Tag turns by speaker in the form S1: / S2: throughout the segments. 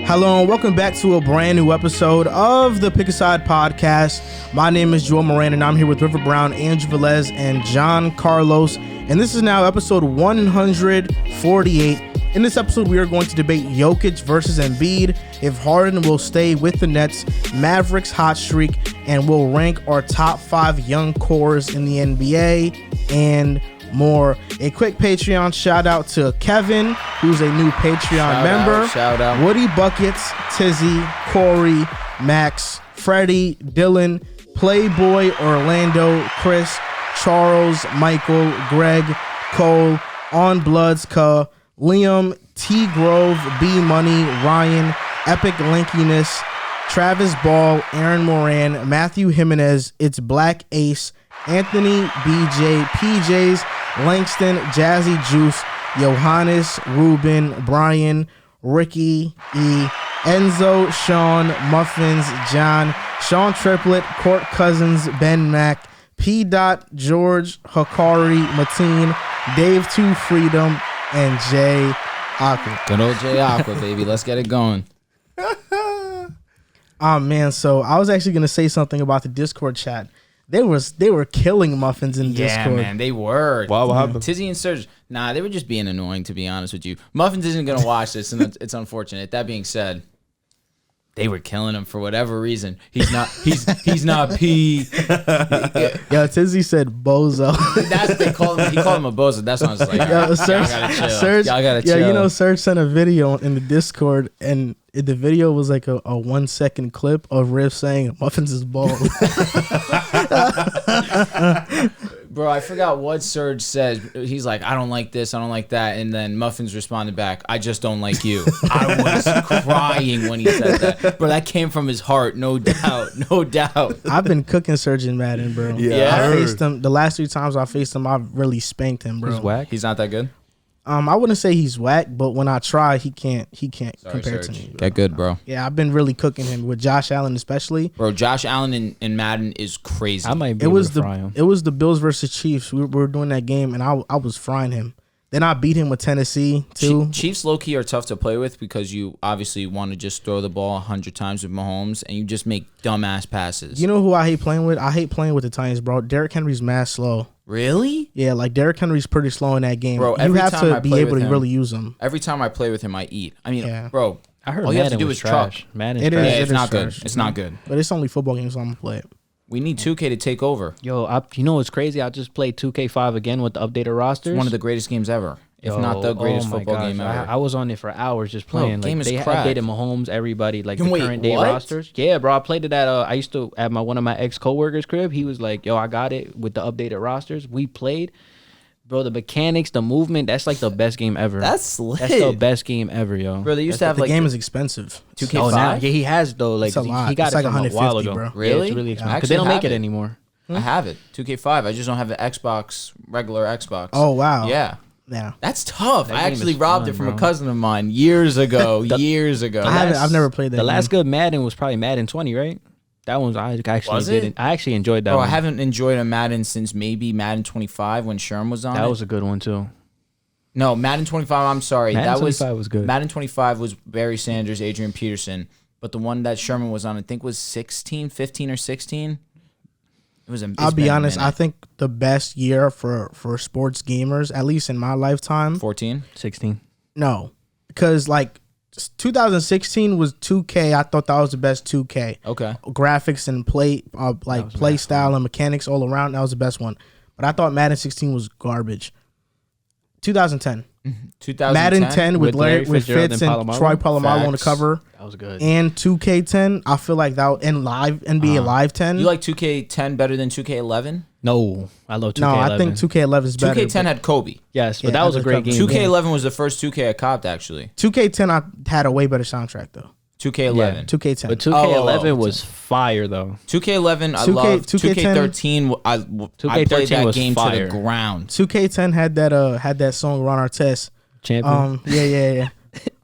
S1: Hello and welcome back to a brand new episode of the Pick a Side podcast. My name is Moran and I'm here with River Brown, Andrew Velez, and John Carlos. And this is now episode 148. In this episode, we are going to debate Jokic versus Embiid, if Harden will stay with the Nets, Mavericks hot streak, and we'll rank our top 5 young cores in the NBA and more. A quick Patreon shout out to Kevin, who's a new Patreon member.
S2: Shout out.
S1: Woody Buckets, Tizzy, Corey, Max, Freddie, Dylan, Playboy, Orlando, Chris, Charles, Michael, Greg, Cole, On Bloods, Liam, T Grove, B Money, Ryan, Epic Lankiness, Travis Ball, Aaron Moran, Matthew Jimenez, It's Black Ace, Anthony, BJ, PJs, Langston, Jazzy Juice, Johannes, Ruben, Brian, Ricky, E, Enzo, Sean, Muffins, John, Sean Triplet, Court Cousins, Ben Mack, P. George, Hakari, Mateen, Dave 2 Freedom, and Jay Aqua.
S2: Good old Jay Aqua, baby. Let's get it going.
S1: Oh man, so I was actually gonna say something about the Discord chat. They were killing Muffins in Discord.
S2: Yeah, man, they were.
S3: Wow, what happened?
S2: Tizzy and Serge, they were just being annoying, to be honest with you. Muffins isn't going to watch this, and it's unfortunate. That being said, they were killing him for whatever reason. He's not P.
S1: Yo, Tizzy said bozo.
S2: That's what they called him. He called him a bozo. That's when I was like, y'all gotta chill.
S1: Serge,
S2: y'all gotta chill.
S1: Yeah, you know, Serge sent a video in the Discord, and the video was like a 1 second clip of Riff saying Muffins is bald.
S2: Bro, I forgot what Serge said. He's like, I don't like this, I don't like that. And then Muffins responded back, I just don't like you. I was crying when he said that. Bro, that came from his heart, no doubt, no doubt.
S1: I've been cooking Serge in Madden, bro.
S2: Yeah.
S1: I faced him. The last 3 times I faced him, I really spanked him, bro.
S3: He's whack.
S2: He's not that good?
S1: I wouldn't say he's whack, but when I try, he can't compare
S2: Serge.
S1: to me. Bro.
S2: Get good, bro.
S1: Yeah, I've been really cooking him with Josh Allen, especially.
S2: Bro, Josh Allen in Madden is crazy.
S3: I might be
S1: It
S3: able
S1: was
S3: to fry him.
S1: it was the Bills versus Chiefs. We were doing that game, and I was frying him. Then I beat him with Tennessee too.
S2: Chiefs low-key are tough to play with because you obviously want to just throw the ball 100 times with Mahomes, and you just make dumbass passes.
S1: You know who I hate playing with? I hate playing with the Titans, bro. Derrick Henry's mad slow.
S2: Really?
S1: Yeah, like Derrick Henry's pretty slow in that game.
S2: Bro,
S1: you
S2: every
S1: have
S2: time
S1: to
S2: I
S1: be
S2: play
S1: able
S2: with
S1: to
S2: him,
S1: really use him.
S2: Every time I play with him, I eat. I mean,
S1: Yeah.
S2: bro,
S3: I heard
S2: all you have to
S3: Madden
S2: do
S3: was
S2: is truck.
S3: trash. Madden's
S1: It is.
S3: trash.
S2: Yeah,
S1: It
S2: it's not good.
S1: trash.
S2: It's not good.
S1: But it's only football games, so I'm gonna play it.
S2: We need 2K to take over.
S3: Yo, you know what's crazy? I just played 2K5 again with the updated rosters.
S2: It's one of the greatest games ever, if
S3: Yo,
S2: not the greatest
S3: oh my
S2: football
S3: gosh.
S2: game ever.
S3: I was on it for hours just playing.
S2: game
S3: Like
S2: is
S3: they
S2: crack.
S3: updated Mahomes, everybody, like
S2: Wait,
S3: the current day
S2: what?
S3: rosters. Yeah, bro. I played it at I used to at one of my ex coworkers' crib. He was like, "Yo, I got it with the updated rosters." We played. Bro, the mechanics, the movement, that's like the best game ever.
S2: That's lit.
S3: That's the best game ever, yo.
S2: Bro, they used to have
S1: The
S2: like
S1: game is expensive.
S2: 2K5.
S3: Oh, now, yeah, he has though. Like
S1: It's a lot.
S3: he got
S1: It's
S3: it
S1: like
S3: from a while
S1: 150,
S3: ago.
S1: bro.
S3: Yeah,
S2: Really?
S3: it's really
S2: I
S3: expensive because
S2: actually
S3: they don't make
S2: have
S3: it
S2: it.
S3: anymore.
S2: I have it. 2K5. I just don't have the Xbox, regular Xbox.
S1: Oh wow.
S2: Yeah.
S1: Yeah.
S2: That's tough.
S3: That
S2: I
S3: game
S2: actually
S3: is
S2: robbed
S3: fun,
S2: it from
S3: bro.
S2: a cousin of mine years ago. years ago.
S1: I've never played that.
S3: The last
S1: game.
S3: good Madden was probably Madden 20, right? That one's I actually
S2: Was it?
S3: didn't. I actually enjoyed that
S2: Bro,
S3: one.
S2: I haven't enjoyed a Madden since maybe Madden 25 when Sherm was on
S3: That
S2: it.
S3: was a good one too.
S2: No, Madden 25, I'm sorry.
S3: Madden
S2: that
S3: 25 was good.
S2: Madden 25 was Barry Sanders, Adrian Peterson. But the one that Sherman was on, I think was 16, 15 or 16. It was
S1: I'll be honest. I think the best year for sports gamers, at least in my lifetime,
S2: 14.
S3: 16.
S1: no, because like 2016 was 2K. I thought that was the best 2K.
S2: Okay.
S1: Graphics and play style and mechanics all around. That was the best one. But I thought Madden 16 was garbage. 2010.
S2: 2010.
S1: Madden 10 with
S3: Larry
S1: with
S3: Fitzgerald
S1: Fitz
S3: and
S1: and
S3: Polamalu?
S1: Troy Polamalu on the
S2: Facts.
S1: cover.
S3: That was good.
S1: And 2K10, I feel like that and live NBA Live 10.
S2: You like 2K10 better than 2K11?
S3: No, I love 2K11.
S1: No, I think 2K11 is better.
S2: 2K10 had Kobe.
S3: Yes, but
S1: Yeah,
S3: that was a
S1: that's
S3: great
S1: a
S3: game.
S2: 2K11 was the first 2K I copped, actually.
S1: 2K10 I had a way better soundtrack though.
S2: 2K11.
S1: 2K10.
S3: But 2K11
S2: Oh,
S3: was fire though.
S2: 2K11, I
S1: 2K
S2: love.
S1: 2K10
S2: 2K13, I played
S3: 2K13
S2: that
S3: was
S2: game to
S3: fire.
S2: the ground.
S1: 2K10 had that song Ron Artest.
S3: Champion.
S1: Yeah.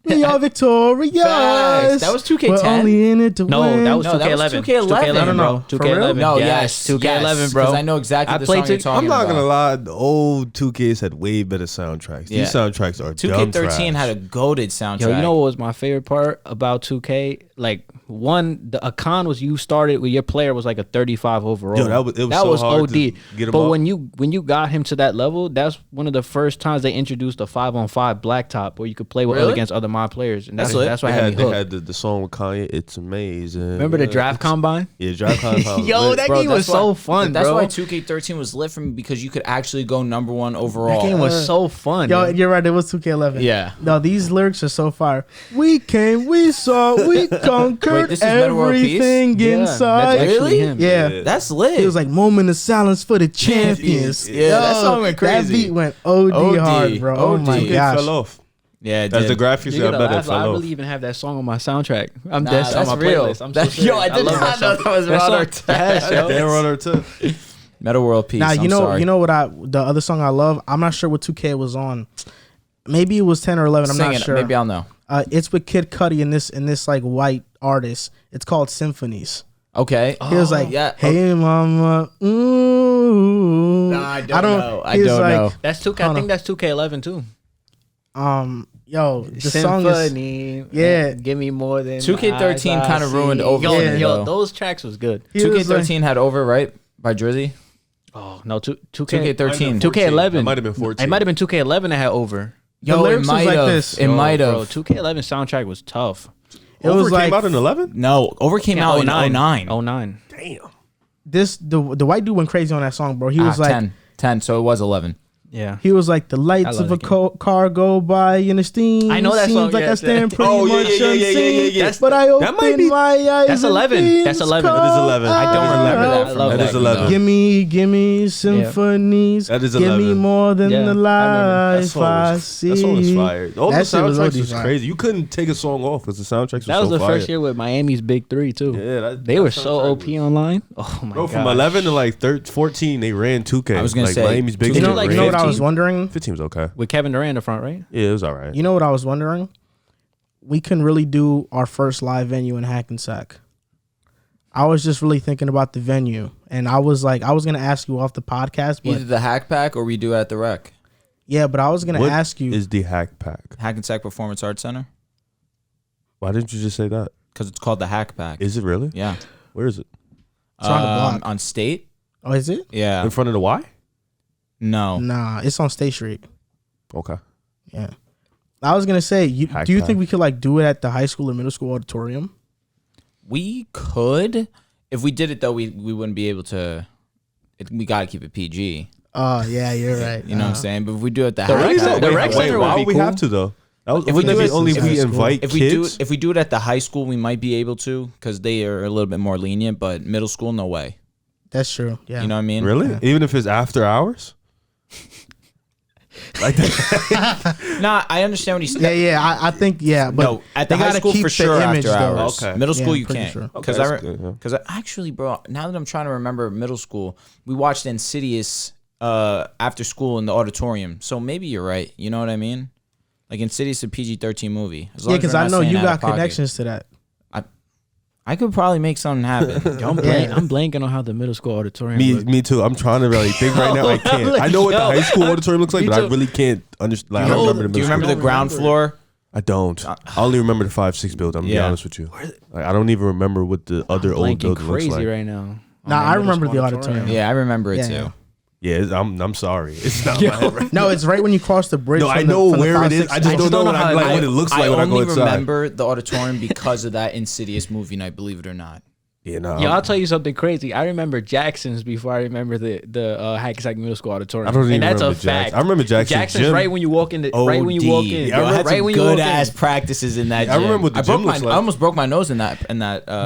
S1: We are victorious.
S2: Facts. That was 2K10.
S1: We're only in it to
S3: No,
S1: win.
S3: that was
S2: No, that was
S3: 2K11.
S2: 2K11,
S3: bro.
S1: For real?
S3: 2K11.
S2: No,
S3: yes, 2K11, bro.
S2: Because I know exactly
S3: I
S2: the
S3: played
S2: song you're
S3: two-
S2: talking
S4: I'm not
S2: about.
S4: gonna lie, the old 2Ks had way better soundtracks.
S2: Yeah.
S4: These soundtracks are
S2: 2K13
S4: dumb
S2: had a
S4: trash.
S2: goated soundtrack.
S3: Yo, you know what was my favorite part about 2K? Like a con was you started with your player was like a 35 overall.
S4: Yo, it was so hard to get him
S3: but
S4: up.
S3: when you got him to that level, that's one of the first times they introduced a 5-on-5 blacktop where you could play with
S2: Really?
S3: against other mod players, and
S2: That's lit.
S3: that's what
S4: they
S3: had
S4: had,
S3: me
S4: they
S3: hooked.
S4: had the song with Kanye. It's amazing.
S3: Remember the draft combine?
S4: Yeah, draft combine.
S3: Yo, that game was so fun,
S2: That's
S3: bro.
S2: why 2K13 was lit for me because you could actually go number one overall.
S3: That game was so fun.
S1: Yo,
S3: man.
S1: you're right. It was 2K11.
S2: Yeah.
S1: No, these lyrics are so fire. We came, we saw, we conquered
S2: Wait, this is Metal World Peace?
S1: everything
S3: Yeah,
S1: inside.
S3: that's actually
S2: Really?
S3: him.
S1: Yeah.
S2: That's lit.
S1: It was like moment of silence for the champions.
S2: Yeah, that song went
S1: That
S2: crazy.
S1: beat went OD,
S2: OD,
S1: hard, bro. Oh
S2: OD.
S1: my
S4: It
S1: gosh.
S4: fell off.
S2: yeah, it
S4: As the
S2: did.
S4: graphics
S3: You're
S4: got
S3: gonna
S4: better, it
S3: laugh, I
S4: fell off.
S3: really even have that song on my soundtrack. I'm
S2: Nah,
S3: that's on
S2: that's
S3: my
S2: real.
S3: playlist. I'm
S2: That-
S3: so
S2: yo, I did
S3: love
S2: not know
S3: song.
S2: that was
S3: That
S2: Ron
S3: song-
S2: Artest.
S3: Yes, yo.
S4: Dan Runner too.
S2: Metal World Peace.
S1: Now
S2: I'm
S1: you know
S2: sorry.
S1: you know what the other song I love. I'm not sure what 2K was on. Maybe it was 10 or 11. I'm
S2: Sing
S1: not
S2: it.
S1: sure.
S2: Maybe I'll know.
S1: It's with Kid Cudi and this like white artist. It's called Symphonies.
S2: Okay.
S1: He was like,
S2: yeah.
S1: "Hey mama, ooh."
S2: Nah, I don't know. I
S1: he was
S2: don't
S1: like,
S2: know.
S3: That's 2K. I think that's 2K11 too.
S1: Yo, the song is
S3: Symphony.
S1: yeah.
S3: Give me more than
S2: 2K13
S3: eyes I
S2: kinda ruined
S3: see.
S2: Over
S3: Yo,
S1: Yeah.
S3: yo, those tracks was good.
S1: he was like-
S2: 2K13 had Over, right? By Drizzy.
S3: Oh no, 2K
S2: 2K13.
S3: 2K11.
S4: It might have been 14.
S3: It might have been 2K11 that had Over.
S1: The lyrics was like this.
S2: It might
S3: Bro,
S2: have.
S3: 2K11 soundtrack was tough.
S1: It
S4: Over
S1: was
S4: came
S1: like
S4: out in 11.
S2: No, Over came out in 09.
S3: 09.
S4: Damn.
S1: the white dude went crazy on that song, bro. He was like
S2: 10, so it was 11.
S3: Yeah.
S1: he was like the
S3: I
S1: lights
S3: love
S1: of a
S3: that
S1: car go by in the steam.
S3: I know that
S1: seems
S3: song,
S1: like
S3: yeah,
S1: I stand
S3: yeah.
S1: pretty
S4: Oh, yeah,
S1: much
S4: yeah, yeah, yeah,
S1: unseen.
S4: yeah, yeah.
S1: But I
S4: That
S1: open
S4: might be-
S1: my eyes.
S3: That's
S1: and
S3: 11.
S1: the
S3: That's
S1: beams
S3: 11.
S1: come
S4: That is 11.
S2: I don't remember that.
S3: I love
S4: That
S3: that.
S4: is 11.
S1: Gimme symphonies.
S4: That is
S1: Give me
S4: 11.
S1: more than
S3: Yeah,
S1: the
S3: I remember.
S4: That
S1: life
S4: song
S1: I
S4: was,
S1: see.
S4: that song was fire. All
S1: That
S4: the
S1: shit was
S4: soundtracks
S1: OD
S4: was
S1: fire.
S4: crazy. You couldn't take a song off because the soundtracks
S3: That
S4: were
S3: was
S4: so
S3: the
S4: fire.
S3: first year with Miami's Big Three too.
S4: Yeah,
S3: They were so OP online. Oh my
S4: Bro,
S3: god.
S4: from 11 to like 14, they ran 2K.
S2: I was gonna
S4: like,
S2: say,
S4: Miami's big.
S2: You know,
S4: team
S2: like,
S1: You know what I
S4: 15.
S1: was wondering?
S4: 15 was okay.
S3: With Kevin Durant in the front, right?
S4: Yeah, it was all right.
S1: You know what I was wondering? We couldn't really do our first live venue in Hackensack. I was just really thinking about the venue, and I was gonna ask you off the podcast, but
S2: Either the Hack Pack or we do it at the Rec.
S1: yeah, but I was gonna
S4: What
S1: ask you.
S4: is the Hack Pack?
S2: Hackensack Performance Arts Center.
S4: Why didn't you just say that?
S2: Because it's called the Hack Pack.
S4: Is it really?
S2: Yeah.
S4: Where is it?
S1: It's on the block.
S2: On State?
S1: Oh, is it?
S2: Yeah.
S4: In front of the Y?
S2: No.
S1: Nah, it's on State Street.
S4: Okay.
S1: Yeah. I was gonna say,
S4: Hack
S1: do you
S4: pack.
S1: think we could like do it at the high school or middle school auditorium?
S2: We could. If we did it, though, we wouldn't be able to. We got to keep it PG.
S1: Oh yeah, you're right.
S2: You know what I'm saying? But if we do it at the
S3: The
S2: Hack
S3: Rec
S2: Pack.
S3: Center- the Rec
S4: Wait,
S3: Center
S4: why
S3: would be
S4: would we
S3: cool.
S4: have to though? That was,
S2: If we
S4: wouldn't
S2: do
S4: that
S2: it-
S4: be only if
S1: if
S4: we
S1: it's cool.
S4: invite kids?
S2: If we do it at the high school, we might be able to because they are a little bit more lenient. But middle school, no way.
S1: That's true. Yeah.
S2: You know what I mean?
S4: Really?
S1: Yeah.
S4: Even if it's after hours? Like that?
S2: Nah, I understand what he's
S1: Yeah, yeah. I think yeah, but
S2: no, at the
S1: they
S2: high
S1: gotta
S2: school
S1: keep
S2: for
S1: the
S2: sure
S1: image,
S2: after
S1: though.
S2: hours.
S4: Okay.
S2: Middle school
S1: Yeah,
S2: you
S1: pretty
S2: can't
S1: sure.
S2: because
S4: Okay, that's good, yeah.
S2: because actually, bro. Now that I'm trying to remember middle school, we watched Insidious after school in the auditorium. So maybe you're right. You know what I mean? Like Insidious, a PG-13 movie. As long
S1: yeah,
S2: as
S1: because
S2: we're
S1: I
S2: not
S1: know
S2: staying
S1: you
S2: out
S1: got
S2: of pocket.
S1: connections to that.
S2: I could probably make something happen.
S3: Yo, I'm blanking on how the middle school auditorium looked.
S4: Me too. I'm trying to really think right now. I can't. I know what the high school auditorium looks like,
S3: Me
S4: but I
S3: too.
S4: really can't understand. Like, I
S2: Do
S4: don't
S2: you
S4: remember the
S2: do you
S4: middle
S2: remember
S4: school.
S2: the ground floor?
S4: I don't. I only remember the 5-6 building. I'm gonna be
S2: Yeah.
S4: honest with you. Like, I don't even remember what the other old
S3: Blanking
S4: building looks
S3: crazy
S4: like.
S3: right now.
S1: Nah, I remember the auditorium.
S2: Yeah, I remember it
S1: Yeah,
S2: too.
S1: yeah.
S4: Yeah, I'm sorry. It's not my head right
S1: No, it's right when you cross the bridge.
S4: No,
S1: from
S4: I
S1: the-
S4: know
S1: from the
S4: where it is.
S1: 5-6
S4: I just don't know what what it looks like when I go
S2: only
S4: inside.
S2: remember the auditorium because of that Insidious movie night. Believe it or not.
S4: Yeah, no.
S3: Yo, I'll tell you something crazy. I remember Jackson's before I remember the Hackensack Middle School auditorium.
S4: I don't even
S3: and that's
S4: remember
S3: a fact.
S4: Jackson. I remember Jackson's
S3: Jackson's
S4: gym.
S3: right when you walk in. Right when you walk in.
S4: Yeah, I remember
S2: had some
S3: when you walk
S2: good
S3: in.
S2: ass practices in that.
S4: I
S2: Gym.
S4: remember what the
S2: I broke
S4: gym
S2: my.
S4: looks like.
S2: I almost broke my nose in that.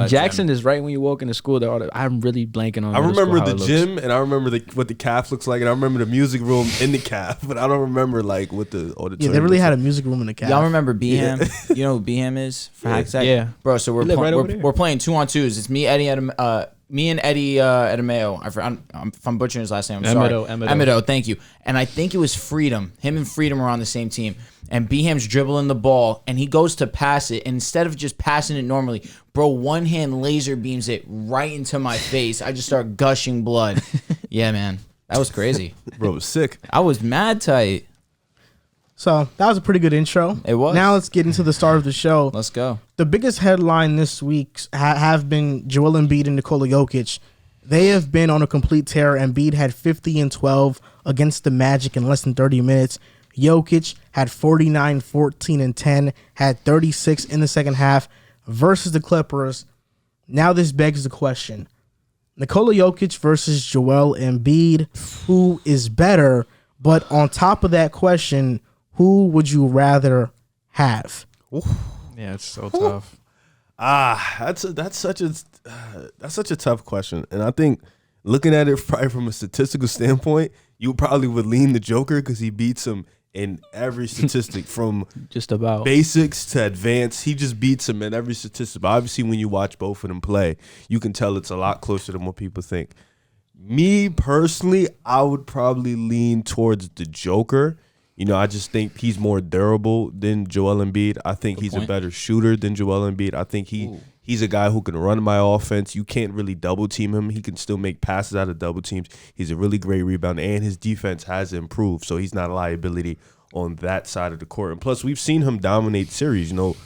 S3: Jackson
S2: gym.
S3: is right when you walk into school. I'm really blanking on.
S4: I
S3: middle
S4: remember
S3: school, how
S4: the
S3: it looks.
S4: gym, and I remember what the calf looks like, and I remember the music room in the calf, but I don't remember like what the auditorium.
S1: Yeah, they really
S4: looks
S1: had a
S4: like.
S1: music room in the cab.
S2: Y'all remember Beham? You know who Beham is for Hackensack?
S3: Yeah.
S2: Bro, so we're
S3: He live right over there.
S2: we're playing 2-on-2s. It's me, Eddie, me and Eddie Edemeo, if I'm butchering his last name, I'm sorry. Emido, thank you. And I think it was Freedom. Him and Freedom are on the same team. And Beham's dribbling the ball, and he goes to pass it. And instead of just passing it normally, bro, one hand laser beams it right into my face. I just start gushing blood. Yeah, man. That was crazy.
S4: Bro, it was sick.
S2: I was mad tight.
S1: So that was a pretty good intro.
S2: It was.
S1: Now let's get into the start of the show.
S2: Let's go.
S1: The biggest headline this week have been Joel Embiid and Nikola Jokic. They have been on a complete tear. Embiid had 50 and 12 against the Magic in less than 30 minutes. Jokic had 49, 14, and 10, had 36 in the second half versus the Clippers. Now this begs the question. Nikola Jokic versus Joel Embiid. Who is better? But on top of that question, who would you rather have?
S3: Yeah, it's so tough.
S4: That's such a tough question, and I think looking at it probably from a statistical standpoint, you probably would lean the Joker because he beats him in every statistic from
S3: Just about
S4: basics to advanced. He just beats him in every statistic. But obviously, when you watch both of them play, you can tell it's a lot closer than what people think. Me personally, I would probably lean towards the Joker. You know, I just think he's more durable than Joel Embiid. I think he's a better shooter than Joel Embiid. I think he's a guy who can run my offense. You can't really double team him. He can still make passes out of double teams. He's a really great rebounder, and his defense has improved, so he's not a liability on that side of the court. And plus, we've seen him dominate series. You know,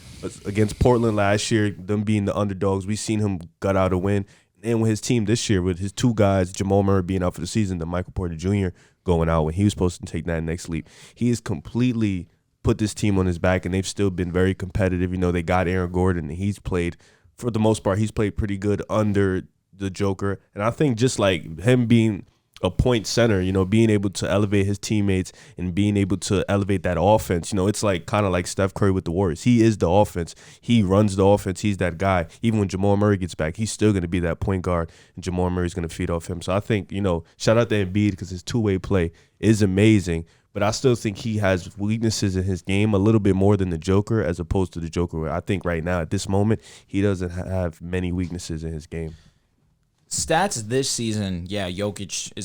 S4: against Portland last year, them being the underdogs, we've seen him gut out a win. And with his team this year, with his two guys, Jamal Murray being out for the season, then Michael Porter Jr. going out when he was supposed to take that next leap, he has completely put this team on his back, and they've still been very competitive. You know, they got Aaron Gordon, and he's played, for the most part, he's played pretty good under the Joker. And I think just like him being a point center, you know, being able to elevate his teammates and being able to elevate that offense, you know, it's like kind of like Steph Curry with the Warriors. He is the offense. He runs the offense. He's that guy. Even when Jamal Murray gets back, he's still going to be that point guard, and Jamal Murray's going to feed off him. So I think, you know, shout out to Embiid because his two-way play is amazing, but I still think he has weaknesses in his game a little bit more than the Joker, as opposed to the Joker, where I think right now at this moment he doesn't have many weaknesses in his game.
S2: Stats this season, yeah, Jokic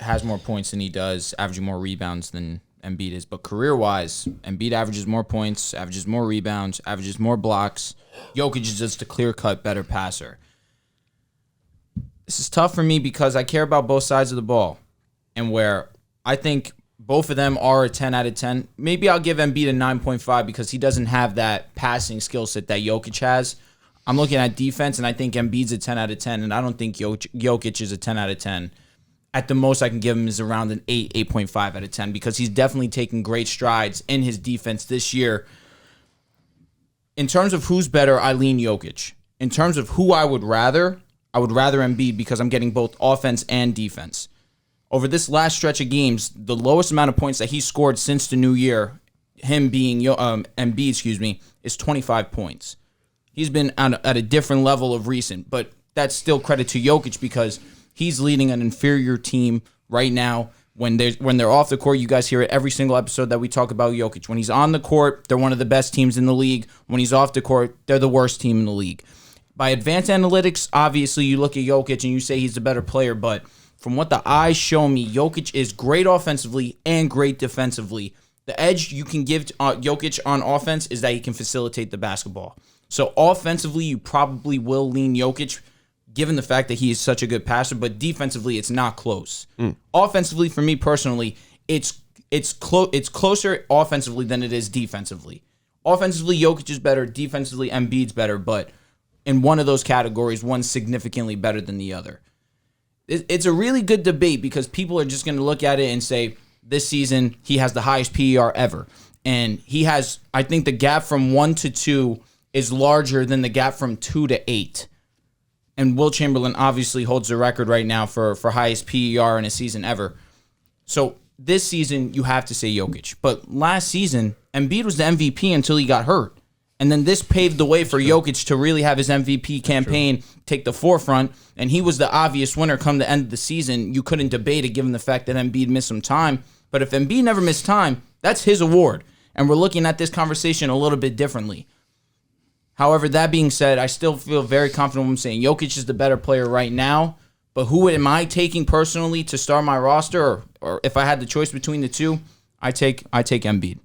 S2: has more points than he does, averaging more rebounds than Embiid is. But career-wise, Embiid averages more points, averages more rebounds, averages more blocks. Jokic is just a clear-cut better passer. This is tough for me because I care about both sides of the ball, and where I think both of them are a 10 out of 10. Maybe I'll give Embiid a 9.5 because he doesn't have that passing skill set that Jokic has. I'm looking at defense, and I think Embiid's a 10 out of 10, and I don't think Jokic is a 10 out of 10. At the most I can give him is around an 8.5 out of 10 because he's definitely taken great strides in his defense this year. In terms of who's better, I lean Jokic. In terms of who I would rather Embiid because I'm getting both offense and defense. Over this last stretch of games, the lowest amount of points that he scored since the new year, him being Embiid, is 25 points. He's been at a different level of recent, but that's still credit to Jokic because he's leading an inferior team right now. When they're off the court, you guys hear it every single episode that we talk about Jokic. When he's on the court, they're one of the best teams in the league. When he's off the court, they're the worst team in the league. By advanced analytics, obviously you look at Jokic and you say he's the better player, but from what the eyes show me, Jokic is great offensively and great defensively. The edge you can give Jokic on offense is that he can facilitate the basketball. So offensively, you probably will lean Jokic, given the fact that he is such a good passer, but defensively, it's not close. Offensively, for me personally, it's closer offensively than it is defensively. Offensively, Jokic is better. Defensively, Embiid's better, but in one of those categories, one's significantly better than the other. It's a really good debate because people are just going to look at it and say, this season, he has the highest PER ever. And he has, I think the gap from 1 to 2 is larger than the gap from 2 to 8. And Will Chamberlain obviously holds the record right now for highest PER in a season ever. So this season, you have to say Jokic. But last season, Embiid was the MVP until he got hurt. And then this paved the way for Jokic to really have his MVP campaign take the forefront. And he was the obvious winner come the end of the season. You couldn't debate it given the fact that Embiid missed some time. But if Embiid never missed time, that's his award. And we're looking at this conversation a little bit differently. However, that being said, I still feel very confident when I'm saying Jokic is the better player right now. But who am I taking personally to start my roster? Or if I had the choice between the two, I take Embiid.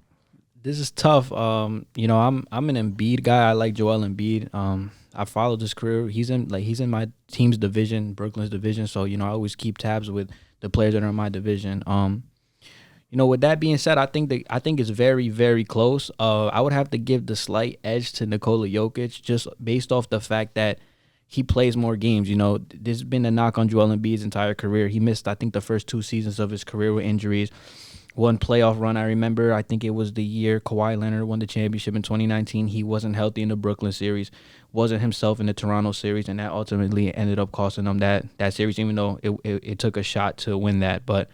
S3: This is tough. I'm an Embiid guy. I like Joel Embiid. I followed his career. He's in my team's division, Brooklyn's division. So I always keep tabs with the players that are in my division. With that being said, I think it's very, very close. I would have to give the slight edge to Nikola Jokic just based off the fact that he plays more games. There's been a knock on Joel Embiid's entire career. He missed, I think, the first 2 seasons of his career with injuries. One playoff run, I remember, I think it was the year Kawhi Leonard won the championship in 2019. He wasn't healthy in the Brooklyn series, wasn't himself in the Toronto series, and that ultimately ended up costing him that series, even though it took a shot to win that. But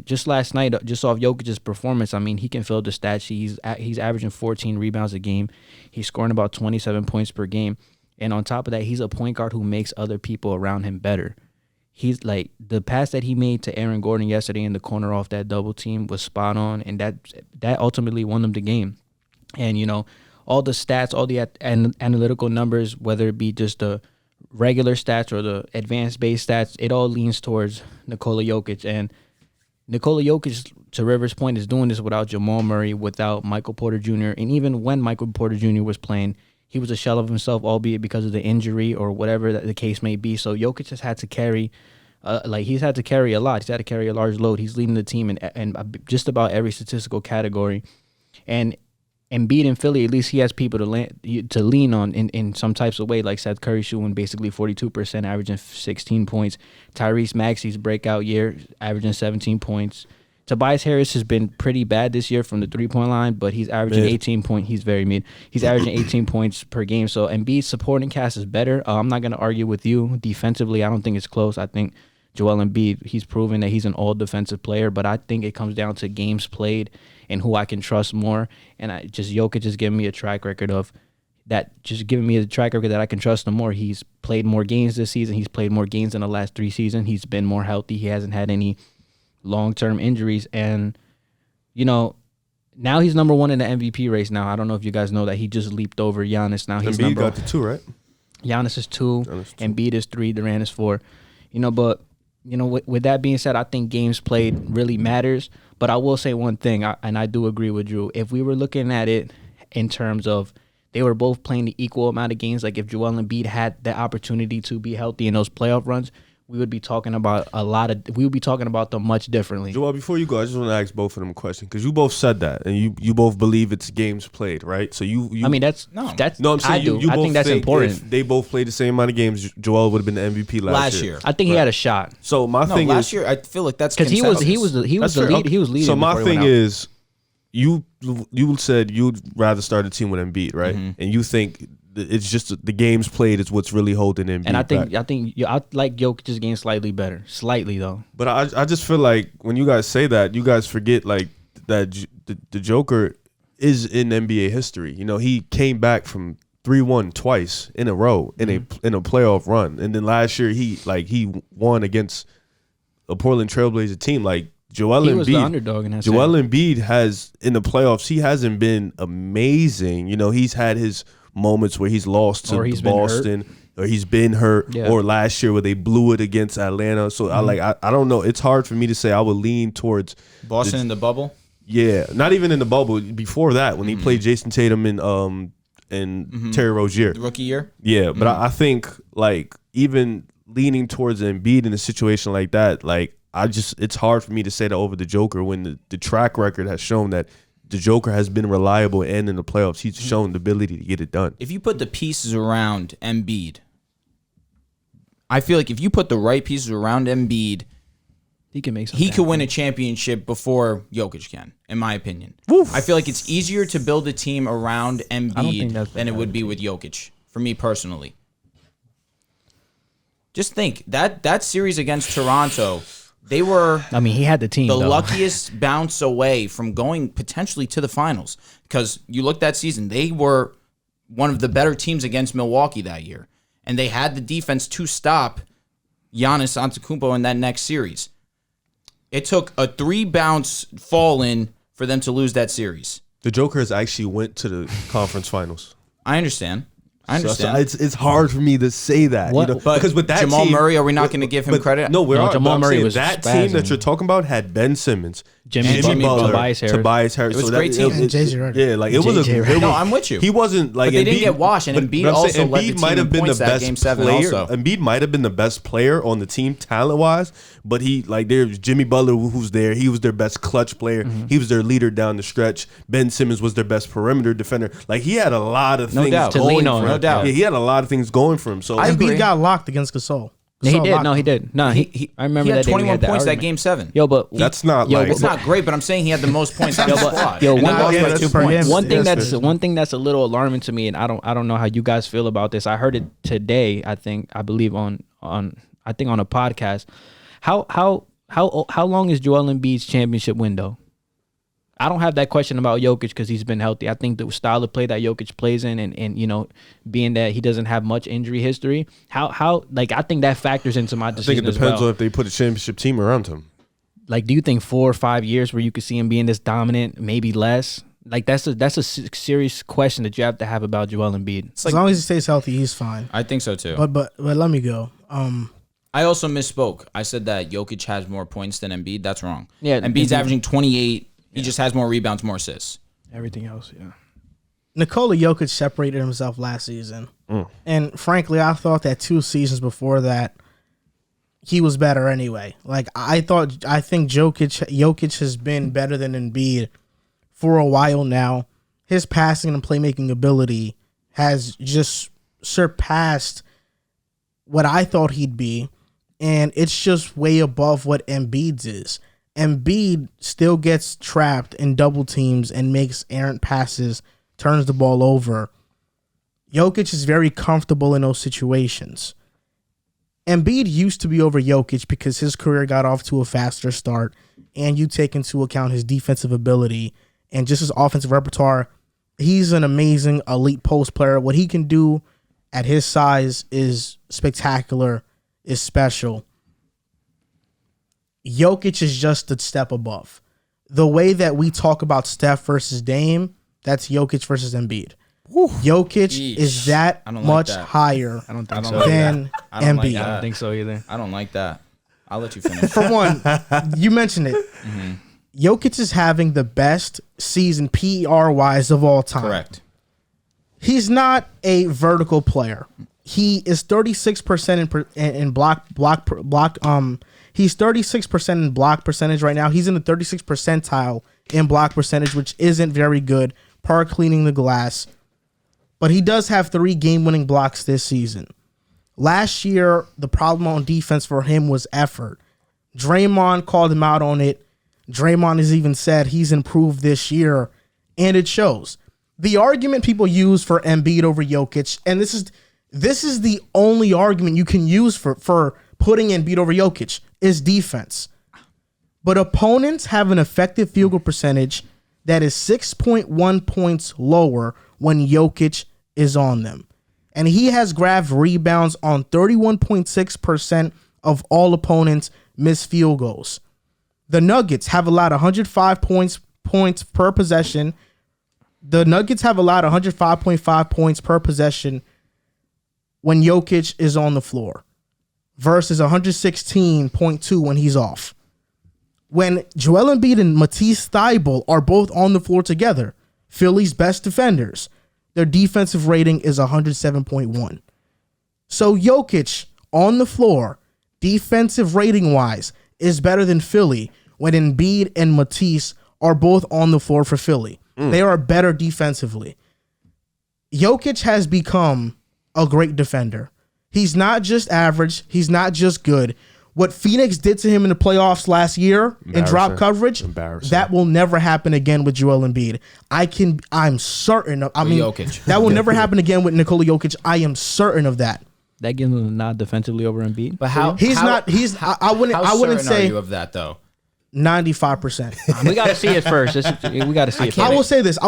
S3: just last night, just off Jokic's performance, he can fill the stat sheet. He's averaging 14 rebounds a game. He's scoring about 27 points per game. And on top of that, he's a point guard who makes other people around him better. He's like, the pass that he made to Aaron Gordon yesterday in the corner off that double team was spot on, and that ultimately won them the game. And, all the stats, all the analytical numbers, whether it be just the regular stats or the advanced base stats, it all leans towards Nikola Jokic. And Nikola Jokic, to Rivers' point, is doing this without Jamal Murray, without Michael Porter Jr., and even when Michael Porter Jr. was playing, he was a shell of himself, albeit because of the injury or whatever the case may be. So Jokic has had to carry, he's had to carry a lot. He's had to carry a large load. He's leading the team in just about every statistical category. And Embiid in Philly, at least he has people to lean on in some types of way, like Seth Curry shooting basically 42%, averaging 16 points. Tyrese Maxey's breakout year, averaging 17 points. Tobias Harris has been pretty bad this year from the three-point line, but he's averaging 18 points. He's very mid. He's averaging 18 points per game. So Embiid's supporting cast is better. I'm not going to argue with you. Defensively, I don't think it's close. I think Joel Embiid, he's proven that he's an all-defensive player, but I think it comes down to games played and who I can trust more. And Jokic just giving me a track record of that, just giving me a track record that I can trust him more. He's played more games this season. He's played more games in the last 3 seasons. He's been more healthy. He hasn't had any long-term injuries, and now he's number 1 in the MVP race. Now I don't know if you guys know that he just leaped over Giannis. Now he's
S4: Embiid got the 2, right?
S3: Giannis is 2, Embiid is 3, Durant is 4. But with that being said, I think games played really matters. But I will say one thing, and I do agree with Drew. If we were looking at it in terms of they were both playing the equal amount of games, like if Joel Embiid had the opportunity to be healthy in those playoff runs, we would be talking about them much differently.
S4: Joel, before you go, I just want to ask both of them a question, because you both said that, and you both believe it's games played, right? So you
S3: that's
S4: no, I'm saying
S3: I do.
S4: You
S3: I
S4: both
S3: think that's important.
S4: If they both played the same amount of games, Joel would have been the MVP last year.
S3: I think he had a shot.
S4: So my thing
S2: last
S4: is,
S2: year I feel like that's
S3: because he was leading.
S4: So my thing is, you said you'd rather start a team with Embiid, right? Mm-hmm. And you think it's just the games played is what's really holding Embiid
S3: and I like Jokic's game slightly better, slightly though.
S4: But I just feel like when you guys say that, you guys forget like that the Joker is in NBA history. He came back from 3-1 twice in a row in a playoff run, and then last year he won against a Portland Trailblazer team. Like Joel Embiid
S3: was the underdog in that
S4: Joel Embiid has in the playoffs. He hasn't been amazing. He's had his moments where he's lost to Boston, or he's been hurt, or last year where they blew it against Atlanta. So I don't know. It's hard for me to say. I would lean towards
S2: Boston in the bubble.
S4: Yeah, not even in the bubble. Before that, when he played Jason Tatum and Terry Rozier,
S2: the rookie year.
S4: Yeah, but I think like even leaning towards Embiid in a situation like that, it's hard for me to say that over the Joker when the track record has shown that the Joker has been reliable, and in the playoffs, he's shown the ability to get it done.
S2: If you put the pieces around Embiid, I feel like if you put the right pieces around Embiid,
S3: he can make something.
S2: He could win a championship before Jokic can, in my opinion.
S4: Oof.
S2: I feel like it's easier to build a team around Embiid than it would be with Jokic, for me personally. Just think, that series against Toronto, they were
S3: he had the team,
S2: the luckiest bounce away from going potentially to the finals. Because you look that season, they were one of the better teams against Milwaukee that year. And they had the defense to stop Giannis Antetokounmpo in that next series. It took a 3-bounce fall in for them to lose that series.
S4: The Joker has actually went to the conference finals.
S2: I understand. I understand.
S4: So it's hard for me to say that.
S3: What-
S4: You know?
S2: But
S4: because with that
S2: Jamal
S4: team,
S2: Murray, are we not going to give him credit?
S4: No, we're
S3: No,
S4: not.
S3: Jamal
S4: But I'm
S3: Murray
S4: saying
S3: was
S4: that team that
S3: spazzing.
S4: you're talking about had Ben Simmons,
S3: Jimmy
S2: Butler,
S3: Tobias Harris.
S2: It was a great team.
S1: And JJ Redick.
S4: Yeah, like it was
S3: JJ
S4: a.
S3: Redick.
S2: No, I'm with you.
S4: He wasn't like.
S2: But they didn't
S4: Embiid-
S2: get washed, and Embiid
S4: but I'm
S2: also
S4: saying
S2: led the
S4: Embiid
S2: team
S4: might
S2: in
S4: have been the
S2: points that
S4: best
S2: Game 7
S4: player.
S2: also.
S4: Embiid might have been the best player on the team talent wise, but he like there's Jimmy Butler who's there. He was their best clutch player. He was their leader down the stretch. Ben Simmons was their best perimeter defender. Like he had a lot of
S2: No
S4: things
S2: doubt. To
S4: going
S3: lean
S4: for
S3: on,
S4: him.
S2: no doubt.
S4: Yeah, he had a lot of things going for him. So
S2: I agree.
S1: Embiid got locked against Gasol.
S3: Yeah, he
S1: Gasol
S3: did.
S1: locked
S3: No, he
S1: him.
S3: did. No, I remember
S2: he had
S3: that day we
S2: 21
S3: had that
S2: points that
S3: argument.
S2: Game 7.
S3: Yo, but
S4: that's not
S3: Yo,
S4: like
S2: It's not great, but I'm saying he had the most points on the squad.
S3: Yo,
S2: And
S3: one-
S2: they lost
S1: yeah,
S2: by
S1: that's
S2: 2
S1: for him.
S2: points.
S3: one thing that's a little alarming to me, and I don't know how you guys feel about this. I heard it today. I believe on a podcast. How long is Joel Embiid's championship window? I don't have that question about Jokic because he's been healthy. I think the style of play that Jokic plays in, and you know, being that he doesn't have much injury history, how like I think that factors into my
S4: I think
S3: decision
S4: it
S3: as
S4: depends
S3: well.
S4: on if they put a championship team around him.
S3: Like, do you think 4 or 5 years where you could see him being this dominant, maybe less? Like that's a serious question that you have to have about Joel Embiid.
S1: As long as he stays healthy, he's fine.
S2: I think so too.
S1: But let me go.
S2: I also misspoke. I said that Jokic has more points than Embiid. That's wrong.
S3: Yeah,
S2: Embiid's
S3: Embiid-
S2: averaging 28. He just has more rebounds, more assists.
S3: Everything else, yeah.
S1: Nikola Jokic separated himself last season, and frankly, I thought that 2 seasons before that he was better anyway. Like I think Jokic has been better than Embiid for a while now. His passing and playmaking ability has just surpassed what I thought he'd be, and it's just way above what Embiid's is. Embiid still gets trapped in double teams and makes errant passes, turns the ball over. Jokic is very comfortable in those situations. Embiid used to be over Jokic because his career got off to a faster start, and you take into account his defensive ability and just his offensive repertoire. He's an amazing elite post player. What he can do at his size is spectacular, is special. Jokic is just a step above. The way that we talk about Steph versus Dame, that's Jokic versus Embiid. Jokic
S2: Yeesh.
S1: is that
S2: I don't like
S1: much
S2: that.
S1: higher
S3: I don't
S2: I
S3: think
S2: don't
S3: so.
S2: like
S1: than
S2: I don't like
S1: Embiid.
S2: that.
S3: I don't think so either.
S2: I don't like that. I'll let you finish.
S1: For one, you mentioned it. Jokic is having the best season PER-wise of all time.
S2: Correct.
S1: He's not a vertical player. He is 36% in block. He's 36% in block percentage right now. He's in the 36th percentile in block percentage, which isn't very good. Per cleaning the glass, but he does have 3 game-winning blocks this season. Last year, the problem on defense for him was effort. Draymond called him out on it. Draymond has even said he's improved this year, and it shows. The argument people use for Embiid over Jokic, and this is the only argument you can use for putting Embiid over Jokic, is defense. But opponents have an effective field goal percentage that is 6.1 points lower when Jokic is on them. And he has grabbed rebounds on 31.6% of all opponents' missed field goals. The Nuggets have allowed 105 points per possession. The Nuggets have allowed 105.5 points per possession when Jokic is on the floor versus 116.2 when he's off. When Joel Embiid and Matisse Thybulle are both on the floor together, Philly's best defenders, their defensive rating is 107.1. So Jokic on the floor, defensive rating-wise, is better than Philly when Embiid and Matisse are both on the floor for Philly. They are better defensively. Jokic has become a great defender. He's not just average. He's not just good. What Phoenix did to him in the playoffs last year in drop coverage, that will never happen again with Joel Embiid. I'm certain of,
S2: Jokic.
S1: that will never happen again with Nikola Jokic. I am certain of that.
S3: That gives him a nod defensively over Embiid.
S2: But how
S1: He's
S2: how-
S1: not. He's. I wouldn't.
S2: How
S1: I wouldn't
S2: certain are
S1: say
S2: you of that though?
S1: 95%.
S3: We got to see it first. We got to see it first.
S1: I will say this.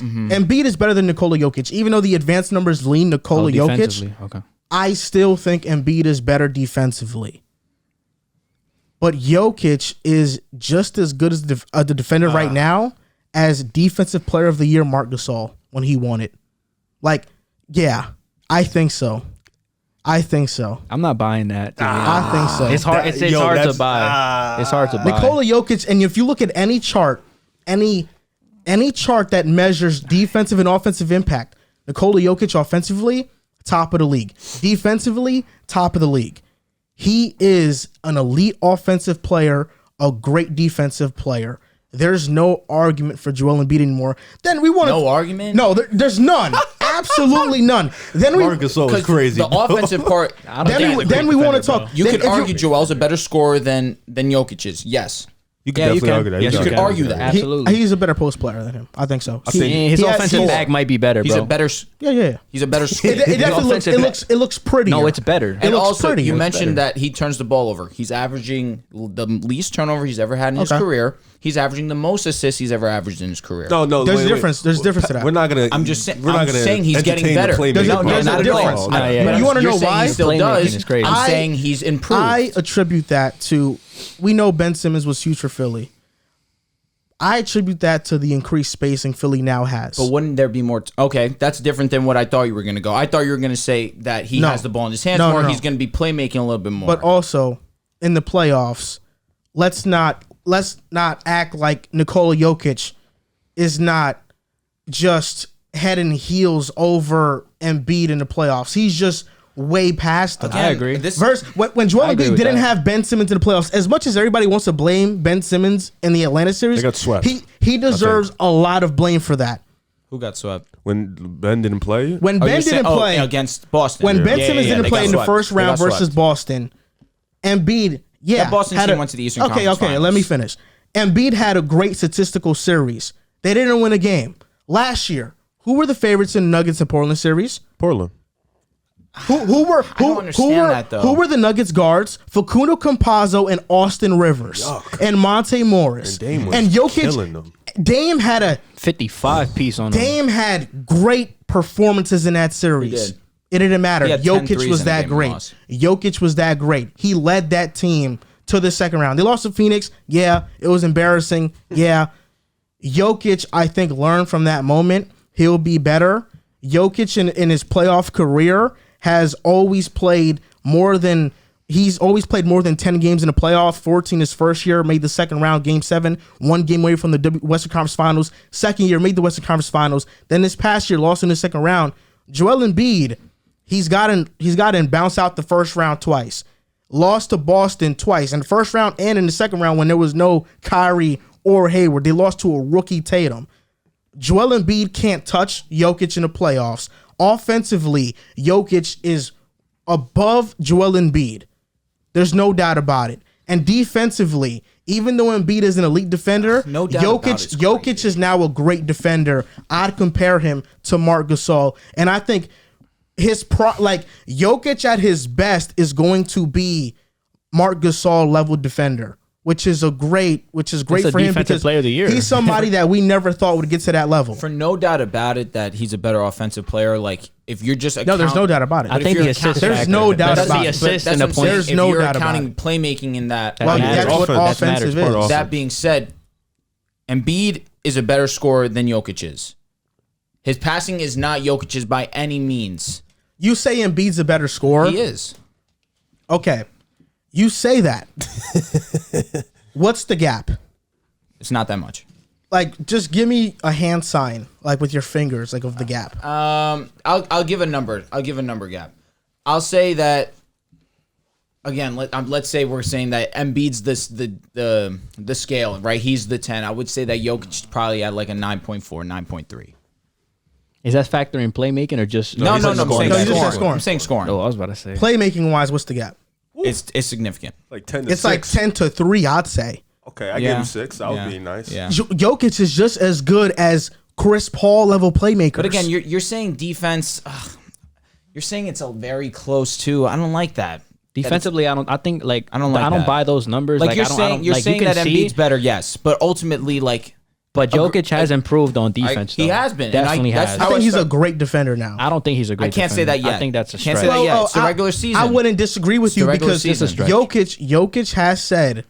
S1: Embiid is better than Nikola Jokic, even though the advanced numbers lean Nikola Jokic.
S3: Defensively, okay.
S1: I still think Embiid is better defensively. But Jokic is just as good as the defender right now as Defensive Player of the Year Marc Gasol when he won it. Like, yeah, I think so.
S3: I'm not buying that.
S1: I think so.
S3: It's hard. It's hard to buy. It's hard to buy.
S1: Nikola Jokic, and if you look at any chart, any chart that measures defensive and offensive impact, Nikola Jokic offensively, top of the league. Defensively, top of the league. He is an elite offensive player, a great defensive player. There's no argument for Joel Embiid anymore. Then we want
S2: No argument?
S1: No, there's none. Absolutely none. Then we
S4: Marcus is crazy.
S2: The offensive part.
S1: then we want to talk.
S2: You
S1: then
S2: could
S1: if
S2: argue Joel's a better scorer than Jokic is. Yes.
S4: You can
S3: Yeah, you
S4: definitely
S3: can.
S4: argue that.
S3: Yes,
S2: you could argue that.
S3: Absolutely.
S1: He's a better post player than him. I think so.
S3: His offensive bag might be better, bro.
S2: He's a better.
S1: Yeah.
S2: He's a better scorer.
S1: It definitely looks prettier.
S3: No, it's better.
S1: It
S2: And
S1: looks
S2: also,
S1: pretty.
S2: you
S1: It looks
S2: mentioned
S1: better.
S2: that he turns the ball over. He's averaging the least turnover he's ever had in his
S1: Okay.
S2: career. He's averaging the most assists he's ever averaged in his career.
S4: No,
S1: There's
S4: wait,
S1: a difference. There's a difference to that.
S4: We're not gonna.
S2: I'm just saying.
S4: We're not
S2: I'm
S4: gonna
S2: saying he's getting
S4: entertain the
S2: better.
S4: playmaking
S1: There's
S4: part.
S1: a
S2: not at all.
S1: difference.
S3: Nah, yeah.
S2: But
S1: You wanna
S2: you're
S1: know
S2: saying
S1: why?
S2: He still
S3: Playmaking
S2: does.
S3: is crazy.
S2: I'm saying he's improved.
S1: I attribute that to, we know Ben Simmons was huge for Philly. I attribute that to the increased spacing Philly now has.
S2: But wouldn't there be more? Okay, that's different than what I thought you were going to go. I thought you were going to say that he
S1: No.
S2: has the ball in his hands
S1: No,
S2: more.
S1: no.
S2: He's going to be playmaking a little bit more.
S1: But also, in the playoffs, let's not act like Nikola Jokic is not just head and heels over Embiid in the playoffs. He's just way past them.
S2: Again,
S3: I agree.
S1: When Joel
S3: I agree
S1: Embiid
S3: with
S1: didn't
S3: that.
S1: have Ben Simmons in the playoffs, as much as everybody wants to blame Ben Simmons in the Atlanta series,
S4: They got swept.
S1: He deserves a lot of blame for that.
S2: who got swept?
S4: When Ben didn't play,
S1: When
S2: Oh,
S1: Ben
S2: you're saying-
S1: didn't play
S2: against Boston.
S1: when Ben Simmons
S2: they
S1: didn't play
S2: got
S1: in the
S2: swept.
S1: first
S2: They
S1: round
S2: got
S1: versus
S2: swept.
S1: Boston, Embiid,
S2: That Boston team went to the Eastern
S1: Okay,
S2: Conference
S1: let
S2: Finals.
S1: me finish. Embiid had a great statistical series. They didn't win a game. Last year, who were the favorites in the Nuggets and Portland series?
S4: Portland.
S1: Who were the Nuggets guards? Facundo Campazzo and Austin Rivers and Monte Morris
S4: And Dame was
S1: and Jokic.
S4: killing them.
S1: Dame had a
S3: 55 piece on him.
S1: Dame had great performances in that series.
S2: He did.
S1: It didn't matter.
S2: He had 10
S1: Jokic
S2: threes
S1: was
S2: in a
S1: that
S2: game and
S1: great.
S2: lost.
S1: Jokic was that great. He led that team to the second round. They lost to Phoenix. Yeah, it was embarrassing. Yeah. Jokic, I think, learned from that moment. He'll be better. Jokic in his playoff career has always played more than 10 games in the playoffs. 14 his first year, made the second round, game 7, 1 game away from the Western Conference Finals. Second year, made the Western Conference Finals. Then this past year, lost in the second round. Joel Embiid, he's gotten bounced out the first round twice. Lost to Boston twice in the first round and in the second round when there was no Kyrie or Hayward. They lost to a rookie Tatum. Joel Embiid can't touch Jokic in the playoffs. Offensively, Jokic is above Joel Embiid. There's no doubt about it. And defensively, even though Embiid is an elite defender,
S2: No doubt about it. It's
S1: Jokic is now a great defender. I'd compare him to Marc Gasol. And I think Jokic at his best is going to be Marc Gasol level defender, which is great
S3: That's a
S1: for him
S3: defensive
S1: because
S3: player of the year.
S1: he's somebody that we never thought would get to that level.
S2: For no doubt about it that he's a better offensive player. Like, if you're just
S1: No, there's no doubt about it.
S3: I think the assist
S1: There's
S3: factor.
S1: no doubt
S3: That's
S1: about
S3: the
S1: it.
S3: assist
S2: That's
S3: and the
S2: what I'm saying.
S3: points.
S1: There's no
S2: if you're
S1: doubt about
S2: accounting playmaking in that.
S1: Well,
S3: matters.
S1: that's what
S4: Offense.
S1: offensive
S4: That matters.
S1: is.
S2: That being said, Embiid is a better scorer than Jokic is. His passing is not Jokic's by any means.
S1: You say Embiid's a better scorer?
S2: He is.
S1: Okay. You say that. What's the gap?
S2: It's not that much.
S1: Like, just give me a hand sign, like with your fingers, like of the gap.
S2: I'll give a number. I'll give a number gap. I'll say that. Again, let's say we're saying that Embiid's the scale, right? He's the 10. I would say that Jokic probably at like a 9.4, 9.3.
S3: Is that factoring playmaking or just
S2: No,
S4: he's
S2: I'm
S4: like
S2: saying
S1: No, he's just
S2: scoring.
S1: scoring.
S2: I'm saying scoring.
S3: Oh, I was about to say.
S1: Playmaking wise, what's the gap?
S2: It's significant.
S4: Like 10 to
S1: It's
S4: 6.
S1: like 10 to 3, I'd say.
S4: Okay, I
S2: Yeah.
S4: gave him 6. That
S2: Yeah.
S4: would be nice.
S2: Yeah.
S1: Jokic is just as good as Chris Paul level playmakers.
S2: But again, you're saying defense. You're saying it's a very close too. I don't like that.
S3: Defensively, I don't
S2: that.
S3: buy those numbers.
S2: Like, you're
S3: I don't,
S2: saying,
S3: I don't,
S2: you're
S3: like,
S2: saying
S3: you can
S2: that
S3: see,
S2: Embiid's better, yes, but ultimately, like,
S3: but Jokic has improved on defense.
S2: he
S3: though.
S2: has been, and
S3: Definitely
S2: that's
S3: has.
S1: I
S2: how
S1: think
S2: I
S1: he's a
S2: start-
S1: great defender now.
S3: I don't think he's a great.
S2: I can't say
S3: defender.
S2: that yet.
S3: I think that's a
S2: Can't
S3: stretch.
S2: say that yet. It's the regular season.
S1: I wouldn't disagree with
S2: the
S1: you
S2: regular
S1: because
S2: season.
S1: Jokic has said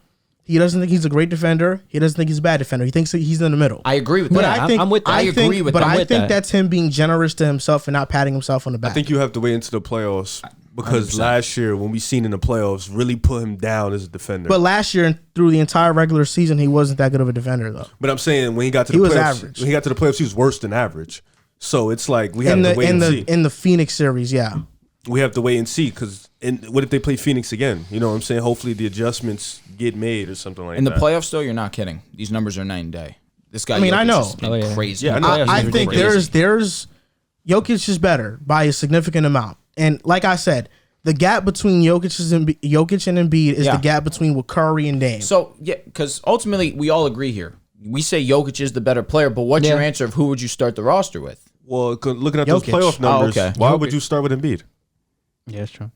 S1: He doesn't think he's a great defender. He doesn't think he's a bad defender. He thinks that he's in the middle.
S2: I agree with
S1: But
S2: that.
S3: I'm with that.
S2: I agree with
S1: But
S2: that.
S1: I
S3: with
S1: think
S3: that.
S1: that's him being generous to himself and not patting himself on the back.
S4: I think you have to wait into the playoffs because
S2: 100%.
S4: last year when we seen in the playoffs really put him down as a defender.
S1: But last year and through the entire regular season, he wasn't that good of a defender though.
S4: But I'm saying when he got to the
S1: He was
S4: playoffs,
S1: average.
S4: when he got to the playoffs, he was worse than average. So it's like we have to wait and see.
S1: In the Phoenix series, yeah.
S4: We have to wait and see because what if they play Phoenix again? You know what I'm saying? Hopefully the adjustments get made or something like
S2: In the
S4: that.
S2: playoffs, though, you're not kidding. These numbers are night and day. This guy,
S1: I mean, I
S2: Jokic,
S1: know.
S2: has been
S3: Oh, yeah.
S2: crazy.
S4: Yeah, I know.
S1: I
S3: Playoffs
S1: think
S3: is
S1: there's Jokic is better by a significant amount. And like I said, the gap between Jokic and Embiid is
S2: Yeah.
S1: the gap between with Curry and Dame.
S2: So, yeah, because ultimately, we all agree here. We say Jokic is the better player, but what's your
S3: Yeah.
S2: answer of who would you start the roster with?
S4: Well, looking at those
S1: Jokic.
S4: playoff numbers,
S2: okay.
S4: why would you start with Embiid?
S3: Yeah, that's true.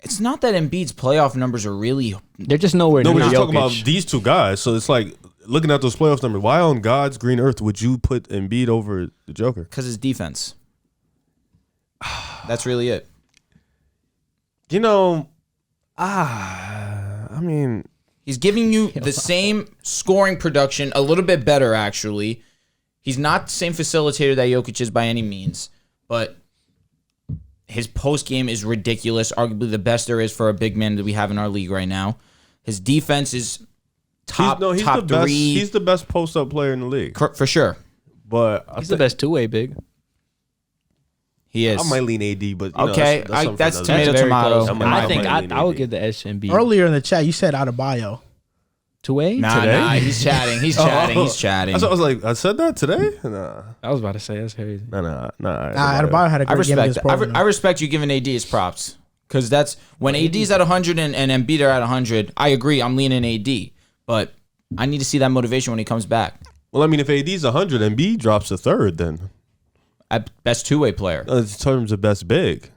S2: It's not that Embiid's playoff numbers are really.
S3: They're just nowhere
S4: No,
S3: near
S4: we're just talking
S3: Jokic.
S4: about these two guys. So it's like looking at those playoff numbers. Why on God's green earth would you put Embiid over the Joker?
S2: Because his defense. That's really it.
S4: You know, I mean,
S2: He's giving you the same scoring production, a little bit better, actually. He's not the same facilitator that Jokic is by any means, but his post game is ridiculous. Arguably the best there is for a big man that we have in our league right now. His defense is top
S4: he's
S2: top
S4: the best.
S2: three
S4: He's the best post up player in the league.
S2: for sure.
S4: But
S3: He's the best two-way big.
S2: He is.
S4: I might lean AD, but you know,
S2: Okay,
S4: something
S2: that's
S4: for
S2: tomato,
S4: another day.
S3: very
S2: tomato.
S3: close.
S4: I'm gonna-
S3: I think
S4: I'm gonna
S3: I would
S4: lean
S3: give the edge to Embiid.
S1: Earlier in the chat, you said Adebayo.
S3: Two-way?
S2: Nah,
S4: Today?
S2: nah, he's chatting. He's chatting. He's chatting.
S4: I was like, I said that today? Nah,
S3: I was about to say, that's crazy.
S4: nah.
S1: Adebayo had a
S2: I
S1: great game
S2: respect
S1: against
S2: that.
S1: Portland.
S2: I respect you giving AD his props because that's when AD's at 100 and Embiid are at 100. I agree. I'm leaning AD, but I need to see that motivation when he comes back.
S4: Well, I mean, if AD's 100 and B drops a third, then
S2: At best two-way player.
S4: in terms of best big.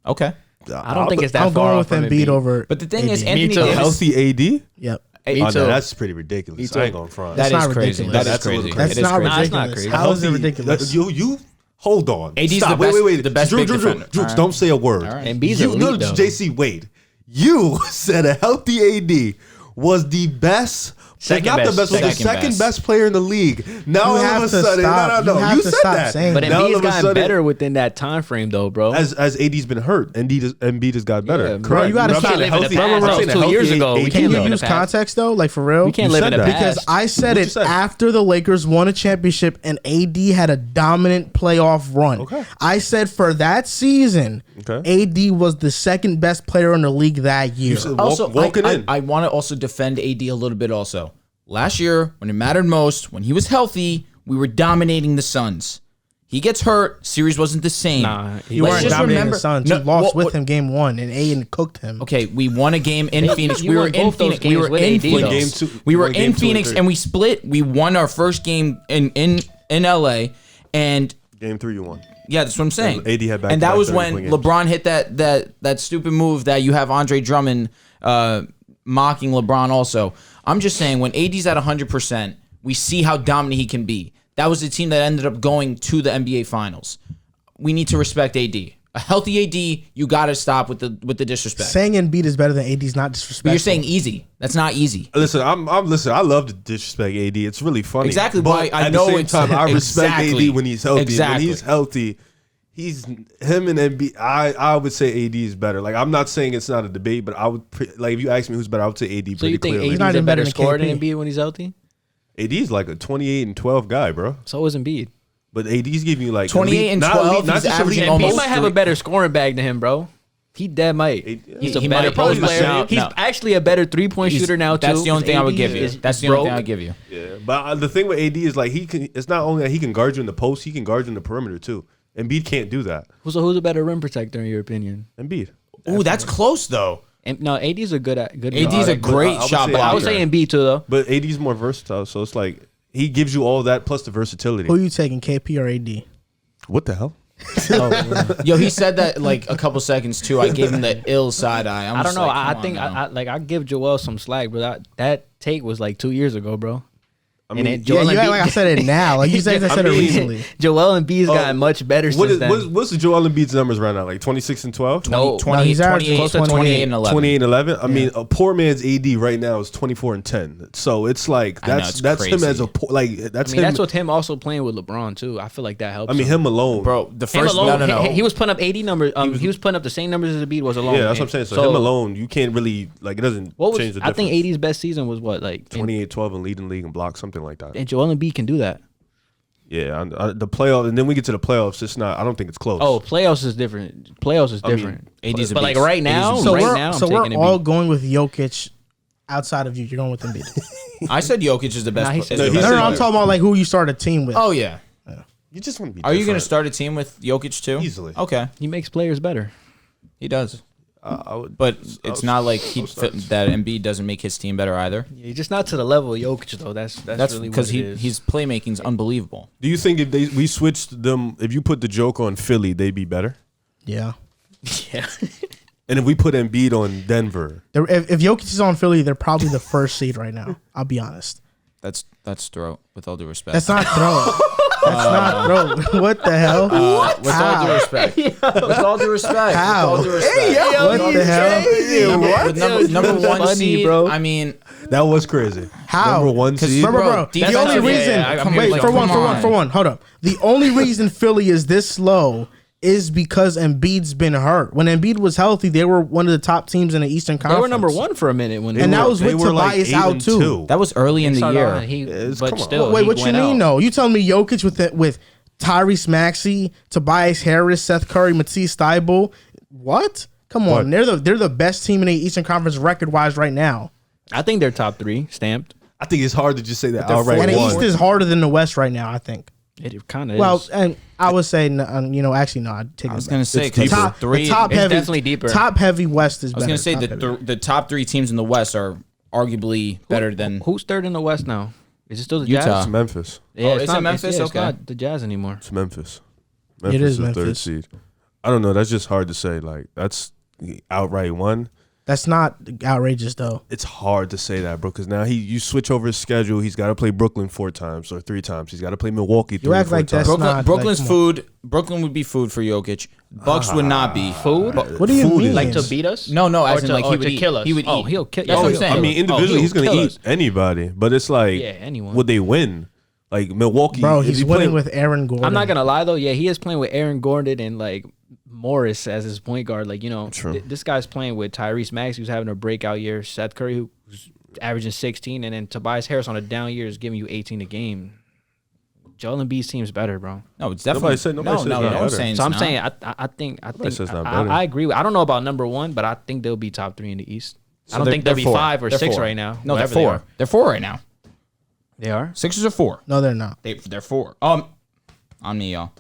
S2: Okay.
S3: I don't think it's that
S1: I'm
S3: far
S1: going
S3: off
S1: with
S3: from
S1: Embiid over.
S2: But the thing is,
S1: AD.
S2: Anthony
S3: too.
S2: Davis.
S4: Healthy AD?
S1: Yep.
S2: Hey,
S4: Oh, no,
S3: too.
S4: that's pretty ridiculous.
S3: too.
S4: I ain't going front.
S2: That
S1: That's
S2: is
S1: not
S2: crazy.
S1: ridiculous.
S2: That is
S4: That's a little
S2: crazy.
S1: That's
S2: It is
S1: not
S2: crazy.
S3: Nah, it's not
S1: ridiculous.
S3: crazy.
S1: How is it
S4: Healthy-
S1: ridiculous?
S4: You hold on.
S2: AD's
S4: Stop.
S2: the
S4: Wait,
S2: best-
S4: wait.
S2: the best
S4: Drew,
S2: big
S4: Drew,
S2: defender.
S4: Drew,
S2: All right.
S4: don't say a word.
S2: All right.
S3: Embiid's
S4: You,
S3: elite,
S4: no,
S3: though.
S4: JC, wait. You said a healthy AD was the best.
S3: Second
S4: not
S3: best.
S4: the best, was the
S2: Second
S4: second
S2: best.
S4: best player in the league. Now
S1: You
S4: all
S1: have
S4: of a
S1: to
S4: sudden,
S1: stop.
S4: no,
S1: You have
S4: you
S1: to
S4: said
S1: stop
S4: that.
S1: saying
S3: But
S1: that.
S4: Now all
S3: Embiid's
S4: of a
S3: gotten
S4: sudden-
S3: better within that time frame, though, bro.
S4: As AD's been hurt, Embiid has got better.
S3: Yeah,
S4: Correct.
S1: bro, you gotta
S4: But I'm
S1: stop
S4: saying a
S3: living in the
S4: healthy-
S3: past.
S4: I'm
S3: That
S4: saying
S3: was
S4: a
S3: 2 years
S4: healthy
S3: ago. We
S4: AD,
S1: Can
S3: can't
S1: you
S3: live in
S1: use
S3: the past.
S1: context though? Like for real?
S3: We can't
S4: You
S3: live
S4: said
S3: in the
S4: that.
S3: past.
S1: Because I said
S4: What you
S1: it
S4: said?
S1: after the Lakers won a championship and AD had a dominant playoff run.
S4: Okay.
S1: I said for that season,
S4: Okay.
S1: AD was the second best player in the league that year.
S4: said-
S2: Also,
S4: Walking in.
S2: I want to also defend AD a little bit also. Last year, when it mattered most, when he was healthy, we were dominating the Suns. He gets hurt, series wasn't the same.
S3: Nah,
S1: You
S2: Let's
S1: weren't
S2: just
S1: dominating
S2: remember-
S1: the Suns.
S2: No,
S1: you lost
S2: what-
S1: with him game one, and Aiden cooked him.
S2: Okay, we won a game in Phoenix.
S3: you
S2: We were
S3: won
S2: in
S3: both those
S2: Phoenix. We
S3: games
S2: were
S3: with
S2: in
S3: AD, though.
S2: Phoenix.
S4: Game two-
S2: We were
S4: won game
S2: in
S4: 2 and
S2: Phoenix
S4: 3.
S2: and we split. We won our first game in LA, and
S4: Game 3 you won.
S2: yeah, that's what I'm saying.
S4: AD had
S2: and that
S4: back-to-back
S2: was when
S4: 30-point games.
S2: LeBron hit that stupid move that you have Andre Drummond mocking LeBron. Also, I'm just saying when AD's at 100%, we see how dominant he can be. That was the team that ended up going to the NBA Finals. We need to respect AD. A healthy AD, you got to stop with the disrespect.
S1: Saying Embiid is better than AD is not
S2: But
S1: disrespectful.
S2: you're saying easy. That's not easy.
S4: Listen, listen. I love to disrespect AD. It's really funny.
S2: Exactly
S4: But
S2: why I
S4: at
S2: know
S4: the same
S2: it's-
S4: time, I respect
S2: exactly.
S4: AD when he's healthy.
S2: Exactly.
S4: When he's healthy, he's him and Embiid. I would say AD is better. Like I'm not saying it's not a debate, but I would like if you ask me who's better, I would say AD.
S3: So you think
S4: clearly.
S3: AD's
S1: not
S3: a
S1: even better
S3: better
S1: than
S3: scorer than
S1: KP.
S3: Embiid when he's healthy?
S4: AD's like a 28 and 12 guy, bro.
S3: So is Embiid.
S4: But AD's giving you like
S2: 28
S4: elite-
S2: and
S4: not
S2: 12,
S4: elite- not
S2: he's
S4: just
S2: averaging
S4: elite
S2: almost
S3: He might have a better scoring bag than him, bro. He dead might. He's a
S2: he
S3: better
S2: might-
S3: post
S2: he might-
S3: player.
S2: no,
S3: He's
S2: no.
S3: actually a better 3-point shooter now too.
S2: That's the only thing I would give you.
S3: Is
S2: That's the only thing
S3: broke.
S2: I would give you.
S4: Yeah, but the thing with AD is like he can. It's not only that he can guard you in the post, he can guard you in the perimeter too. Embiid can't do that.
S3: So who's a better rim protector in your opinion?
S4: Embiid.
S2: Ooh, that's close though.
S3: And no, AD's a good.
S2: AD's a
S4: but
S2: great
S4: I would
S2: shot
S4: say-
S2: blocker.
S3: I would say Embiid too though.
S4: But AD's more versatile, so it's like he gives you all that plus the versatility.
S1: Who you taking, KP or AD?
S4: What the hell?
S2: Yo, he said that like a couple seconds too. I gave him the ill side eye.
S3: I don't know. I
S2: come
S3: think
S2: on now.
S3: I give Joel some slack, but that take was like 2 years ago, bro.
S4: I mean,
S3: and then Joel
S1: Yeah, you act
S3: Embiid,
S1: like I said it now. Like you said, I said it recently.
S3: Joel Embiid's gotten much better since then.
S4: What's the Joel Embiid's numbers right now? Like 26 and 12?
S3: No,
S2: 20,
S1: he's averaging
S2: 28,
S1: close to
S2: 28 and 11.
S4: 28 and 11. I mean, a poor man's AD right now is 24 and 10. So it's like that's
S2: crazy.
S4: him as a poor, like that's him.
S3: that's with him also playing with LeBron too. I feel like that helps.
S4: I mean, him alone,
S2: Bro, the
S3: Him
S2: first
S3: alone,
S2: no.
S3: He was putting up 80 numbers. He was putting up the same numbers as Embiid was alone.
S4: Yeah, that's what I'm saying. So him alone, you can't really like it doesn't change the difference.
S3: I think 80's best season was what, like
S4: 28-12 and leading league and blocks, something like that.
S3: and Joel Embiid can do that.
S4: Yeah, the playoff, and then we get to the playoffs. It's not. I don't think it's close.
S3: Oh, playoffs is different. Playoffs is different.
S2: AD's a
S3: but like
S2: beast.
S3: right now,
S1: So
S3: right
S1: we're
S3: now, I'm
S1: we're
S3: taking
S1: all
S3: Embiid.
S1: going with Jokic. Outside of you, you're going with Embiid.
S2: I said Jokic is the best.
S3: Nah, he
S2: is
S3: said-
S2: the
S4: No, he
S2: best
S4: said-
S1: No, I'm
S2: player.
S1: talking about like who you start a team with.
S2: Oh yeah.
S4: You just want to be.
S2: Are you going to
S4: different.
S2: start a team with Jokic too?
S4: Easily.
S2: Okay,
S3: He makes players better.
S2: he does.
S4: I would,
S2: But it's not like that Embiid doesn't make his team better either.
S3: Yeah, just not to the level of Jokic though. That's really
S2: because
S3: what it is.
S2: his playmaking's unbelievable.
S4: do you think if we switched them, if you put the joke on Philly, they'd be better?
S1: Yeah.
S3: yeah.
S4: And if we put Embiid on Denver,
S1: If Jokic is on Philly, they're probably the first seed right now. I'll be honest.
S2: That's throat. With all due respect.
S1: That's not throw. That's not throw. What the hell?
S2: with all due respect. With all due respect.
S1: How?
S2: With all due respect.
S1: What the hell?
S2: With number one
S3: Funny,
S2: seed,
S3: bro.
S2: I mean,
S4: that was crazy.
S1: How?
S4: Number one seed.
S1: Bro. The only
S2: defensive-
S1: reason.
S2: I'm
S1: Wait,
S2: like,
S1: for
S2: come
S1: one.
S2: on.
S1: Hold up. The only reason Philly is this low is because Embiid's been hurt. When Embiid was healthy, they were one of the top teams in the Eastern
S3: They
S1: Conference.
S3: were number one for a minute when
S1: And
S3: they
S1: that
S3: were-
S1: was with Tobias out too.
S2: that was early in the
S3: started
S2: year.
S3: on, he-
S4: It's-
S3: but
S4: come on.
S3: still,
S1: Wait,
S3: he
S1: what you
S3: went
S1: mean?
S3: out.
S1: No, you telling me Jokic with Tyrese Maxey, Tobias Harris, Seth Curry, Matisse Thybulle? What? Come on,
S4: What?
S1: they're the best team in the Eastern Conference record wise right now.
S3: I think they're top three stamped.
S4: I think it's hard to just say that
S2: they're
S4: outright.
S1: And the
S4: one.
S1: East is harder than the West right now. I think.
S3: It kind of
S1: Well,
S3: is.
S1: and I would say, actually, no. I'd take
S2: I
S1: it
S2: was
S1: back.
S2: gonna say
S4: It's
S2: 'cause
S4: deeper.
S2: the three.
S1: the top
S3: it's
S1: heavy,
S3: definitely deeper.
S1: Top heavy West is
S2: I was
S1: better.
S2: gonna say
S1: Top heavy.
S2: the top three teams in the West are arguably better than
S3: Who's third in the West now? Is it still the
S2: Utah.
S3: Jazz?
S4: It's Memphis.
S3: Yeah,
S2: Oh,
S3: it's
S2: is it
S3: not
S2: Memphis?
S3: It's
S2: Okay.
S3: not the Jazz anymore.
S4: It's Memphis.
S1: It is
S4: the third
S1: Memphis.
S4: seed. I don't know. That's just hard to say. Like that's the outright one.
S1: That's not outrageous though.
S4: It's hard to say that, bro, because now you switch over his schedule. He's got to play Brooklyn 4 times or 3 times. He's got to play Milwaukee 3 or
S1: act
S4: 4
S1: like
S4: times.
S1: that's not-
S2: Brooklyn's
S1: like, come
S2: food. Brooklyn would be food for Jokic. Bucks would not be.
S3: Food?
S1: What do you
S4: Food
S1: mean?
S4: is-
S3: Like to beat us?
S2: No,
S3: Or
S2: as in
S3: to-
S2: like
S3: or
S2: he would
S3: to
S2: eat.
S3: kill us.
S2: He would
S3: Oh,
S2: eat.
S3: he'll kill.
S2: That's what I'm
S3: he'll
S2: saying.
S3: kill
S4: I mean,
S3: us.
S4: individually,
S3: he'll
S4: he's going to
S3: kill
S4: eat
S3: us.
S4: anybody, but it's like,
S3: Yeah, anyone.
S4: would they win? Like Milwaukee,
S1: Bro,
S4: if
S1: he's
S4: you
S1: winning
S4: play-
S1: with Aaron Gordon.
S3: I'm not gonna lie though. Yeah, he is playing with Aaron Gordon and like Morris as his point guard. Like
S4: True.
S3: this guy's playing with Tyrese Maxey, who's having a breakout year. Seth Curry, who's averaging 16, and then Tobias Harris on a down year is giving you 18 a game. Joel Embiid's team's better, bro.
S2: No, it's definitely.
S4: Nobody said it's not
S2: no
S4: better.
S2: one's saying
S3: So I'm
S2: it's not.
S3: saying I think
S4: said it's not better.
S3: I agree with. I don't know about number one, but I think they'll be top 3 in the East. I don't
S2: they're-
S3: think they'll
S2: they're
S3: be
S2: four.
S3: 5 or
S2: They're
S3: 6
S2: four.
S3: right now.
S2: No, they're
S3: wherever they
S2: 4.
S3: are.
S2: They're 4 right now.
S3: They are.
S2: Sixers are 4.
S1: No, they're not.
S2: They're 4. On me, y'all.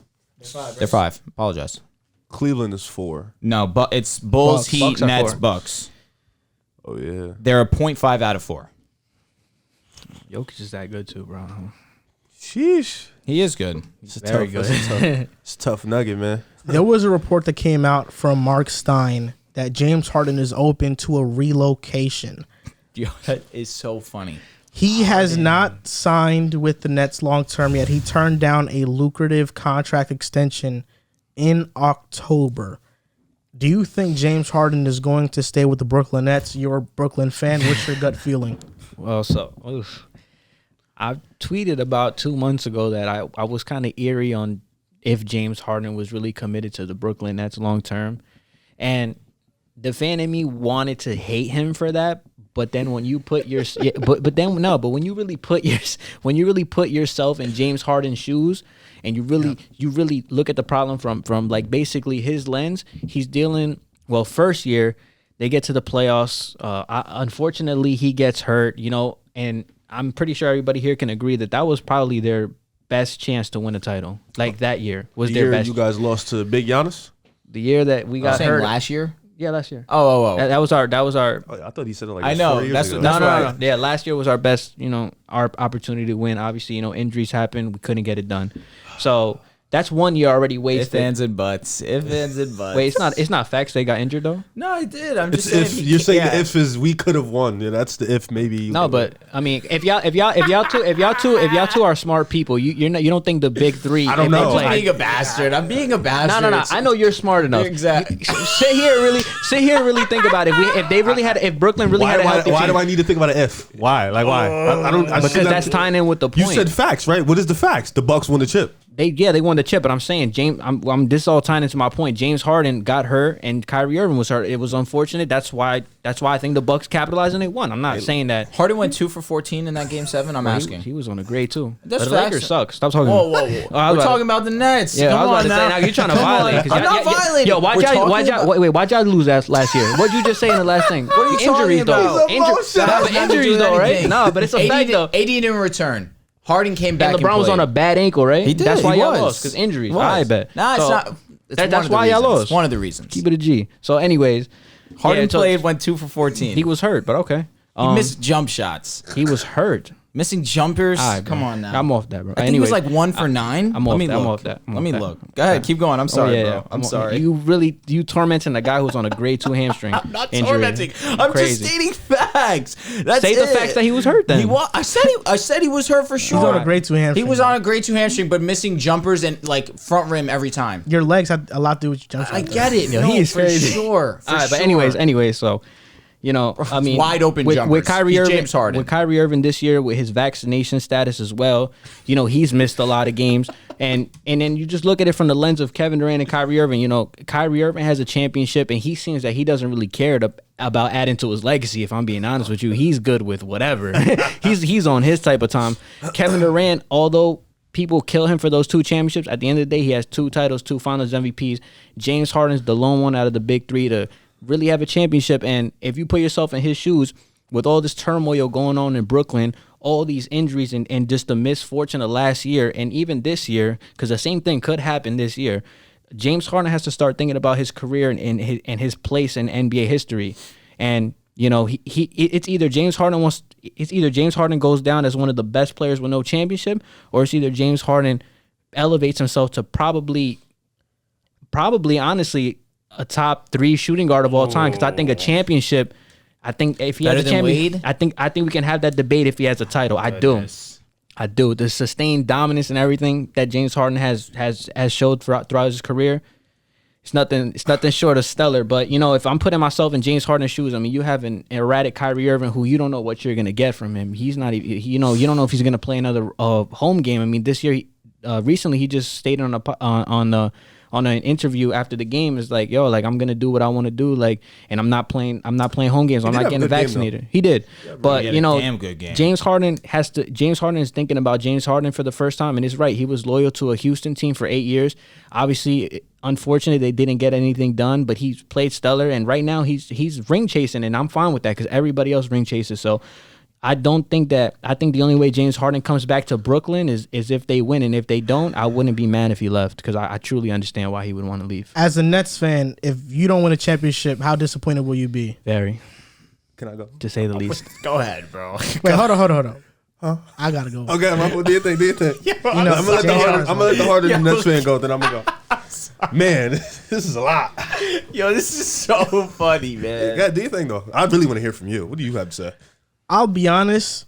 S2: They're 5. Apologize.
S4: Cleveland is 4.
S2: No, but it's Bulls,
S1: Bucks.
S2: Heat,
S3: Bucks are
S2: Nets,
S3: 4.
S2: Bucks.
S4: Oh yeah,
S2: They're a 0.5 out of 4.
S3: Jokic is that good too, bro.
S4: sheesh.
S2: He is good.
S4: It's a
S3: Very
S4: tough,
S3: good.
S4: It's a tough nugget, man.
S1: There was a report that came out from Mark Stein that James Harden is open to a relocation.
S2: Yo, that is so funny.
S1: He has not signed with the Nets long term yet. He turned down a lucrative contract extension in October. Do you think James Harden is going to stay with the Brooklyn Nets? You're a Brooklyn fan. What's your gut feeling?
S3: Well, I tweeted about 2 months ago that I was kind of eerie on if James Harden was really committed to the Brooklyn Nets long term. And the fan in me wanted to hate him for that. But then when you put your but when you really put yourself in James Harden's shoes and you really look at the problem from like basically his lens, he's dealing first year they get to the playoffs. Unfortunately, he gets hurt, and I'm pretty sure everybody here can agree that was probably their best chance to win a title. Like that year was
S4: The
S3: their
S4: year
S3: best.
S4: you guys lost to Big Giannis.
S3: The year that we got hurt.
S2: last year?
S3: Yeah, last year.
S2: Oh.
S3: That was our.
S4: Oh, I thought he said it like
S2: I
S4: it was
S2: know,
S4: 4 years
S2: that's-
S4: ago.
S2: that's-
S3: No.
S2: right.
S3: Yeah, last year was our best, our opportunity to win. Obviously, injuries happened. We couldn't get it done. So That's 1 year already
S2: If,
S3: wasted.
S2: ands, and buts. If, ands, and buts.
S3: Wait, it's not facts they got injured though.
S2: No, I did. I'm
S4: It's
S2: just saying.
S4: if you're saying the if is we could have won. Yeah, that's the if maybe.
S3: No, but I mean, if y'all two are smart people, you don't think the big three.
S4: I don't
S3: if they
S4: know.
S3: play-
S2: I'm being a bastard. I'm being a bastard.
S3: No. I know you're smart enough.
S2: Exactly.
S3: Sit here and really think about it. If Brooklyn really had a healthy
S4: why
S3: team.
S4: do I need to think about an if? Why? Like why? I don't.
S3: Because that's tying in with the
S4: You
S3: point.
S4: said facts, right? What is the facts? The Bucks won the chip.
S3: They won the chip, but I'm saying this is all tying into my point. James Harden got hurt and Kyrie Irving was hurt. It was unfortunate. That's why I think the Bucks capitalized and they won. I'm not saying that
S2: Harden went 2 for 14 in that game 7. I'm asking.
S3: he was on a grade too.
S2: That's
S3: But the
S2: facts.
S3: Lakers suck. Stop talking.
S2: Whoa.
S3: I was
S2: We're
S3: about
S2: talking about the Nets.
S3: Yeah,
S2: Come
S3: I was about
S2: on
S3: to
S2: now.
S3: say now you're trying to
S2: Come on.
S3: violate. 'cause
S2: I'm not violating.
S3: Yo,
S2: We're talking about-
S3: why'd y'all lose last year? What'd you just say in the last thing?
S2: What are you
S3: Injuries
S2: talking about?
S3: though. But injuries though, right? No, but it's a fact though.
S2: AD didn't return. Harden came back.
S3: And LeBron was on a bad ankle, right?
S2: He did.
S3: That's why
S2: he
S3: y'all
S2: was.
S3: lost because injuries.
S2: He was.
S3: I bet.
S2: Nah, it's
S3: So,
S2: not. It's
S3: that's
S2: one of the
S3: why y'all
S2: reasons.
S3: lost.
S2: It's one of the reasons.
S3: Keep it a G. So, anyways,
S2: Harden
S3: yeah, so
S2: played, went 2 for 14.
S3: He was hurt, but okay.
S2: He missed jump shots.
S3: He was hurt.
S2: Missing jumpers.
S3: All right,
S2: Come
S3: bro.
S2: on now.
S3: I'm off that, bro.
S2: I think
S3: Anyway,
S2: he was like 1 for 9.
S3: I'm
S2: Let
S3: off
S2: me
S3: that.
S2: look.
S3: I'm off that.
S2: Let me look. Go ahead. Keep going. I'm sorry, bro. I'm sorry.
S3: You tormenting a guy who's on a grade 2 hamstring.
S2: I'm not
S3: injury.
S2: tormenting. I'm
S3: Crazy.
S2: just stating facts. That's
S3: Say
S2: it.
S3: the facts that he was hurt then.
S2: I said he was hurt for sure.
S1: He's on a grade 2 hamstring.
S2: He was on a grade 2 hamstring, but missing jumpers and like front rim every time.
S1: Your legs had a lot to do with your jump shot.
S2: I get it.
S3: Yo,
S2: No,
S3: he is
S2: for
S3: crazy.
S2: sure.
S3: All right, but anyways, so I mean,
S2: Wide open
S3: with
S2: jumpers.
S3: Kyrie
S2: He's
S3: Irving,
S2: James Harden.
S3: with Kyrie Irving this year with his vaccination status as well, he's missed a lot of games, and then you just look at it from the lens of Kevin Durant and Kyrie Irving. Kyrie Irving has a championship, and he seems that he doesn't really care about adding to his legacy. If I'm being honest with you, he's good with whatever. he's on his type of time. Kevin Durant, although people kill him for those 2 championships, at the end of the day, he has 2 titles, 2 Finals MVPs. James Harden's the lone one out of the big 3 to really have a championship. And if you put yourself in his shoes, with all this turmoil going on in Brooklyn, all these injuries and just the misfortune of last year and even this year, because the same thing could happen this year, James Harden has to start thinking about his career and his place in NBA history. And it's either James Harden goes down as one of the best players with no championship, or it's either James Harden elevates himself to probably honestly a top 3 shooting guard of all time. Because I think a championship, I think if he
S2: Better
S3: has a
S2: than
S3: championship,
S2: Wade?
S3: I think we can have that debate if he has a title. I do. The sustained dominance and everything that James Harden has showed throughout his career, it's nothing short of stellar. But if I'm putting myself in James Harden's shoes, I mean, you have an erratic Kyrie Irving who you don't know what you're gonna get from him. He's not even, you don't know if he's gonna play another home game. I mean, this year, recently he just stated on an interview after the game, is like, yo, like, I'm gonna do what I want to do, like, and I'm not playing home games. I'm not getting vaccinated. He did, but
S2: he had a damn good game.
S3: James Harden is thinking about James Harden for the first time, and it's right. He was loyal to a Houston team for 8 years. Obviously, unfortunately, they didn't get anything done, but he's played stellar, and right now he's ring chasing, and I'm fine with that because everybody else ring chases. So I think the only way James Harden comes back to Brooklyn is if they win, and if they don't, I wouldn't be mad if he left because I truly understand why he would want to leave.
S1: As a Nets fan, if you don't win a championship, how disappointed will you be?
S3: Very,
S4: Can I go?
S3: to say the least.
S2: Go ahead, bro.
S1: Wait, hold on. Huh? I gotta go.
S4: Okay, do your thing.
S1: You know,
S4: I'm gonna let the Harden Nets fan go. Then I'm gonna go. Man, this is a lot.
S2: Yo, this is so funny, man.
S4: God, do your thing though. I really want to hear from you. What do you have to say?
S1: I'll be honest,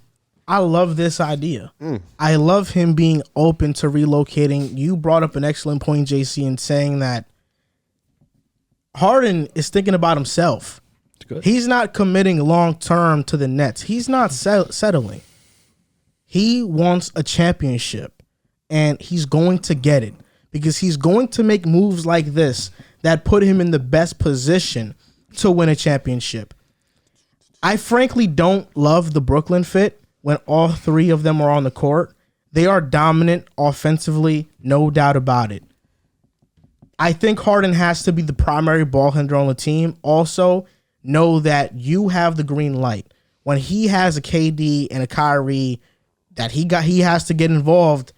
S1: I love this idea. I love him being open to relocating. You brought up an excellent point, JC, in saying that Harden is thinking about himself.
S3: Good.
S1: He's not committing long-term to the Nets. He's not settling. He wants a championship, and he's going to get it because he's going to make moves like this that put him in the best position to win a championship. I frankly don't love the Brooklyn fit when all 3 of them are on the court. They are dominant offensively, no doubt about it. I think Harden has to be the primary ball handler on the team. Also, know that you have the green light. When he has a KD and a Kyrie that he has to get involved,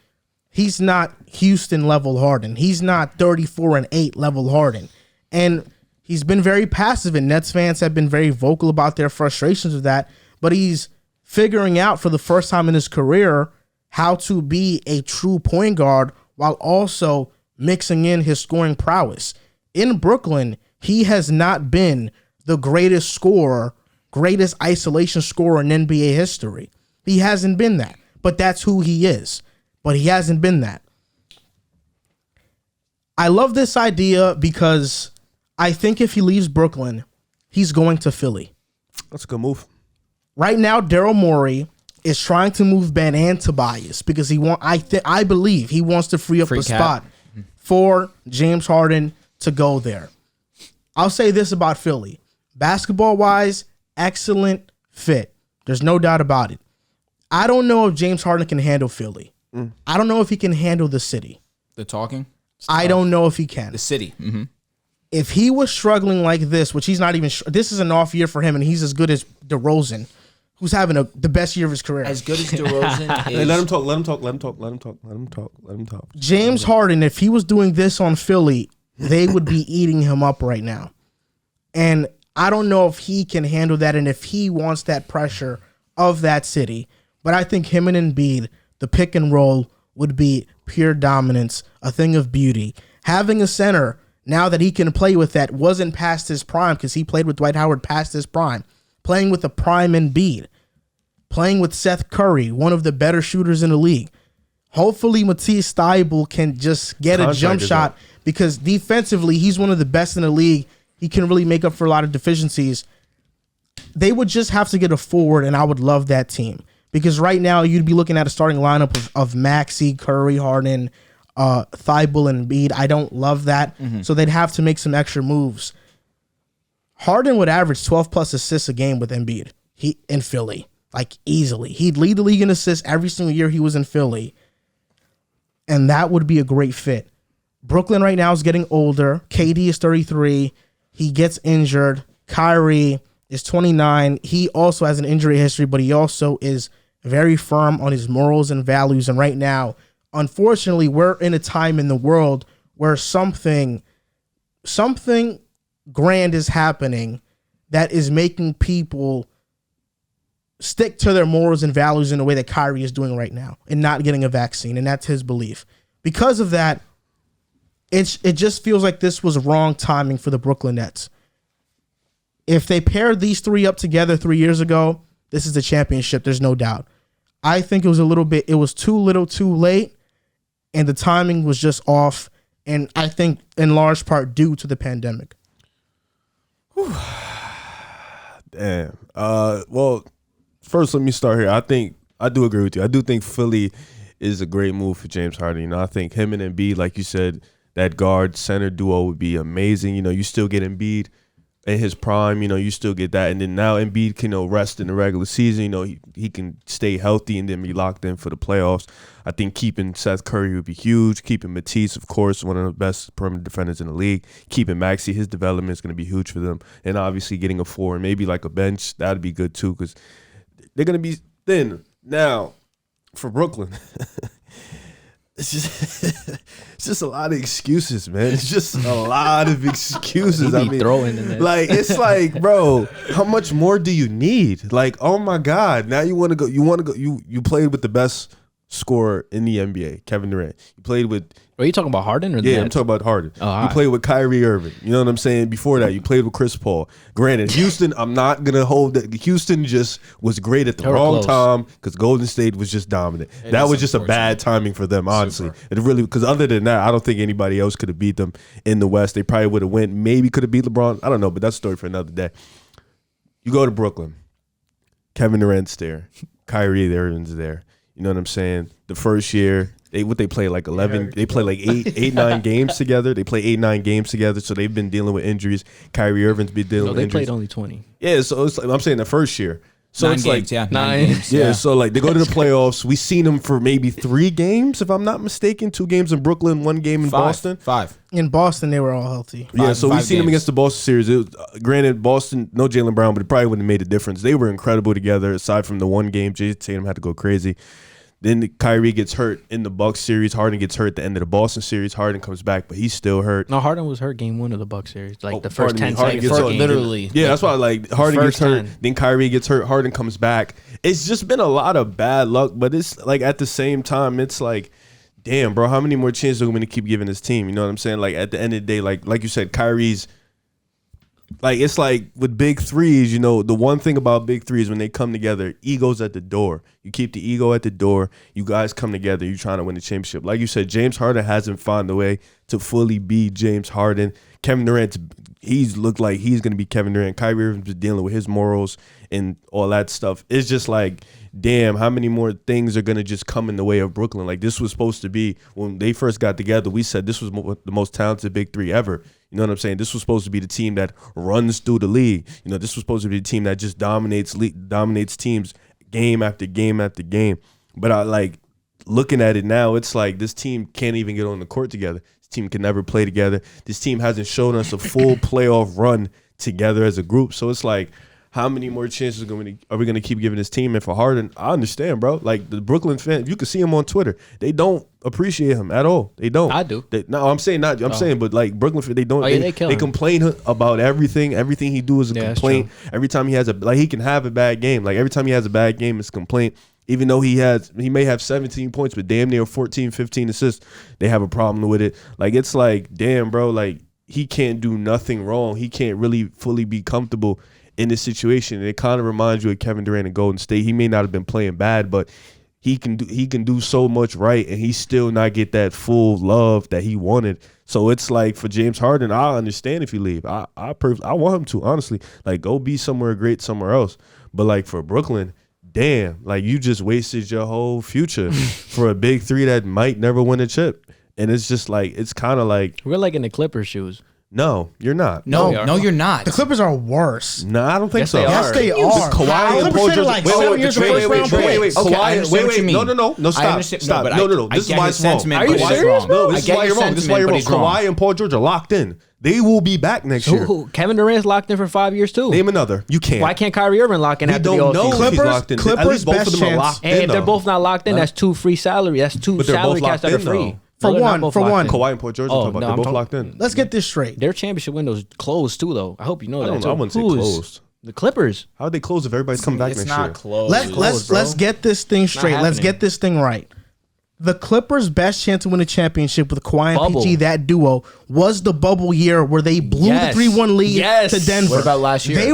S1: he's not Houston level Harden. He's not 34-8 level Harden. And he's been very passive, and Nets fans have been very vocal about their frustrations with that. But he's figuring out for the first time in his career how to be a true point guard while also mixing in his scoring prowess. In Brooklyn, he has not been the greatest scorer, greatest isolation scorer in NBA history. He hasn't been that, but that's who he is. But he hasn't been that. I love this idea because I think if he leaves Brooklyn, he's going to Philly.
S4: That's a good move.
S1: Right now, Daryl Morey is trying to move Ben and Tobias because I believe he wants to free up a spot for James Harden to go there. I'll say this about Philly. Basketball-wise, excellent fit. There's no doubt about it. I don't know if James Harden can handle Philly. I don't know if he can handle the city.
S2: The talking?
S1: I don't know if he can.
S2: The city. Mm-hmm.
S1: If he was struggling like this, which he's not even this is an off year for him, and he's as good as DeRozan, who's having the best year of his career.
S2: As good as DeRozan is.
S4: Hey, let him talk.
S1: James Harden, if he was doing this on Philly, they would be eating him up right now. And I don't know if he can handle that and if he wants that pressure of that city. But I think him and Embiid, the pick and roll would be pure dominance, a thing of beauty. Having a center, now that he can play with that, wasn't past his prime because he played with Dwight Howard past his prime. Playing with a prime Embiid. Playing with Seth Curry, one of the better shooters in the league. Hopefully Matisse Thybulle can just get a jump shot because defensively, he's one of the best in the league. He can really make up for a lot of deficiencies. They would just have to get a forward, and I would love that team. Because right now, you'd be looking at a starting lineup of Maxey, Curry, Harden, Thybulle, and Embiid. I don't love that. So they'd have to make some extra moves. Harden would average 12-plus assists a game with Embiid in Philly. Like, easily. He'd lead the league in assists every single year he was in Philly. And that would be a great fit. Brooklyn right now is getting older. KD is 33. He gets injured. Kyrie is 29. He also has an injury history, but he also is very firm on his morals and values. And right now, unfortunately, we're in a time in the world where something grand is happening that is making people stick to their morals and values in the way that Kyrie is doing right now and not getting a vaccine. And that's his belief. Because of that, it just feels like this was wrong timing for the Brooklyn Nets. If they paired these three up together 3 years ago, this is the championship. There's no doubt. I think it was too little too late, and the timing was just off, and I think in large part due to the pandemic.
S4: Damn. Well, first, let me start here. I do agree with you. I do think Philly is a great move for James Harden. You know, I think him and Embiid, like you said, that guard center duo would be amazing. You know, you still get Embiid in his prime. You know, you still get that, and then now Embiid can rest in the regular season. You know, he can stay healthy and then be locked in for the playoffs. I think keeping Seth Curry would be huge. Keeping Matisse, of course, one of the best perimeter defenders in the league. Keeping Maxey, his development is going to be huge for them. And obviously getting a forward, maybe like a bench, that would be good too because they're going to be thin. Now, for Brooklyn, it's just a lot of excuses, man. It's just a lot of excuses.
S3: I mean, throwing in there.
S4: Like, it's like, bro, how much more do you need? Like, oh my God, now you want to go. You played with the best scorer in the NBA, Kevin Durant. You played with.
S3: Are you talking about Harden or the
S4: Yeah,
S3: Nets?
S4: I'm talking about Harden.
S3: Oh,
S4: you played with Kyrie Irving. You know what I'm saying? Before that, you played with Chris Paul. Granted, Houston, I'm not going to hold that. Houston just was great at the wrong time because Golden State was just dominant. That was just a bad timing for them, honestly. It really, because other than that, I don't think anybody else could have beat them in the West. They probably would have went, maybe could have beat LeBron. I don't know, but that's a story for another day. You go to Brooklyn. Kevin Durant's there. Kyrie Irving's there. You know what I'm saying? The first year, they play like 11. They play like 9 games together. They play 8-9 games together. So they've been dealing with injuries. Kyrie Irving's been dealing with injuries.
S3: They played only 20.
S4: Yeah, so it's like, I'm saying the first year. So
S2: 9
S4: it's
S2: games,
S4: like
S2: 9 games.
S4: Yeah, so like they go to the playoffs. We seen them for maybe 3 games, if I'm not mistaken. 2 games in Brooklyn, 1 game in Boston.
S2: 5.
S1: In Boston, they were all healthy.
S4: Yeah, so we seen them
S2: games.
S4: against the Boston series. It was, granted, Boston, no Jaylen Brown, but it probably wouldn't have made a difference. They were incredible together. Aside from the 1 game, Jason Tatum had to go crazy. Then Kyrie gets hurt in the Bucks series. Harden gets hurt at the end of the Boston series. Harden comes back, but he's still hurt.
S3: No, Harden was hurt game 1 of the Bucks series. Like the first 10
S4: Harden
S3: seconds.
S4: gets hurt.
S2: Literally.
S4: Yeah, that's why Harden gets hurt.
S3: 10.
S4: Then Kyrie gets hurt. Harden comes back. It's just been a lot of bad luck, but it's like at the same time, it's like damn, bro, how many more chances are we going to keep giving this team? You know what I'm saying? Like, at the end of the day, like you said, Kyrie's, like, it's like with big threes, you know, the one thing about big threes, when they come together, ego's at the door. You keep the ego at the door. You guys come together. You're trying to win the championship. Like you said, James Harden hasn't found a way to fully be James Harden. Kevin Durant, he's looked like he's going to be Kevin Durant. Kyrie Irving's been dealing with his morals and all that stuff. It's just like, damn, how many more things are going to just come in the way of Brooklyn? Like, this was supposed to be, when they first got together, we said this was the most talented big three ever. You know what I'm saying? This was supposed to be the team that runs through the league. You know, this was supposed to be the team that just dominates teams game after game after game. But I like looking at it now, it's like this team can't even get on the court together. This team can never play together. This team hasn't shown us a full playoff run together as a group. So it's like, how many more chances are we going to keep giving this team? And for Harden, I understand, bro. Like, the Brooklyn fans, you can see him on Twitter. They don't appreciate him at all. They don't.
S3: I do.
S4: I'm saying, but like Brooklyn fans, they don't. They complain about everything. Everything he do is a complaint. Every time he has he can have a bad game. Like, every time he has a bad game, it's a complaint. Even though he may have 17 points, but damn near 14, 15 assists, they have a problem with it. Like, it's like, damn, bro, like, he can't do nothing wrong. He can't really fully be comfortable in this situation. And it kind of reminds you of Kevin Durant in Golden State. He may not have been playing bad, but he can do so much right, and he still not get that full love that he wanted. So it's like, for James Harden, I understand if he leave. I want him to, honestly. Like, go be somewhere great somewhere else. But like, for Brooklyn, damn, like, you just wasted your whole future for a big three that might never win a chip. And it's just like, it's kind of like,
S3: we're like in the Clippers shoes.
S4: No, you're not.
S2: No, you're not.
S1: The Clippers are worse.
S4: No, I don't think so.
S1: Yes, they are.
S4: Kawhi and Paul George.
S1: Like 7 years of first round picks.
S4: No, stop. No. This is why it's wrong.
S3: Are you serious, bro?
S4: No, this is why you're wrong. This is why you're wrong. Kawhi and Paul George are locked in. They will be back next year.
S3: Kevin Durant's locked in for 5 years too.
S4: Name another. You can't.
S3: Why can't Kyrie Irving lock in after the offseason?
S4: Clippers, if he's locked in. At least both of them are locked in.
S3: And if they're both not locked in, that's two free salary. That's two salary caps that are free.
S1: For one,
S4: Kawhi and Paul George, they're both locked in.
S1: Let's get this straight.
S3: Their championship window's closed too, though. I hope you know that.
S4: I wouldn't say closed.
S3: The Clippers.
S4: How would they close if everybody's coming back next year?
S2: It's not closed.
S1: Let's get this thing straight. Let's get this thing right. The Clippers' best chance to win a championship with Kawhi and PG, that duo, was the bubble year where they blew the 3-1 lead to Denver.
S2: What about last year?
S1: They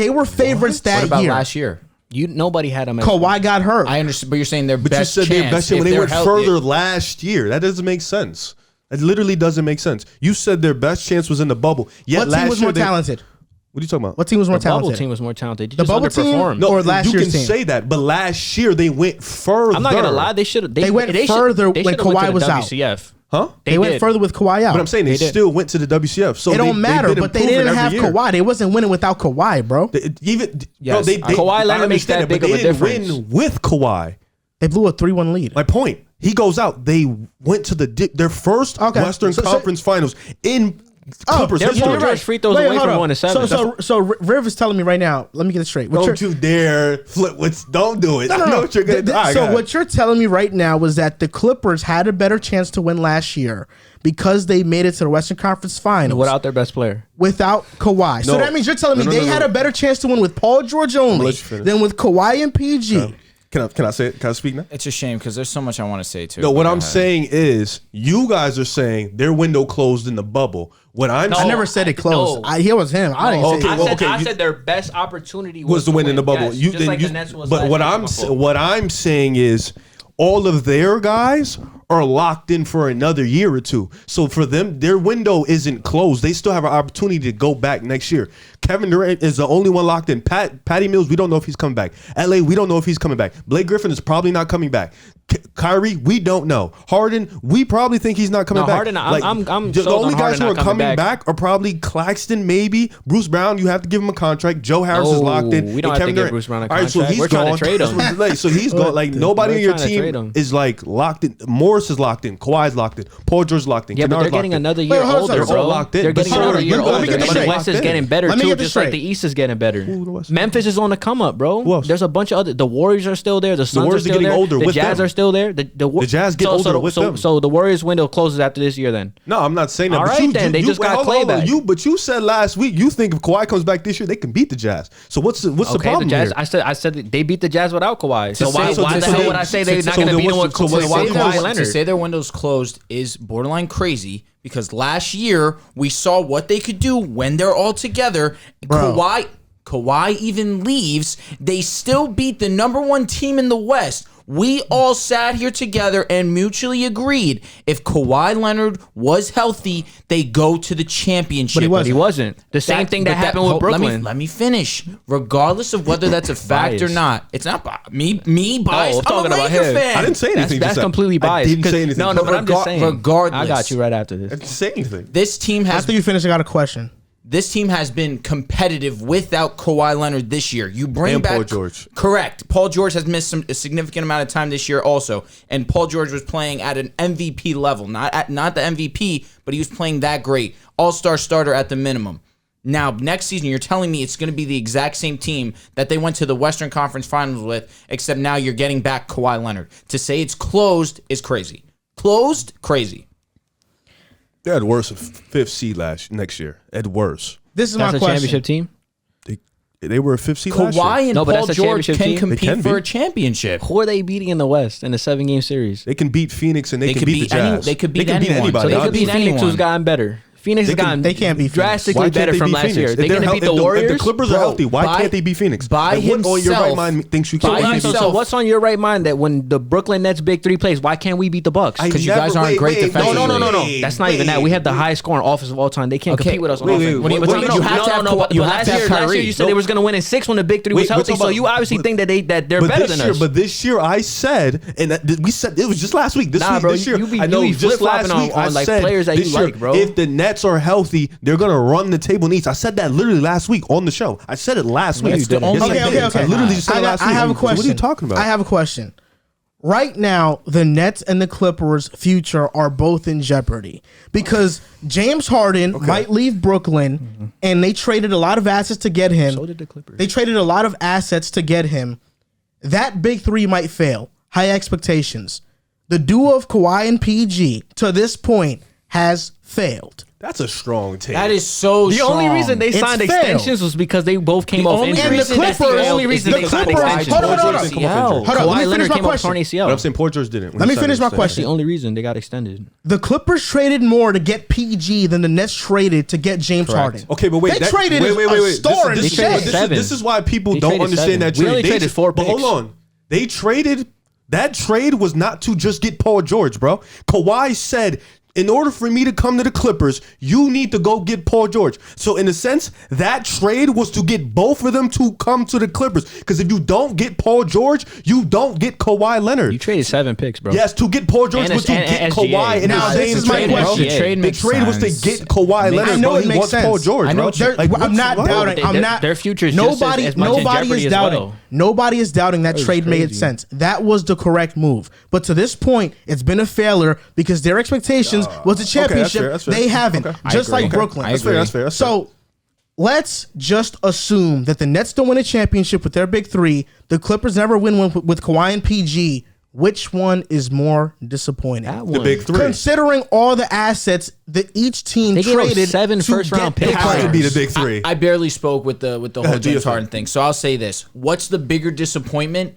S1: were favorites that year.
S2: What about last year?
S3: Nobody had them.
S1: Kawhi got hurt.
S2: I understand, but you're saying their best chance.
S4: But you said their best chance when they went further last year. That doesn't make sense. It literally doesn't make sense. You said their best chance was in the bubble. Yet
S1: what team was more talented?
S4: What are you talking about?
S1: What team was more talented?
S3: The bubble team was more talented.
S1: The bubble team or last year's team?
S4: You can say that, but last year they went further.
S3: I'm not gonna lie. They should have.
S1: They went further when Kawhi was out.
S3: WCF.
S4: Huh?
S1: They went further with Kawhi out.
S4: But I'm saying they still went to the WCF. So
S1: it don't matter, but they didn't have Kawhi. They wasn't winning without Kawhi, bro.
S3: Kawhi Leonard makes that big of a difference.
S4: They didn't win with Kawhi.
S1: They blew a 3-1 lead.
S4: My point. He goes out. They went to their first Western Conference Finals in Clippers history.
S3: Paul George free throws away from 1-7.
S1: So Riv is telling me right now. Let me get it straight.
S4: Don't you dare flip. Don't do it.
S1: No.
S4: I know what you're gonna do.
S1: So what you're telling me right now was that the Clippers had a better chance to win last year because they made it to the Western Conference Finals
S3: without their best player,
S1: without Kawhi. So that means you're telling me they had a better chance to win with Paul George only than with Kawhi and PG.
S4: Can I say it? Can I speak now?
S2: It's a shame because there's so much I want to say too.
S4: No, what I'm saying is you guys are saying their window closed in the bubble. I
S1: never said it closed. It was him. I didn't say it.
S3: I said their best opportunity
S4: was to win in the bubble.
S3: Yes, just like the Nets was.
S4: But what I'm saying is all of their guys are locked in for another year or two. So for them, their window isn't closed. They still have an opportunity to go back next year. Kevin Durant is the only one locked in. Patty Mills, we don't know if he's coming back. LA, we don't know if he's coming back. Blake Griffin is probably not coming back. Kyrie, we don't know. Harden, we probably think he's not coming back.
S3: Harden, I'm
S4: the only guys who are coming back are probably Claxton, maybe Bruce Brown. You have to give him a contract. Joe Harris is locked in.
S3: We don't have to give Bruce Brown a contract.
S4: All right, so he's
S3: trying to trade him.
S4: So he's gone. Like nobody on your team is like locked in. Morris is locked in. Kawhi's locked in. Paul George's locked in.
S3: Yeah, but they're getting another year older.
S4: They're all locked in.
S3: They're getting another year older. And the West is getting better too, just like the East is getting better. Memphis is on the come up, bro. There's a bunch of other. The Warriors are still there. The Suns are still there. The Jazz are still there.
S4: The Jazz get older with them.
S3: So the Warriors window closes after this year then?
S4: No, I'm not saying that.
S3: All right, then. They just got Clay back.
S4: But you said last week you think if Kawhi comes back this year, they can beat the Jazz. So what's the problem here?
S3: I said they beat the Jazz without Kawhi. So why the hell would I say they're not going to beat them with Kawhi Leonard?
S2: say their window's closed is borderline crazy because last year we saw what they could do when they're all together.
S1: Bro.
S2: Kawhi even leaves. They still beat the number 1 team in the West. We all sat here together and mutually agreed if Kawhi Leonard was healthy, they go to the championship.
S3: But he wasn't. The same thing that happened with Brooklyn.
S2: Let me finish. Regardless of whether that's a fact or not, it's not me biased.
S3: I'm talking
S2: a
S3: about
S2: Laker
S3: him.
S2: fan.
S4: I didn't say anything.
S3: That's completely biased.
S4: I didn't say anything.
S3: No, but I'm just saying.
S2: Regardless.
S3: I got you right after
S4: I
S3: this.
S4: didn't say anything.
S2: This team has
S1: After you finish, I got a question.
S2: This team has been competitive without Kawhi Leonard this year. You bring
S4: And
S2: back
S4: Paul George.
S2: Correct. Paul George has missed a significant amount of time this year also. And Paul George was playing at an MVP level. Not the MVP, but he was playing that great. All-star starter at the minimum. Now, next season, you're telling me it's going to be the exact same team that they went to the Western Conference Finals with, except now you're getting back Kawhi Leonard. To say it's closed is crazy. Closed? Crazy.
S4: They had worse 5th seed next year. At worst.
S1: This is
S3: That's
S1: my
S3: a
S1: question.
S3: championship team.
S4: They were a 5th seed last year.
S2: Kawhi and
S3: No, but
S2: Paul
S3: that's a
S2: George
S3: championship
S2: can
S3: team.
S4: They
S2: compete
S4: can
S2: for
S4: be.
S2: a championship.
S3: Who are they beating in the West in the 7-game series?
S4: They can beat Phoenix and they can
S2: could
S4: beat the
S2: beat any-
S4: Jazz.
S2: they could beat anyone.
S4: anybody.
S3: So they
S2: They
S3: could
S2: could
S3: beat
S2: beat
S3: Phoenix,
S2: anyone.
S3: who's gotten better. Phoenix has gotten
S1: they can't beat Phoenix.
S3: drastically
S4: Why can't
S3: better
S4: they
S3: from
S4: beat
S3: last
S4: Phoenix?
S3: year.
S4: If
S3: They're going to beat the Warriors.
S4: If the Clippers are healthy, why can't they beat Phoenix?
S2: by
S4: Like, what on your right
S2: himself-
S4: mind thinks you
S2: by
S4: can't beat
S2: himself-
S3: So what's on your right mind that when the Brooklyn Nets big 3 plays, why can't we beat the Bucks?
S2: Because you guys aren't great defensively.
S3: No. That's not even that. We have the highest scoring offense of all time. They can't
S2: Okay.
S3: compete with us on
S4: Wait,
S3: offense.
S4: wait,
S2: What do you mean? You have to have Kawhi- you
S3: But
S2: have to have
S3: last year
S2: Kyrie.
S3: you said they was going to win in 6 when the big 3 was
S4: Wait, we're
S3: healthy.
S4: talking
S3: So you
S4: about-
S3: obviously think that they're
S4: But
S3: better
S4: this
S3: than
S4: year,
S3: us.
S4: but this year I said, and we said it was just last week. This
S3: Nah,
S4: week,
S3: bro,
S4: this year,
S3: you be-
S4: I know
S3: you be
S4: just last
S3: flip-flopping
S4: week
S3: on
S4: I
S3: like
S4: said
S3: players that
S4: this
S3: you
S4: year,
S3: like, bro.
S4: if the Nets are healthy, they're gonna run the table in East. I said that literally last week on the show. I said it last week.
S2: That's the only-
S4: Yes, I did.
S1: Okay.
S4: I literally just said it last week.
S1: I have a question.
S4: What are you talking about?
S1: I have a question. Right now, the Nets and the Clippers' future are both in jeopardy because James Harden might leave Brooklyn, and they traded a lot of assets to get him.
S3: So did the Clippers.
S1: They traded a lot of assets to get him. That big 3 might fail. High expectations. The duo of Kawhi and PG to this point has failed.
S4: That's a strong take.
S2: That is so
S3: The
S2: strong.
S3: only reason they
S1: It's
S3: signed
S1: failed.
S3: extensions was because they both came off
S2: only
S3: injuries.
S1: And the
S2: reason
S1: Clippers,
S2: that's
S3: the only reason
S1: the
S3: they signed
S1: Clippers,
S3: extensions.
S1: hold on.
S4: Hold on,
S1: Hold on, let
S3: Kawhi
S1: me
S3: Leonard
S1: finish my
S3: came off torn
S1: question.
S4: But I'm
S3: ACL.
S4: saying Paul George didn't.
S1: Let me finish my
S3: That's the
S1: question.
S3: only reason they got extended.
S1: The Clippers traded more to get PG than the Nets traded to get James Harden.
S4: Okay, but wait.
S1: They traded a star in
S3: They traded
S1: Shea.
S3: 7.
S4: This is why people
S3: They
S4: don't
S3: traded
S4: understand
S3: 7.
S4: that
S3: We
S4: trade.
S3: only traded 4
S4: But hold
S3: picks.
S4: on. They traded. That trade was not to just get Paul George, bro. Kawhi said, in order for me to come to the Clippers, you need to go get Paul George. So in a sense, that trade was to get both of them to come to the Clippers. Because if you don't get Paul George, you don't get Kawhi Leonard.
S3: You traded 7 picks, bro.
S4: Yes, to get Paul George
S3: And
S4: was to
S3: and
S4: get
S3: SGA.
S4: Kawhi in
S1: Now,
S4: the
S1: this
S4: same
S1: is my
S4: trade,
S1: question.
S4: bro.
S2: The trade
S4: The
S2: makes
S4: trade was to
S2: sense.
S4: get Kawhi Leonard.
S1: I know
S4: bro.
S1: it
S4: He
S1: makes
S4: wants
S1: sense.
S4: Paul George,
S2: I know
S4: bro.
S2: what you're-
S4: Like,
S1: I'm not
S4: what?
S1: doubting. I'm not.
S3: Their future is just as much in
S1: nobody
S3: jeopardy
S1: is
S3: as
S1: doubting.
S3: well.
S1: Nobody is doubting that
S3: was
S1: trade made
S3: crazy.
S1: sense. That was the correct move. But to this point, it's been a failure because their expectations was a championship.
S4: that's fair.
S1: They haven't.
S4: Okay.
S1: Just
S2: agree.
S1: like Brooklyn.
S2: I
S4: That's fair.
S2: agree.
S4: That's fair. That's fair.
S1: So let's just assume that the Nets don't win a championship with their big 3. The Clippers never win one with Kawhi and PG. Which one is more disappointing?
S3: That
S4: The
S3: one.
S4: big 3.
S1: Considering all the assets that each team
S3: They gave up
S1: traded
S3: 7
S1: to
S3: first-round
S1: get
S3: picks.
S4: It has to
S1: players.
S4: be the big 3.
S2: I barely spoke with the whole
S4: ahead, do your
S2: James
S4: thing.
S2: Harden thing, so I'll say this: what's the bigger disappointment?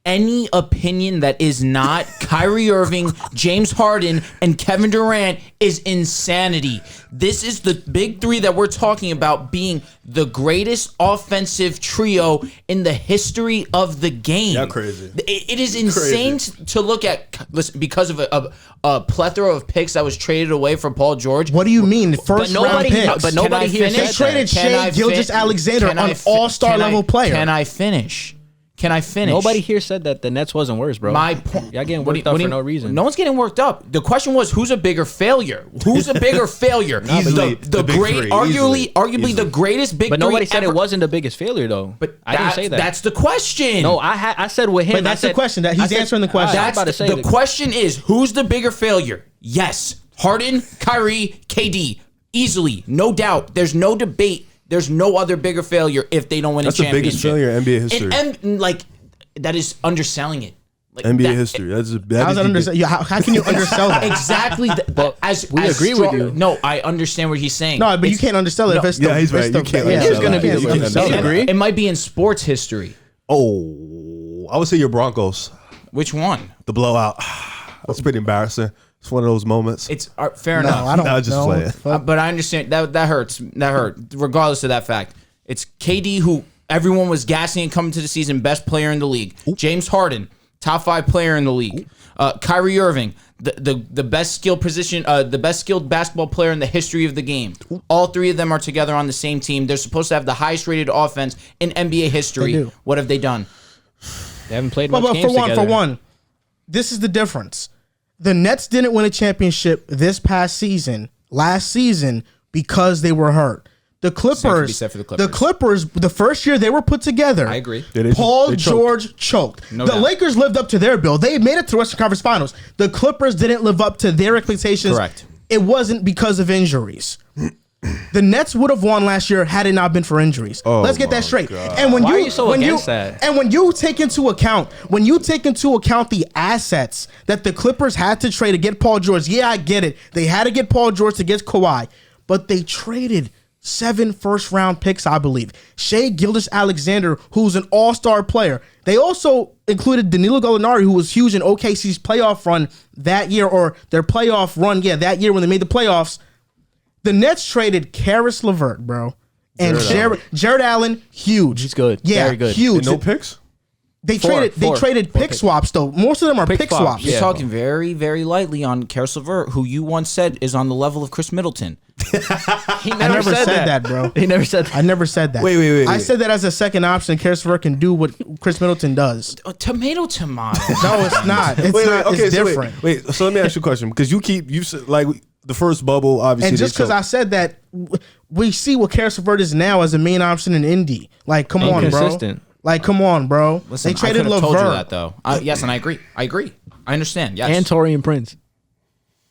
S2: Any opinion that is not Kyrie Irving, James Harden, and Kevin Durant is insanity. This is the big 3 that we're talking about being the greatest offensive trio in the history of the game.
S4: Yeah, crazy.
S2: It is insane to look at. Listen, because of a plethora of picks that was traded away for Paul George.
S1: What do you mean? First round picks.
S3: but nobody here
S1: They
S3: said
S1: traded
S3: that.
S1: Shea Gilgeous-Alexander, an all-star level player.
S2: Can I finish?
S3: Nobody here said that the Nets wasn't worse, bro.
S2: My point.
S3: Y'all getting worked up for no reason.
S2: No one's getting worked up. The question was, who's a bigger failure? Who's a bigger failure?
S4: Easily
S2: the
S4: the big
S2: great,
S4: 3.
S2: arguably
S4: Easily.
S2: the greatest big
S3: But
S2: 3
S3: nobody said
S2: ever.
S3: it wasn't the biggest failure, though.
S2: But
S3: I didn't say that.
S2: That's the question.
S3: No, I said with him.
S1: But that's
S3: I
S1: the
S3: said,
S1: question. That he's answering the question.
S3: I was about to say
S2: the
S3: that.
S2: question is, who's the bigger failure? Yes, Harden, Kyrie, KD, easily, no doubt. There's no debate. There's no other bigger failure if they don't win
S4: That's
S2: a
S4: the
S2: championship.
S4: biggest failure in NBA history.
S2: And like that is underselling it. Like,
S4: NBA
S2: that-
S4: history. That
S1: How's
S4: is
S1: that
S4: the
S1: undersell? How can you undersell that?
S2: Exactly. As
S3: we agree with you.
S2: No, I understand what he's saying.
S1: No, but you
S2: It's-
S1: can't undersell it if it's the,
S4: Yeah, he's right.
S1: it's the,
S4: You can't
S1: yeah,
S4: undersell
S1: it's
S4: that.
S1: gonna be
S4: Yeah,
S1: the
S4: you can't
S1: first.
S4: undersell that.
S2: It might be in sports history.
S4: Oh, I would say your Broncos.
S2: Which one?
S4: The blowout. That's pretty embarrassing. It's one of those moments.
S2: It's fair
S1: No,
S2: enough.
S1: I don't
S4: Nah, just
S1: know.
S4: play it.
S2: But I understand that hurts. That hurt. Regardless of that fact, it's KD who everyone was gassing and coming to the season best player in the league. James Harden, top 5 player in the league. Kyrie Irving, the best skilled position, the best skilled basketball player in the history of the game. All 3 of them are together on the same team. They're supposed to have the highest rated offense in NBA history.
S1: They do.
S2: What have they done?
S3: They haven't played much
S1: But
S3: games together.
S1: for one, this is the difference. The Nets didn't win a championship last season, because they were hurt. The
S2: Same could be
S1: Clippers,
S2: said for the Clippers.
S1: the first year they were put together.
S2: I agree.
S4: Yeah,
S1: Paul
S4: they choked.
S1: George choked.
S2: No
S1: the
S2: doubt.
S1: Lakers lived up to their bill. They made it to the Western Conference Finals. The Clippers didn't live up to their expectations.
S2: Correct.
S1: It wasn't because of injuries. The Nets would have won last year had it not been for injuries.
S4: Oh
S1: Let's get
S4: my
S1: that straight.
S4: God.
S1: And when
S3: Why
S1: you
S3: are you so
S1: when
S3: against
S1: you,
S3: that?
S1: And when you take into account the assets that the Clippers had to trade to get Paul George, yeah, I get it. They had to get Paul George to get Kawhi, but they traded 7 first-round picks, I believe. Shai Gilgeous-Alexander, who's an all-star player. They also included Danilo Gallinari, who was huge in OKC's playoff run that year, or their playoff run, that year when they made the playoffs. The Nets traded Karis LeVert, bro. And Jared Allen, huge.
S3: He's good.
S1: Yeah,
S3: Very good.
S1: huge.
S4: And no picks?
S1: They
S3: Four
S1: traded pick
S3: picks.
S1: swaps, though. Most of them are pick
S3: Pick
S1: swaps.
S3: swaps,
S2: You're
S3: yeah.
S2: talking very, very lightly on Karis LeVert, who you once said is on the level of Chris Middleton.
S3: He
S1: I never said that, bro.
S3: He never said that.
S1: I never said that.
S4: Wait.
S1: I said that as a second option. Karis LeVert can do what Chris Middleton does.
S2: Tomato.
S1: No, it's not. It's not.
S4: Okay,
S1: It's
S4: so
S1: different.
S4: so let me ask you a question, because you said, like, the first bubble, obviously.
S1: And just because I said that, we see what Karis LeVert is now as a main option in Indy. Like, come on, bro.
S3: Inconsistent.
S1: Like, come on, bro.
S2: Listen,
S1: They traded
S2: I could have
S1: LeVert.
S2: told you that though. Yes, and I agree. I understand. Yes,
S3: And Torian Prince.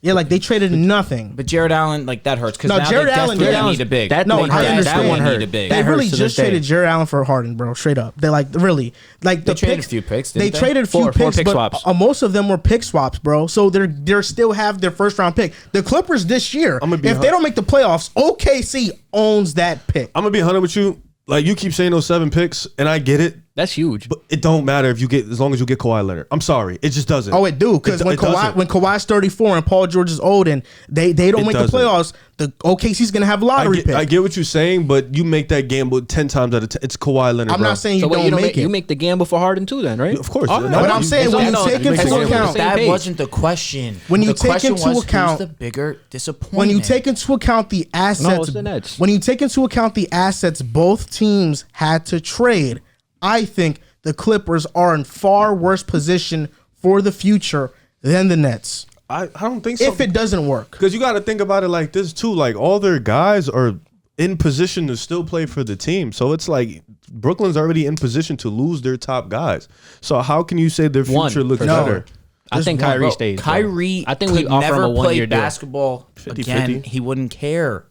S1: Yeah, like they traded nothing.
S2: but Jared Allen, like that hurts because
S1: No,
S2: now
S1: Jared
S2: they
S1: Allen-
S2: desperately
S1: Jared
S3: Allen's-
S2: need a big.
S3: that-
S1: No,
S3: they-
S1: I
S3: that
S1: understand.
S3: one hurt.
S2: Need a big.
S1: They
S3: That
S1: really
S3: hurts to
S1: just
S3: this day.
S1: traded Jared Allen for Harden, bro. Straight up. They like really like the
S2: They traded
S1: picks,
S2: a few picks,
S1: They
S2: didn't they?
S1: traded a few
S3: Four
S1: picks,
S3: pick
S1: but
S3: swaps.
S1: Most of them were pick swaps, bro. So they still have their first round pick. The Clippers this year,
S4: I'm gonna be
S1: if they don't make the playoffs, OKC owns that pick.
S4: I'm going to be 100 with you. Like, you keep saying those 7 picks, and I get it.
S3: That's huge.
S4: But it don't matter as long as you get Kawhi Leonard. I'm sorry, it just doesn't.
S1: Oh, it do because
S4: It
S1: when
S4: doesn't.
S1: Kawhi's 34 and Paul George is old and they don't
S4: It
S1: make
S4: doesn't.
S1: the playoffs, the OKC's gonna have a lottery pick.
S4: I get what you're saying, but you make that gamble 10 times out of 10. It's Kawhi Leonard.
S1: I'm
S4: bro.
S1: not saying you
S3: so wait,
S1: don't
S3: you don't
S1: make it.
S3: You make the gamble for Harden too, then, right?
S4: Of course.
S3: All
S4: No,
S3: right.
S1: but I'm saying when you take into account-
S2: that
S3: page.
S2: wasn't the question.
S1: When you
S2: the
S1: take
S2: question
S1: into
S2: was,
S1: account-
S2: who's the bigger disappointment.
S1: when you take into account the assets,
S3: it's the Nets.
S1: when you take into account the assets both teams had to trade, I think the Clippers are in far worse position for the future than the Nets.
S4: I don't think so.
S1: If it doesn't work,
S4: Because you got to think about it like this too. Like, all their guys are in position to still play for the team. So it's like Brooklyn's already in position to lose their top guys. So how can you say their
S3: One,
S4: future looks
S3: for
S1: No.
S4: better?
S3: I think
S1: Just one.
S3: Kyrie stays. bro.
S2: Kyrie,
S3: I think
S2: could
S3: we offer him
S2: never
S3: a
S2: play
S3: 1-year deal.
S2: basketball
S4: 50-50.
S2: again. He wouldn't care.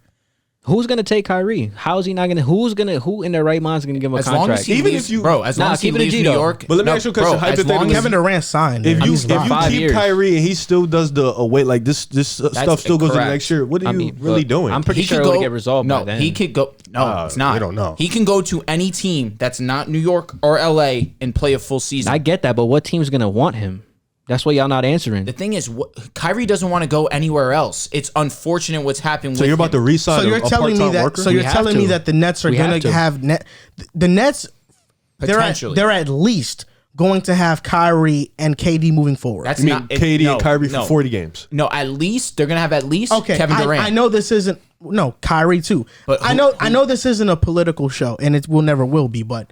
S3: Who's gonna take Kyrie? How is he not gonna? Who in their right mind is gonna give him a
S2: As long
S3: contract?
S2: as he
S4: Even
S2: leaves,
S4: if you-
S2: bro, as
S3: Nah,
S2: long as he
S3: keep it a
S2: leaves
S3: G,
S2: New
S3: though.
S2: York.
S4: But let me ask you a question.
S2: Bro, as
S4: Hypothetically,
S2: long as
S1: Kevin Durant signed.
S4: If
S1: man.
S4: you
S1: He's fine.
S3: 5
S4: keep
S3: years.
S4: Kyrie and he still does the away, like this stuff still goes in
S2: correct.
S4: next year, what are you really
S3: look,
S4: doing?
S3: I'm pretty
S2: he
S3: sure
S2: could
S3: it'll
S2: go,
S3: get resolved
S2: No,
S3: by then.
S2: he could go. No, it's not.
S4: we don't know.
S2: He can go to any team that's not New York or LA and play a full season.
S3: I get that, but what team's gonna want him? That's what y'all not answering.
S2: The thing is, Kyrie doesn't want to go anywhere else. It's unfortunate what's happened.
S4: so
S2: with
S4: you're about to
S2: him.
S4: re-sign
S1: So you're
S4: a
S1: telling me
S4: part-time
S1: that.
S4: worker?
S1: So you're
S3: We have
S1: telling me
S3: to.
S1: that the Nets are
S3: We
S1: going
S3: have
S1: to
S3: to.
S1: have net. The Nets.
S2: Potentially.
S1: They're at least going to have Kyrie and KD moving forward.
S2: That's
S4: You mean
S2: not
S4: KD
S2: no,
S4: and Kyrie
S2: no.
S4: for 40 games?
S2: No, at least they're gonna have at least
S1: Okay,
S2: Kevin Durant.
S1: I know this isn't Kyrie too.
S2: But
S1: I know this isn't a political show, and it will never will be. But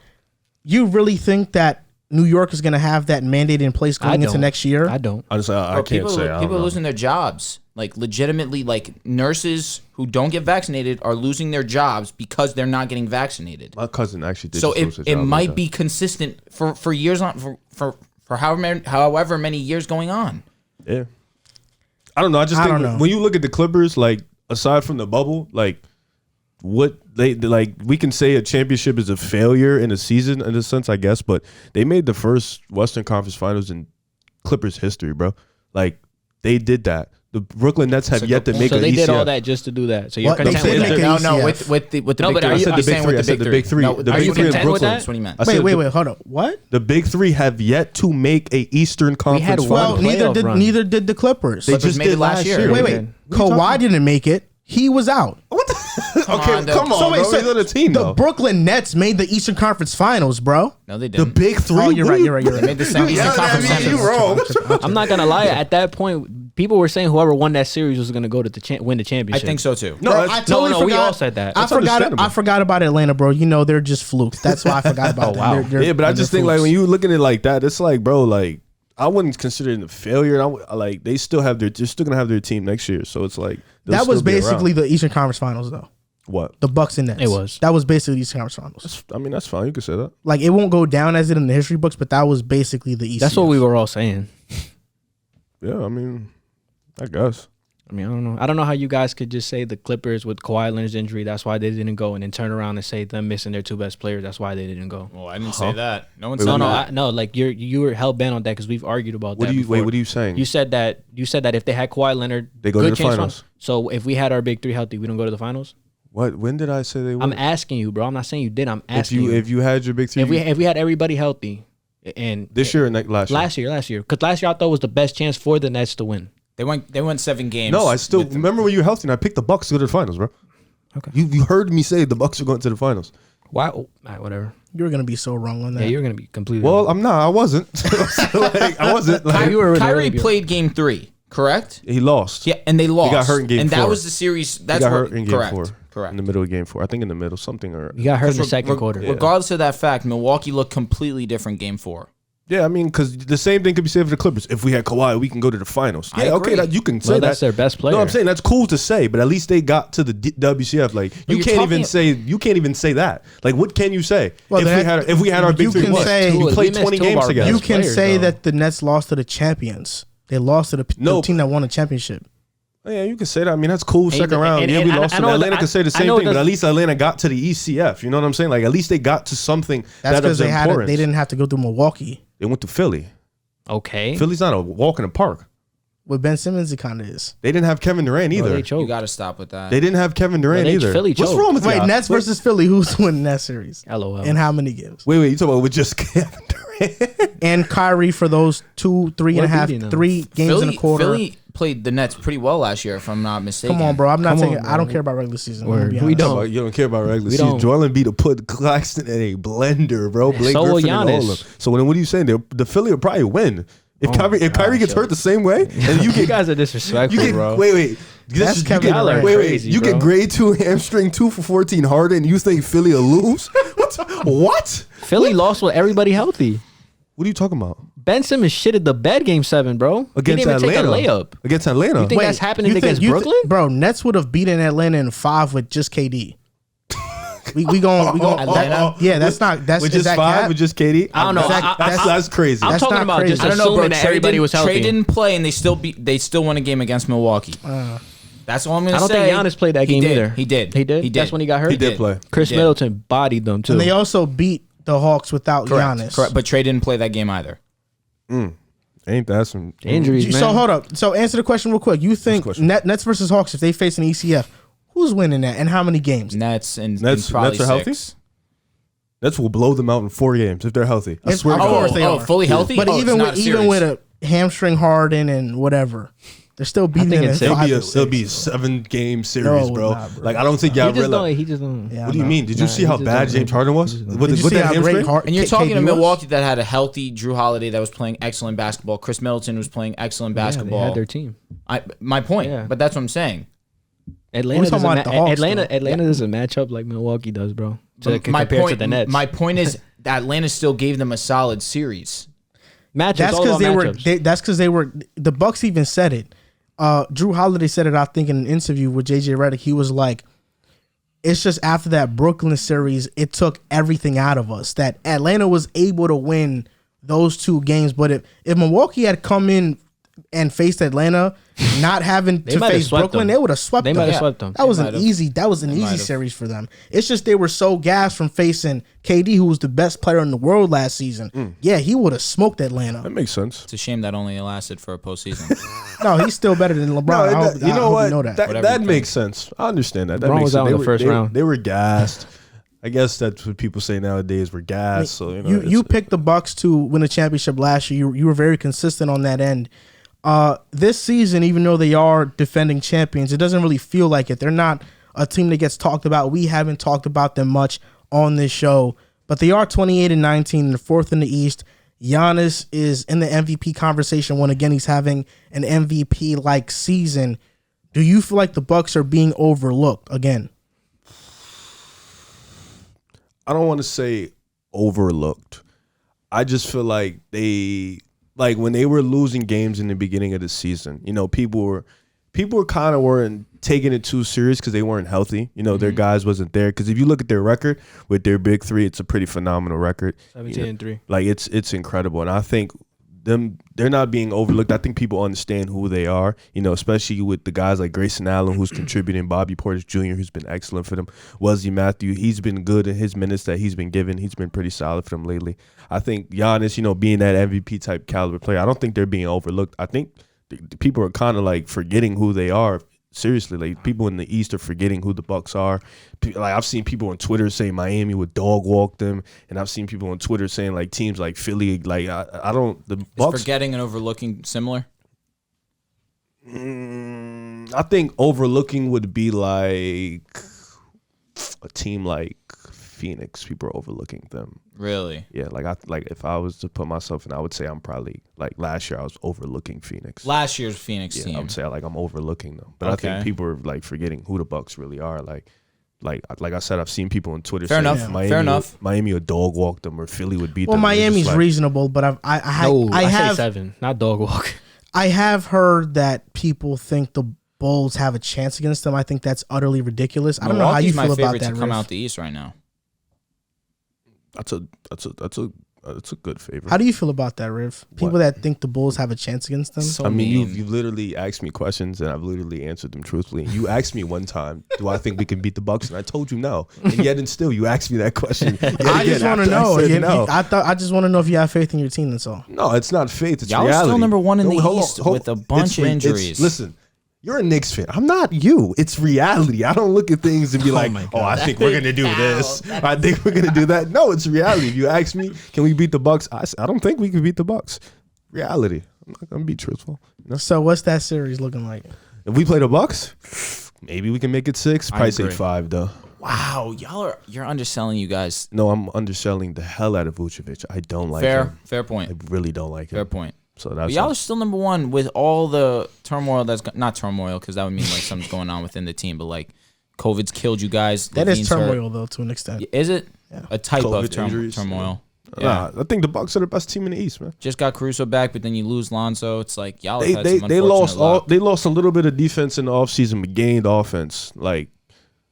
S1: you really think that New York is going to have that mandate in place
S3: I
S1: going into
S3: don't.
S1: next year?
S3: I don't.
S4: Honestly, I
S2: Bro,
S4: can't
S2: people,
S4: say. I don't
S2: people are
S4: know.
S2: losing their jobs. Like legitimately, like nurses who don't get vaccinated are losing their jobs because they're not getting vaccinated.
S4: My cousin actually did.
S2: So
S4: just lose his
S2: it
S4: job
S2: might
S4: like
S2: be consistent for years on for however many years going on.
S4: that. Yeah. I don't know. I just
S1: I
S4: think
S1: don't know.
S4: when you look at the Clippers, like, aside from the bubble, like, what they like, we can say a championship is a failure in a season in a sense, I guess, but they made the first Western Conference Finals in Clippers history, bro. Like, they did that. The Brooklyn Nets have yet to make
S3: So
S4: an
S3: they
S4: ECF.
S3: did all that just to do that. So you're
S1: What? They
S3: content
S1: said
S3: with
S1: make
S3: that?
S1: an
S2: No,
S1: ECF.
S2: with the
S3: No,
S2: big
S3: but
S2: three.
S3: are
S2: He's
S3: you-
S4: I said the
S2: saying
S4: big
S2: with
S4: three. I said the big three.
S2: No,
S4: The
S3: are
S4: big
S3: you
S4: three in
S3: content with
S4: Brooklyn.
S3: that?
S2: That's what he meant.
S4: I said
S1: Wait, hold up. What?
S4: The big three have yet to make a Eastern Conference
S3: had
S4: final.
S1: Well,
S3: one
S1: neither
S3: playoff run.
S1: did the Clippers.
S4: They
S2: Clippers
S4: just
S2: made
S4: did
S2: it last
S4: last
S2: year.
S4: year.
S1: Wait,
S3: Okay.
S1: wait. Kawhi didn't make it. He was out.
S4: Okay,
S2: though.
S4: come on,
S1: So wait,
S4: bro. He's on the team,
S1: the
S4: though.
S1: Brooklyn Nets made the Eastern Conference Finals, bro.
S2: No, they
S4: The
S2: didn't.
S4: big three?
S1: Oh, you're
S4: What
S1: right.
S4: do
S1: You're right. You're
S2: They
S1: right.
S2: made the same Eastern
S4: Yeah,
S2: Conference
S4: I mean,
S2: Finals.
S4: you wrong.
S3: I'm not gonna lie. At that point, people were saying whoever won that series was gonna go to the win the
S2: I
S3: championship.
S2: think so too.
S4: No,
S1: Bro,
S4: that's-
S1: I totally
S3: no,
S1: forgot.
S3: we all said that.
S1: I
S4: That's
S1: forgot.
S4: understandable.
S1: I forgot about Atlanta, bro. You know they're just flukes. That's why I forgot about them.
S3: wow.
S4: Yeah, but I just think like when you look at it like that, it's like, bro, like I wouldn't consider it a failure. Like they're still gonna have their team next year, so it's like they'll
S1: that was
S4: still be around.
S1: basically the Eastern Conference Finals, though.
S4: What?
S1: The Bucks and Nets.
S3: It was.
S1: That was basically the Eastern Conference Finals.
S4: I mean, that's fine. You can say that.
S1: Like it won't go down as it in the history books, but that was basically the East.
S3: That's what we were all saying.
S4: Yeah, I mean, I guess.
S3: I mean, I don't know. I don't know how you guys could just say the Clippers with Kawhi Leonard's injury, that's why they didn't go, and then turn around and say them missing their two best players, that's why they didn't go.
S2: Well, I didn't say that. No one
S4: Wait,
S2: said
S3: No,
S2: that.
S3: no, like you were hell bent on that because we've argued about
S4: What
S3: that.
S4: do you
S3: before.
S4: wait? What are you saying?
S3: You said that if they had Kawhi Leonard,
S4: They go to
S3: good
S4: the
S3: chance
S4: finals.
S3: So if we had our big three healthy, we don't go to the finals.
S4: What? When did I say they would?
S3: I'm asking you, bro. I'm not saying you did. I'm asking you.
S4: If you had your big three,
S3: If we had everybody healthy, and
S4: this year or last year?
S3: last year, because last year I thought was the best chance for the Nets to win.
S2: They went 7 games.
S4: No, I still remember when you were healthy and I picked the Bucks to go to the finals, bro.
S3: Okay.
S4: You heard me say the Bucks are going to the finals.
S3: Why? Oh, all right, whatever.
S1: You're gonna be so wrong on that.
S3: Yeah, you're gonna be completely.
S4: Well,
S3: wrong.
S4: I'm not. I wasn't. Like, I wasn't. Like,
S3: you were
S2: Kyrie
S3: really good.
S2: played game 3, correct?
S4: he lost.
S2: Yeah, and they lost.
S4: got hurt in game
S2: and
S4: 4.
S2: that was the series.
S4: He
S2: That's
S4: got
S2: what,
S4: hurt in game
S2: correct.
S4: 4.
S2: Correct.
S4: In the middle of game 4. I think in the middle, something or.
S3: You got hurt in the
S2: Reg-
S3: second
S2: reg-
S3: quarter.
S2: Regardless of that fact, Milwaukee looked completely different game 4.
S4: Yeah, I mean, because the same thing could be said for the Clippers. If we had Kawhi, we can go to the finals.
S2: I
S4: Yeah, okay,
S2: agree.
S4: you can say
S3: Well,
S4: that.
S3: that's their best player.
S4: No, I'm saying that's cool to say, but at least they got to the WCF. Like you
S2: you're
S4: can't
S2: talking-
S4: even say that. Like what can you say?
S1: Well,
S4: if we had our big
S1: you
S4: three,
S1: can
S4: what?
S1: say-
S4: we
S3: We
S4: played
S3: missed
S4: 20
S3: two of
S4: games
S3: our
S4: together.
S1: You
S3: best
S1: can
S3: players,
S1: say
S3: though.
S1: that the Nets lost to the champions. They lost to the team that won the championship.
S4: Yeah, you can say that. I mean, that's cool.
S3: And-
S4: Second round.
S3: and-
S4: Yeah, we
S3: and
S4: lost
S3: I
S4: to
S3: know
S4: Atlanta.
S3: that-
S4: Could say the
S3: I
S4: same
S3: know
S4: thing,
S3: it
S4: but at
S3: does-
S4: least Atlanta got to the ECF. You know what I'm saying? Like at least they got to something
S1: That's
S4: that
S1: because
S4: of
S1: they
S4: importance.
S1: they didn't have to go through Milwaukee.
S4: They went to Philly.
S3: Okay.
S4: Philly's not a walk in the park.
S1: With Ben Simmons, it kind of is.
S4: They didn't have Kevin Durant
S3: Bro,
S4: either.
S3: they
S2: You
S3: choked.
S2: got to stop with that.
S4: They didn't have Kevin Durant
S3: Well,
S4: either.
S3: Philly
S4: What's
S3: choked.
S4: wrong with
S1: Wait,
S4: y'all?
S1: Nets versus Philly. Who's winning that series?
S3: LOL.
S1: And how many games?
S4: Wait, you talking about with just Kevin Durant?
S1: And Kyrie for those 2, 3 and a
S3: We're
S1: half,
S3: beating them.
S1: 3 games in a quarter.
S2: Philly played the Nets pretty well last year, if I'm not mistaken.
S1: Come on, bro. I'm not
S3: Come
S1: saying
S3: on,
S1: I don't
S3: bro.
S1: care about regular season.
S3: Word.
S1: I'm gonna be
S3: We
S1: honest.
S3: don't.
S4: You don't care about regular
S3: We
S4: season.
S3: don't.
S4: Joel Embiid to put Claxton in a blender, bro. Blake
S3: So will
S4: Griffin and all
S3: Giannis.
S4: of them. So then what are you saying? The Philly will probably win. If
S3: Oh
S4: Kyrie
S3: my
S4: gets
S3: gosh,
S4: hurt the same way, and
S3: You guys are disrespectful,
S4: you get
S3: bro.
S4: wait.
S1: That's
S4: You
S1: Kevin
S4: get,
S1: Durant.
S4: wait,
S3: crazy,
S4: you
S3: bro.
S4: get grade 2 hamstring 2 for 14 Harden, and you think Philly will lose? What?
S3: Philly lost with everybody healthy.
S4: What are you talking about?
S3: Ben Simmons shitted the bed game 7, bro.
S4: Against
S3: he didn't even
S4: Atlanta.
S3: take a layup.
S4: Against Atlanta.
S3: You think that's happening against
S1: you
S3: Brooklyn?
S1: bro, Nets would have beaten Atlanta in 5 with just KD. we going
S2: Atlanta?
S1: yeah, that's not that's
S4: with
S1: is
S4: just
S1: that
S4: 5,
S1: cap?
S4: with just KD?
S3: I don't know.
S4: That's crazy.
S3: I'm
S1: That's
S3: talking
S1: not
S3: about
S1: crazy.
S3: just
S2: I don't know,
S3: assuming
S2: bro.
S3: that everybody was healthy.
S2: Trey didn't play, and they still won a game against Milwaukee. That's all I'm gonna
S3: I don't
S2: say.
S3: think Giannis played that game either.
S2: He did.
S3: He did? That's when he got hurt?
S4: He did play.
S3: Chris
S2: He did.
S3: Middleton bodied them too.
S1: And they also beat the Hawks without Giannis.
S2: Correct. But Trey didn't play that game either.
S4: Ain't that some
S3: Injuries, man.
S1: So hold up. So answer the question real quick. You think
S4: question?
S1: Nets versus Hawks if they face an ECF, who's winning that and how many games?
S2: Nets and
S4: Nets
S2: probably
S4: are healthy?
S2: 6.
S4: Nets will blow them out in 4 games if they're healthy. I
S1: If-
S4: swear to
S1: of
S4: God.
S1: course they are.
S2: fully healthy.
S1: But
S2: Oh, it's
S1: even
S2: not
S1: with
S2: a series.
S1: a hamstring Harden and whatever, they're still beating
S3: think
S1: them in
S3: it's
S1: 5 or
S4: It'll be a
S1: 6.
S4: 7-game series,
S1: No,
S4: bro.
S1: nah, bro.
S4: Like I don't think
S3: he
S4: y'all
S3: just
S4: realize.
S3: don't. He just don't.
S1: Yeah,
S4: What do you
S1: I know.
S4: mean? Did you
S3: Nah,
S4: see
S3: he
S4: how
S3: just
S4: bad
S3: don't.
S4: James
S3: He
S4: Harden was?
S3: just don't.
S4: With
S1: Did you
S4: with
S1: see
S4: that
S1: how
S4: hamstring?
S1: great
S2: And you're
S1: KD
S2: talking to
S1: was?
S2: Milwaukee that had a healthy Drew Holiday that was playing excellent basketball. Chris Middleton was playing excellent
S3: Yeah, they
S2: basketball.
S3: had their team.
S2: My point.
S3: Yeah.
S2: But that's what I'm saying.
S3: Atlanta
S1: We're talking
S3: doesn't.
S1: about the Hawks,
S3: Atlanta doesn't match up like Milwaukee does, bro. Compared to the Nets.
S2: My point is that Atlanta still gave them a solid series.
S3: matchups.
S1: That's
S3: all
S1: because
S3: about matchups.
S1: That's because they were. The Bucks even said it. Drew Holiday said it. I think in an interview with JJ Redick, he was like, "It's just after that Brooklyn series, it took everything out of us. That Atlanta was able to win those 2 games, but if Milwaukee had come in and faced Atlanta, not having to
S3: might have
S1: face
S3: swept
S1: Brooklyn,
S3: them.
S1: they would have swept
S3: They
S1: them.
S3: might have swept them.
S1: That was
S2: They
S1: an
S2: might have.
S1: easy. That was an
S2: They
S1: easy
S2: might have.
S1: series for them. It's just they were so gassed from facing KD, who was the best player in the world last season. Yeah, he would have smoked Atlanta.
S4: That makes sense.
S2: It's a shame that only lasted for a postseason.
S1: No, he's still better than LeBron.
S4: No,
S1: I hope,
S4: you know
S1: I hope
S4: what?
S1: you know that.
S2: Whatever
S4: That
S2: you
S4: makes sense. I understand that. That
S3: LeBron
S4: makes
S3: was
S4: sense.
S3: out in the first round.
S4: They were gassed. I guess that's what people say nowadays. We're gassed. So
S1: You picked the Bucks to win a championship last year. You were very consistent on that end. This season, even though they are defending champions, it doesn't really feel like it. They're not a team that gets talked about. We haven't talked about them much on this show, but they are 28-19, and 4th in the East. Giannis is in the MVP conversation when again he's having an MVP-like season. Do you feel like the Bucks are being overlooked again?
S4: I don't want to say overlooked. I just feel like when they were losing games in the beginning of the season, people were kind of weren't taking it too serious because they weren't healthy. Their guys wasn't there. Because if you look at their record with their big three, it's a pretty phenomenal record.
S3: 17-3.
S4: Like it's incredible, and I think they're not being overlooked. I think people understand who they are, especially with the guys like Grayson Allen, who's contributing, Bobby Portis Jr., who's been excellent for them, Wesley Matthews, he's been good in his minutes that he's been given. He's been pretty solid for them lately. I think Giannis, being that MVP type caliber player, I don't think they're being overlooked. I think the people are kind of like forgetting who they are. Seriously, like people in the East are forgetting who the Bucks are. Like I've seen people on Twitter say Miami would dog walk them, and I've seen people on Twitter saying like teams like Philly, like I don't. The Bucks
S2: Is forgetting and overlooking similar?
S4: I think overlooking would be like a team like Phoenix. People are overlooking them.
S2: Really?
S4: Yeah, like if I was to put myself in, I would say I'm probably like last year I was overlooking Phoenix.
S2: Last year's Phoenix
S4: Yeah,
S2: team.
S4: I would say like I'm overlooking them, but I
S2: Okay.
S4: think people are like forgetting who the Bucks really are. Like I said, I've seen people on Twitter
S2: Fair
S4: say
S2: enough.
S4: Miami,
S2: Fair enough.
S4: Miami would dog walk them or Philly would beat
S1: Well,
S4: them. It's just
S1: Miami's
S4: like,
S1: reasonable, but I
S3: I say
S1: have
S3: 7, not dog walk.
S1: I have heard that people think the Bulls have a chance against them. I think that's utterly ridiculous. I don't know how you
S2: Milwaukee's
S1: feel
S2: my
S1: about
S2: favorite
S1: that,
S2: to come
S1: Riff.
S2: out the East right now.
S4: That's a good favorite.
S1: How do you feel about that, Riff? People
S4: What?
S1: that think the Bulls have a chance against them?
S2: So
S4: I mean,
S2: mean.
S4: you've literally asked me questions, and I've literally answered them truthfully. You asked me one time, do I think we can beat the Bucks? And I told you no. And yet and still, you asked me that question. Yet
S1: I
S4: again
S1: just want to
S4: after I
S1: know.
S4: said no.
S1: I just want to know if you have faith in your team. That's all.
S4: No, it's not faith. It's
S2: Y'all are
S4: reality.
S2: still number one in the
S4: hold on,
S2: East
S4: hold
S2: with a
S4: on.
S2: bunch of injuries.
S4: Listen, you're a Knicks fan. I'm not you. It's reality. I don't look at things and be like,
S3: my
S4: oh, I think we're going to do this. I think we're going to do that. No, it's reality. If you ask me, can we beat the Bucks? I don't think we can beat the Bucks. Reality. I'm not going to be truthful.
S1: So what's that series looking like?
S4: If we play the Bucks, maybe we can make it 6. Probably say
S2: agree.
S4: 5, though.
S2: Wow, you're underselling you guys.
S4: No, I'm underselling the hell out of Vucevic. I don't like him.
S2: Fair point.
S4: I really don't like him.
S2: Fair point.
S4: So
S2: But
S4: that's
S2: y'all are still number one with all the turmoil not turmoil because that would mean like something's going on within the team, but like COVID's killed you guys.
S1: That is
S2: Levine's hurt.
S1: turmoil, though, to an extent.
S2: Is it?
S1: Yeah.
S2: A type of
S4: COVID injuries,
S2: turmoil.
S4: Nah, I think the Bucks are the best team in the East, man.
S2: Just got Caruso back, but then you lose Lonzo. It's like y'all have had some
S4: They
S2: unfortunate luck.
S4: they lost a little bit of defense in the offseason, but gained offense. Like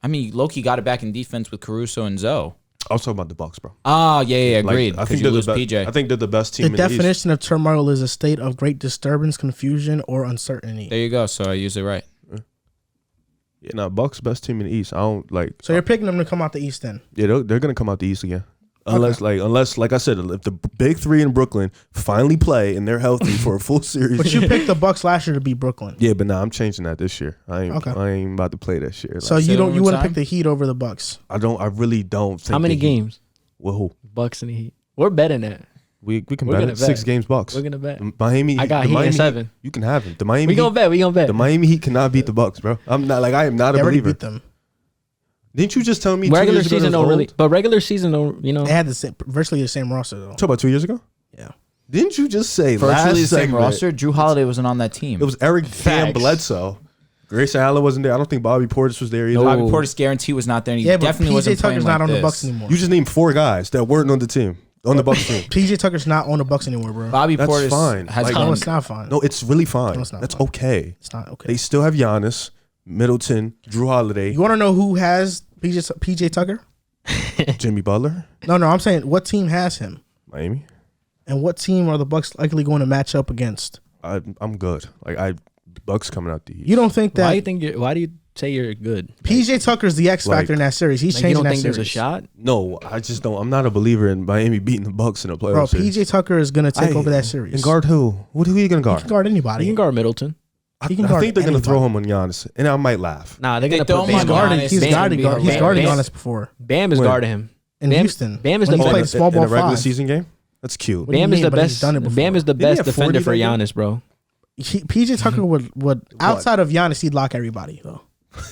S2: I mean, Loki got it back in defense with Caruso and Zoe.
S4: I was talking about the Bucks, bro.
S2: Oh, yeah,
S4: Like,
S2: agreed.
S4: I
S2: Because
S4: think
S2: you
S4: they're
S2: lose
S4: the
S2: PJ.
S4: I think they're the best team
S1: The
S4: in the East.
S1: definition of turmoil is a state of great disturbance, confusion, or uncertainty.
S2: There you go. So I use it right.
S4: Yeah, nah, Bucks best team in the East. I don't like.
S1: So you're picking them to come out the East then?
S4: Yeah, they're gonna come out the East again. Unless like I said, if the big three in Brooklyn finally play and they're healthy for a full series.
S1: But you picked the Bucks last year to beat Brooklyn.
S4: Yeah, but I'm changing that this year. I ain't about to play this year. Like,
S1: So
S2: Say
S1: you
S2: it
S1: don't
S2: one
S1: you
S2: more
S1: want to
S2: time?
S1: pick the Heat over the Bucks?
S4: I really don't think.
S3: How many
S4: the Heat-
S3: games?
S4: Well, who?
S3: Bucks and the Heat. We're betting that.
S4: We can
S3: We're
S4: bet
S3: gonna
S4: it.
S3: bet.
S4: 6 games Bucks.
S3: We're gonna bet.
S4: Miami.
S3: I got
S4: the
S3: Heat in
S4: Miami
S3: 7.
S4: You can have it. The Miami.
S3: We gonna bet. We gonna bet.
S4: The Miami Heat cannot beat the Bucks, bro. I am not
S1: They
S4: a
S1: already
S4: believer.
S1: beat them.
S4: Didn't you just tell me 2
S3: Regular
S4: years ago
S3: season
S4: it was
S3: don't really,
S4: old?
S3: but regular season don't. You know,
S1: They had virtually the same roster though.
S4: Talk about 2 years ago.
S1: Yeah.
S4: Didn't you just say
S2: Virtually
S4: last
S2: the same
S4: segment,
S2: roster. Drew Holiday wasn't on that team.
S4: It was Eric Cam
S3: Facts.
S4: Bledsoe. Grayson Allen wasn't there. I don't think Bobby Portis was there either.
S3: No.
S2: Bobby Portis guarantee was not there. And he
S1: Yeah, but
S2: definitely
S1: PJ
S2: wasn't playing
S1: Tucker's
S2: like
S1: not on the
S2: this.
S1: Bucks anymore.
S4: You just named 4 guys that weren't on the team. On the Bucks team.
S1: PJ Tucker's not on the Bucks anymore, bro.
S2: Bobby
S4: That's
S2: Portis
S4: fine.
S2: has
S4: Like-
S1: No,
S2: done.
S1: it's not fine.
S4: No, it's really fine.
S1: No, it's not
S4: That's
S1: fine.
S4: okay.
S1: It's not okay.
S4: They still have Giannis, Middleton, Drew Holiday,
S1: You want to know who has PJ Tucker?
S4: Jimmy Butler,
S1: No, I'm saying what team has him,
S4: Miami.
S1: and what team are the Bucks likely going to match up against?
S4: I'm good. Like Bucks coming out the East.
S1: You don't think that?
S3: Why do you say you're good?
S1: PJ Tucker's the X factor in that series. He's
S3: Like,
S1: changing
S3: you don't
S1: that
S3: think
S1: series.
S3: there's a shot?
S4: No, I just don't. I'm not a believer in Miami beating the Bucks in a playoff
S1: Bro,
S4: series.
S1: PJ Tucker is gonna take over that series.
S4: And guard who? Who are you gonna
S1: He
S4: guard?
S1: can guard anybody.
S3: He can guard Middleton.
S4: I
S1: he can guard
S4: think they're gonna throw
S1: anybody.
S4: him on Giannis, and I might laugh.
S3: Nah, they're
S2: They
S3: gonna
S2: throw
S3: put
S2: him on
S3: Bam.
S2: guard.
S1: He's guarding
S3: Bam.
S1: Giannis before
S3: Bam is
S4: When?
S3: guarding him.
S1: in
S3: Bam-
S1: Houston.
S3: Bam is
S1: when
S3: the
S1: he
S3: best-
S1: played small
S4: in
S1: ball
S4: a regular
S1: 5.
S4: season game. That's cute.
S1: What do you
S3: Bam is
S1: mean?
S3: the
S1: But he's
S3: best.
S1: done it before.
S3: Bam is the
S4: Didn't he
S3: best
S4: have 40
S3: defender for
S4: that game?
S3: Giannis, bro.
S1: PJ Tucker would outside of Giannis, he'd lock everybody though.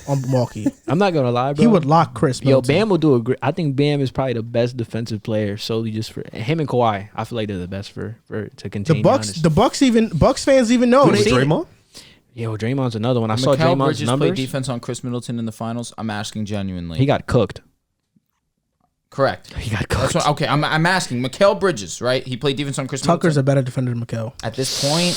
S1: On Milwaukee,
S3: I'm not gonna lie, bro.
S1: he would lock Chris.
S3: Yo,
S1: Middleton.
S3: Bam will do a great. I think Bam is probably the best defensive player solely just for him and Kawhi. I feel like they're the best for to contain
S1: The
S3: Giannis.
S1: Bucks fans even know.
S4: With
S1: They,
S4: Draymond?
S3: Yo, Draymond's another one. I saw
S2: Mikal
S3: Draymond's
S2: Bridges played
S3: numbers.
S2: defense on Chris Middleton in the finals. I'm asking genuinely.
S3: He got cooked.
S2: Correct.
S3: He got
S2: That's
S3: cooked.
S2: what, okay, I'm asking. Mikal Bridges, right? He played defense on Chris
S1: Tucker's
S2: Middleton.
S1: a better defender than Mikal.
S2: At this point,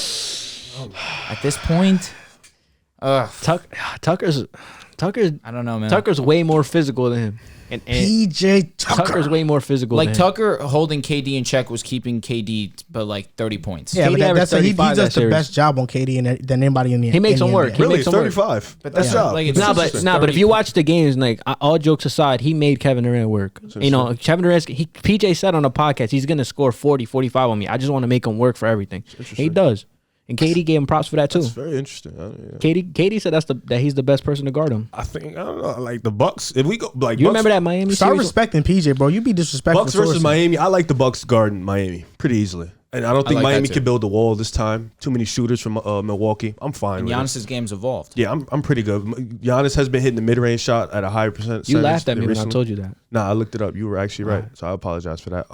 S3: Tucker's
S2: I don't know, man.
S3: Tucker's way more physical than him. And
S1: PJ Tucker.
S3: Tucker's way more physical
S2: Like
S3: than him.
S2: Tucker holding KD in check was keeping KD but like 30 points.
S1: Yeah,
S3: KD
S1: but that's he
S3: 35
S1: does
S3: that
S1: the
S3: series.
S1: best job on KD than anybody in the
S3: He makes
S1: in
S3: him
S1: the
S3: work.
S1: NBA.
S3: He
S4: Really,
S3: makes
S4: it's
S3: him work.
S4: 35.
S2: But
S4: That's
S2: that's
S4: job.
S2: like it's
S3: Nah,
S2: just
S3: but
S2: 30.
S3: if you watch the games, like all jokes aside, he made Kevin Durant work. You know, Kevin Durant, PJ said on the podcast, he's gonna score 40, 45 on me. I just want to make him work for everything. He does, and KD gave him props for that too.
S4: That's very interesting. Yeah.
S3: KD said that he's the best person to guard him.
S4: I think I don't know. Like the Bucks. If we go like
S3: You
S4: Bucks,
S3: remember that Miami
S1: Start
S3: series?
S1: respecting PJ, bro. You be disrespectful.
S4: Bucks
S1: to
S4: versus
S1: us.
S4: Miami. I like the Bucks guarding Miami pretty easily, and I don't think
S2: like that
S4: Miami
S2: too.
S4: can build a wall this time. Too many shooters from Milwaukee. I'm fine
S2: And
S4: with it.
S2: Giannis's game's evolved.
S4: Yeah, I'm pretty good. Giannis has been hitting the mid-range shot at a higher percent.
S3: You laughed at me when I told you that.
S4: Nah, I looked it up. You were actually right. So I apologize for that.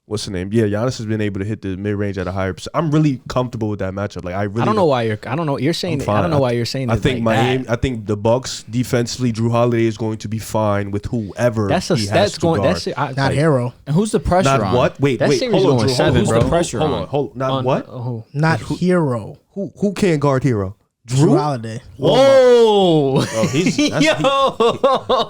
S4: What's the name? Yeah, Giannis has been able to hit the mid-range at a higher percent. I'm really comfortable with that matchup. Like I don't
S3: know why you're. I don't know. You're saying.
S4: I'm fine.
S3: I don't know why you're saying.
S4: I
S3: it
S4: think
S3: like
S4: Miami.
S3: that.
S4: I think the Bucks defensively, Drew Holiday is going to be fine with whoever
S3: That's
S4: he has to guard.
S1: Not Hero.
S2: And who's the pressure
S4: Not
S2: on?
S4: what? Wait,
S3: That
S4: wait.
S3: series
S4: Hold on,
S3: going
S4: Drew.
S3: 7,
S4: Who's
S3: bro.
S4: the pressure
S2: Hold
S4: on?
S2: on.
S4: Hold on. Not what?
S1: Not Hero.
S4: Who can't guard Hero?
S1: Drew Holiday.
S3: Whoa,
S4: Bro,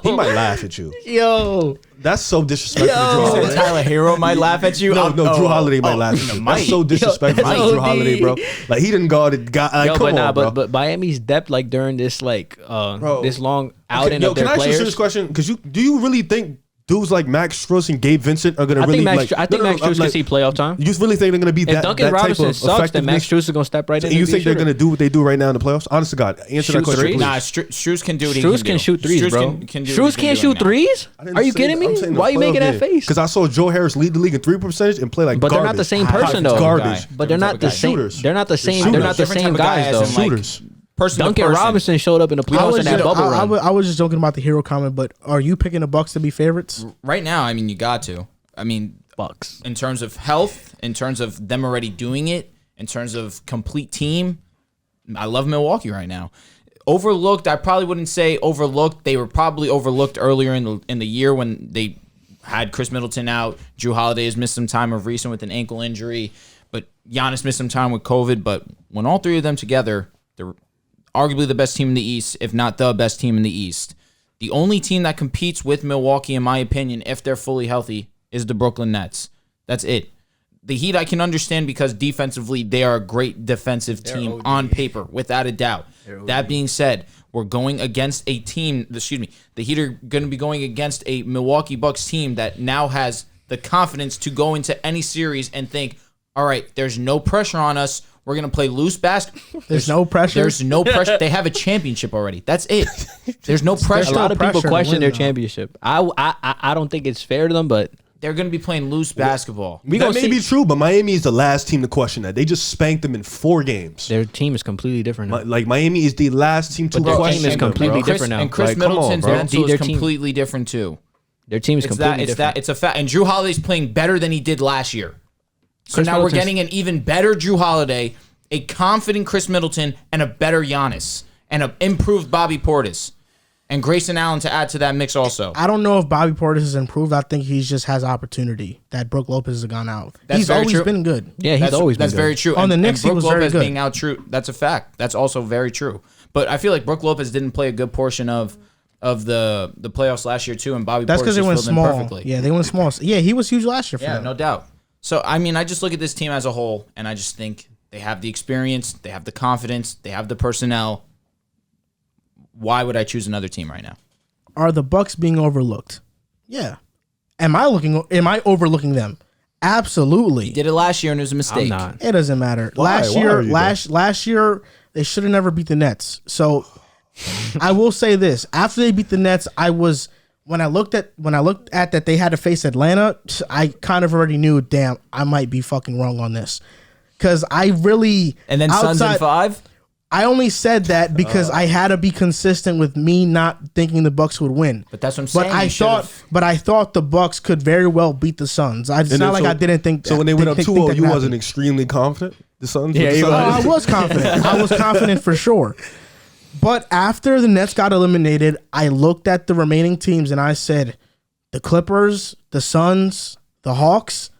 S4: he might laugh at you.
S3: yo.
S4: That's so disrespectful. to Drew
S2: You said
S4: Holiday.
S2: Tyler Hero might laugh at you?
S4: No, Drew Holiday might laugh at you. That's so disrespectful
S3: that's
S4: to Drew
S3: OD.
S4: Holiday, bro. Like he didn't guard it. Like,
S3: Yo,
S4: come on, bro.
S3: but Miami's depth, like during this this long outing
S4: Yo,
S3: of their
S4: can I ask you a
S3: players.
S4: serious question? Because do you really think dudes like Max Strus and Gabe Vincent are gonna
S3: I
S4: really
S3: think Max.
S4: like?
S3: I think Max Strus can see playoff time.
S4: You really think they're gonna be
S3: If
S4: that?
S3: Duncan
S4: that type
S3: Robinson
S4: of
S3: sucks, then Max
S4: effectiveness?
S3: Strus is gonna step right in.
S4: You
S3: and
S4: think
S3: be
S4: they're
S3: shooter.
S4: gonna do what they do right now in the playoffs? Honest to God, answer that
S3: Shoot
S4: question,
S3: threes?
S4: please.
S2: Nah, Strus can do what he
S3: Strus
S2: can
S3: can shoot threes,
S2: Strus
S3: bro.
S2: can do what he
S3: Strus
S2: can
S3: can't
S2: do
S3: shoot
S2: right now.
S3: threes.
S4: I didn't
S3: Are you
S4: say
S3: kidding
S4: that. I'm
S3: me?
S4: saying the
S3: Why are you
S4: playoff
S3: making that
S4: game.
S3: face?
S4: Because I saw Joe Harris lead the league in 3 percentage and play like
S3: But
S4: garbage.
S3: they're not the same
S2: High
S3: person
S2: five
S3: though.
S2: to
S4: Garbage.
S3: But they're not the same.
S4: shooters.
S3: They're not the same.
S4: shooters.
S3: They're not the
S2: Different
S3: same
S2: type of guy
S3: guys
S2: as
S3: though.
S2: in, like,
S4: Shooters.
S2: Person to
S3: Duncan
S2: person.
S3: Robinson showed up in the playoffs in that bubble run.
S1: I was just joking about the Hero comment, but are you picking the Bucks to be favorites?
S2: Right now, I mean, you got to. I mean,
S3: Bucks.
S2: in terms of health, in terms of them already doing it, in terms of complete team, I love Milwaukee right now. Overlooked, I probably wouldn't say overlooked. They were probably overlooked earlier in the year when they had Chris Middleton out. Drew Holiday has missed some time of recent with an ankle injury, but Giannis missed some time with COVID. But when all three of them together, they're arguably the best team in the East, if not the best team in the East. The only team that competes with Milwaukee, in my opinion, if they're fully healthy, is the Brooklyn Nets. That's it. The Heat I can understand because defensively they are a great defensive team on paper, without a doubt. That being said, we're going against a team, the Heat are going to be going against a Milwaukee Bucks team that now has the confidence to go into any series and think, all right, there's no pressure on us. We're going to play loose basketball.
S1: There's no pressure.
S2: There's no pressure. They have a championship already. That's it. There's no
S3: A
S2: pressure.
S3: lot of people
S1: pressure to
S3: question
S1: win,
S3: their
S1: though.
S3: championship. I don't think it's fair to them, but
S2: They're going to be playing loose basketball.
S4: That may be true, but Miami is the last team to question that. They just spanked them in 4 games.
S3: their team is completely different now.
S4: Like Miami is the last team to
S3: But their
S4: question
S3: team is
S4: them,
S3: completely
S4: bro.
S3: different now.
S2: And Chris
S4: Like, come on,
S2: Middleton's
S4: bro.
S2: mental is
S3: Their team-
S2: completely different too.
S3: Their team is
S2: It's
S3: completely
S2: that.
S3: different.
S2: It's a fact. And Drew Holiday's playing better than he did last year. So
S3: Chris
S2: now we're
S3: Middleton's-
S2: getting an even better Drew Holiday, a confident Chris Middleton, and a better Giannis, and an improved Bobby Portis, and Grayson Allen to add to that mix also.
S1: I don't know if Bobby Portis has improved. I think he just has opportunity that Brook Lopez has gone out.
S2: That's
S1: He's
S2: very
S1: always
S2: true.
S1: been good.
S3: Yeah, he's always been
S2: That's
S3: good.
S2: very true.
S1: On the
S2: And
S1: Knicks, he
S2: Brook
S1: was very
S2: Lopez
S1: good.
S2: being out true. That's a fact. That's also very true. But I feel like Brook Lopez didn't play a good portion of the playoffs last year too, and Bobby
S1: That's
S2: Portis
S1: because they
S2: just
S1: went
S2: filled in
S1: small.
S2: perfectly.
S1: Yeah, they went small. Yeah, he was huge last year for
S2: Yeah,
S1: them.
S2: no doubt. So I mean, I just look at this team as a whole, and I just think They have the experience. They have the confidence. They have the personnel. Why would I choose another team right now?
S1: Are the Bucks being overlooked? Yeah. Am I overlooking them? Absolutely.
S2: He did it last year and it was a mistake.
S3: I'm not.
S1: It doesn't matter.
S4: Why?
S1: Last year they should have never beat the Nets. So I will say this: after they beat the Nets, when I looked at that they had to face Atlanta, I kind of already knew, damn, I might be fucking wrong on this, because I really
S2: And then Suns in 5.
S1: I only said that because I had to be consistent with me not thinking the Bucks would win.
S2: But that's what I'm saying.
S1: I thought the Bucks could very well beat the Suns. It's not like I didn't think.
S4: So when they went up 2-0, you wasn't extremely confident. The Suns.
S3: Yeah, he was.
S1: I was confident. I was confident for sure. But after the Nets got eliminated, I looked at the remaining teams and I said, the Clippers, the Suns, the Hawks,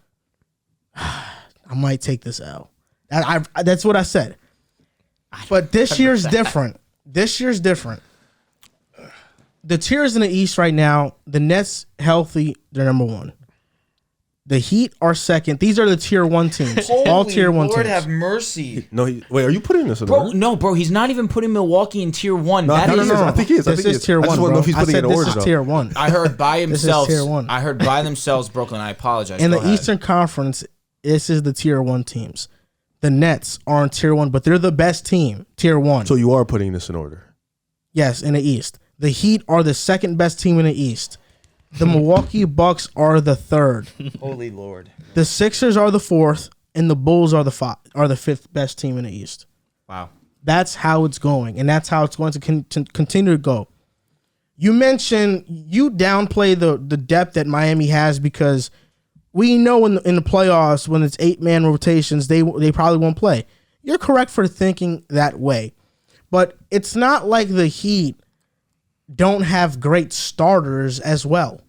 S1: I might take this L. That's what I said. But this year's different. This year's different. The tiers in the East right now, the Nets healthy, they're number 1. The Heat are second. These are the tier 1 teams. All tier 1
S2: Lord
S1: teams.
S2: have mercy.
S4: No, wait. Are you putting this in order?
S2: No, bro. He's not even putting Milwaukee in tier 1.
S4: No,
S2: That is.
S4: I think he is.
S1: This is tier 1.
S4: I just want to know if he's putting it in order.
S1: This is tier 1.
S2: I heard by
S1: This is
S2: themselves.
S1: tier 1.
S2: I heard by themselves, Brooklyn. I apologize.
S1: In
S2: Go
S1: the
S2: ahead.
S1: Eastern Conference, this is the tier 1 teams. The Nets are in tier 1, but they're the best team, tier 1.
S4: So you are putting this in order.
S1: Yes, in the East. The Heat are the second best team in the East. The Milwaukee Bucks are the third.
S2: Holy Lord.
S1: The Sixers are the fourth, and the Bulls are the fifth best team in the East.
S2: Wow.
S1: That's how it's going, and that's how it's going to continue to go. You mentioned you downplay the depth that Miami has because we know in the playoffs when it's 8-man rotations, they probably won't play. You're correct for thinking that way, but it's not like the Heat don't have great starters as well.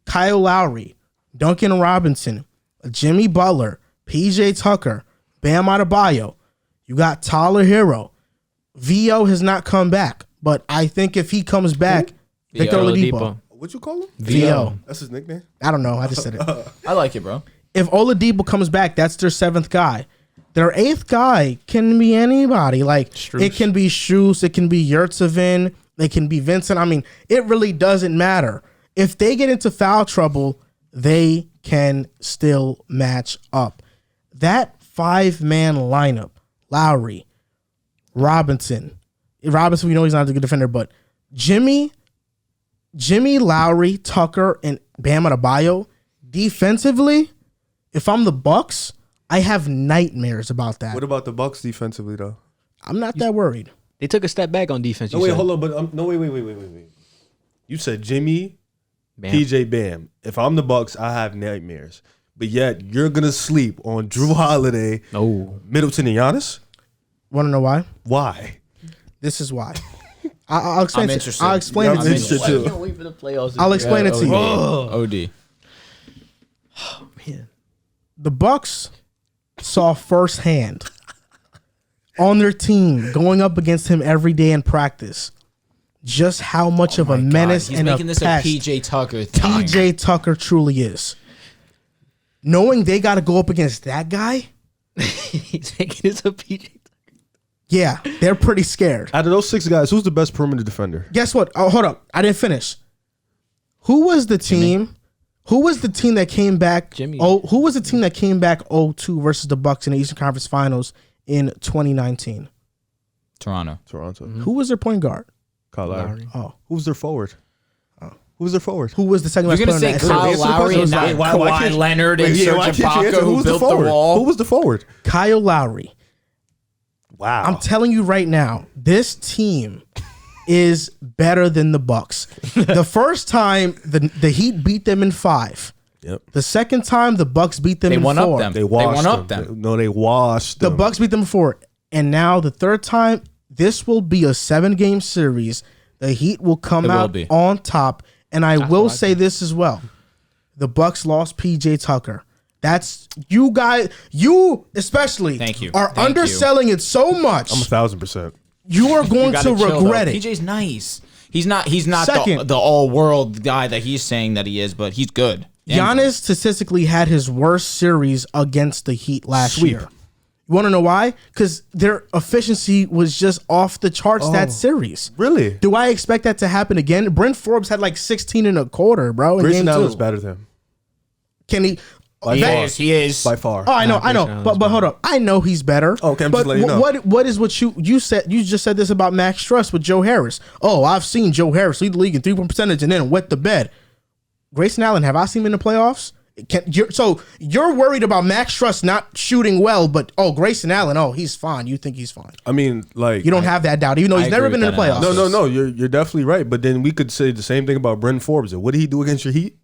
S1: Kyle Lowry, Duncan Robinson, Jimmy Butler, PJ Tucker, Bam Adebayo. You got Tyler Hero. VO has not come back, but I think if he comes back, Victor Oladipo.
S4: What you call him?
S1: VO.
S4: That's his nickname.
S1: I don't know. I just said it.
S2: I like it, bro.
S1: If Oladipo comes back, that's their 7th guy. Their 8th guy can be anybody. Like
S3: Strus.
S1: It can be Strus, it can be Yurtsevin, it can be Vincent. I mean, it really doesn't matter. If they get into foul trouble, they can still match up. That 5-man lineup, Lowry, Robinson, we know he's not a good defender, but Jimmy, Lowry, Tucker, and Bam Adebayo, defensively, if I'm the Bucks, I have nightmares about that.
S4: What about the Bucks defensively though?
S1: I'm not that worried.
S3: They took a step back on defense.
S4: No, wait, hold on. But no, wait. You said Jimmy,
S3: Bam.
S4: PJ, Bam. If I'm the Bucks, I have nightmares. But yet you're gonna sleep on Drew Holiday, Middleton, and Giannis.
S1: Want to know why?
S4: Why?
S1: This is why. I'll explain.
S2: I'm interested.
S1: I'll explain it
S4: I'm
S1: to
S4: interested
S1: you.
S4: too.
S3: Can't wait for the playoffs.
S1: I'll explain it to you.
S2: OD.
S3: Man.
S1: The Bucks saw firsthand on their team going up against him every day in practice just how much of a menace
S2: He's
S1: and
S2: making
S1: a
S2: this a
S1: pest
S2: PJ Tucker thing.
S1: PJ Tucker truly is. Knowing they got to go up against that guy,
S3: He's making this a PJ.
S1: yeah, they're pretty scared.
S4: Out of those 6 guys, who's the best perimeter defender?
S1: Guess what? Oh, hold up. I didn't finish. Who was the team? Who was the team that came back?
S3: Jimmy.
S1: Oh, who was the team that came back 0-2 versus the Bucks in the Eastern Conference Finals in 2019?
S2: Toronto.
S1: Who was their point guard?
S4: Kyle Lowry.
S1: Oh,
S4: Who's their forward? Who's their forward?
S1: who was the second
S2: You're
S1: best
S2: going to
S1: player?
S2: say
S1: in that?
S2: Kyle Lowry and not
S4: Wait, why
S2: Kawhi
S4: can't-
S2: Leonard and
S4: Wait, why
S2: Serge
S4: can't you
S2: Ibaka
S4: answer?
S2: who built the
S4: forward?
S2: wall?
S4: Who was the forward?
S1: Kyle Lowry.
S4: Wow.
S1: I'm telling you right now, this team is better than the Bucks. The first time the Heat beat them in 5.
S4: Yep.
S1: The second time the Bucks beat them
S2: They
S1: in
S2: won
S1: 4.
S2: up them.
S4: They washed
S2: won up them.
S4: No, they washed
S1: The
S4: them.
S1: Bucks beat them in 4. And now the third time, this will be a 7-game series. The Heat will come out on top. And I will say this as well. The Bucks lost PJ Tucker. That's you guys, you especially are underselling it so much.
S4: I'm 1,000%.
S1: You are going to regret it.
S2: PJ's nice. He's not the all-world guy that he's saying that he is, but he's good.
S1: Giannis statistically had his worst series against the Heat last year. You want to know why? Because their efficiency was just off the charts that series.
S4: Really?
S1: Do I expect that to happen again? Brent Forbes had like 16 and a quarter, bro.
S4: Grayson Allen's better than him.
S1: Can he?
S2: He is
S4: by far.
S1: Oh, I know. But hold up. I know he's better.
S4: Okay, I'm
S1: but
S4: just letting you know.
S1: What is what you said? You just said this about Max Struss with Joe Harris. Oh, I've seen Joe Harris lead the league in 3-point percentage and then wet the bed. Grayson Allen, have I seen him in the playoffs? So you're worried about Max Struss not shooting well, but Grayson Allen, he's fine. You think he's fine?
S4: I mean, like
S1: you don't have that doubt, even though he's never been in the playoffs.
S4: No. You're definitely right. But then we could say the same thing about Brent Forbes. What did he do against your Heat?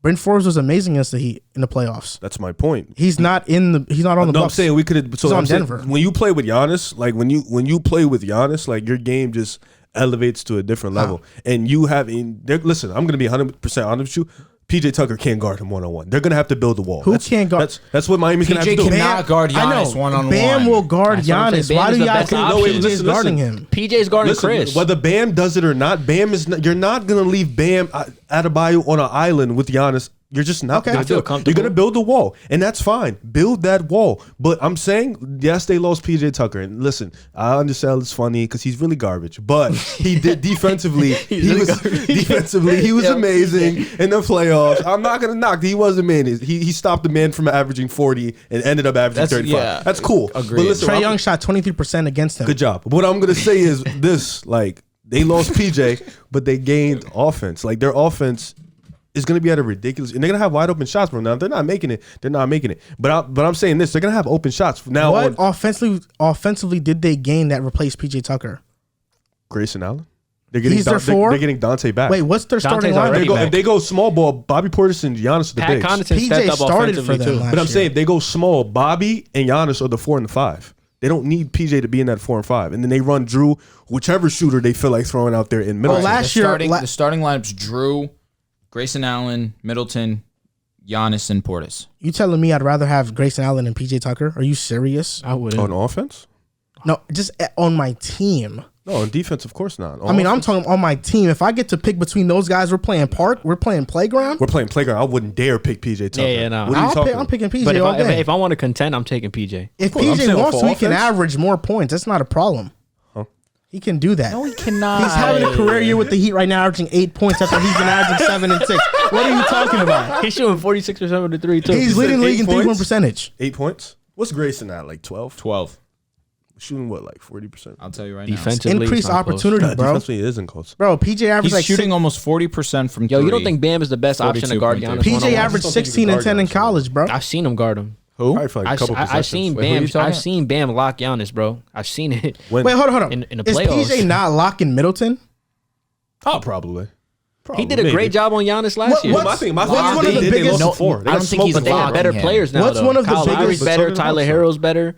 S1: Brent Forbes was amazing against the Heat in the playoffs.
S4: That's my point.
S1: He's not on the.
S4: No,
S1: Bucks.
S4: I'm saying we could have. So
S1: he's
S4: I'm
S1: on
S4: saying,
S1: Denver.
S4: when you play with Giannis, like when you play with Giannis, like your game just elevates to a different level. And you have listen, I'm going to be 100% honest with you. PJ Tucker can't guard him one-on-one. They're going to have to build a wall.
S1: Can't guard?
S4: That's what Miami's going to have to do.
S2: PJ cannot guard Giannis one-on-one.
S1: Bam will guard Giannis. Why do y'all think PJ's guarding him?
S3: PJ's guarding Chris.
S4: Whether Bam does it or not, you're not going to leave Bam Adebayo on an island with Giannis. You're just not going to do it. You're going to build a wall, and that's fine. Build that wall. But I'm saying, yes, they lost PJ Tucker. And listen, I understand it's funny because he's really garbage. But he did defensively. He was amazing in the playoffs. I'm not going to knock. He was amazing. He stopped the man from averaging 40 and ended up averaging 35. Yeah, that's cool.
S2: Agreed.
S4: But listen,
S1: Trae Young shot 23% against him.
S4: Good job. What I'm going to say is this, like, they lost PJ, but they gained offense. Like, their offense is going to be at a ridiculous, and they're going to have wide open shots. Now, if they're not making it, they're not making it. But I'm saying this, they're going to have open shots. Now,
S1: what offensively did they gain that replaced PJ Tucker?
S4: Grayson Allen. They're getting
S1: He's their four?
S4: They're getting Dante back.
S1: Wait, what's their starting lineup?
S4: If they go small ball, Bobby Portis and Giannis are the bigs.
S1: PJ started for them last
S4: But I'm
S1: year.
S4: saying if they go small, Bobby and Giannis are the 4 and the 5. They don't need PJ to be in that 4 and 5. And then they run Drew, whichever shooter they feel like throwing out there in middle.
S2: The starting lineups: Drew, Grayson Allen, Middleton, Giannis, and Portis.
S1: You telling me I'd rather have Grayson Allen than PJ Tucker? Are you serious?
S3: I wouldn't.
S4: On offense?
S1: No, just on my team.
S4: No, on defense, of course not.
S1: I'm talking on my team. If I get to pick between those guys, we're playing playground.
S4: We're playing playground. I wouldn't dare pick PJ Tucker.
S3: Yeah, no.
S4: What are you talking
S1: I'm picking PJ
S3: But
S1: all day.
S3: if I want to contend, I'm taking PJ.
S1: If
S4: Cool, I'm saying
S1: PJ wants
S4: for
S1: to, he can
S4: offense?
S1: average more points. That's not a problem. He can do that.
S2: No, he cannot.
S1: He's having a career year with the Heat right now, averaging 8 points after he's been averaging 7 and 6. What are you talking about?
S3: He's shooting 46% of the three too.
S1: He's leading the league in
S4: 8
S1: 3-point
S4: points?
S1: percentage.
S4: 8 points? What's Grayson at? Like 12?
S2: 12.
S4: Shooting what, like 40%?
S2: I'll tell you right
S3: Defensively,
S1: Increased
S3: it's not close.
S1: opportunity, bro.
S4: Defensively, it isn't close.
S1: Bro, PJ
S2: now.
S1: averaged
S2: He's
S1: like
S2: shooting almost 40% from
S3: Yo,
S2: three.
S3: you don't think Bam is the best option to guard
S2: 42.3.
S3: Giannis?
S1: PJ
S3: one-on-one?
S1: averaged
S4: just don't think
S1: 16
S4: he
S1: and
S4: can
S1: 10 in
S4: guard Giannis.
S1: college, bro.
S3: I've seen him guard him.
S2: Who?
S4: Probably for like a couple
S3: I've
S4: possessions.
S3: seen
S2: Wait, who are
S3: Bam.
S2: you talking
S3: I've seen Bam lock Giannis, bro. I've seen it.
S4: When?
S1: Wait, hold on.
S3: In the
S1: Is
S3: playoffs.
S1: PJ not locking Middleton?
S4: Oh, probably.
S3: He did a great job on Giannis last year.
S1: What's
S4: My
S1: one of the
S4: they
S1: biggest-
S4: lost before.
S2: I don't think he's
S3: But they have
S2: locking
S3: better
S2: him.
S3: players now.
S1: What's
S3: though.
S1: one of the
S3: Kyle Lowry's
S1: biggest-
S3: better.
S4: So did
S3: Tyler
S4: Russ.
S3: Herro's better.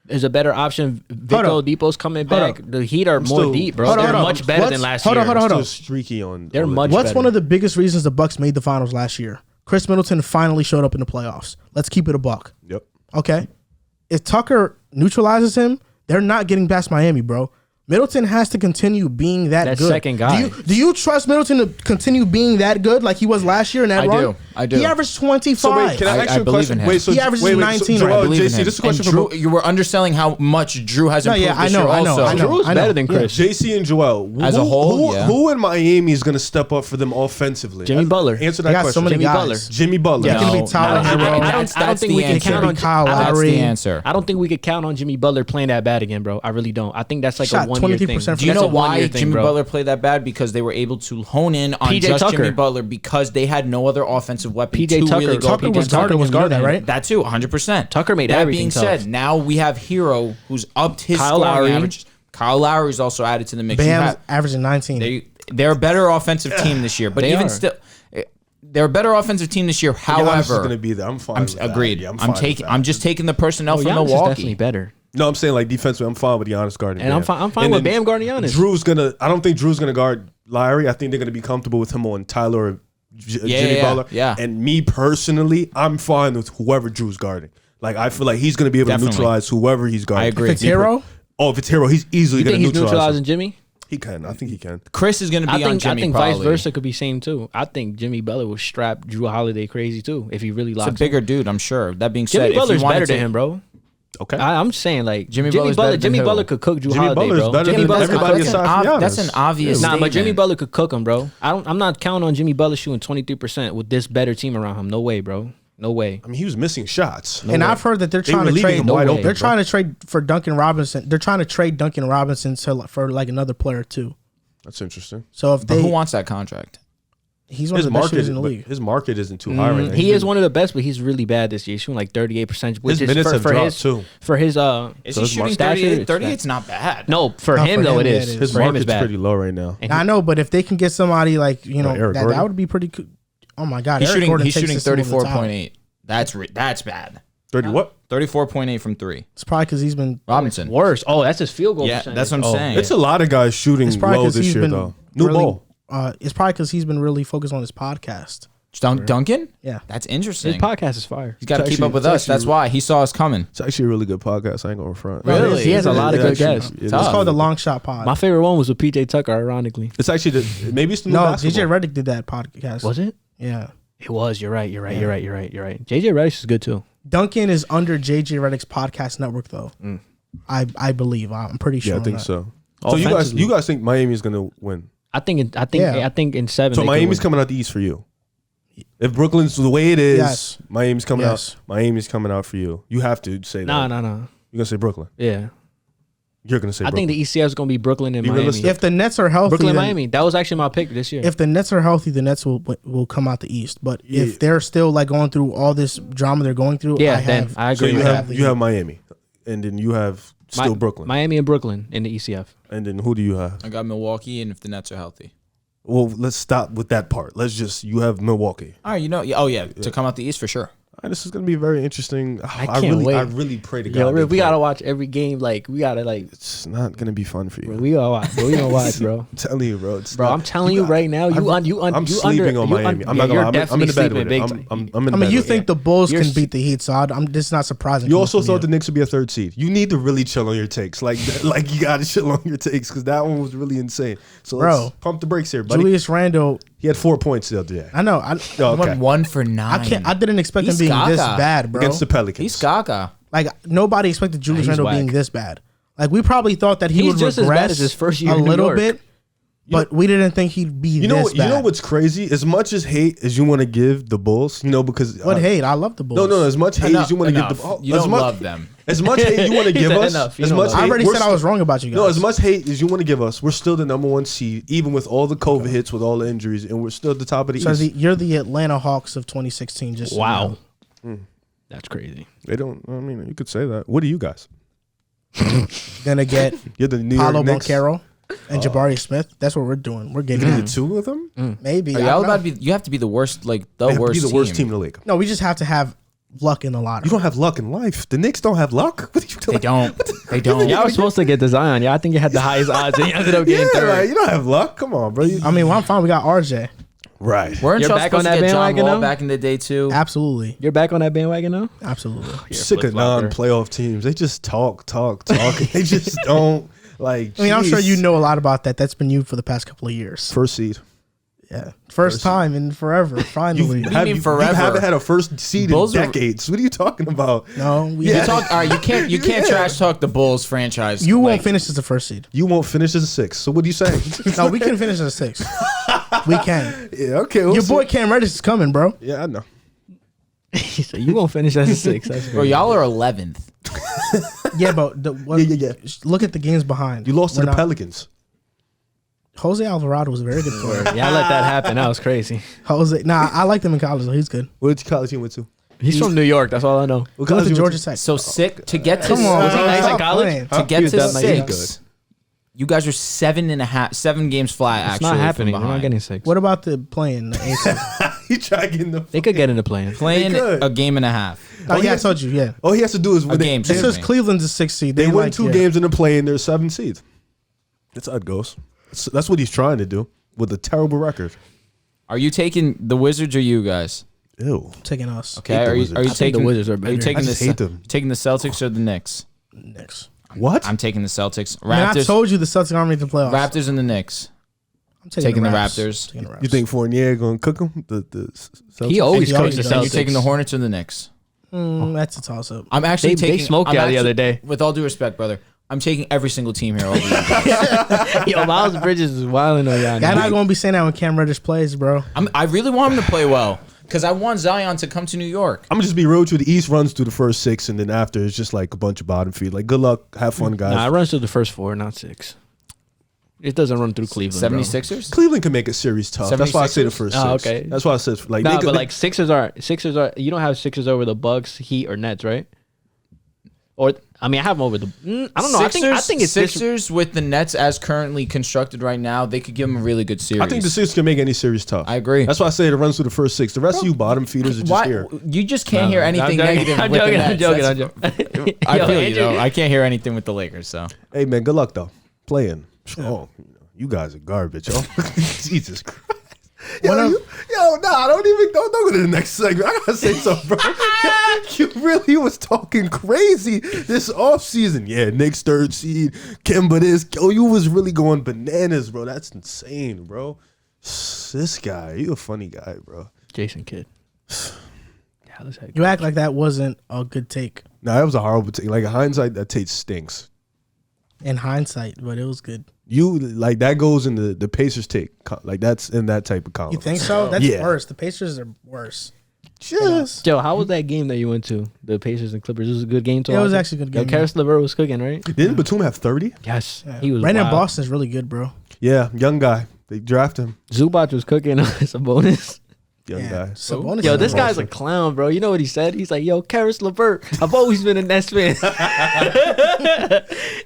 S3: There's a better option. Victor
S1: on.
S3: Oladipo's coming
S1: Hold
S3: back. The Heat are more
S4: still-
S3: deep, bro.
S1: Hold on,
S3: They're
S1: hold on.
S3: much better than last year.
S1: Hold on.
S4: Still streaky on.
S3: They're much
S1: What's
S3: better.
S1: one of the biggest reasons the Bucks made the finals last year? Chris Middleton finally showed up in the playoffs. Let's keep it a buck.
S4: Yep.
S1: Okay? If Tucker neutralizes him, they're not getting past Miami, bro. Middleton has to continue being that good.
S3: second guy.
S1: Do you trust Middleton to continue being that good like he was last year in that
S2: I
S1: run?
S2: do.
S1: He averaged 25.
S4: So wait, can I ask you a
S2: believe
S4: question?
S2: in him.
S4: Wait, so
S1: He averages
S4: wait,
S1: 19.
S4: So
S1: I
S4: Joel,
S2: believe in
S4: JC,
S2: him.
S4: this is a question
S2: And
S4: for
S2: Drew, you were underselling how much Drew has improved
S1: yeah,
S2: this year
S1: I know.
S3: Drew's better than Chris.
S4: JC and Joel.
S2: As a whole, yeah.
S4: Who in Miami is going to step up for them offensively?
S3: Jimmy Butler.
S4: Answer
S1: They
S4: that
S1: got
S4: question.
S1: so many
S3: Jimmy
S1: guys.
S3: Butler.
S4: Jimmy Butler.
S1: Yeah, it can be Tyler Herro.
S3: I don't think we can count on
S1: Kyle
S2: That's
S1: Lowry.
S2: the answer.
S3: I don't think we could count on Jimmy Butler playing that bad again, bro. I really don't. I think that's like
S1: Shot
S3: a 1-year thing.
S1: 23%
S2: Do you
S3: That's
S2: know
S3: a
S2: why
S3: one-year thing,
S2: Jimmy
S3: bro.
S2: Butler played that bad? Because they were able to hone in on
S3: PJ
S2: just
S3: Tucker.
S2: Jimmy Butler because they had no other offensive weapon
S3: PJ
S2: to
S3: Tucker.
S2: really go
S3: Tucker
S2: up
S3: was
S2: against.
S3: guarding him
S1: guarding,
S3: good,
S1: right?
S2: That too, 100%.
S3: Tucker made
S2: that
S3: everything
S2: being
S3: tough.
S2: said, now we have Hero who's upped his
S3: Kyle
S2: scoring
S3: Lowry.
S2: average. Kyle Lowry's also added to the mix. You
S1: Bam's
S2: have-
S1: averaging 19.
S2: They're a better offensive team this year, but
S3: They
S2: even
S3: are.
S2: still, they're a better offensive team this year.
S4: Giannis is
S2: However,
S4: going to be there. I'm fine.
S2: I'm
S4: with that.
S2: agreed.
S4: Yeah,
S2: I'm
S4: fine with
S2: taking.
S4: that.
S2: I'm just taking the personnel
S3: Oh,
S2: from
S3: Giannis is
S2: Milwaukee.
S3: definitely better.
S4: No, I'm saying like defensively, I'm fine with Giannis guarding.
S3: And
S4: Bam.
S3: I'm fine
S4: And
S3: with
S4: then
S3: Bam guarding Giannis.
S4: Drew's gonna. I don't think Drew's gonna guard Lowry. I think they're gonna be comfortable with him on Tyler or Jimmy Butler.
S2: yeah.
S4: And me personally, I'm fine with whoever Drew's guarding. Like I feel like he's gonna be able
S2: Definitely.
S4: to neutralize whoever he's guarding.
S2: I agree.
S1: If it's Hero,
S4: Oh, if it's Hero, he's easily
S3: You
S4: gonna
S3: think he's
S4: neutralize
S3: neutralizing
S4: him.
S3: Jimmy?
S4: He can. I think he can.
S2: Chris is going to be on
S3: I
S2: Jimmy.
S3: think
S2: probably.
S3: vice versa could be same too. I think Jimmy Butler will strap Drew Holiday crazy too if he really
S2: It's
S3: locks
S2: a bigger dude, I'm sure. That being
S3: Jimmy
S2: said,
S3: Butler's
S2: if you wanted
S3: better
S2: to,
S3: than him, bro.
S4: Okay.
S3: I'm saying like
S2: Jimmy
S3: Jimmy
S2: Butler's better
S3: Butler.
S2: than
S3: Jimmy
S2: who?
S3: Butler could cook Drew
S4: Jimmy
S3: Holiday,
S4: Butler's
S3: bro.
S4: better
S3: Jimmy
S4: than
S3: Butler could
S4: everybody
S3: cook him.
S4: aside from
S2: That's an
S4: Giannis.
S2: obvious
S3: Nah, but Jimmy
S2: statement.
S3: Butler could cook him, bro. I'm not counting on Jimmy Butler shooting 23% with this better team around him. No way, bro. No way.
S4: I mean, he was missing shots.
S1: And I've heard that they're
S4: They
S1: trying
S4: were
S1: to
S4: leaving
S1: trade.
S4: him wide open,
S1: They're
S4: bro.
S1: trying to trade for Duncan Robinson. They're trying to trade Duncan Robinson for like another player too.
S4: That's interesting.
S1: So if
S2: But
S1: they,
S2: who wants that contract?
S1: he's one of
S4: His
S1: the best shooters
S4: market,
S1: in the league.
S4: his market isn't too high right now.
S3: He is one of the best, but he's really bad this year. He's shooting like 38%. Which
S4: His
S3: is
S4: minutes have
S3: for
S4: dropped
S3: his,
S4: too.
S3: For his
S2: Is
S4: So
S2: he
S4: his
S2: shooting
S3: stature,
S2: 38?
S3: it's
S2: 38's not bad.
S3: no, for
S1: Not
S3: him
S1: for
S3: though
S1: him,
S3: it
S1: yeah,
S3: is.
S1: it is.
S4: His
S3: For him, it's
S4: market's
S3: bad.
S4: pretty low right now.
S3: And
S1: I know, but if they can get somebody like
S4: Eric
S1: that
S4: Gordon?
S1: would be pretty cool. Oh my God,
S2: He's
S1: Eric
S2: shooting.
S1: Gordon
S2: He's
S1: takes
S2: shooting
S1: this team over the top.
S2: 34.8. That's bad.
S4: 30 what?
S2: 34.8 from three.
S1: It's probably because he's been
S2: Robinson.
S3: Worse. Oh, that's his field goal.
S2: Yeah,
S3: percentage.
S2: that's what I'm
S3: Oh,
S2: saying.
S4: It's a lot of guys shooting
S1: It's probably
S4: low
S1: 'cause
S4: this
S1: he's
S4: year,
S1: been
S4: though. New
S1: really-
S4: ball.
S1: It's probably because he's been really focused on his podcast.
S2: Duncan?
S1: Yeah.
S2: That's
S3: His
S2: interesting.
S3: podcast is fire.
S2: He's got to
S4: It's
S2: keep up with
S4: actually-
S2: us. That's why he saw us coming.
S4: It's actually a really good podcast. I ain't going to front.
S2: Really?
S3: He has a lot of good guests.
S4: It's
S2: Tough.
S1: It's called the Long Shot Pod.
S3: My favorite one was with PJ Tucker, ironically.
S4: It's actually maybe it's the new
S1: No,
S4: basketball.
S1: DJ Redick did that podcast.
S3: Was it?
S1: Yeah.
S3: It was. You're right. You're right. You're right. You're right. You're right. JJ Redick is good too.
S1: Duncan is under JJ Redick's podcast network though. I believe. I'm pretty sure.
S4: Yeah, I
S1: on
S4: think
S1: that.
S4: so. So
S3: Offensively.
S4: you guys think Miami's going to win?
S3: I think
S1: Yeah.
S3: in 7.
S4: So
S3: they could
S4: Miami's
S3: win.
S4: coming out the East for you. If Brooklyn's the way it is,
S1: Yes.
S4: Miami's coming
S1: Yes.
S4: out. Miami's coming out for you. You have to say that.
S3: No.
S4: You're gonna say Brooklyn.
S3: Yeah.
S4: You're gonna say.
S3: I
S4: Brooklyn.
S3: think the ECF is going to be Brooklyn and
S4: Be
S3: Miami.
S4: realistic.
S1: If the Nets are healthy,
S3: Brooklyn,
S1: then-
S3: Miami. That was actually my pick this year.
S1: If the Nets are healthy, the Nets will come out the East. But
S4: Yeah.
S1: if they're still like going through all this drama they're going through,
S3: yeah,
S1: I
S3: then
S1: have.
S3: I
S4: So
S3: agree.
S4: you
S3: with
S4: have
S3: that.
S4: you have Miami, and then you have still Brooklyn,
S3: Miami and Brooklyn in the ECF.
S4: and then who do you have?
S2: I got Milwaukee, and if the Nets are healthy.
S4: Well, let's stop with that part. Let's just you have Milwaukee.
S2: All right, to come out the East for sure.
S4: All right, this is gonna be very interesting.
S3: I can't wait.
S4: I really pray to God.
S3: Yo,
S4: they
S3: we
S4: play.
S3: gotta watch every game. Like we gotta like.
S4: It's not gonna be fun for you.
S3: Bro, we gotta watch. Bro, we gonna watch, bro.
S4: I'm telling you, bro. It's
S3: Bro,
S4: not-
S3: I'm telling you right now.
S4: I'm sleeping on Miami. I'm not gonna lie. I'm in the bed with it. I'm in
S1: I
S4: the
S1: mean,
S4: bed
S1: you
S4: with
S1: think
S4: it.
S1: the Bulls
S3: You're
S1: can
S3: s-
S1: beat the Heat, so this is not surprising.
S4: You
S1: coming
S4: also
S1: from
S4: thought the Knicks would be a third seed. You need to really chill on your takes. Like you gotta chill on your takes because that one was really insane. So
S1: Bro.
S4: let's pump the brakes here, buddy.
S1: Julius Randle.
S4: He had 4 points the other day.
S1: I know.
S4: Oh,
S2: He
S4: okay.
S2: went 1 for 9.
S1: I didn't expect him
S2: He's
S1: being this
S2: gaga.
S1: bad, bro.
S4: Against the Pelicans.
S2: He's Gaga.
S1: Like nobody expected Julius
S3: He's
S1: Randle
S3: whack.
S1: being this bad. Like we probably thought that he
S3: He's
S1: would
S3: just
S1: regress
S3: as bad as his first year
S1: a
S3: in New
S1: little
S3: York.
S1: bit, but we didn't think he'd be
S4: You know
S1: this
S4: what?
S1: bad.
S4: You know what's crazy? As much as hate as you want to give the Bulls, because
S1: What hate? I love the Bulls.
S4: No, as much hate as you want to give
S2: Enough.
S4: the Bulls.
S2: You don't love them.
S4: As much hate you want to
S3: He
S4: give
S3: said
S4: us,
S3: enough. You
S4: as
S3: don't
S4: much
S3: love
S1: I
S4: hate,
S1: already
S4: we're
S1: said I was wrong about you guys.
S4: No, as much hate as you want to give us, we're still the number 1 seed, even with all the COVID hits, with all the injuries, and we're still at the top of the
S1: So
S4: East.
S1: you're the Atlanta Hawks of 2016. Just so you
S3: Wow.
S1: know.
S3: That's crazy.
S4: They don't. I mean, you could say that. What are you guys?
S1: Gonna get
S4: You're the New York
S1: Paulo
S4: Knicks.
S1: Banchero and Jabari Smith. That's what we're doing. We're getting
S4: The
S1: him.
S4: two of them.
S1: Maybe.
S2: Are
S1: I
S2: y'all
S1: don't know.
S2: about to be? You have to be the worst, like the
S4: They have to
S2: worst.
S4: be the worst team in the league.
S1: No, we just have to have luck in the lottery.
S4: You don't have luck in life. The Knicks don't have luck. What are you
S2: They
S4: doing?
S2: don't. They don't.
S3: Y'all were supposed to get the Zion. Yeah, I think you had the highest odds, and you ended up getting
S4: Yeah,
S3: third.
S4: like, you don't have luck. Come on, bro.
S1: I mean, well, I'm fine. We got RJ.
S4: Right.
S2: Weren't
S3: You're
S2: y'all
S3: back
S2: supposed
S3: on
S2: to
S3: that
S2: get John
S3: bandwagon
S2: Wall
S3: now?
S2: back in the day too?
S1: Absolutely.
S3: You're back on that bandwagon now?
S1: Absolutely.
S4: Sick of non-playoff teams. They just talk. They just don't like.
S1: I mean, I'm sure
S4: jeez.
S1: you know a lot about that. That's been you for the past couple of years.
S4: First seed.
S1: Yeah. First time in forever. Finally.
S2: do you mean forever?
S4: You haven't had a first seed
S2: Bulls
S4: in
S2: are-
S4: decades. What are you talking about?
S1: No, we
S2: You talk. All right, you can't trash talk the Bulls franchise.
S1: You won't
S2: like,
S1: finish as the first seed.
S4: You won't finish as a 6. So what are you saying?
S1: No, we can finish as a 6. We can.
S4: Yeah. Okay. we'll
S1: Your
S4: see.
S1: boy Cam Reddish is coming, bro.
S4: Yeah, I know.
S3: He said, you won't finish as a 6. That's
S2: Bro,
S3: great.
S2: y'all are 11th.
S1: Yeah, but
S4: Yeah.
S1: look at the games behind.
S4: You lost to
S1: We're
S4: the
S1: not-
S4: Pelicans.
S1: Jose Alvarado was a very good player.
S3: Yeah, I let that happen. That was crazy.
S1: I liked him in college, though. He's good.
S4: What college you went to?
S3: He's from New York. That's all I know.
S4: What
S1: Go
S4: college
S1: to
S4: you went
S1: Georgia Tech.
S2: So sick to get to.
S1: Come on,
S3: Was he
S1: bro.
S3: nice in
S1: Stop
S3: college?
S1: playing.
S2: To get
S3: He was
S2: to
S3: that nice. He
S2: 6. You guys are 7 games flat.
S3: It's
S2: Actually,
S3: not happening.
S2: from
S3: We're not
S2: behind.
S3: getting 6.
S1: What about the playing? The AC?
S4: He tried getting the.
S3: They could get into playing.
S2: Playing
S4: They could.
S2: a game and a half.
S1: Oh, yeah, I told you. Yeah.
S4: All he has to do is
S2: A game.
S1: It says Cleveland's a 6 seed.
S4: They win
S1: like,
S4: 2
S1: yeah.
S4: games in the play and they're 7 seed. That's how it goes. That's what he's trying to do with a terrible record.
S2: Are you taking the Wizards or you guys?
S4: Ew.
S1: Taking us.
S2: Okay.
S4: Hate the
S2: Are you
S4: Wizards. I
S3: think
S2: taking
S3: the Wizards are
S2: Are you
S3: better.
S2: taking
S4: I just hate them.
S2: taking the Celtics or the Knicks?
S1: Knicks.
S4: What?
S2: I'm taking the Celtics.
S1: I mean, I
S2: Raptors.
S1: told you the Celtics aren't making the playoffs.
S2: Raptors and the Knicks.
S1: I'm
S2: taking the
S1: Raps.
S2: Raptors.
S1: Taking the Raps.
S4: You think Fournier gonna cook him? The Celtics?
S3: He always
S1: He
S3: cooks
S1: always
S3: the
S1: does.
S2: And
S3: Celtics.
S2: you're taking the Hornets or the Knicks?
S1: That's a toss up.
S2: I'm actually
S3: They smoked y'all the other day.
S2: With all due respect, brother, I'm taking every single team here over you guys.
S3: Yo, Miles Bridges is wilding on y'all.
S1: I'm not gonna be saying that when Cam Reddish plays, bro.
S2: I really want him to play well because I want Zion to come to New York.
S4: I'm gonna just be real with you. The East runs through the first 6, and then after it's just like a bunch of bottom feed. Like, good luck, have fun, guys.
S3: Nah, it runs through the first 4, not 6. It doesn't run through Cleveland.
S2: 76ers?
S4: Cleveland can make a series tough. That's why I say the first 6.
S3: Oh, okay.
S4: That's why I said like.
S3: Nah, but like Sixers are. You don't have Sixers over the Bucks, Heat, or Nets, right? Or I mean, I have them over the. I don't know. I think it's
S2: Sixers with the Nets as currently constructed right now. They could give them a really good series.
S4: I think the Sixers can make any series tough.
S2: I agree.
S4: That's why I say it runs through the first 6. The rest of you bottom feeders are just here.
S2: You just can't hear anything negative
S3: I'm
S2: with
S3: joking,
S2: the Nets.
S3: I'm joking.
S2: I
S3: Yo,
S2: feel you
S3: Andrew-
S2: though. I can't hear anything with the Lakers. So
S4: Hey man, good luck though. Playing. Oh, you guys are garbage, yo. Jesus Christ. Don't go to the next segment. I gotta say something, bro. You really was talking crazy this offseason. Yeah, Knicks 3rd seed, Kemba this. Yo, you was really going bananas, bro. That's insane, bro. This guy, you a funny guy, bro.
S3: Jason Kidd.
S1: You act like that wasn't a good take
S4: Nah, that was a horrible take. Like in hindsight, that take stinks.
S1: in hindsight, but it was good.
S4: You like that goes in the Pacers take. Like that's in that type of column.
S1: You think so? That's
S4: Yeah.
S1: worse. The Pacers are worse.
S4: Yes.
S3: Joe, how was that game that you went to? The Pacers and Clippers. It was a good game to watch.
S1: It was actually a good game.
S3: Yo, Karis LeVert was cooking, right?
S4: Didn't Batum have 30?
S3: Yes,
S1: Yeah.
S3: he was.
S1: Brandon
S3: wild.
S1: Boston's really good, bro.
S4: Yeah, young guy. They draft him.
S3: Zubac was cooking. It's a bonus.
S4: Young guy.
S1: Sabonis
S3: Yo,
S1: is
S3: this
S1: good.
S3: guy's a clown, bro. You know what he said? He's like, yo, Karis LeVert. I've always been a Nets fan.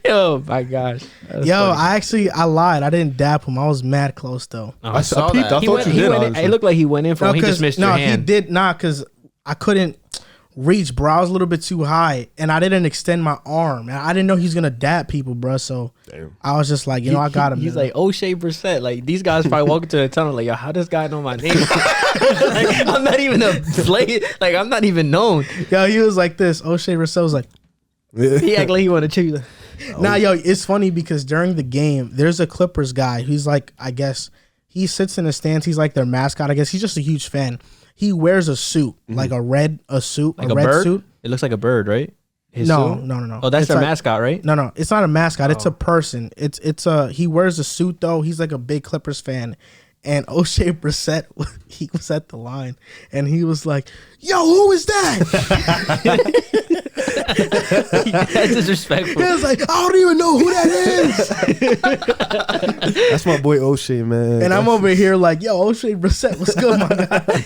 S3: Yo, my gosh. That was
S1: Yo,
S3: funny.
S1: I lied. I didn't dap him. I was mad close though.
S4: I
S2: saw
S4: peeped.
S2: that.
S4: I
S3: He
S4: thought
S3: went,
S4: you
S3: he
S4: did.
S3: went in,
S4: honestly.
S3: it looked like he went in for him. He just missed your hand.
S1: he did not because I couldn't reach, bro. I was a little bit too high, and I didn't extend my arm. And I didn't know he was gonna dap people, bro. So
S4: Damn.
S1: I was just like, I got him.
S3: He's
S1: man.
S3: like O'Shea Brissett. Like these guys probably walking to the tunnel like, yo, how does this guy know my name? Like, I'm not even a play. Like I'm not even known.
S1: yo, he was like this. O'Shea Russell was like,
S3: He act like he want to chew. Like,
S1: nah, yo, it's funny because during the game, there's a Clippers guy who's like, I guess he sits in the stands. He's like their mascot. I guess he's just a huge fan. He wears a suit, like a red suit.
S3: like a bird. It looks like a bird, right? His
S1: No,
S3: suit?
S1: no.
S3: Oh, that's
S1: It's
S3: their
S1: like-
S3: mascot, right?
S1: No, it's not a mascot. It's a person. It's a he wears a suit though. He's like a big Clippers fan. And O'Shea Brissett, he was at the line, and he was like, "Yo, who is that?"
S3: That's disrespectful.
S1: He was like, "I don't even know who that is."
S4: That's my boy O'Shea, man.
S1: And I'm over here like, "Yo, O'Shea Brissett, what's good, my guy?"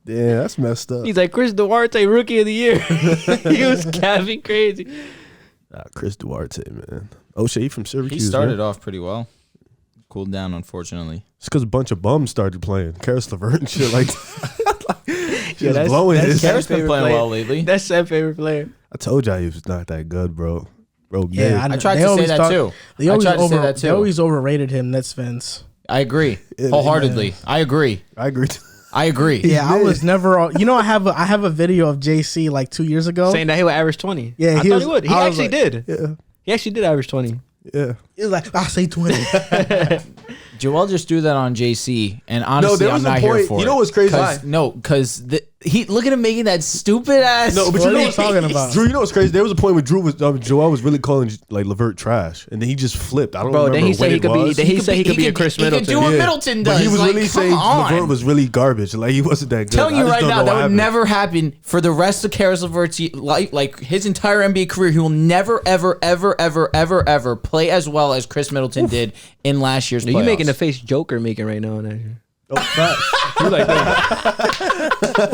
S4: Yeah, that's messed up.
S3: He's like Chris Duarte, Rookie of the Year. He was capping crazy.
S4: Chris Duarte, man. O'Shea from Syracuse.
S2: he started
S4: man.
S2: off pretty well. Cooled down, unfortunately.
S4: It's because a bunch of bums started playing. Karis LeVert and shit like that.
S3: Yeah,
S4: Just blowing his.
S3: Sam's
S2: Karis been
S3: favorite
S2: playing
S3: player.
S2: well lately.
S3: That's Sam's favorite player.
S4: I told y'all he was not that good, bro. Bro,
S1: Yeah,
S4: gay.
S1: I
S2: I tried
S1: They
S2: to say
S1: always
S2: that
S1: talk-
S2: too.
S1: They
S2: I
S1: always,
S2: tried to say that
S1: they
S2: too.
S1: always overrated him. Nets fans.
S2: I agree wholeheartedly. I agree.
S4: I agree.
S2: I agree.
S1: Yeah, I was never. I have a video of JC like 2 years ago.
S3: Saying that he would average 20.
S1: Yeah,
S3: I
S1: he
S3: thought
S1: was-
S3: he would. He
S1: I was
S3: actually
S1: like-
S3: did.
S4: Yeah,
S3: He actually did average 20.
S4: yeah.
S1: He was like, "I say 20."
S2: Joel just threw that on JC, and honestly,
S4: there
S2: I'm
S4: was a
S2: not here
S4: point-
S2: for it.
S4: you know what's crazy?
S2: Because he look at him making that stupid ass.
S4: No, but
S1: What
S4: you know
S1: are you
S4: what's
S1: talking about?
S4: Drew, you know what's crazy? There was a point where Joel was really calling like LeVert trash, and then he just flipped. I don't
S3: Bro,
S4: remember
S3: then he
S4: when
S3: said he
S4: it
S3: could be.
S4: was.
S3: Then he said he could be a Chris
S2: He
S3: Middleton.
S2: could do what Middleton does.
S4: But he was
S2: Like,
S4: really
S2: come
S4: saying
S2: on.
S4: LeVert was really garbage. Like he wasn't that good.
S2: Telling
S4: I
S2: you
S4: just
S2: right
S4: don't
S2: now,
S4: know
S2: that
S4: what
S2: would
S4: happened.
S2: never happen for the rest of Karis LeVert's like his entire NBA career. He will never, ever, ever, ever, ever, ever play as well as Chris Middleton did in last year's playoffs.
S3: You making the face Joker making right now.
S4: Oh, facts.
S3: You like that?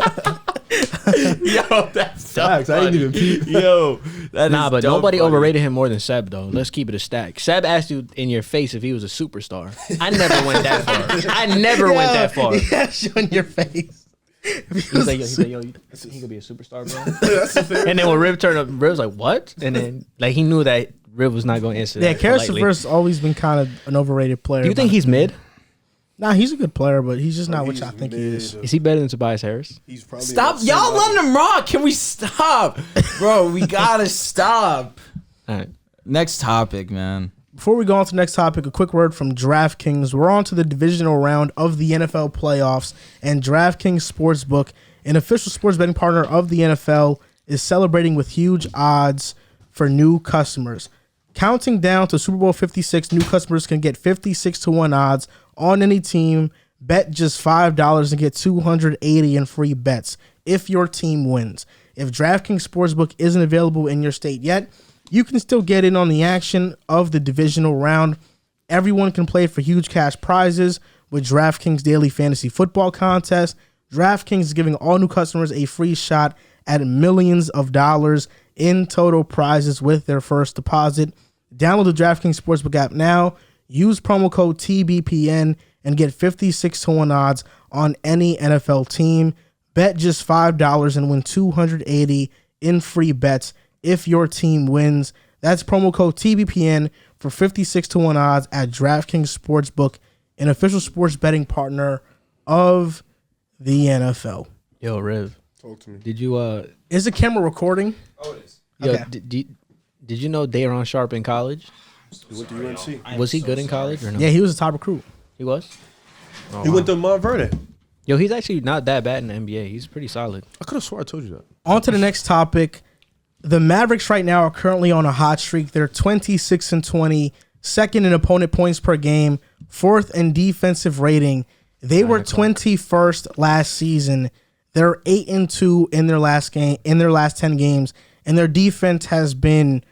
S2: Yo, that's so
S4: Facts. I didn't even peep.
S2: Yo, that
S3: Nah,
S2: is
S3: but
S2: dumb
S3: nobody
S2: funny.
S3: overrated him more than Seb, though. Let's keep it a stack. Seb asked you in your face if he was a superstar. I never went that far. I never went that far.
S1: Yeah, showing your face.
S3: He's like, yo, he could be a superstar, bro. And then when Rib turned up, Rib was like, what? And then like he knew that Rib was not going to answer.
S1: Yeah,
S3: that
S1: Karis
S3: politely.
S1: LeVert's always been kind of an overrated player.
S3: Do you think he's mid?
S1: Nah, he's a good player, but he's just not what
S4: He's
S1: I think he
S4: mid.
S1: is.
S3: Is he better than Tobias Harris?
S4: He's probably
S2: Stop, y'all letting him rock. Can we stop, bro? We gotta stop.
S3: All right.
S2: Next topic, man.
S1: Before we go on to the next topic, a quick word from DraftKings. We're on to the divisional round of the NFL playoffs, and DraftKings Sportsbook an official sports betting partner of the NFL, is celebrating with huge odds for new customers. Counting down to Super Bowl 56, new customers can get 56-1 odds on any team. Bet just $5 and get $280 in free bets if your team wins. If DraftKings Sportsbook isn't available in your state yet, you can still get in on the action of the divisional round. Everyone can play for huge cash prizes with DraftKings Daily Fantasy Football Contest. DraftKings is giving all new customers a free shot at millions of dollars in total prizes with their first deposit. Download the DraftKings Sportsbook app now. Use promo code TBPN and get 56-1 odds on any NFL team. Bet just $5 and win $280 in free bets if your team wins. That's promo code TBPN for 56-1 odds at DraftKings Sportsbook, an official sports betting partner of the NFL.
S3: Yo, Riv.
S4: Talk to me.
S3: Did you
S1: Is the camera recording?
S2: Oh, it is.
S3: Yo,
S1: Okay.
S3: did you know Dayron Sharp in college?
S4: He went to UNC.
S3: Was he good in college or no?
S1: Yeah, he was a top recruit.
S3: He was?
S4: He went to Monteverde.
S3: Yo, he's actually not that bad in the NBA. He's pretty solid.
S4: I could have swore I told you that.
S1: On to the next topic. The Mavericks right now are currently on a hot streak. They're 26-20, second in opponent points per game, fourth in defensive rating. They were 21st last season. They're 8-2 in their last 10 games, and their defense has been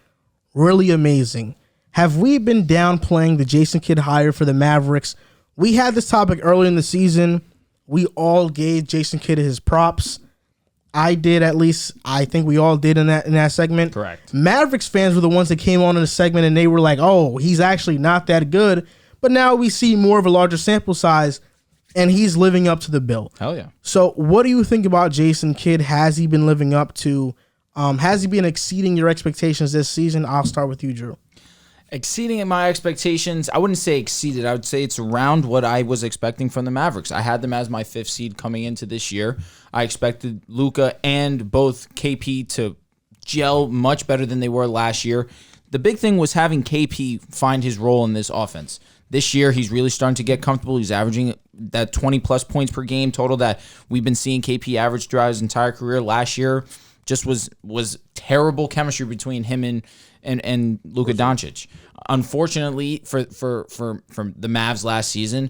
S1: really amazing. Have we been downplaying the Jason Kidd hire for the Mavericks? We had this topic earlier in the season. We all gave Jason Kidd his props. I did, at least. I think we all did in that segment.
S2: Correct.
S1: Mavericks fans were the ones that came on in the segment and they were like, "Oh, he's actually not that good." But now we see more of a larger sample size, and he's living up to the bill.
S2: Hell yeah.
S1: So, what do you think about Jason Kidd? Has he been living up to? Has he been exceeding your expectations this season? I'll start with you, Drew.
S2: Exceeding my expectations. I wouldn't say exceeded. I would say it's around what I was expecting from the Mavericks. I had them as my 5th seed coming into this year. I expected Luka and both KP to gel much better than they were last year. The big thing was having KP find his role in this offense. This year, he's really starting to get comfortable. He's averaging that 20-plus points per game total that we've been seeing KP average throughout his entire career. Last year just was terrible chemistry between him and Luka Doncic. Unfortunately for the Mavs last season,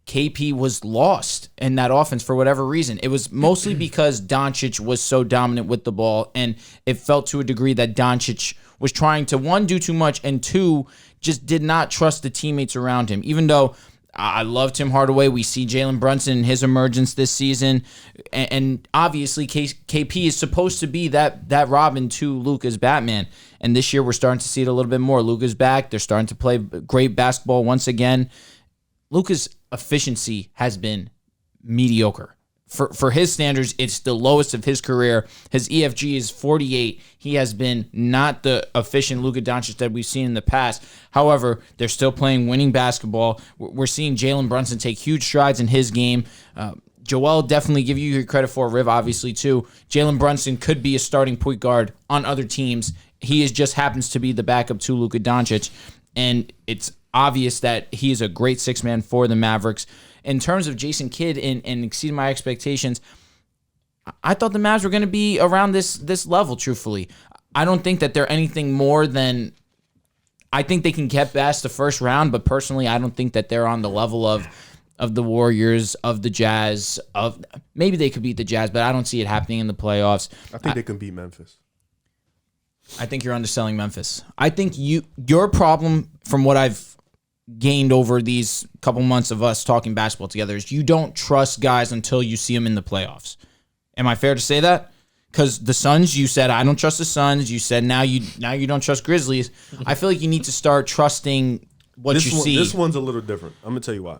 S2: KP was lost in that offense for whatever reason. It was mostly because Doncic was so dominant with the ball, and it felt to a degree that Doncic was trying to, one, do too much, and two, just did not trust the teammates around him. Even though I love Tim Hardaway, we see Jalen Brunson and his emergence this season, and obviously KP is supposed to be that Robin to Luka's Batman. And this year we're starting to see it a little bit more. Luka's back. They're starting to play great basketball once again. Luka's efficiency has been mediocre. For his standards, it's the lowest of his career. His EFG is 48. He has been not the efficient Luka Doncic that we've seen in the past. However, they're still playing winning basketball. We're seeing Jalen Brunson take huge strides in his game. Joel, definitely give you your credit for Riv, obviously, too. Jalen Brunson could be a starting point guard on other teams. He just happens to be the backup to Luka Doncic, and it's obvious that he is a great six-man for the Mavericks. In terms of Jason Kidd and exceeding my expectations, I thought the Mavs were going to be around this level, truthfully. I don't think that they're anything more than... I think they can get past the first round, but personally, I don't think that they're on the level of the Warriors, of the Jazz. Maybe they could beat the Jazz, but I don't see it happening in the playoffs.
S4: I think they can beat Memphis.
S2: I think you're underselling Memphis. I think your problem, from what I've gained over these couple months of us talking basketball together, is you don't trust guys until you see them in the playoffs. Am I fair to say that? Because the Suns, you said, I don't trust the Suns. You said now you don't trust Grizzlies. I feel like you need to start trusting what you see.
S4: This one's a little different. I'm going to tell you why.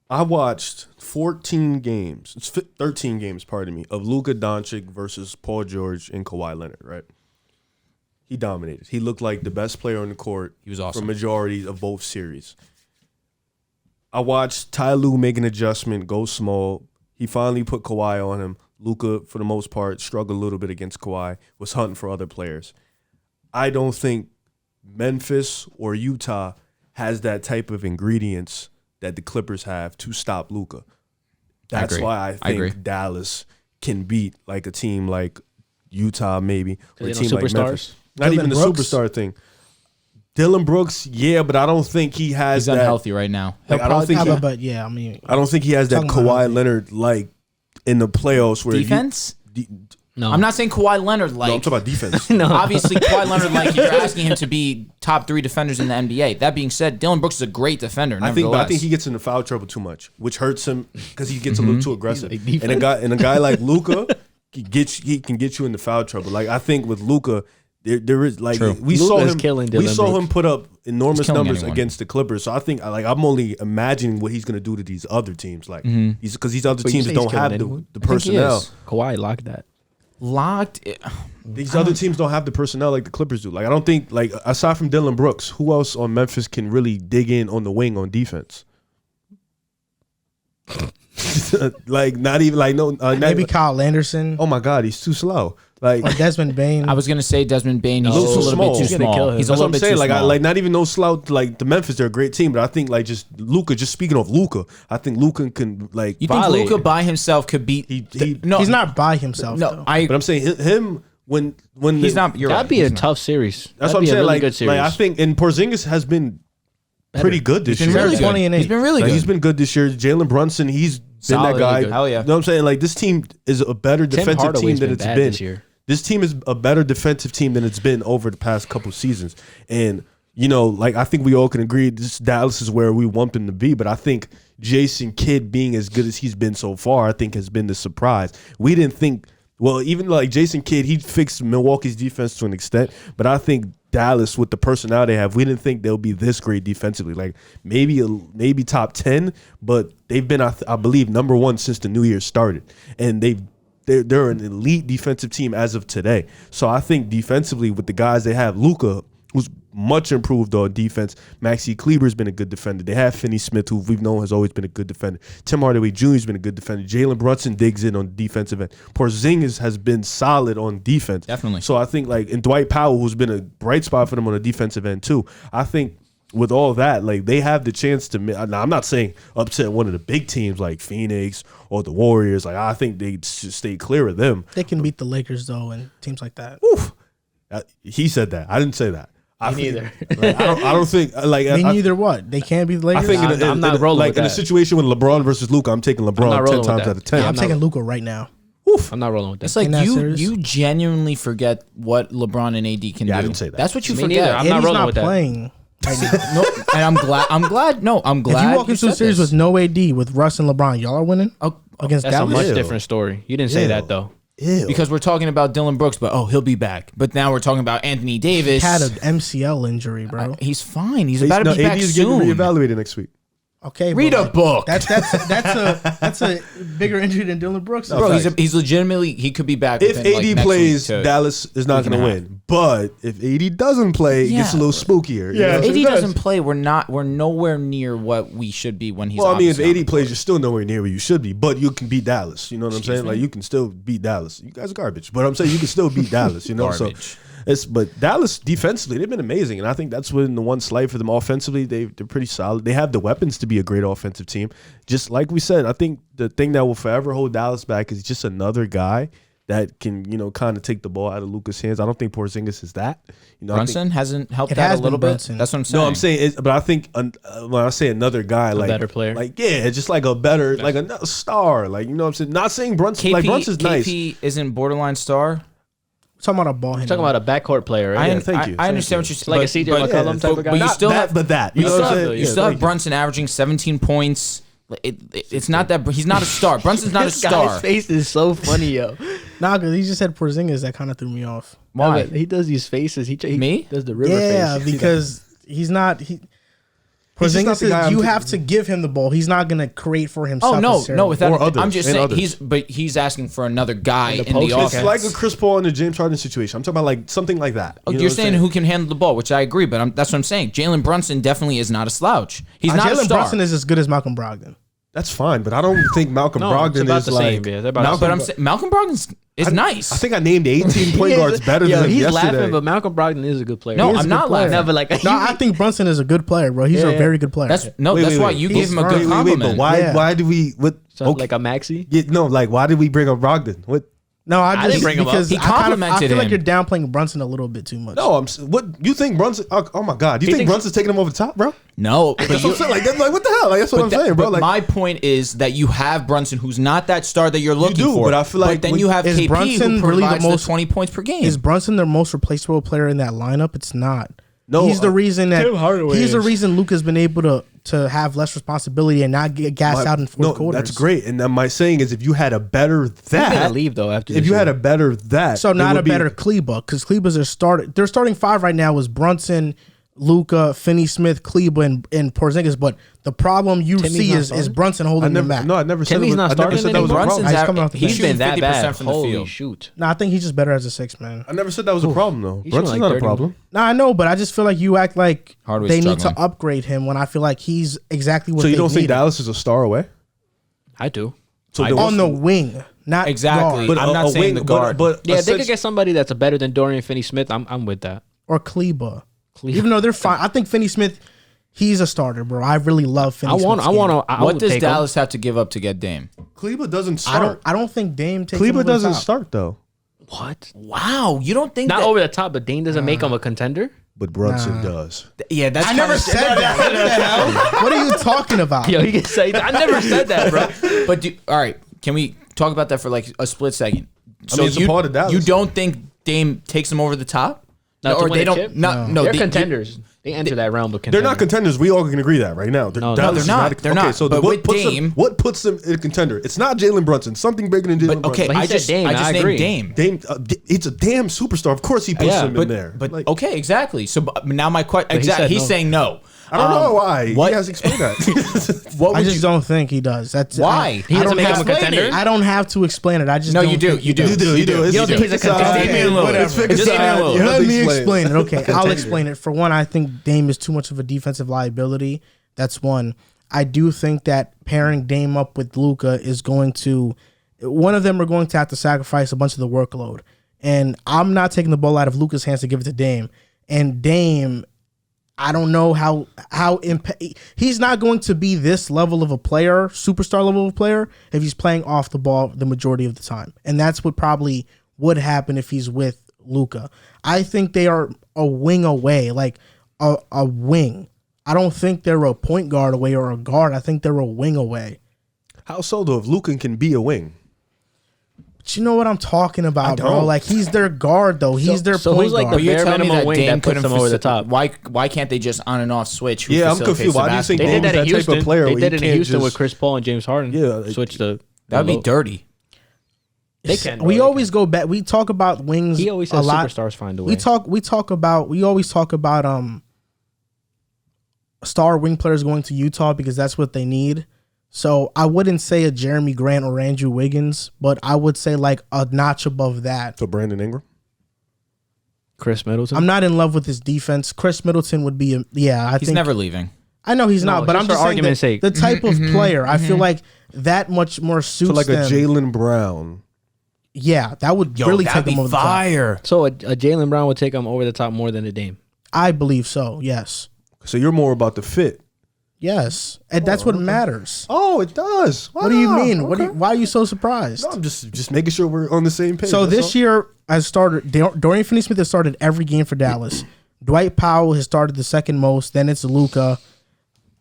S4: I watched 13 games, 13 games, pardon me, of Luka Doncic versus Paul George and Kawhi Leonard, right? He dominated. He looked like the best player on the court.
S2: He was awesome.
S4: For majority of both series. I watched Ty Lue make an adjustment, go small. He finally put Kawhi on him. Luka, for the most part, struggled a little bit against Kawhi, was hunting for other players. I don't think Memphis or Utah has that type of ingredients that the Clippers have to stop Luka. That's
S2: agree.
S4: why I
S2: agree.
S4: think Dallas can beat like a team like Utah, maybe, or a team like Memphis. Not even the superstar thing. Dylan Brooks, yeah, but I don't think he has
S2: He's
S4: that.
S2: unhealthy right now.
S4: Like, I don't think.
S1: But yeah, I mean,
S4: I don't think he has that Kawhi Leonard like in the playoffs where
S2: Defense?
S3: No,
S2: I'm not saying Kawhi Leonard like.
S4: No, I'm talking about defense.
S3: No.
S2: Obviously, Kawhi Leonard like you're asking him to be top 3 defenders in the NBA. That being said, Dylan Brooks is a great defender.
S4: I think he gets into foul trouble too much, which hurts him because he gets a little too aggressive.
S3: Like
S4: and a guy like Luka, he can get you into foul trouble. Like I think with Luka, there is like
S2: True.
S4: we saw
S3: Luka's
S4: him
S3: killing
S4: we
S3: Dylan
S4: saw
S3: Brooks.
S4: him put up enormous
S2: killing
S4: numbers
S2: anyone.
S4: against the Clippers. So I think I'm only imagining what he's gonna do to these other teams. Like because these other
S3: But you
S4: teams
S3: say
S4: don't
S3: he's killing
S4: have
S3: anyone?
S4: the
S2: I think he
S4: personnel.
S2: is.
S3: Kawhi locked that.
S2: Locked.
S4: These other teams don't have the personnel like the Clippers do. Like I don't think like aside from Dylan Brooks, who else on Memphis can really dig in on the wing on defense? Like not even like no
S1: maybe Kyle Anderson
S4: Oh my God, he's too slow. Like
S1: or Desmond Bain.
S2: I was gonna say Desmond Bain. He's
S4: No,
S2: just a
S4: too
S2: little bit
S4: small.
S2: too
S4: He's
S3: gonna kill
S2: small.
S3: him.
S2: He's a
S4: that's what
S2: little
S4: I'm
S2: bit
S4: saying.
S2: too
S4: Like
S2: small.
S4: like not even no slout. Like the Memphis, they're a great team, but I think like just Luka. Just speaking of Luka, I think Luka can like.
S2: You think
S3: violate.
S2: Luka by himself could beat? No,
S1: He's not by himself.
S2: No,
S1: though.
S4: But I'm saying him when
S2: He's not. You're
S3: That'd
S2: right.
S3: be a
S2: He's not.
S3: tough series.
S4: That's
S3: That'd
S4: what I'm
S3: be a
S4: saying.
S3: really
S4: Like,
S3: good series.
S4: I think and Porzingis has been pretty good this
S1: been
S4: year.
S1: really
S2: good.
S1: 20 and 8.
S2: He's been really
S4: Like,
S2: good.
S4: he's been good this year. Jalen Brunson, he's been
S3: Solidly
S4: that guy.
S3: good.
S2: Hell yeah.
S4: You know what I'm saying? Like this team is a better
S3: Tim
S4: defensive
S3: Hardaway's
S4: team than
S3: been
S4: it's
S3: bad
S4: been
S3: this year.
S4: This team is a better defensive team than it's been over the past couple seasons. And you know, like I think we all can agree, this Dallas is where we want them to be. But I think Jason Kidd being as good as he's been so far, I think has been the surprise. We didn't think. Well, even like Jason Kidd, he fixed Milwaukee's defense to an extent, but I think Dallas, with the personnel they have, we didn't think they'll be this great defensively. Like maybe top 10, but they've been, I believe, number 1 since the new year started, and they're an elite defensive team as of today. So I think defensively with the guys they have, Luka, who's much improved on defense. Maxi Kleber's been a good defender. They have Finney Smith, who we've known has always been a good defender. Tim Hardaway Jr. has been a good defender. Jalen Brunson digs in on the defensive end. Porzingis has been solid on defense.
S2: Definitely.
S4: So I think like, and Dwight Powell, who's been a bright spot for them on the defensive end too. I think with all that, like they have the chance to. Now I'm not saying upset one of the big teams like Phoenix or the Warriors. Like I think they should stay clear of them.
S1: They can beat the Lakers though and teams like that.
S4: Oof. He said that. I didn't say that.
S3: Me neither.
S4: Like, I don't think like
S1: Me neither. What they can't beat the Lakers.
S4: I think
S3: I'm not rolling
S4: like
S3: with
S4: in a
S3: that.
S4: situation with LeBron versus Luka, I'm taking
S3: not
S4: LeBron 10
S3: rolling with
S4: times
S3: that.
S4: out of 10.
S1: I'm
S3: I'm not-
S1: taking Luka right now.
S3: I'm not rolling with that.
S2: It's like
S1: In that
S2: you
S1: series?
S2: you genuinely forget what LeBron and AD can do.
S4: I didn't say that.
S2: That's what you
S3: Me
S2: forget.
S3: neither. I'm
S1: And
S3: not
S1: he's
S3: rolling
S1: not
S3: with that.
S1: playing. Right now.
S2: No, and I'm glad. No, I'm glad.
S1: If you walk into a
S2: said
S1: series
S2: this.
S1: with no AD with Russ and LeBron, y'all are winning against
S3: That's a
S1: Dallas.
S3: much
S4: Ew.
S3: different story. You didn't say
S4: Ew.
S3: that though.
S4: Ew.
S2: because we're talking about Dylan Brooks, but he'll be back. But now we're talking about Anthony Davis.
S1: Had an MCL injury, bro.
S2: He's fine. He's about to be back
S4: AD is getting
S2: soon.
S4: reevaluated next week.
S1: Okay,
S2: Read
S1: but
S2: a book.
S1: That's a bigger injury than Dylan Brooks.
S2: Bro,
S4: facts.
S2: he's legitimately he could be back.
S4: If
S2: within, like,
S4: AD
S2: next
S4: plays,
S2: week, too.
S4: Dallas is not
S2: week
S4: going
S2: and
S4: to
S2: a half.
S4: win. But if AD doesn't play, it gets a
S2: Yeah.
S4: little spookier. You know what I'm
S2: If
S4: saying?
S2: AD doesn't play, we're nowhere near what we should be when he's.
S4: Well, I mean, if
S2: obviously on
S4: AD
S2: the
S4: plays,
S2: court.
S4: you're still nowhere near where you should be, but you can beat Dallas. You know what I'm saying? Like, you can still beat Dallas. You guys are garbage, but I'm saying you can still beat Dallas, you know?
S2: Garbage.
S4: But Dallas defensively, they've been amazing, and I think that's when the one slight for them offensively, they're pretty solid. They have the weapons to be a great offensive team. Just like we said, I think the thing that will forever hold Dallas back is just another guy that can, kind of take the ball out of Luka's hands. I don't think Porzingis is that. I think-
S2: Brunson hasn't helped
S1: It
S2: that
S1: has
S2: a little
S1: been
S2: bit.
S1: Brunson.
S2: That's what I'm saying.
S4: No, I'm saying, but I think when I say another guy, like
S3: better player?
S4: like just like a better, like a star, like what I'm saying. Not saying Brunson, like Brunson's nice.
S2: KP isn't borderline star.
S1: Talking about a ball handler.
S3: Talking about a backcourt player, right?
S4: thank you.
S2: I understand
S4: Thank
S2: what you're saying.
S3: Like a CJ McCollum type of guy?
S2: But you
S4: Not
S2: still
S4: that,
S2: have,
S4: but that.
S2: You
S4: You know
S2: still
S4: what I'm
S2: have,
S4: saying?
S2: you
S4: Yeah,
S2: still have
S4: thank you.
S2: Brunson averaging 17 points. It's not that he's not a star. Brunson's not a
S3: This
S2: star.
S3: guy's face is so funny, yo.
S1: Nah, because he just said Porzingis. That kind of threw me off.
S2: Why?
S3: No, but he does these faces. He
S2: Me?
S3: does the river
S1: Yeah,
S3: face.
S1: because he's not.
S4: He's just not
S1: Porzingis
S4: the guy
S1: is,
S4: I'm
S1: you
S4: thinking-
S1: have to give him the ball. He's not going to create for himself.
S2: Oh no,
S1: necessarily.
S2: with that,
S4: Or others,
S2: I'm just
S4: and
S2: saying
S4: others.
S2: he's asking for another guy
S3: In the
S2: in the
S3: post,
S2: offense.
S4: It's like a Chris Paul and a James Harden situation. I'm talking about like something like that.
S2: Oh,
S4: You know
S2: you're
S4: what I'm
S2: saying who can handle the ball, which I agree, but that's what I'm saying. Jalen Brunson definitely is not a slouch. He's not a
S1: Jalen
S2: star.
S1: Brunson is as good as Malcolm Brogdon.
S4: That's fine, but I don't think Malcolm
S3: No, it's
S4: Brogdon
S3: about
S4: is
S3: the
S4: like.
S3: same, yeah. They're about
S2: No,
S3: the
S2: but
S3: same.
S2: I'm saying Malcolm Brogdon's is nice.
S4: I think I named 18 point guards better than him
S3: he's
S4: yesterday.
S3: laughing, but Malcolm Brogdon is a good player.
S2: No,
S3: He is
S2: I'm
S3: a
S2: not
S3: good player.
S2: laughing.
S3: No, but like,
S1: No, I think Brunson is a good player, bro. He's a very good player.
S2: That's
S4: Wait,
S2: why
S4: wait.
S2: you
S1: He's
S2: gave him a good
S1: firm.
S2: compliment.
S4: But why?
S1: Yeah.
S4: Why do we? What?
S3: so, like a maxi.
S4: Yeah, no, like why did we bring up Brogdon? What?
S1: No, I just
S3: didn't bring him up.
S1: because
S2: He
S1: I feel
S2: complimented
S1: like
S2: him.
S1: you're downplaying Brunson a little bit too much.
S4: No, what you think Brunson? Oh my God, you think
S3: thinks-
S4: Brunson's taking him over the top, bro?
S2: No, but
S4: That's what I'm saying. Like, that's like what the hell? Like that's what I'm saying, bro.
S2: but
S4: Like
S2: my point is that you have Brunson, who's not that star that you're looking
S4: do,
S2: for.
S4: but I feel like
S2: then
S4: when-
S2: you have
S1: Is
S2: KP
S1: Brunson
S2: who
S1: really the
S2: provides
S1: most-
S2: the 20 points per game.
S1: Is Brunson the most replaceable player in that lineup? It's not.
S4: No,
S1: he's the reason that
S3: Tim Hardaway
S1: he's the
S3: is.
S1: reason Luka's been able to have less responsibility and not get gassed out in fourth quarters.
S4: that's great. And my saying is, if you had a better
S3: He's gonna
S4: that,
S3: leave though after.
S4: if
S3: this
S4: you
S3: year.
S4: had a better that,
S1: So
S4: it
S1: not
S4: would
S1: a
S4: be-
S1: better Kleba, because Kleba's their starting five right now is Brunson, Luka, Finney-Smith, Kleba, and Porzingis. But the problem you
S3: Timmy's
S1: see
S3: not
S1: is
S3: starting?
S1: Brunson
S4: I
S1: holding them
S4: never,
S1: back.
S4: no, I never said
S3: Timmy's
S4: it was,
S3: not
S4: I never
S3: starting
S4: said that was a
S3: anymore?
S4: problem.
S1: He's coming off the
S2: he's
S1: bench.
S3: he's been
S2: shooting
S3: that
S2: 50%
S3: bad.
S2: from the
S3: Holy
S2: field.
S3: shoot!
S1: No, I think he's just better as a six man.
S4: I never said that was a problem though.
S3: He's
S4: Brunson's
S3: shooting
S4: not
S3: like
S4: a problem.
S1: No, I know, but I just feel like you act like
S2: Hardaway's
S1: they need to
S2: struggling.
S1: upgrade him when I feel like he's exactly what
S4: So you
S1: they
S4: don't think
S1: needed.
S4: Dallas is a star away?
S3: I do.
S4: So
S3: I
S4: then
S3: do.
S4: what's
S1: on the wing, not
S2: Exactly.
S1: guard
S2: I'm not saying the guard.
S4: but
S3: Yeah, if they could
S4: essentially-
S3: get somebody that's better than Dorian Finney-Smith, I'm with that.
S1: or Kleba. Even though they're fine, I think Finney-Smith, he's a starter, bro. I really love Finney-Smith.
S2: What does Dallas have to give up to get Dame?
S4: Kleba doesn't start.
S1: I don't think Dame takes him over
S4: Kleba
S1: the
S4: doesn't
S1: top.
S4: start though,
S3: What?
S2: Wow, you don't think
S3: Not
S2: that?
S3: over the top, but Dame doesn't make him a contender.
S4: but Brunson does.
S2: Yeah, that's
S1: I never
S2: kinda-
S1: said that. What the hell? What are you talking about?
S3: Yo, he can say I never said that, bro.
S2: But all right, can we talk about that for like a split second?
S4: I mean, it's a part of Dallas.
S2: You don't think Dame takes them over the top?
S3: Not to
S2: or
S3: win
S2: they
S3: a
S2: don't?
S3: chip?
S2: No,
S3: They're
S2: they-
S3: contenders. They enter that realm of
S4: They're
S3: contenders.
S4: not contenders. We all can agree that right now.
S3: No,
S4: Dallas
S3: they're
S4: is
S2: not.
S4: a-
S2: They're
S4: okay,
S2: not.
S4: So
S2: But
S4: what
S2: with
S4: puts
S2: Dame-
S4: them? What puts them in a contender? It's not Jalen Brunson. Something bigger than Jalen
S2: But okay,
S3: But he
S2: I
S3: said
S2: just
S3: Dame, I
S2: named
S3: agree.
S2: Dame.
S4: Dame, it's a damn superstar. Of course, he puts
S3: Yeah,
S4: him in there.
S2: But
S4: Like,
S2: okay, exactly. So but now my question,
S3: he
S2: exactly.
S3: said
S2: He's
S3: no.
S2: saying no.
S4: I don't know why.
S2: what-
S4: He has explained that.
S2: What
S1: I
S2: would
S1: just
S2: you?
S1: don't think he does. That's
S2: Why?
S3: He
S1: I
S3: doesn't
S1: don't
S3: make him a
S1: have-
S3: contender?
S1: I don't have to explain it. I just
S2: No,
S1: don't
S2: you do.
S1: think he
S2: You do.
S1: does.
S4: You do.
S3: You don't think he's a contender?
S2: It's Damian Lillard.
S4: Let's figure
S2: Just
S4: this
S2: Damian
S4: out.
S2: Lillard.
S4: You have
S1: Let
S4: to
S1: me
S4: explain
S1: explain it. Okay, I'll
S3: Contender.
S1: explain it. For one, I think Dame is too much of a defensive liability. That's one. I do think that pairing Dame up with Luka is going to, one of them are going to have to sacrifice a bunch of the workload. And I'm not taking the ball out of Luka's hands to give it to Dame. And Dame, I don't know how he's not going to be this level of a player, superstar level of a player, if he's playing off the ball the majority of the time. And that's what probably would happen if he's with Luka. I think they are a wing away, like a wing. I don't think they're a point guard away or a guard. I think they're a wing away.
S4: How so though? If Luka can be a wing,
S1: But you know what I'm talking about, bro?
S4: don't.
S1: Like he's their guard though. He's their
S3: so
S1: point
S3: who's like
S1: guard.
S3: the
S2: You're
S3: bare
S2: telling me
S3: minimum
S2: that
S3: wing
S2: Dame
S3: that puts
S2: couldn't
S3: them over the top?
S2: Why can't they just on and off switch? who
S4: Yeah, I'm
S2: facilitates
S4: confused.
S2: the
S4: Why do you think
S3: They
S2: basketball?
S3: did that in
S4: Dame's that type of
S3: Houston.
S4: player
S3: They
S4: where
S3: did
S4: you
S3: it in
S4: can't
S3: Houston with
S4: just-
S3: Chris Paul and James Harden.
S4: Yeah,
S3: switch the.
S2: That'd be dirty.
S3: They can.
S1: We always go back. We talk about wings.
S3: He always
S1: a
S3: says
S1: lot.
S3: superstars find a way.
S1: We always talk about star wing players going to Utah because that's what they need. So I wouldn't say a Jeremy Grant or Andrew Wiggins, but I would say like a notch above that.
S4: So Brandon Ingram.
S3: Chris Middleton.
S1: I'm not in love with his defense. Chris Middleton would be I
S2: He's
S1: think
S2: never leaving.
S1: I know he's
S3: No,
S1: not, but
S3: just
S1: I'm
S3: for
S1: just saying
S3: argument's sake.
S1: the type of player I feel like that much more suits
S4: So like a
S1: them.
S4: Jalen Brown.
S1: Yeah, that would
S2: Yo,
S1: really
S2: that'd
S1: take them
S2: be
S1: over the top.
S2: fire.
S3: So a Jalen Brown would take him over the top more than a Dame.
S1: I believe so. Yes,
S4: So you're more about the fit.
S1: yes, and that's what matters.
S4: Oh, it does.
S1: What do you
S4: Wow,
S1: mean?
S4: okay.
S1: Why are you so surprised?
S4: No, I'm just making sure we're on the same page.
S1: So
S4: that's
S1: this
S4: all.
S1: year, has started. Dorian Finney-Smith has started every game for Dallas. Dwight Powell has started the second most. Then it's Luka.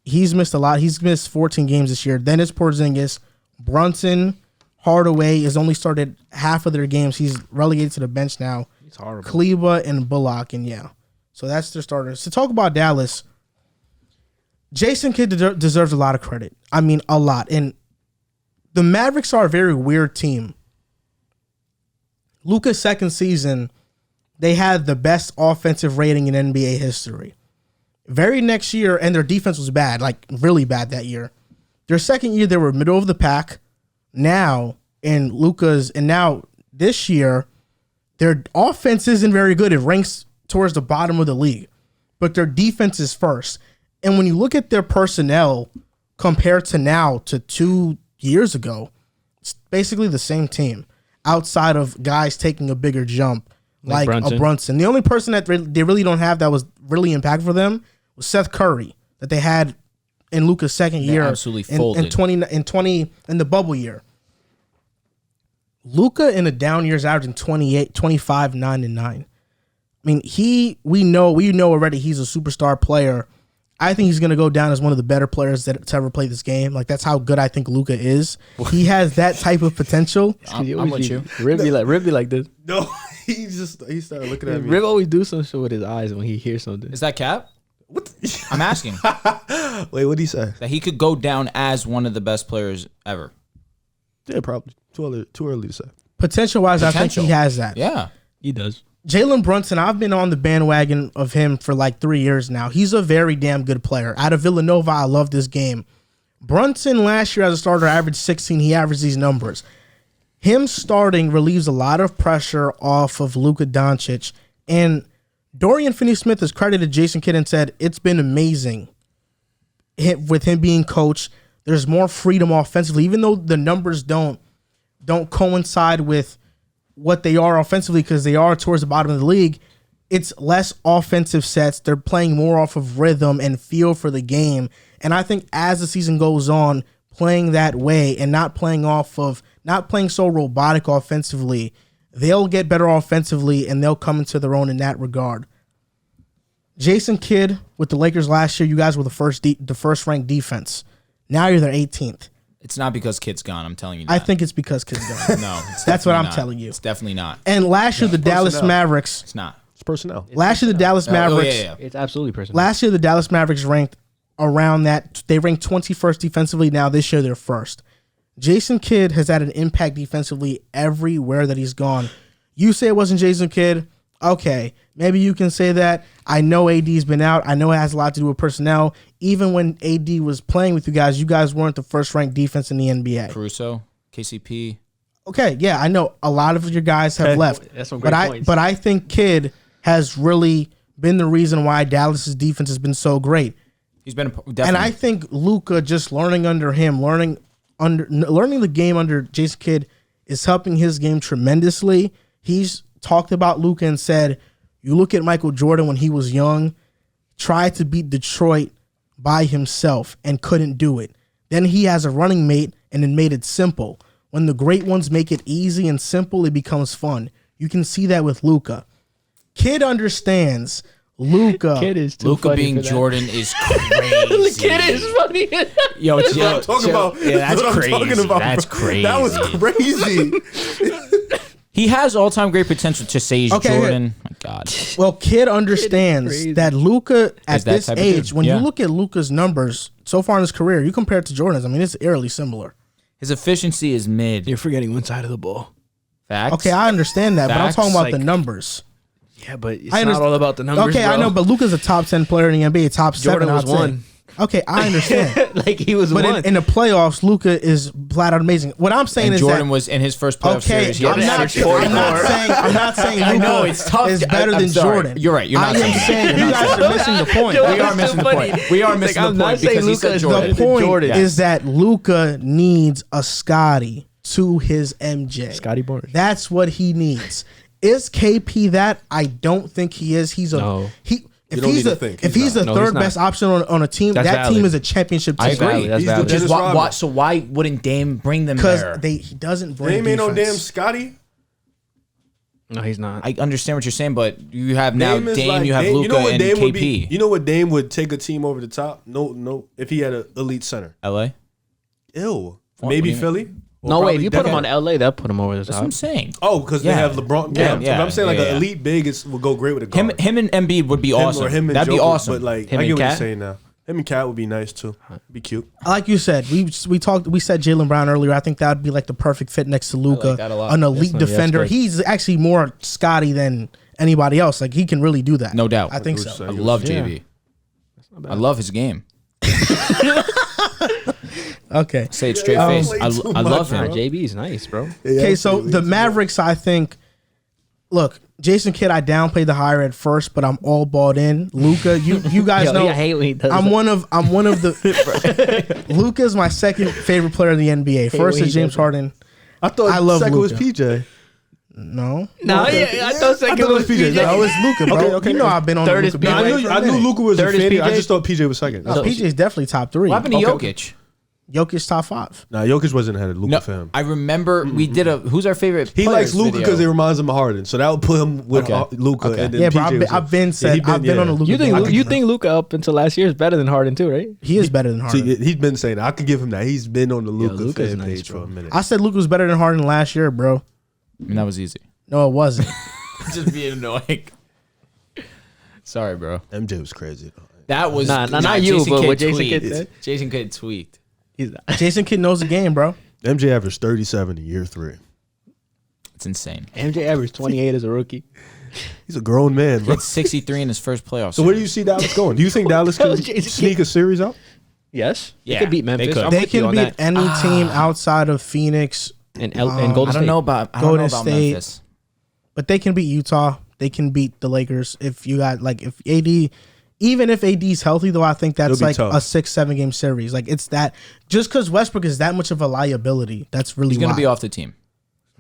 S1: He's missed a lot. He's missed 14 games this year. Then it's Porzingis. Brunson, Hardaway has only started half of their games. He's relegated to the bench now.
S3: It's horrible.
S1: Kleba and Bullock, and so that's their starters. To talk about Dallas, Jason Kidd deserves a lot of credit. I mean, a lot. And the Mavericks are a very weird team. Luka's second season, they had the best offensive rating in NBA history. Very next year, and their defense was bad, like really bad that year. Their second year, they were middle of the pack. Now this year, their offense isn't very good. It ranks towards the bottom of the league, but their defense is first. And when you look at their personnel compared to now to 2 years ago, it's basically the same team. outside of guys taking a bigger jump like
S3: Brunson.
S1: a Brunson. The only person that they really don't have that was really impactful for them was Seth Curry that they had in Luka's second year.
S2: Absolutely folded.
S1: In the bubble year. Luka in the down years averaging 28, 25, 9, and 9. I mean, we know already he's a superstar player. I think he's going to go down as one of the better players to ever play this game. Like, that's how good I think Luka is. He has that type of potential.
S2: I'm with you.
S3: Rib be like this.
S4: No, he started looking at me.
S3: Rib always do some shit with his eyes when he hears something.
S2: Is that cap?
S4: What?
S2: I'm asking.
S4: Wait, what did he say?
S2: That he could go down as one of the best players ever.
S4: Yeah, probably. Too early to say.
S1: Potential-wise, I think he has that.
S2: Yeah.
S3: He does.
S1: Jalen Brunson, I've been on the bandwagon of him for like 3 years now. He's a very damn good player. Out of Villanova, I love this game. Brunson last year as a starter averaged 16. He averaged these numbers. Him starting relieves a lot of pressure off of Luka Doncic. And Dorian Finney-Smith has credited Jason Kidd and said, it's been amazing with him being coach. There's more freedom offensively, even though the numbers don't coincide with what they are offensively because they are towards the bottom of the league. It's less offensive sets. They're playing more off of rhythm and feel for the game. And I think as the season goes on, playing that way and not playing so robotic offensively, they'll get better offensively and they'll come into their own in that regard. Jason Kidd with the Lakers last year, you guys were the first ranked defense. Now you're their 18th.
S2: It's not because Kid's gone. I'm telling you that.
S1: I think it's because Kid's gone.
S2: No.
S1: That's what I'm telling you.
S2: It's definitely not.
S1: And last year, the Dallas Mavericks.
S2: It's not.
S4: It's personnel.
S1: Last year, the Dallas Mavericks.
S2: Yeah.
S3: It's absolutely personal.
S1: Last year, the Dallas Mavericks ranked around that. They ranked 21st defensively. Now this year, they're first. Jason Kidd has had an impact defensively everywhere that he's gone. You say it wasn't Jason Kidd. Okay, maybe you can say that. I know AD's been out. I know it has a lot to do with personnel. Even when AD was playing with you guys weren't the first-ranked defense in the NBA.
S2: Caruso, KCP.
S1: Okay, yeah, I know a lot of your guys have left.
S3: That's some great points.
S1: But I think Kidd has really been the reason why Dallas's defense has been so great.
S2: He's been definitely.
S1: And I think Luka just learning under him, learning the game under Jason Kidd is helping his game tremendously. He's talked about Luka and said, you look at Michael Jordan when he was young, tried to beat Detroit by himself and couldn't do it. Then he has a running mate and it made it simple. When the great ones make it easy and simple, it becomes fun. You can see that with Luka. Kid understands Luka.
S3: Kid is too
S2: Luka
S3: funny
S2: being
S3: for that.
S2: Jordan is crazy.
S3: Kid is funny.
S2: Yo,
S4: That's what I'm talking about.
S2: Yeah, that's
S4: what I'm
S2: crazy.
S4: talking about,
S2: That's
S4: bro.
S2: crazy.
S4: That was crazy.
S2: He has all-time great potential to say he's
S1: Okay,
S2: Jordan. My God.
S1: Well, Kid understands that Luka at
S2: Is that
S1: this
S2: type of
S1: age,
S2: dude.
S1: when
S2: Yeah.
S1: you look at Luka's numbers so far in his career, you compare it to Jordan's, I mean, it's eerily similar.
S2: His efficiency is mid.
S3: You're forgetting one side of the ball.
S2: Facts.
S1: Okay, I understand that, but I'm
S2: Facts,
S1: talking about
S3: like-
S1: the numbers.
S3: Yeah, but it's
S1: I
S3: not
S1: underst-
S3: all about the numbers.
S1: Okay, I
S3: bro.
S1: know, but Luka's a top 10 player in the NBA, top 7.
S3: Jordan was
S1: I'd say.
S3: one.
S1: Okay, I understand.
S3: Like he was
S1: But
S3: one.
S1: in the playoffs, Luka is flat out amazing. What I'm saying
S2: And
S1: is
S2: Jordan
S1: that
S2: was in his first playoff
S1: okay,
S2: series. He
S1: I'm
S2: averaged
S1: not,
S2: 44.
S1: I'm not saying
S2: I
S1: Luka
S2: know, it's tough.
S1: is better
S2: I'm
S1: than
S2: sorry.
S1: Jordan.
S2: You're right. You're not
S1: I
S2: saying
S1: am
S2: that.
S1: saying
S2: You're
S1: you
S2: not
S1: guys
S2: saying
S1: are
S2: that.
S1: missing the point.
S2: We are missing the point. We are missing the point because he said Jordan.
S1: The point
S3: Jordan.
S1: is that Luka needs a Scotty to his MJ.
S3: Scotty Barnes.
S1: That's what he needs. Is KP that? I don't think he is. He's a
S3: No.
S1: If
S4: don't
S1: he's
S4: need
S1: the
S4: to think.
S1: if
S4: He's
S1: he's the
S3: not. No,
S1: third
S3: he's not.
S1: best option on a team,
S3: That's
S1: that team
S3: valid.
S1: is a championship team.
S2: I agree.
S3: That's
S4: He's the
S3: valid.
S4: Dennis Rodman.
S2: So why wouldn't Dame bring them
S1: Because
S2: there?
S1: he doesn't bring
S4: Dame ain't no
S1: defense.
S4: damn Scotty.
S3: No, he's not.
S2: I understand what you're saying, but you have now
S4: Dame is
S2: Dame,
S4: like-
S2: you have
S4: Dame-
S2: Luka and
S4: Dame would
S2: KP.
S4: be. You know what Dame would take a team over the top? No. If he had an elite center,
S2: LA?
S4: ew.
S2: What
S4: Maybe
S2: do you
S4: Philly. Or
S3: No, wait.
S4: probably
S3: If you put him
S4: Denver.
S3: on LA, that put him over the
S2: That's what
S3: top.
S2: I'm saying.
S4: Oh, because they
S2: Yeah.
S4: have LeBron.
S2: Yeah,
S4: Yeah, but I'm saying like
S2: yeah,
S4: an
S2: yeah.
S4: elite big would go great with a guard.
S2: Him and Embiid would be awesome.
S4: Or him and
S2: That'd be
S4: Jokic,
S2: awesome.
S4: But like,
S3: Him
S4: I
S3: and
S4: get what you're
S3: Cat?
S4: saying now. Him and Cat would be nice too. Be cute.
S1: Like you said, we said Jaylen Brown earlier. I think that would be like the perfect fit next to Luka,
S2: that a lot.
S1: an elite
S3: That's
S1: defender.
S3: great.
S1: He's actually more Scotty than anybody else. Like he can really do that.
S2: No doubt.
S1: I think
S4: Bruce
S1: so.
S2: I
S4: said.
S2: love
S3: Yeah.
S2: JB. I love his game.
S1: Okay.
S2: Say it straight
S1: Um,
S2: face.
S4: Play
S2: I
S4: too
S2: love
S4: much,
S3: Nah,
S2: him.
S3: JB's nice, bro.
S1: Okay, so the Mavericks, I think. Look, Jason Kidd, I downplayed the hire at first, but I'm all bought in. Luka, you guys
S3: Yo,
S1: know
S3: I hate when he does
S1: I'm
S3: that.
S1: one of the. Luka's my second favorite player in the NBA. First
S3: when
S1: is
S3: he
S1: James
S3: does that.
S1: Harden.
S4: I thought
S1: I love
S4: second was
S1: Luka.
S4: PJ.
S1: No.
S3: No, yeah, I thought second
S4: it was
S3: was
S4: PJ.
S3: PJ.
S1: No, it's Luka, bro.
S4: Okay.
S1: You know I've been on
S3: Third
S1: Luka.
S3: is
S4: No, I knew Luka was a
S3: Third is
S4: fan. I
S3: PJ?
S4: just thought PJ was second.
S1: No, PJ's definitely top 3.
S2: What happened to
S4: Okay.
S2: Jokic?
S1: Jokic top 5.
S4: Nah, Jokic wasn't ahead of Luka
S2: No,
S4: for him.
S2: I remember we did a who's our favorite.
S4: He
S2: players
S4: likes Luka
S2: video.
S4: because it reminds him of Harden, so that would put him with
S2: Okay.
S4: Luka.
S2: Okay.
S4: And then
S1: Yeah, bro.
S4: PJ was
S1: I've been
S4: he
S1: I've been on a Luka.
S3: You think
S1: bandwagon,
S3: you
S1: bro.
S3: think Luka up until last year is better than Harden too, right?
S1: He is better than Harden?
S4: See, he's been saying that. I can give him that. He's been on the Luka
S3: Luka's
S4: fan
S3: nice,
S4: page
S3: bro.
S4: for a minute.
S1: I said Luka was better than Harden last year, bro.
S2: And that was easy.
S1: No, it wasn't.
S2: Just being annoying. Sorry, bro.
S4: MJ was crazy.
S2: That was
S3: Not you,
S2: Jason
S3: but
S2: Kidd
S3: what Jason
S2: tweaked.
S3: Kidd said.
S2: Jason Kidd tweaked.
S3: He's not.
S1: Jason Kidd knows the game, bro.
S4: MJ averaged 37 in year 3.
S2: It's insane.
S3: MJ averaged 28 as a rookie.
S4: He's a grown man,
S2: He
S4: bro.
S2: had 63 in his first playoff.
S4: So where do you see Dallas going? Do you think Dallas can
S3: Jason
S4: sneak a series out?
S3: Yes,
S2: Yeah,
S3: they could beat
S2: they
S3: Memphis.
S2: could.
S3: I'm
S1: They
S3: with you
S1: can
S3: on
S1: beat
S3: that.
S1: any team outside of Phoenix,
S3: And
S1: I
S3: Golden
S2: I
S3: State.
S2: don't know about
S1: Golden State.
S2: Memphis.
S1: but they can beat Utah. They can beat the Lakers if you got if AD. Even if AD's healthy, though, I think that's
S4: It'll be
S1: like
S4: tough.
S1: a 6-7 game series. Like it's that just because Westbrook is that much of a liability. That's really
S2: He's gonna
S1: why.
S2: be off the team.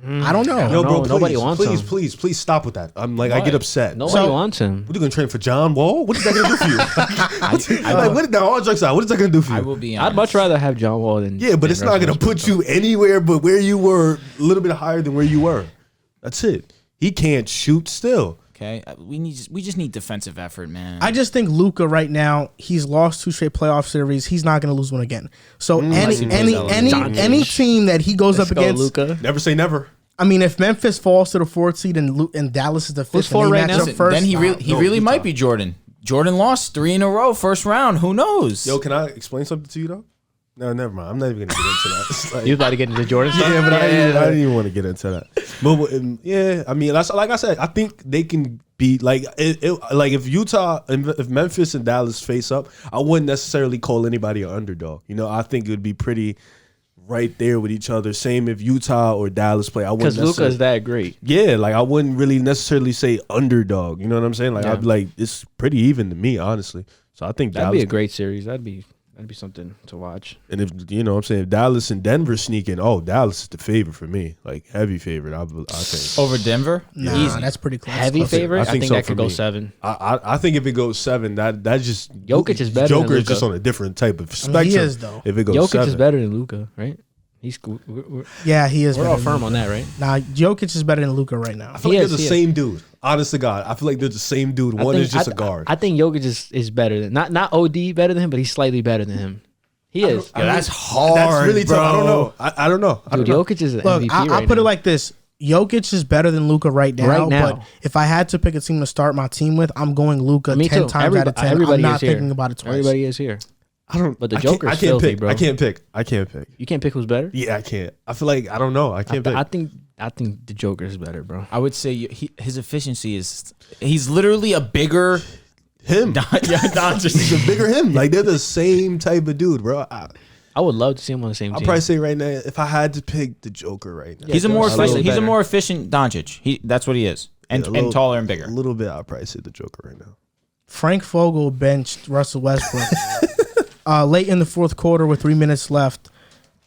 S1: I don't know.
S4: Yo, bro,
S3: No, nobody wants him.
S4: please stop with that. I'm like, I get upset.
S3: Nobody
S1: So-
S3: wants him.
S4: What are you gonna train for John Wall? What is that gonna do for you? All jokes out. What is that gonna do for you?
S2: I will be honest.
S3: I'd much rather have John Wall than
S4: Yeah, but
S3: than
S4: it's not
S3: Russell
S4: gonna
S3: Westbrook,
S4: put you anywhere but where you were, a little bit higher than where you were. That's it. He can't shoot still.
S2: Okay, we just need defensive effort, man.
S1: I just think Luka right now, he's lost 2 straight playoff series. He's not going to lose one again. So any team that he goes
S3: Let's
S1: up
S3: go,
S1: against,
S3: Luka.
S4: Never say never.
S1: I mean, if Memphis falls to the 4th seed and Dallas is the 5th,
S3: Who's
S1: and
S3: four
S1: they
S3: right
S1: match
S3: now?
S1: up first,
S2: then he really
S4: Utah.
S2: might be Jordan. Jordan lost 3 in a row, first round. Who knows?
S4: Yo, can I explain something to you though? No, never mind. I'm not even gonna get into that. It's like-
S3: You about to get into Jordan stuff?
S4: yeah, but I didn't even want to get into that. But yeah, I mean, that's like I said. I think they can beat like like if Utah, if Memphis and Dallas face up, I wouldn't necessarily call anybody an underdog. You know, I think it would be pretty right there with each other. Same if Utah or Dallas play. I wouldn't
S3: Because
S4: necessarily.
S3: Luka's that great.
S4: Yeah, like I wouldn't really necessarily say underdog. You know what I'm saying? Like
S3: Yeah.
S4: I'd be like, it's pretty even to me, honestly. So I think
S3: That'd
S4: Dallas.
S3: be a great series. That'd be something to watch.
S4: And if you know what I'm saying, if Dallas and Denver sneak in, Dallas is the favorite for me. Like heavy favorite, I think.
S2: Over Denver?
S1: Nah,
S2: Easy.
S1: that's pretty close.
S3: Heavy
S1: Close.
S3: favorite?
S4: I
S3: I
S4: think
S3: think
S4: so
S3: that
S4: for
S3: could go
S4: me.
S3: 7.
S4: I think if it goes 7, that just
S3: Jokic is better than
S4: Joker is
S3: Luka.
S4: just on a different type of
S1: I
S4: spectrum.
S1: mean, he is, though.
S4: If it goes
S3: Jokic
S4: 7,
S3: is better than Luka, right? He's we're
S1: Yeah, he is.
S3: all
S1: better than
S3: firm
S1: Luka.
S3: on that, right?
S1: Nah, Jokic is better than Luka right now.
S4: I feel
S3: He
S4: like
S3: is,
S4: they're the
S3: he is.
S4: same dude. Honest to God, I feel like they're the same dude. One is just a guard.
S3: I think Jokic is better than not OD better than him, but he's slightly better than him. He is.
S2: Yo, that's hard.
S4: That's really
S2: bro.
S4: tough. I don't know. I don't know. I
S3: Dude,
S4: don't know.
S3: Jokic is an
S1: Look,
S3: MVP
S1: I'll
S3: right
S1: put
S3: now.
S1: it like this. Jokic is better than Luka right now.
S3: Right now.
S1: But if I had to pick a team to start my team with, I'm going Luka
S3: Me
S1: 10
S3: too.
S1: times out of 10. I'm
S3: Everybody
S1: not
S3: is here.
S1: thinking about it twice.
S3: Everybody is here.
S4: I don't.
S3: But the
S4: I can't-
S3: Joker's
S4: I can't
S3: filthy,
S4: pick.
S3: bro.
S4: I can't pick. I can't pick.
S3: You can't pick who's better.
S4: Yeah, I can't. I feel like I don't know. I can't pick.
S3: I think the Joker is better, bro.
S2: I would say his efficiency he's literally a bigger
S4: him. He's a bigger him. Like they're the same type of dude, bro.
S3: I would love to see him on the same
S4: I'll
S3: team.
S4: probably say right now, if I had to pick the Joker right now,
S2: He's a more
S3: slightly
S2: efficient. He's a
S3: better.
S2: more efficient Doncic. That's what he is, and
S4: Yeah, a little-
S2: and taller and bigger.
S4: a little bit, I'll probably say the Joker right now.
S1: Frank Vogel benched Russell Westbrook late in the 4th quarter with 3 minutes left.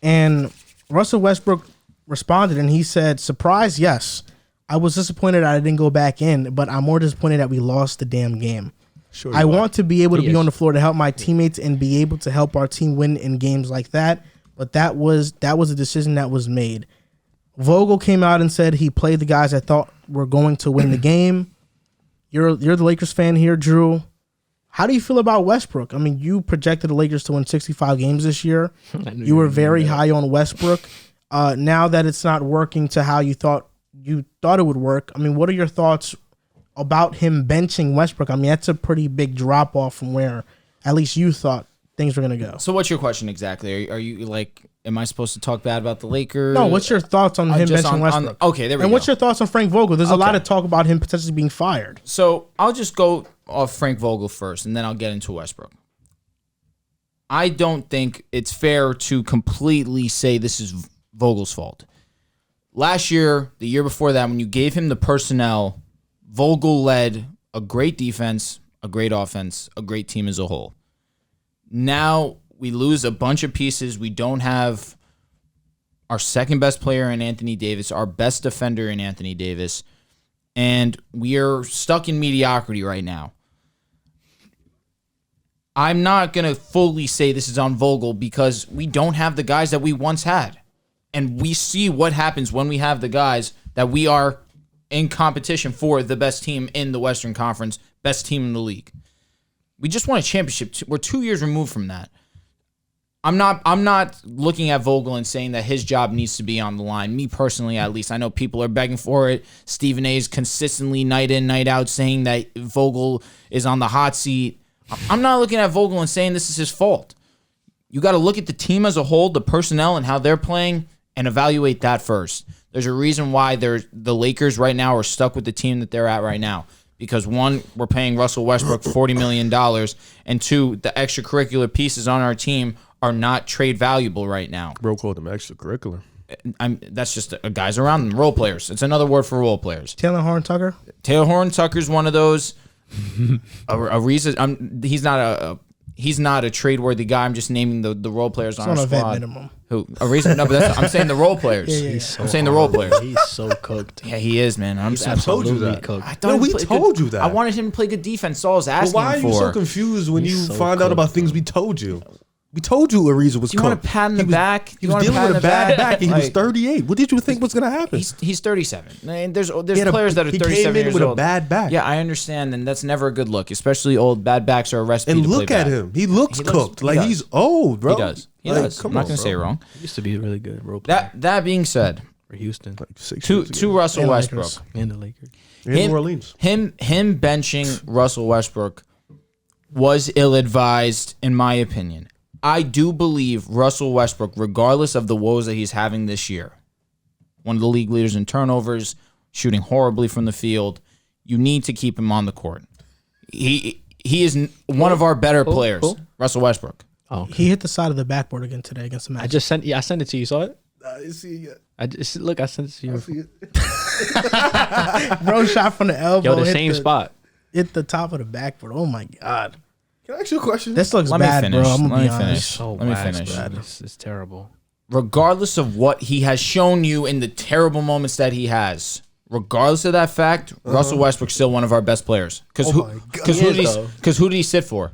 S1: And Russell Westbrook responded and he said, "Surprise, yes. I was disappointed I didn't go back in, but I'm more disappointed that we lost the damn game.
S4: Sure,
S1: I want to be able to
S3: He
S1: be
S3: is.
S1: on the floor to help my teammates and be able to help our team win in games like that. But that was a decision that was made." Vogel came out and said he played the guys I thought were going to win the game. You're the Lakers fan here, Drew. How do you feel about Westbrook? I mean, you projected the Lakers to win 65 games this year. You were very high on Westbrook. Now that it's not working to how you thought it would work, I mean, what are your thoughts about him benching Westbrook? I mean, that's a pretty big drop off from where at least you thought things were going to go.
S2: So what's your question exactly? Are you like, am I supposed to talk bad about the Lakers?
S1: No, what's your thoughts on him
S2: just
S1: benching
S2: on-
S1: Westbrook?
S2: okay, there we
S1: And
S2: go.
S1: what's your thoughts on Frank Vogel? There's a lot
S2: Okay.
S1: of talk about him potentially being fired.
S2: So I'll just go off Frank Vogel first, and then I'll get into Westbrook. I don't think it's fair to completely say this is Vogel's fault. Last year, the year before that, when you gave him the personnel, Vogel led a great defense, a great offense, a great team as a whole. Now we lose a bunch of pieces. We don't have our second best player in Anthony Davis, our best defender in Anthony Davis, and we are stuck in mediocrity right now. I'm not going to fully say this is on Vogel because we don't have the guys that we once had. And we see what happens when we have the guys that we are in competition for the best team in the Western Conference, best team in the league. We just won a championship. We're 2 years removed from that. I'm not looking at Vogel and saying that his job needs to be on the line. Me personally, at least. I know people are begging for it. Stephen A is consistently night in, night out saying that Vogel is on the hot seat. I'm not looking at Vogel and saying this is his fault. You got to look at the team as a whole, the personnel and how they're playing, and evaluate that first. There's a reason why the Lakers right now are stuck with the team that they're at right now. Because one, we're paying Russell Westbrook $40 million, and two, the extracurricular pieces on our team are not trade valuable right now.
S4: Bro called them extracurricular.
S2: That's just guys around them, role players. It's another word for role players.
S1: Taylor Horn-Tucker?
S2: Taylor Horn-Tucker's one of those. A reason he's not a trade-worthy guy. I'm just naming the role players on our squad.
S1: Minimum.
S2: Who? A reason? No, but I'm saying the role players.
S1: Yeah.
S2: I'm saying the role players.
S3: He's so cooked.
S2: Yeah, he is, man.
S4: I told you that.
S3: Cooked.
S4: We told you that.
S2: I wanted him to play good defense. So I was asking
S4: Why are
S2: him for.
S4: you so confused when
S3: He's
S4: you
S3: so
S4: find out about
S3: cooked,
S4: things we told you? We told you Ariza was
S2: Do you want
S4: cooked.
S2: a pat in the back?
S4: He was dealing with a bad back, and he was 38. What did you think was going to happen?
S2: He's 37. And there's players that are 37
S4: he came in
S2: years
S4: with
S2: old.
S4: a bad back.
S2: Yeah, I understand, and that's never a good look, especially old bad backs are a recipe
S4: And
S2: to play
S4: look at
S2: bad.
S4: him. He looks cooked.
S2: he does.
S4: He's old, bro.
S2: He does. He
S4: Like,
S2: does.
S4: come
S2: I'm not
S4: on,
S2: going to say it
S4: bro.
S2: wrong.
S3: He used to be a really good role player
S2: That being said,
S3: for Houston
S2: to Russell
S1: And
S2: Westbrook.
S1: Lakers.
S3: and the Lakers.
S4: In New Orleans.
S2: Him benching Russell Westbrook was ill-advised, in my opinion. I do believe Russell Westbrook, regardless of the woes that he's having this year, one of the league leaders in turnovers, shooting horribly from the field, you need to keep him on the court. He is one of our better players, Russell Westbrook.
S3: Oh, okay.
S1: He hit the side of the backboard again today against the Magic.
S3: I sent it to you. You saw it?
S4: I see.
S3: I sent it to you.
S1: Bro shot from the elbow.
S3: Yo, the
S1: hit
S3: same spot.
S1: Hit the top of the backboard. Oh my God.
S4: Can I ask you a question?
S1: This looks
S2: Let me
S1: bad,
S2: finish.
S1: bro. I'm
S2: Let
S1: gonna
S2: me
S1: be
S2: finish.
S1: honest.
S3: So
S2: Let me
S3: waxed,
S2: finish.
S3: bro. It's terrible.
S2: Regardless of what he has shown you in the terrible moments that he has, regardless of that fact, Russell Westbrook's still one of our best players. Because who did he sit for?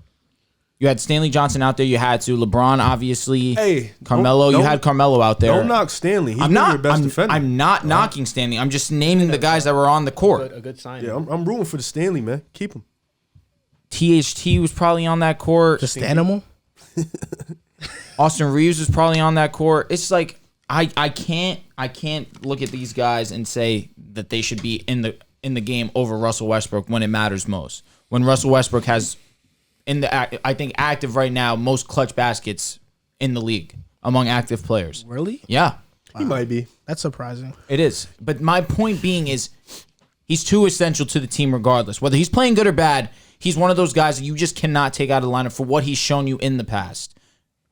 S2: You had Stanley Johnson out there. You had to LeBron, obviously.
S4: Hey,
S2: Carmelo. You had Carmelo out there.
S4: Don't knock Stanley. He's your best defender.
S2: I'm not knocking Stanley. I'm just naming the guys that were on the court.
S3: A good sign.
S4: Yeah, I'm rooting for the Stanley, man. Keep him.
S2: THT was probably on that court.
S1: Just the animal.
S2: Austin Reeves was probably on that court. It's like I can't look at these guys and say that they should be in the game over Russell Westbrook when it matters most. When Russell Westbrook has I think active right now most clutch baskets in the league among active players.
S1: Really?
S2: Yeah.
S4: He might be.
S1: That's surprising.
S2: It is. But my point being is he's too essential to the team regardless. Whether he's playing good or bad, he's one of those guys that you just cannot take out of the lineup for what he's shown you in the past.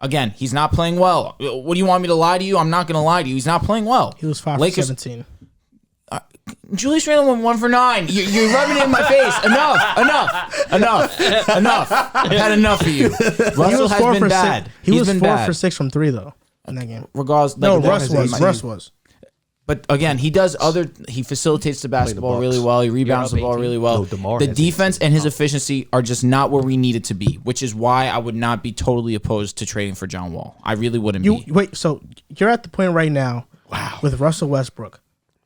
S2: Again, he's not playing well. What do you want me to lie to you? I'm not going to lie to you. He's not playing well.
S1: He was 5 for 17.
S2: Julius Randle went 1 for 9. You're rubbing it in my face. Enough. I've had enough of you. Russell has been bad.
S1: He was
S2: been
S1: 4
S2: bad.
S1: for 6 from 3 though in that game.
S2: Regardless,
S1: No,
S2: like,
S1: Russ was. Russ was.
S2: But again, he facilitates the basketball really well. He rebounds the ball really well.
S4: No, DeMar
S2: The
S4: has
S2: defense and his efficiency are just not where we need it to be, which is why I would not be totally opposed to trading for John Wall. I really wouldn't be.
S1: Wait, so you're at the point right now with Russell Westbrook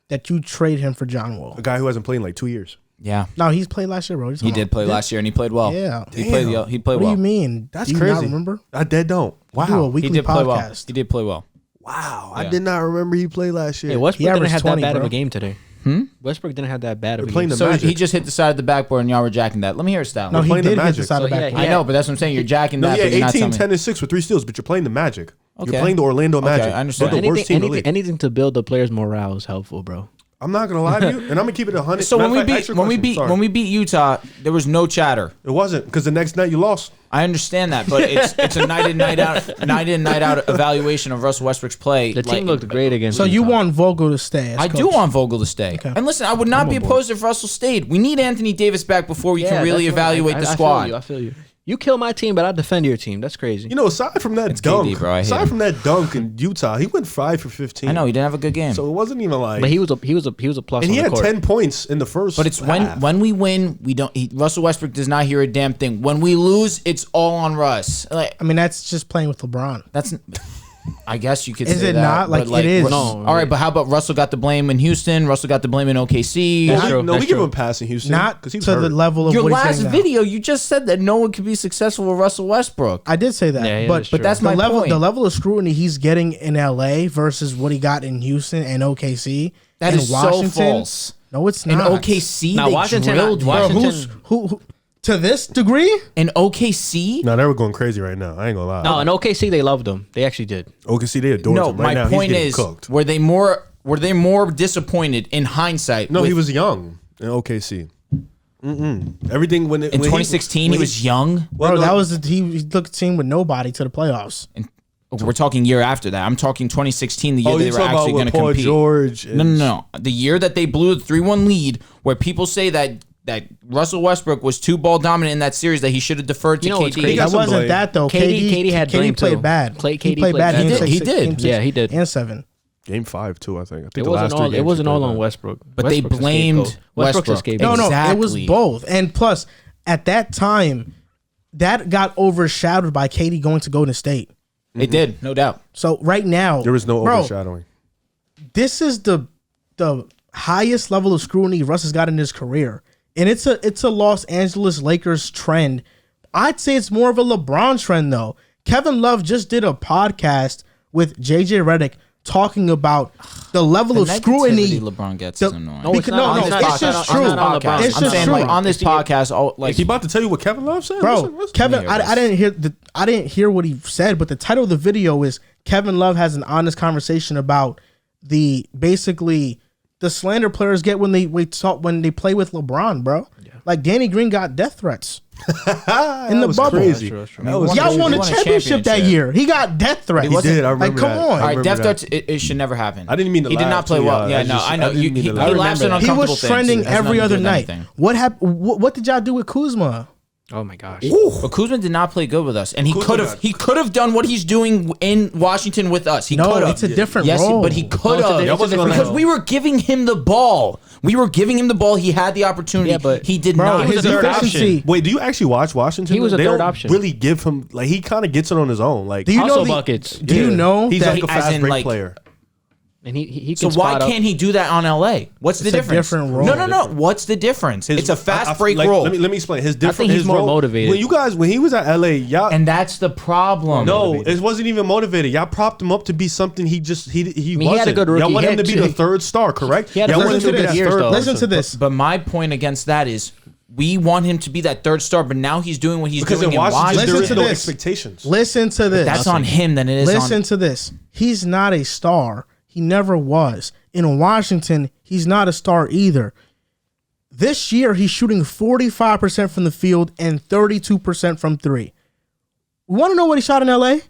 S1: that you trade him for John Wall.
S4: A guy who hasn't played in like 2 years.
S2: Yeah.
S1: No, he's played last year, bro.
S2: He did play last year, and he played well.
S1: Yeah.
S2: He played well.
S1: What do you mean?
S4: That's
S1: do you
S4: crazy.
S1: not remember?
S4: I dead don't.
S1: Do a
S4: Wow.
S1: weekly
S2: He did play well.
S1: podcast.
S2: He did play well.
S4: Wow.
S2: Yeah.
S4: I did not remember he played last year.
S3: Hey, Westbrook
S1: He
S3: didn't
S1: averaged
S3: have
S1: 20,
S3: that bad
S1: bro.
S3: of a game today. Westbrook didn't have that bad of a
S4: playing
S3: game.
S4: the
S2: So
S4: Magic.
S2: he just hit the side of the backboard, and y'all were jacking that. Let me hear his style.
S1: No, he
S4: playing the
S1: did hit the
S4: Magic.
S1: side of
S3: So,
S1: the
S3: yeah,
S1: backboard.
S2: I know, but that's what I'm saying. You're jacking
S4: No,
S2: that,
S4: yeah,
S2: but you're not
S4: 18,
S2: telling me.
S4: 10, and 6 with 3 steals, but you're playing the Magic.
S2: Okay.
S4: You're playing the Orlando
S2: Okay,
S4: Magic.
S2: I understand.
S4: They're the worst team in the league.
S3: Anything to build the players' morale is helpful, bro.
S4: I'm not gonna lie to you, and I'm gonna keep it 100.
S2: So when we
S4: Sorry.
S2: beat Utah, there was no chatter.
S4: It wasn't because the next night you lost.
S2: I understand that, but it's a night in night out evaluation of Russell Westbrook's play.
S3: The team looked great against.
S1: So you
S3: Utah.
S1: want Vogel to stay? As
S2: I
S1: coach.
S2: do want Vogel to stay.
S1: Okay.
S2: And listen, I would not be opposed if Russell stayed. We need Anthony Davis back before we can really
S3: that's what-
S2: evaluate the squad.
S3: I feel you. You kill my team, but I defend your team. That's crazy.
S4: You know, aside from that
S2: It's
S4: dunk,
S2: KD, bro. I hate
S4: aside
S2: him.
S4: from that dunk in Utah, he went 5 for 15.
S2: I know he didn't have a good game.
S4: So it wasn't even like.
S3: But he was a plus.
S4: and
S3: on
S4: he
S3: the
S4: had
S3: court.
S4: 10 points in the first.
S2: But it's
S4: half.
S2: when we win, we don't. Russell Westbrook does not hear a damn thing. When we lose, it's all on Russ. Like
S1: I mean, that's just playing with LeBron.
S2: that's. I guess you could
S1: Is
S2: say
S1: it
S2: that,
S1: not?
S2: but
S1: Like, it is.
S3: No.
S2: All right, but how about Russell got the blame in Houston? Russell got the blame in OKC.
S3: That's
S4: we,
S3: true.
S4: no,
S3: That's
S4: we give
S3: true.
S4: him a pass in Houston.
S1: Not
S4: because
S1: to
S4: he's
S1: the
S4: hurt.
S1: level of
S2: Your
S1: what he's
S2: last
S1: getting now.
S2: video, you just said that no one can be successful with Russell Westbrook.
S1: I did say that,
S3: Yeah,
S1: but
S3: that's true.
S2: that's
S1: the
S2: my
S1: level
S2: point.
S1: the level of scrutiny he's getting in LA versus what he got in Houston and OKC.
S2: That
S1: and
S2: is
S1: Washington,
S2: so false.
S1: No, it's
S2: In
S1: not.
S2: OKC,
S3: Now,
S2: they
S3: Washington-
S2: drilled
S1: Bro,
S3: Washington-
S2: Washington.
S1: who to this degree?
S2: In OKC,
S4: No, they were going crazy right now. I ain't gonna lie.
S3: No, in OKC they loved him. They actually did.
S4: OKC, they adored
S2: no.
S4: him. Right
S2: My
S4: now,
S2: point
S4: he's getting
S2: is,
S4: cooked.
S2: were they more disappointed in hindsight?
S4: No,
S2: with-
S4: he was young in OKC. Everything when it,
S2: in
S4: when
S2: 2016. He was young.
S1: Bro,
S4: Well, no,
S1: that was he took a team with nobody to the playoffs.
S2: And we're talking year after that. I'm talking 2016, the year
S4: Oh,
S2: they
S4: you
S2: were
S4: talking about
S2: actually going
S4: with
S2: to
S4: Paul
S2: compete.
S4: George? And
S2: No. The year that they blew the 3-1 lead, where people say that Russell Westbrook was too ball dominant in that series, that he should have deferred to
S3: You know what's
S2: KD.
S3: crazy?
S4: got
S1: That
S4: some
S1: wasn't
S4: blame.
S1: that though.
S3: KD had blame,
S1: played
S3: too.
S1: bad.
S3: KD
S1: he played
S3: played
S1: bad.
S3: bad.
S1: Game
S2: He
S1: six,
S2: did.
S1: game six,
S3: Yeah, he did.
S1: And 7.
S4: Game 5 too. I think. I think
S3: It
S4: the
S3: wasn't
S4: last
S3: all.
S4: three
S3: It
S4: games
S3: wasn't
S4: he
S3: all
S4: played
S3: on
S4: bad.
S3: Westbrook.
S2: But they
S3: Westbrook's a
S2: blamed
S3: scapegoat. Westbrook's a
S2: Westbrook.
S3: scapegoat.
S1: No, it was
S2: Exactly.
S1: both. And plus, at that time, that got overshadowed by KD going to Golden State.
S2: It did, no doubt.
S1: So right now,
S4: There was no
S1: bro,
S4: overshadowing.
S1: this is the highest level of scrutiny Russ has got in his career, and it's a Los Angeles Lakers trend. I'd say it's more of a LeBron trend though. Kevin Love just did a podcast with JJ Redick talking about the level of
S2: The
S1: scrutiny.
S2: negativity LeBron gets
S1: The-
S2: is annoying.
S3: No, it's
S1: Because-
S3: not.
S1: no,
S3: It's
S1: it's
S3: not.
S1: just
S3: It's
S1: true.
S3: not on LeBron.
S1: It's
S2: I'm
S1: just
S2: saying,
S1: true.
S2: like, on this podcast, like
S4: He about to tell you what Kevin Love said,
S1: Bro,
S4: Listen.
S1: Kevin,
S2: Let me hear
S1: I didn't hear what he said, but the title of the video is Kevin Love has an honest conversation about the slander players get when they play with LeBron, bro. Like Danny Green got death threats in the
S4: was
S1: bubble.
S4: crazy.
S3: That's true.
S4: That was
S1: Y'all
S4: crazy.
S1: won a
S2: He won a
S1: championship that
S2: championship.
S1: year. He got death threats.
S4: He did. I remember
S1: Like, come
S4: that.
S1: on.
S4: I
S2: all right,
S4: remember
S2: death
S4: that.
S2: threats, it should never happen.
S4: I didn't mean to
S2: He did
S4: laugh
S2: not play
S4: too,
S2: well.
S4: yeah.
S2: Yeah, no, I know.
S4: I didn't mean
S2: He
S4: to laugh.
S2: laughs at
S3: I remember that.
S1: He
S2: uncomfortable
S1: was
S2: things.
S1: trending
S2: It has nothing
S1: every
S2: to
S1: other
S2: do with
S1: night.
S2: anything.
S1: What happened? What did y'all do with Kuzma?
S3: Oh my gosh.
S2: But Kuzma did not play good with us, and he
S4: Kuzma
S2: could have done what he's doing in Washington with us. He
S1: No,
S2: could have.
S1: it's a different
S2: yes,
S1: role.
S2: but he could
S3: No,
S2: have
S3: it's a different
S2: because
S3: role.
S2: we were giving him the ball. He had the opportunity.
S3: Yeah, but-
S2: he did
S1: Bro,
S2: not.
S1: his
S3: was a third
S1: efficiency.
S4: Wait, do you actually watch Washington?
S3: He was a
S4: They
S3: third
S4: don't
S3: option.
S4: Really give him like he kind of gets it on his own. Like
S1: Do you know
S3: Also
S1: the
S3: buckets.
S1: Do you know
S4: he's
S1: that
S4: like a
S2: as
S4: fast
S2: in,
S4: break
S2: like-
S4: player?
S3: And he
S2: So
S3: can
S2: why
S3: spot up.
S2: can't he do that on LA? What's the
S1: It's a
S2: difference?
S1: different role.
S2: No. What's the difference? It's a fast break
S4: like,
S2: role,
S4: Let me explain. His different.
S3: think he's
S4: his
S3: more
S4: role,
S3: motivated.
S4: When he was at LA, y'all.
S2: and that's the problem.
S4: no, it wasn't even motivated. Y'all propped him up to be something he wasn't.
S3: he had a good rookie.
S4: Y'all want
S3: He
S4: him to
S3: had
S4: be
S3: two-
S4: the third star, correct?
S3: He had a
S4: Y'all
S3: first
S4: want him to be
S1: two
S4: that
S3: years,
S4: third
S3: though.
S1: Listen
S4: person.
S1: to this.
S2: But my point against that is we want him to be that third star, but now he's doing what he's
S4: Because
S2: doing
S4: in Washington,
S1: Listen
S4: there is
S1: to
S4: no
S1: this.
S4: expectations.
S1: Listen to this.
S2: That's on him than it is
S1: Listen
S2: on.
S1: to this. He's not a star. He never was. In Washington, he's not a star either. This year, he's shooting 45% from the field and 32% from three. Want to know what he shot in LA?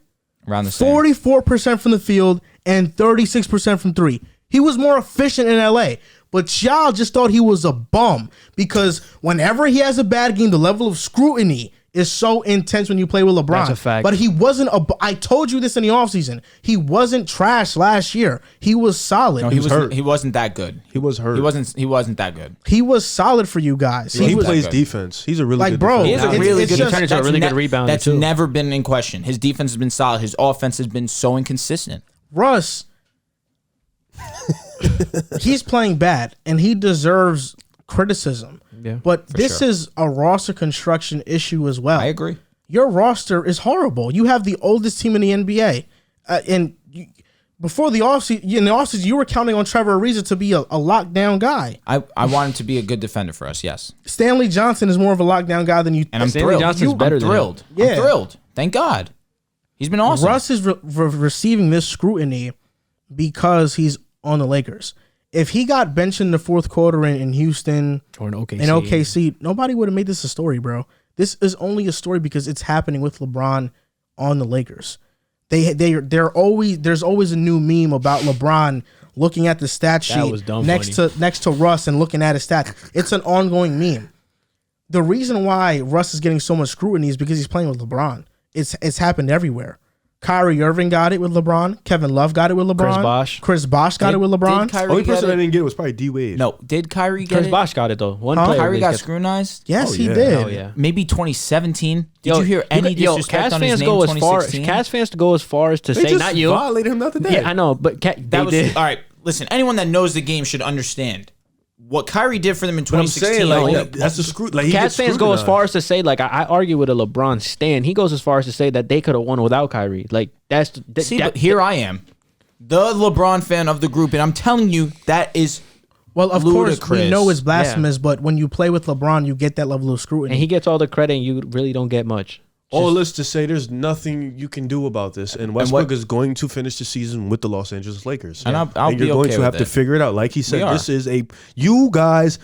S2: Around the same.
S1: 44% from the field and 36% from three. He was more efficient in LA. But y'all just thought he was a bum because whenever he has a bad game, the level of scrutiny is so intense when you play with LeBron.
S3: That's a fact.
S1: But he wasn't I told you this in the offseason. He wasn't trash last year. He was solid.
S2: No,
S1: he,
S2: he wasn't that good.
S4: He was hurt.
S2: He wasn't that good.
S1: was solid for you guys.
S4: He
S1: was
S4: plays
S2: good.
S4: defense. He's a really
S1: Like,
S4: good
S1: bro,
S2: He
S4: defender.
S2: is a
S1: It's-
S2: really
S1: it's
S2: good.
S1: just-
S3: He turned into a really good rebounder,
S2: That's
S3: too.
S2: never been in question. His defense has been solid. His offense has been so inconsistent.
S1: Russ. He's playing bad and he deserves criticism.
S3: Yeah,
S1: but this
S2: sure.
S1: is a roster construction issue as well.
S2: I agree.
S1: Your roster is horrible. You have the oldest team in the NBA. Before the offseason, you were counting on Trevor Ariza to be a lockdown guy.
S2: I want him to be a good defender for us, yes.
S1: Stanley Johnson is more of a lockdown guy than you
S2: And I'm
S3: Stanley
S2: thrilled.
S3: Johnson's better
S2: I'm
S3: than
S2: thrilled.
S1: him. Yeah.
S2: I'm thrilled. Thank God. He's been awesome.
S1: Russ is receiving this scrutiny because he's on the Lakers. If he got benched in the fourth quarter in Houston
S3: or an OKC.
S1: in OKC, nobody would have made this a story, bro. This is only a story because it's happening with LeBron on the Lakers. There's always a new meme about LeBron looking at the stat
S3: That
S1: sheet
S3: was dumb
S1: next to Russ and looking at his stats. It's an ongoing meme. the reason why Russ is getting so much scrutiny is because he's playing with LeBron. It's happened everywhere. Kyrie Irving got it with LeBron. Kevin Love got it with LeBron. Chris Bosh got it with LeBron.
S4: Only person I didn't get it was probably D Wade.
S2: No, did Kyrie get
S3: Chris
S2: it?
S3: Bosh got it though. One player.
S2: Kyrie got scrutinized?
S1: Yes, he
S4: yeah.
S1: did.
S3: Oh yeah.
S2: Maybe 2017. Did you hear any disrespect on his name? 2016.
S3: Cavs fans go as far as to
S4: They
S3: say,
S4: just
S3: not you.
S4: violated him the other day.
S3: Yeah, I know, but
S2: That was
S3: did.
S2: all right. Listen, anyone that knows the game should understand what Kyrie did for them in
S4: But I'm
S2: 2016.
S4: saying, like, that's the screw. Like, he
S3: Cavs
S4: gets
S3: fans go as
S4: scrutinized.
S3: far as to say, like, I argue with a LeBron stan. He goes as far as to say that they could have won without Kyrie. Like, that's
S2: See, but here I am, the LeBron fan of the group, and I'm telling you that is
S1: Well, of
S2: ludicrous.
S1: course, we know it's blasphemous, but when you play with LeBron, you get that level of scrutiny.
S3: and he gets all the credit, and you really don't get much.
S4: All this to say, there's nothing you can do about this, and Westbrook is going to finish the season with the Los Angeles Lakers,
S2: And I'll
S4: and
S2: be
S4: you're going
S2: okay
S4: to have
S2: with
S4: to
S2: it.
S4: figure it out. Like he
S2: We
S4: said,
S2: are.
S4: this is you guys.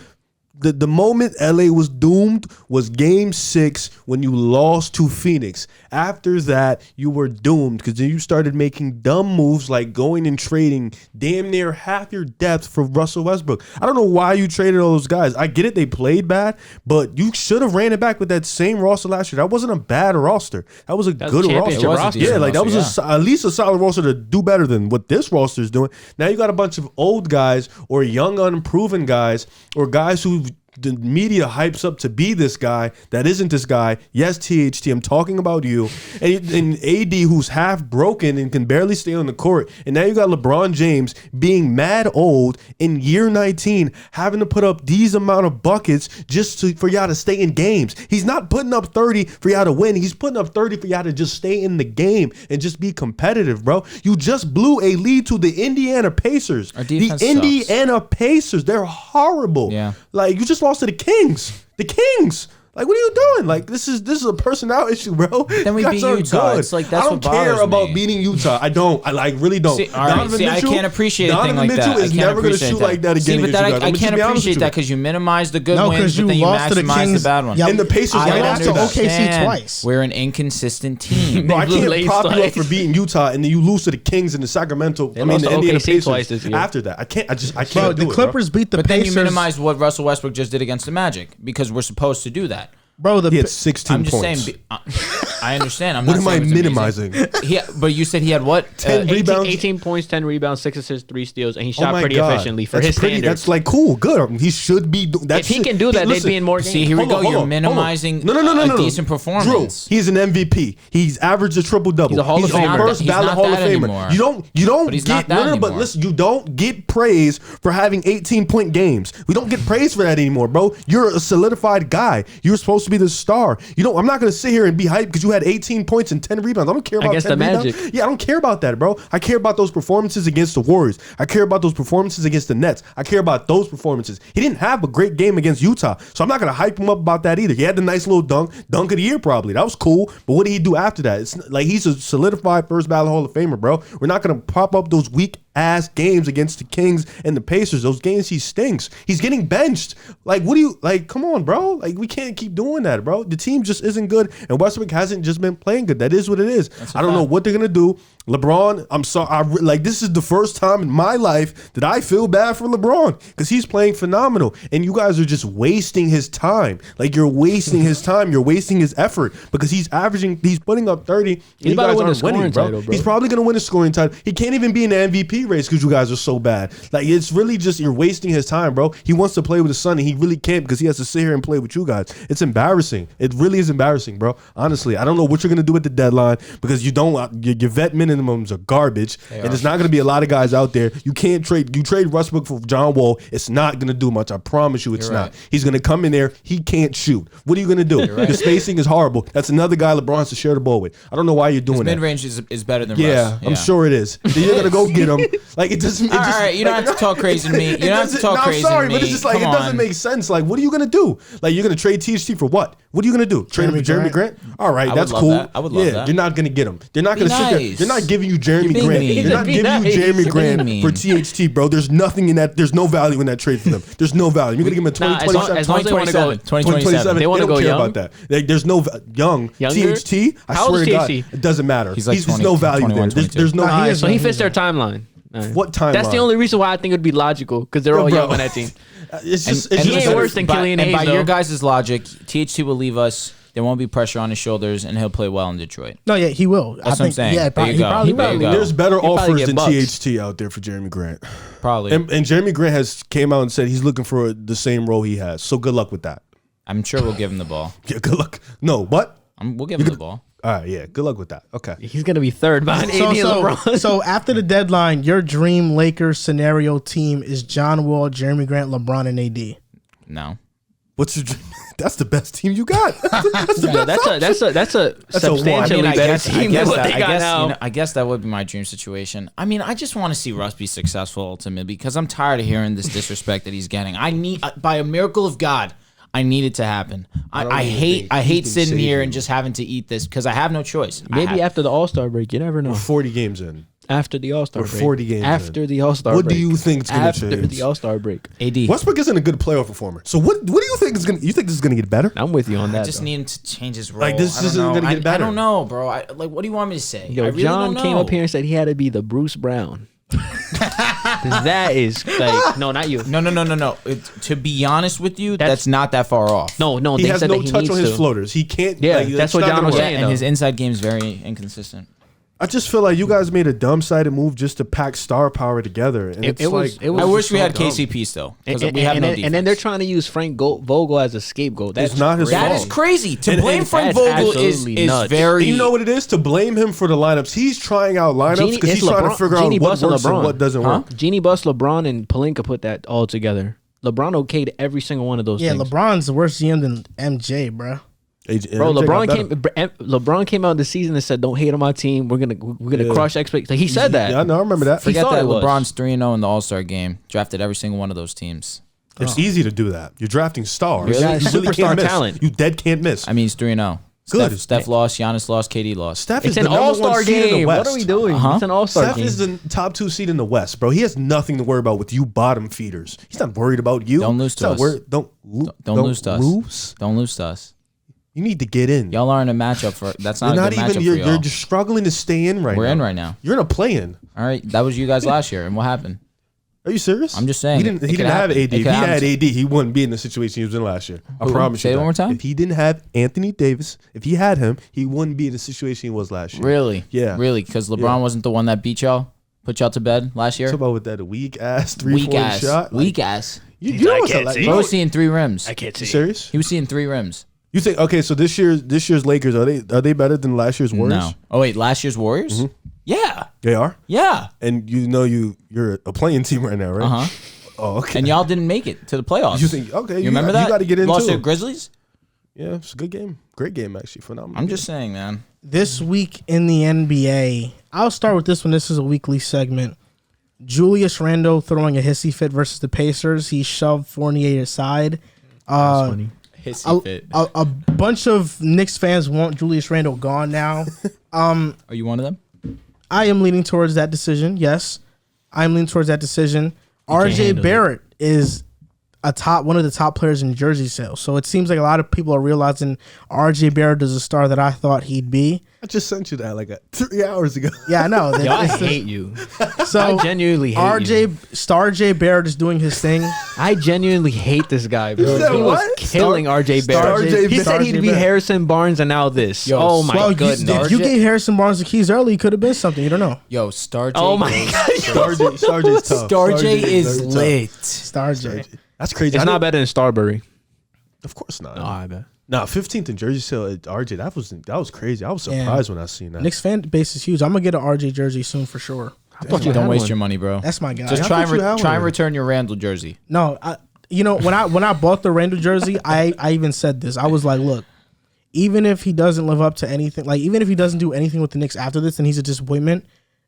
S4: The moment LA was doomed was Game 6 when you lost to Phoenix. After that, you were doomed because then you started making dumb moves like going and trading damn near half your depth for Russell Westbrook. I don't know why you traded all those guys. I get it, they played bad, but you should have ran it back with that same roster last year. That wasn't a bad roster. That was a
S3: That's
S4: good
S3: a championship
S4: roster.
S3: roster.
S4: Yeah, like that was
S2: roster,
S4: at least a solid roster to do better than what this roster is doing. Now you got a bunch of old guys or young unproven guys or guys who the media hypes up to be this guy that isn't this guy. Yes, THT, I'm talking about you. And AD, who's half broken and can barely stay on the court. And now you got LeBron James being mad old in year 19, having to put up these amount of buckets for y'all to stay in games. He's not putting up 30 for y'all to win. He's putting up 30 for y'all to just stay in the game and just be competitive, bro. You just blew a lead to the Indiana Pacers.
S2: Our
S4: The
S2: defense
S4: Indiana Pacers, they're horrible.
S2: Yeah.
S4: Like, you just lost to the Kings. The Kings. Like, what are you doing? Like, this is a personnel issue, bro.
S2: Then we
S4: You
S2: beat
S4: guys aren't
S2: Utah.
S4: good.
S2: It's like, that's
S4: I don't
S2: what
S4: care
S2: bothers
S4: about
S2: me.
S4: beating Utah. I don't. I like really don't.
S2: See, all right. See, I can't appreciate a thing like that.
S4: Donovan Mitchell is
S2: I can't
S4: never going to
S2: appreciate
S4: shoot like that again
S2: See, but
S4: against you guys.
S2: I
S4: I'm just
S2: can't
S4: be honest
S2: appreciate
S4: with
S2: that
S4: you.
S2: because you minimize the good
S1: No,
S2: wins,
S1: 'cause
S2: but
S1: you
S2: then you
S1: lost to the
S2: maximize
S1: Kings.
S2: the bad ones.
S1: Yeah,
S4: And the Pacers
S1: I
S4: got
S1: lost to
S4: after that.
S1: OKC twice.
S2: We're an inconsistent team.
S4: Bro, I
S3: blew
S4: can't
S3: Lace
S4: prop you up
S3: twice.
S4: for beating Utah and then you lose to the Kings and the Sacramento.
S3: They lost
S4: the
S3: to
S4: Indiana
S3: OKC
S4: Pacers
S3: twice this year.
S4: after that. I can't
S1: Bro,
S4: do
S1: the
S4: it,
S1: Clippers beat the
S2: But then
S1: Pacers.
S2: you minimize what Russell Westbrook just did against the Magic because we're supposed to do that.
S1: Bro,
S4: He had 16
S2: I'm just
S4: points.
S2: saying. I understand. I'm
S4: What
S2: not
S4: am I
S2: saying it's amazing.
S4: minimizing?
S2: But you said he had what?
S4: 10 rebounds.
S3: 18 points, 10 rebounds, 6 assists, 3 steals, and he
S4: Oh
S3: shot
S4: my
S3: pretty
S4: God.
S3: efficiently for
S4: That's
S3: his
S4: pretty,
S3: standards.
S4: That's like cool, good. He should be.
S3: If he can do that, they'd be in more games.
S2: See, here we
S4: Hold
S2: go.
S4: on, hold
S2: You're
S4: on,
S2: minimizing
S4: hold on. No.
S2: a decent performance.
S4: Drew, he's an MVP. He's averaged a triple double.
S3: He's a Hall of Famer.
S4: First
S2: He's
S4: ballot
S2: not
S4: Hall of
S2: that
S4: Famer.
S2: anymore.
S4: You don't
S2: But he's
S4: get
S2: not that
S4: but
S2: anymore.
S4: listen, you don't get praise for having 18-point games. We don't get praise for that anymore, bro. You're a solidified guy. You're supposed to be the star. I'm not gonna sit here and be hyped because you had 18 points and 10 rebounds. I don't care about
S3: Against
S4: 10
S3: the
S4: rebounds.
S3: Magic.
S4: Yeah, I don't care about that, bro. I care about those performances against the Warriors. I care about those performances against the Nets. I care about those performances. He didn't have a great game against Utah, so I'm not gonna hype him up about that either. He had the nice little dunk of the year probably. That was cool, but what did he do after that? It's like he's a solidified first ballot Hall of Famer, bro. We're not gonna pop up those weak ass games against the Kings and the Pacers. Those games he stinks. He's getting benched. Like, what do you like? Come on, bro. Like, we can't keep doing that, bro. The team just isn't good, and Westbrook hasn't just been playing good. That is what it is. I don't know what they're gonna do. LeBron, I'm sorry. This is the first time in my life that I feel bad for LeBron because he's playing phenomenal, and you guys are just wasting his time. Like, you're wasting his time. You're wasting his effort because he's putting up 30. And you
S3: about to
S4: guys
S3: win
S4: aren't
S3: the scoring
S4: winning, bro.
S3: title, bro.
S4: He's probably gonna win a scoring title. He can't even be in the MVP race because you guys are so bad. Like, it's really just you're wasting his time, bro. He wants to play with his son, and he really can't because he has to sit here and play with you guys. It's embarrassing. It really is embarrassing, bro. Honestly, I don't know what you're gonna do at the deadline because your vet minimums are garbage, and there's not gonna be a lot of guys out there. You can't trade. You trade Westbrook for John Wall. It's not gonna do much. I promise you, it's
S2: You're
S4: not.
S2: right.
S4: He's gonna come in there. He can't shoot. What are you gonna do? The spacing is horrible. That's another guy LeBron has to share the ball with. I don't know why you're doing that.
S2: Mid range is better than
S4: Yeah,
S2: Russ.
S4: I'm sure it is. Then you're gonna go get him. Like, it doesn't.
S2: All right, you don't have to talk crazy to me. You don't have to talk crazy
S4: I'm sorry,
S2: to me.
S4: but it's just like
S2: Come
S4: it doesn't
S2: on.
S4: make sense. Like, what are you gonna do? Like, you're gonna trade THT for what? What are you gonna do? Trade him for Jeremy Grant? All right,
S2: I would
S4: that's
S2: love
S4: cool.
S2: that. I would love
S4: yeah,
S2: that.
S4: you're not gonna get him. They're not
S2: Be
S4: gonna sit there.
S2: nice.
S4: They're not giving you Jeremy
S2: You're being
S4: Grant.
S2: mean.
S4: They're not
S3: Be
S4: giving you
S3: nice.
S4: Jeremy
S2: You're
S4: Grant
S2: being
S4: for
S2: mean.
S4: THT, bro. There's nothing in that. There's no value in that trade for them. There's no value. You're gonna give him a
S3: Nah, as long-
S4: 2027.
S3: as long as they wanna go
S2: 2027.
S3: They wanna
S4: don't
S3: go
S4: care
S3: young?
S4: about that. Like, there's no young
S3: Younger?
S4: THT. I
S3: How old
S4: swear
S3: is
S4: to God,
S3: THT?
S4: it doesn't matter.
S2: He's like
S4: There's no value
S2: 21,
S4: there. There's no.
S1: Nah, he is
S3: So he
S1: young.
S3: fits their timeline.
S4: What timeline?
S3: That's the only reason why I think it would be logical because they're all
S4: Bro.
S3: young on that team.
S4: It's just.
S2: And
S4: It's
S3: he
S4: just
S3: ain't worse than
S2: by,
S3: Killian
S2: and
S3: Hayes,
S2: by
S3: though.
S2: your guys' logic, TH2 will leave us. There won't be pressure on his shoulders, and he'll play well in Detroit.
S1: No, yeah, he will.
S2: That's what I'm saying.
S1: Yeah,
S2: There you
S1: he
S2: go.
S1: probably
S2: There you
S1: will.
S2: go.
S4: There's better
S3: He'll probably
S4: offers
S3: get
S4: than
S3: bucks.
S4: THT out there for Jeremy Grant.
S2: Probably.
S4: And Jeremy Grant has came out and said he's looking for the same role he has. So good luck with that.
S2: I'm sure we'll give him the ball.
S4: Yeah, good luck. No, what?
S2: We'll give him the ball.
S4: All right, yeah, good luck with that. Okay.
S3: He's gonna be third behind AD
S1: So,
S3: and
S1: so,
S3: LeBron.
S1: so after the deadline, your dream Lakers scenario team is John Wall, Jeremy Grant, LeBron, and AD.
S2: No.
S4: What's your dream? That's the best team you got. That's the
S3: Yeah,
S4: best
S3: that's a
S4: a
S3: substantially
S4: one.
S3: better team than what they got now.
S2: I guess that would be my dream situation. I mean, I just want to see Russ be successful ultimately because I'm tired of hearing this disrespect that he's getting. I need, by a miracle of God, I need it to happen. I hate
S4: can
S2: sitting
S4: save
S2: here
S4: him.
S2: and just having to eat this because I have no choice.
S3: Maybe after the All-Star break, you never know.
S4: We're 40 games in.
S3: After the All-Star
S4: We're
S3: break.
S4: 40 games
S3: After
S4: in.
S3: the All-Star
S4: What
S3: break.
S4: do you think is going to
S3: After
S4: change?
S3: the All-Star break.
S2: AD.
S4: Westbrook isn't a good playoff performer. So what do you think is going to? You think this is going to get better?
S3: I'm with you on
S2: I
S3: that.
S2: just
S3: though.
S2: need him to change his role.
S4: Like, this
S2: I don't
S4: isn't
S2: know.
S4: gonna get
S2: I
S4: better.
S2: don't know, bro. What do you want me to say? I
S3: Yo,
S2: really
S3: John
S2: don't
S3: came
S2: know.
S3: up here and said he had to be the Bruce Brown. 'Cause that is like, no, not you.
S2: No. To be honest with you, that's not that far off.
S3: No,
S4: He
S3: they
S4: has
S3: said
S4: no
S3: that he
S4: touch
S3: needs
S4: on his
S3: to.
S4: floaters. He can't.
S3: Yeah,
S4: like,
S3: that's
S4: it's
S3: what
S4: not
S3: John
S4: gonna
S3: was
S4: work.
S3: saying.
S2: And
S3: though.
S2: his inside game is very inconsistent.
S4: I just feel like you guys made a dumb-sided move just to pack star power together, and
S3: It
S4: it's
S3: was-
S4: like
S3: it was
S2: I
S3: just
S2: wish we
S4: so
S2: had
S4: dumb.
S2: KCP still because
S3: And,
S2: we have no
S3: and
S2: defense.
S3: then they're trying to use Frank Vogel as a scapegoat. That's
S4: It's not his
S2: That
S4: fault.
S2: is crazy. To
S4: And-
S2: blame
S4: and
S2: Frank
S3: that's
S2: Vogel
S3: absolutely
S2: is
S3: nuts.
S2: very.
S4: You know what it is to blame him for the lineups. He's trying out lineups
S3: Genie-
S4: because he's
S3: it's
S4: trying to
S3: LeBron-
S4: figure
S3: Genie
S4: out what
S3: busting
S4: works and
S3: LeBron.
S4: what doesn't
S2: Huh?
S4: work.
S3: Genie Bus, LeBron, and Pelinka put that all together. LeBron okayed every single one of those
S1: Yeah,
S3: things.
S1: LeBron's the worse GM than MJ, bro.
S3: Bro, LeBron came out in the season and said, "Don't hate on my team. We're gonna
S4: Yeah.
S3: crush expectations." Like, he said that.
S4: Yeah, I know. I remember that.
S2: Forget
S3: thought
S2: that
S3: it was.
S2: LeBron's 3-0 in the All-Star game. Drafted every single one of those teams.
S4: It's easy to do that. You're drafting stars.
S2: Really?
S4: You
S3: Yeah, superstar
S4: can't miss.
S3: talent.
S4: You dead can't miss.
S2: I mean, he's 3-0.
S4: Good.
S2: Steph lost. Giannis lost. KD lost.
S4: Steph
S3: It's
S4: is
S3: an
S4: the number
S3: all-star
S4: one seed in the
S3: game.
S4: West.
S3: What are we doing?
S2: Uh-huh.
S3: It's an all-star
S4: Steph
S3: game.
S4: is the top 2 seed in the West, bro. He has nothing to worry about with you bottom feeders. He's not worried about you.
S2: Don't lose to
S4: He's not
S2: us.
S4: worried- Don't
S2: lose to us.
S4: lose.
S2: Don't lose to us.
S4: You need to get in.
S2: Y'all aren't a matchup for. That's
S4: You're
S2: not a
S4: not
S2: good
S4: even.
S2: matchup
S4: You're,
S2: for y'all.
S4: you're just struggling to stay in right now.
S2: We're in right now.
S4: You're in a play-in.
S2: All right, that was you guys last year, and what happened?
S4: Are you serious?
S2: I'm just saying,
S4: He didn't.
S2: it
S4: He
S2: could
S4: didn't have
S2: happen.
S4: AD.
S2: It
S4: If he
S2: could
S4: had
S2: happen.
S4: AD, he wouldn't be in the situation he was in last year. I
S2: Who?
S4: promise
S2: Say
S4: you.
S2: it
S4: that.
S2: one more time?
S4: If he didn't have Anthony Davis, if he had him, he wouldn't be in the situation he was last year.
S2: Really?
S4: Yeah.
S2: Really? Because LeBron
S4: Yeah.
S2: wasn't the one that beat y'all, put y'all to bed last year.
S4: Talk about with that weak ass
S2: Weak
S4: 3-4
S2: ass.
S4: shot. Like,
S2: Weak ass.
S4: You know what's
S3: can't
S4: like?
S3: see.
S4: You
S2: Bro
S4: know,
S2: was seeing 3 rims.
S3: can't
S4: you serious?
S2: He was seeing 3 rims.
S4: You think okay? So this year's Lakers are they better than last year's Warriors?
S2: No. Oh wait, last year's Warriors?
S4: Mm-hmm.
S2: Yeah.
S4: They are.
S2: Yeah.
S4: And you're a playing team right now, right?
S2: Uh huh.
S4: Oh, okay.
S2: And y'all didn't make it to the playoffs.
S4: You think okay?
S2: You remember that?
S4: You got to get into
S2: Lost to the
S4: it.
S2: Grizzlies.
S4: Yeah, it's a good game. Great game, actually. Phenomenal.
S2: I'm just saying, man.
S1: This week in the NBA, I'll start with this one. This is a weekly segment. Julius Randle throwing a hissy fit versus the Pacers. He shoved Fournier aside.
S3: funny.
S2: Hissy fit.
S1: A bunch of Knicks fans want Julius Randle gone now.
S2: Are you one of them?
S1: I am leaning towards that decision. Yes, I'm leaning towards that decision.
S3: can't
S1: RJ
S3: handle
S1: Barrett is one of the top players in jersey sales. So it seems like a lot of people are realizing RJ Barrett is a star that I thought he'd be.
S4: I just sent you that like 3 hours ago.
S1: Yeah, I know.
S3: Yo, I hate you.
S1: So
S3: I genuinely hate you.
S1: Star J Barrett is doing his thing.
S3: I genuinely hate this guy, bro.
S4: said
S3: He was
S4: what?
S3: killing RJ
S1: Star
S3: Barrett.
S1: J-
S3: He
S1: Star
S3: said
S1: J
S3: he'd be
S1: Barrett.
S3: Harrison Barnes and now this.
S2: Yo,
S3: Oh my
S1: Well,
S3: goodness.
S1: if you gave Harrison Barnes the keys early, he could have been something. You don't know.
S2: Yo, Star J.
S3: Oh my
S2: goes-
S3: god.
S4: Star J's tough.
S2: Star J is
S4: very tough.
S2: lit.
S1: Star J.
S4: That's crazy.
S3: It's
S4: I
S3: not
S4: didn't-
S3: better than Starbury.
S4: Of course not.
S3: I bet.
S4: Nah, 15th in jersey sale at RJ. That was crazy. I was surprised when I seen that.
S1: Knicks fan base is huge. I'm gonna get an RJ jersey soon for sure.
S3: I thought you
S2: Don't
S3: had
S2: waste
S3: one.
S2: your money, bro.
S1: That's my guy.
S2: Just
S4: I
S2: try
S4: thought you had
S2: and
S4: one.
S2: return your Randall jersey.
S1: No, when I bought the Randall jersey, I even said this. I was like, look, even if he doesn't live up to anything, like even if he doesn't do anything with the Knicks after this, and he's a disappointment,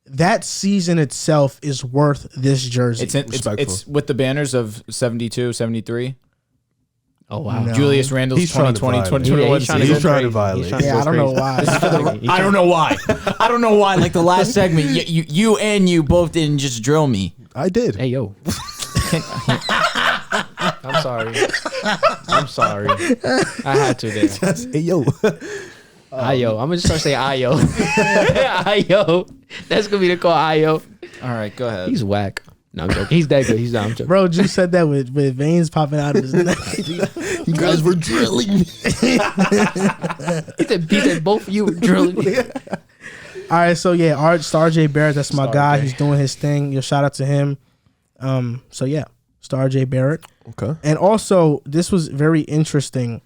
S1: that season itself is worth this jersey.
S2: It's with the banners of 72, 73.
S3: Oh wow.
S1: No.
S2: Julius Randle's
S4: He's trying to
S2: 2020,
S4: violate.
S2: 2021
S3: he's trying to
S2: season.
S4: He's trying to
S3: crazy.
S4: violate.
S3: He's trying to
S1: yeah,
S3: go
S1: I don't know
S3: crazy.
S1: why.
S2: I don't know why. I don't know why. Like the last segment, you and you both didn't just drill me.
S4: I did.
S3: Hey yo. I'm sorry. I'm sorry. I had to there.
S4: Hey yo.
S3: Ayo. I'm gonna just start saying Ayo. Ayo. That's gonna be the call Ayo.
S2: All right, go ahead.
S3: He's whack. No, I'm joking. He's that good. He's not. I'm joking.
S1: Bro, Juice said that with veins popping out of his neck.
S4: You guys were drilling me.
S3: He said both of you were drilling me.
S1: All right, so yeah, Star J Barrett, that's my guy. He's doing his thing. Yo, shout out to him. So yeah, Star J Barrett.
S4: Okay.
S1: And also, this was very interesting.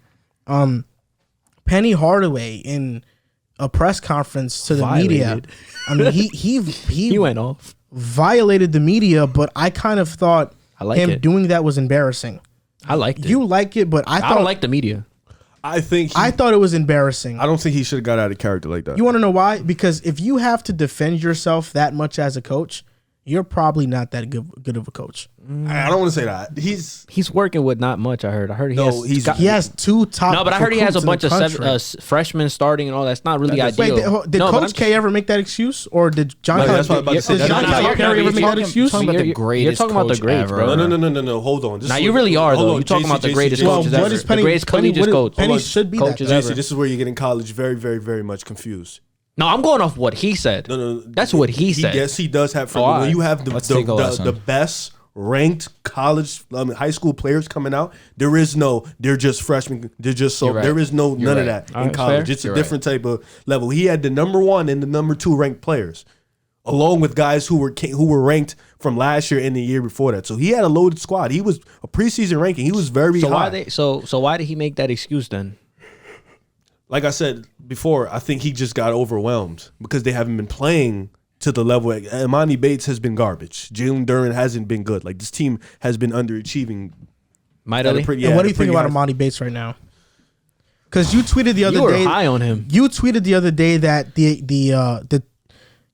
S1: Penny Hardaway in a press conference to the media. I mean, he
S3: went off.
S1: Violated the media, but I kind of thought him doing that was embarrassing.
S3: I liked it.
S1: You like it, but I
S3: don't like the media.
S4: I
S1: thought it was embarrassing.
S4: I don't think he should have got out of character like that.
S1: You want to know why? Because if you have to defend yourself that much as a coach, you're probably not that good of a coach.
S4: I don't want to say that.
S3: He's working with not much. I heard
S1: he has two top.
S3: No, but I heard he has a bunch of freshmen starting and all that. It's not really ideal.
S1: Wait, did Coach K ever make that excuse, or did John?
S4: That's what I'm about to say.
S1: Did John Calipari ever make that excuse?
S3: You're talking about the greats, bro.
S4: No. Hold on.
S3: Now you really are though. You're talking about the greatest coaches ever. The greatest collegiate coach.
S1: Penny should be that.
S4: JC, this is where you're getting college very, very, very much confused.
S3: No, I'm going off what he said.
S4: No.
S3: That's what he said.
S4: Yes, he does have. When you have the best ranked college, high school players coming out, they're just freshmen. They're just
S2: right.
S4: There is none of that in college.
S3: Fair.
S4: It's a different type of level. He had the number 1 and the number 2 ranked players, along with guys who were ranked from last year and the year before that. So he had a loaded squad. He was a preseason ranking. He was very high.
S3: So why did he make that excuse then?
S4: Like I said before, I think he just got overwhelmed because they haven't been playing to the level. Imani Bates has been garbage. Jalen Duren hasn't been good. Like, this team has been underachieving.
S3: Mightily.
S1: And what do you think about Imani Bates right now? Because you tweeted the other day.
S3: You were high on him.
S1: You tweeted the other day that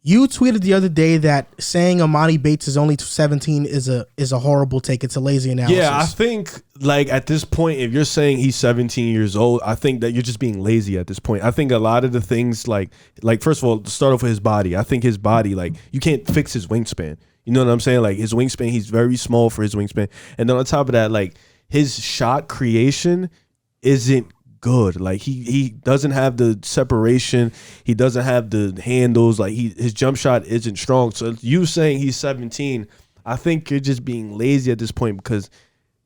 S1: You tweeted the other day that saying Imani Bates is only 17 is a horrible take. It's a lazy analysis.
S4: Yeah, I think like at this point, if you're saying he's 17 years old, I think that you're just being lazy at this point. I think a lot of the things like first of all, to start off with his body. I think his body, like, you can't fix his wingspan. You know what I'm saying? Like, his wingspan, he's very small for his wingspan. And then on top of that, like, his shot creation isn't good. Like, he doesn't have the separation. He doesn't have the handles. Like, his jump shot isn't strong. So you saying he's 17, I think you're just being lazy at this point because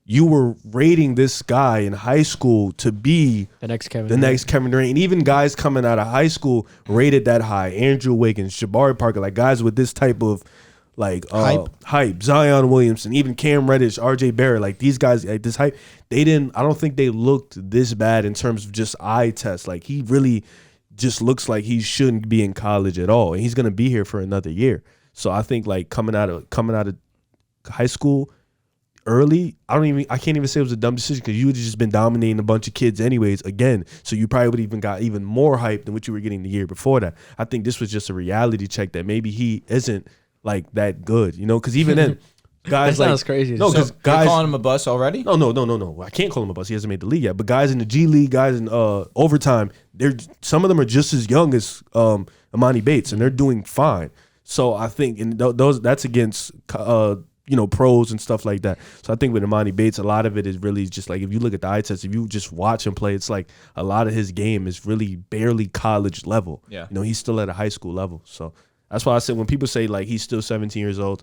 S4: you were rating this guy in high school to be
S3: the next Kevin
S4: Durant. And even guys coming out of high school rated that high. Andrew Wiggins, Jabari Parker, like guys with this type of like hype. Zion Williamson, even Cam Reddish, RJ Barrett, like these guys, like this hype, I don't think they looked this bad in terms of just eye test. Like, he really just looks like he shouldn't be in college at all. And he's going to be here for another year. So I think like coming out of high school early, I can't even say it was a dumb decision because you would have just been dominating a bunch of kids anyways again. So you probably would even got even more hype than what you were getting the year before that. I think this was just a reality check that maybe he isn't like that good, you know, because even then guys
S3: that
S4: like
S3: sounds crazy.
S4: No, because guys
S2: calling him a bust already.
S4: No. I can't call him a bust. He hasn't made the league yet. But guys in the G League, guys in overtime, some of them are just as young as Imani Bates, and they're doing fine. So I think that's against pros and stuff like that. So I think with Imani Bates, a lot of it is really just like, if you look at the eye test, if you just watch him play, it's like a lot of his game is really barely college level.
S2: Yeah,
S4: he's still at a high school level. So that's why I said when people say like he's still 17 years old,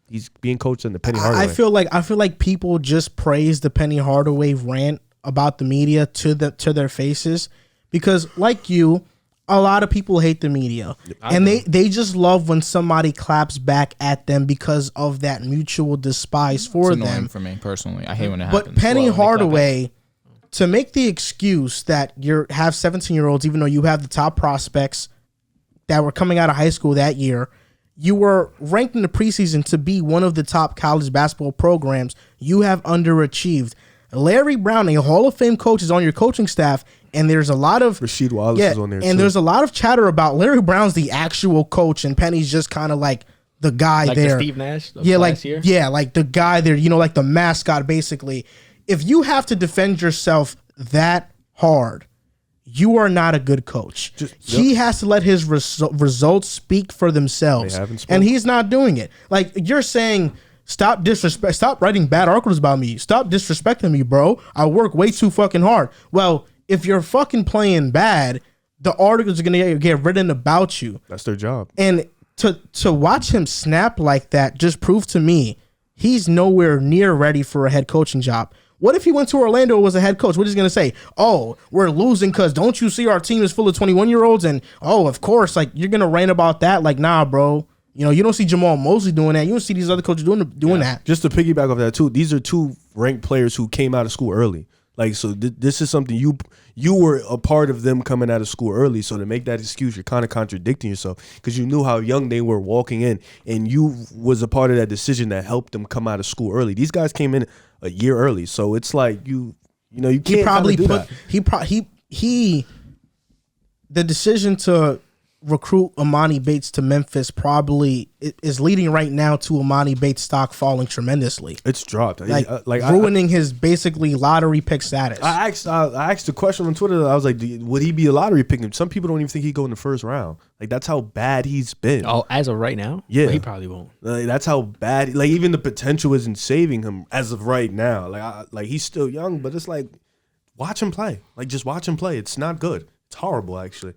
S4: he's being coached in the Penny Hardaway.
S1: I feel like people just praise the Penny Hardaway rant about the media to their faces because, like you, a lot of people hate the media, and they just love when somebody claps back at them because of that mutual despise for
S2: it's annoying
S1: them.
S2: For me personally, I hate when it happens.
S1: But Penny Hardaway, to make the excuse that you have 17-year-olds, even though you have the top prospects that were coming out of high school that year, you were ranked in the preseason to be one of the top college basketball programs. You have underachieved. Larry Brown, a Hall of Fame coach, is on your coaching staff, and there's a lot of
S4: Rasheed Wallace is on there,
S1: and
S4: too.
S1: There's a lot of chatter about Larry Brown's the actual coach, and Penny's just kind of like the guy
S3: like
S1: there.
S3: The Steve Nash,
S1: like the guy there, like the mascot, basically. If you have to defend yourself that hard, you are not a good coach. He has to let his results speak for themselves, and he's not doing it. Like, you're saying, stop writing bad articles about me. Stop disrespecting me, bro. I work way too fucking hard. Well, if you're fucking playing bad, the articles are gonna get written about you.
S4: That's their job.
S1: And to watch him snap like that just proved to me he's nowhere near ready for a head coaching job. What if he went to Orlando and was a head coach? What is he going to say? Oh, we're losing because don't you see our team is full of 21-year-olds? And, oh, of course, like, you're going to rant about that? Like, nah, bro. You know, you don't see Jamal Mosley doing that. You don't see these other coaches doing that.
S4: Just to piggyback off that, too, these are two ranked players who came out of school early. Like, so this is something you were a part of them coming out of school early. So to make that excuse, you're kind of contradicting yourself because you knew how young they were walking in, and you was a part of that decision that helped them come out of school early. These guys came in a year early, so it's like you can't
S1: probably
S4: do that.
S1: The decision to recruit Amani Bates to Memphis probably is leading right now to Amani Bates stock falling tremendously.
S4: It's dropped,
S1: like ruining his basically lottery pick status.
S4: I asked the question on Twitter. I was like, would he be a lottery pick? Some people don't even think he'd go in the first round. Like, that's how bad he's been.
S5: Oh, as of right now?
S4: Yeah.
S5: Well, he probably won't.
S4: Like, that's how bad. Like, even the potential isn't saving him as of right now. Like he's still young, but it's like, watch him play. Like, just watch him play. It's not good. It's horrible, actually.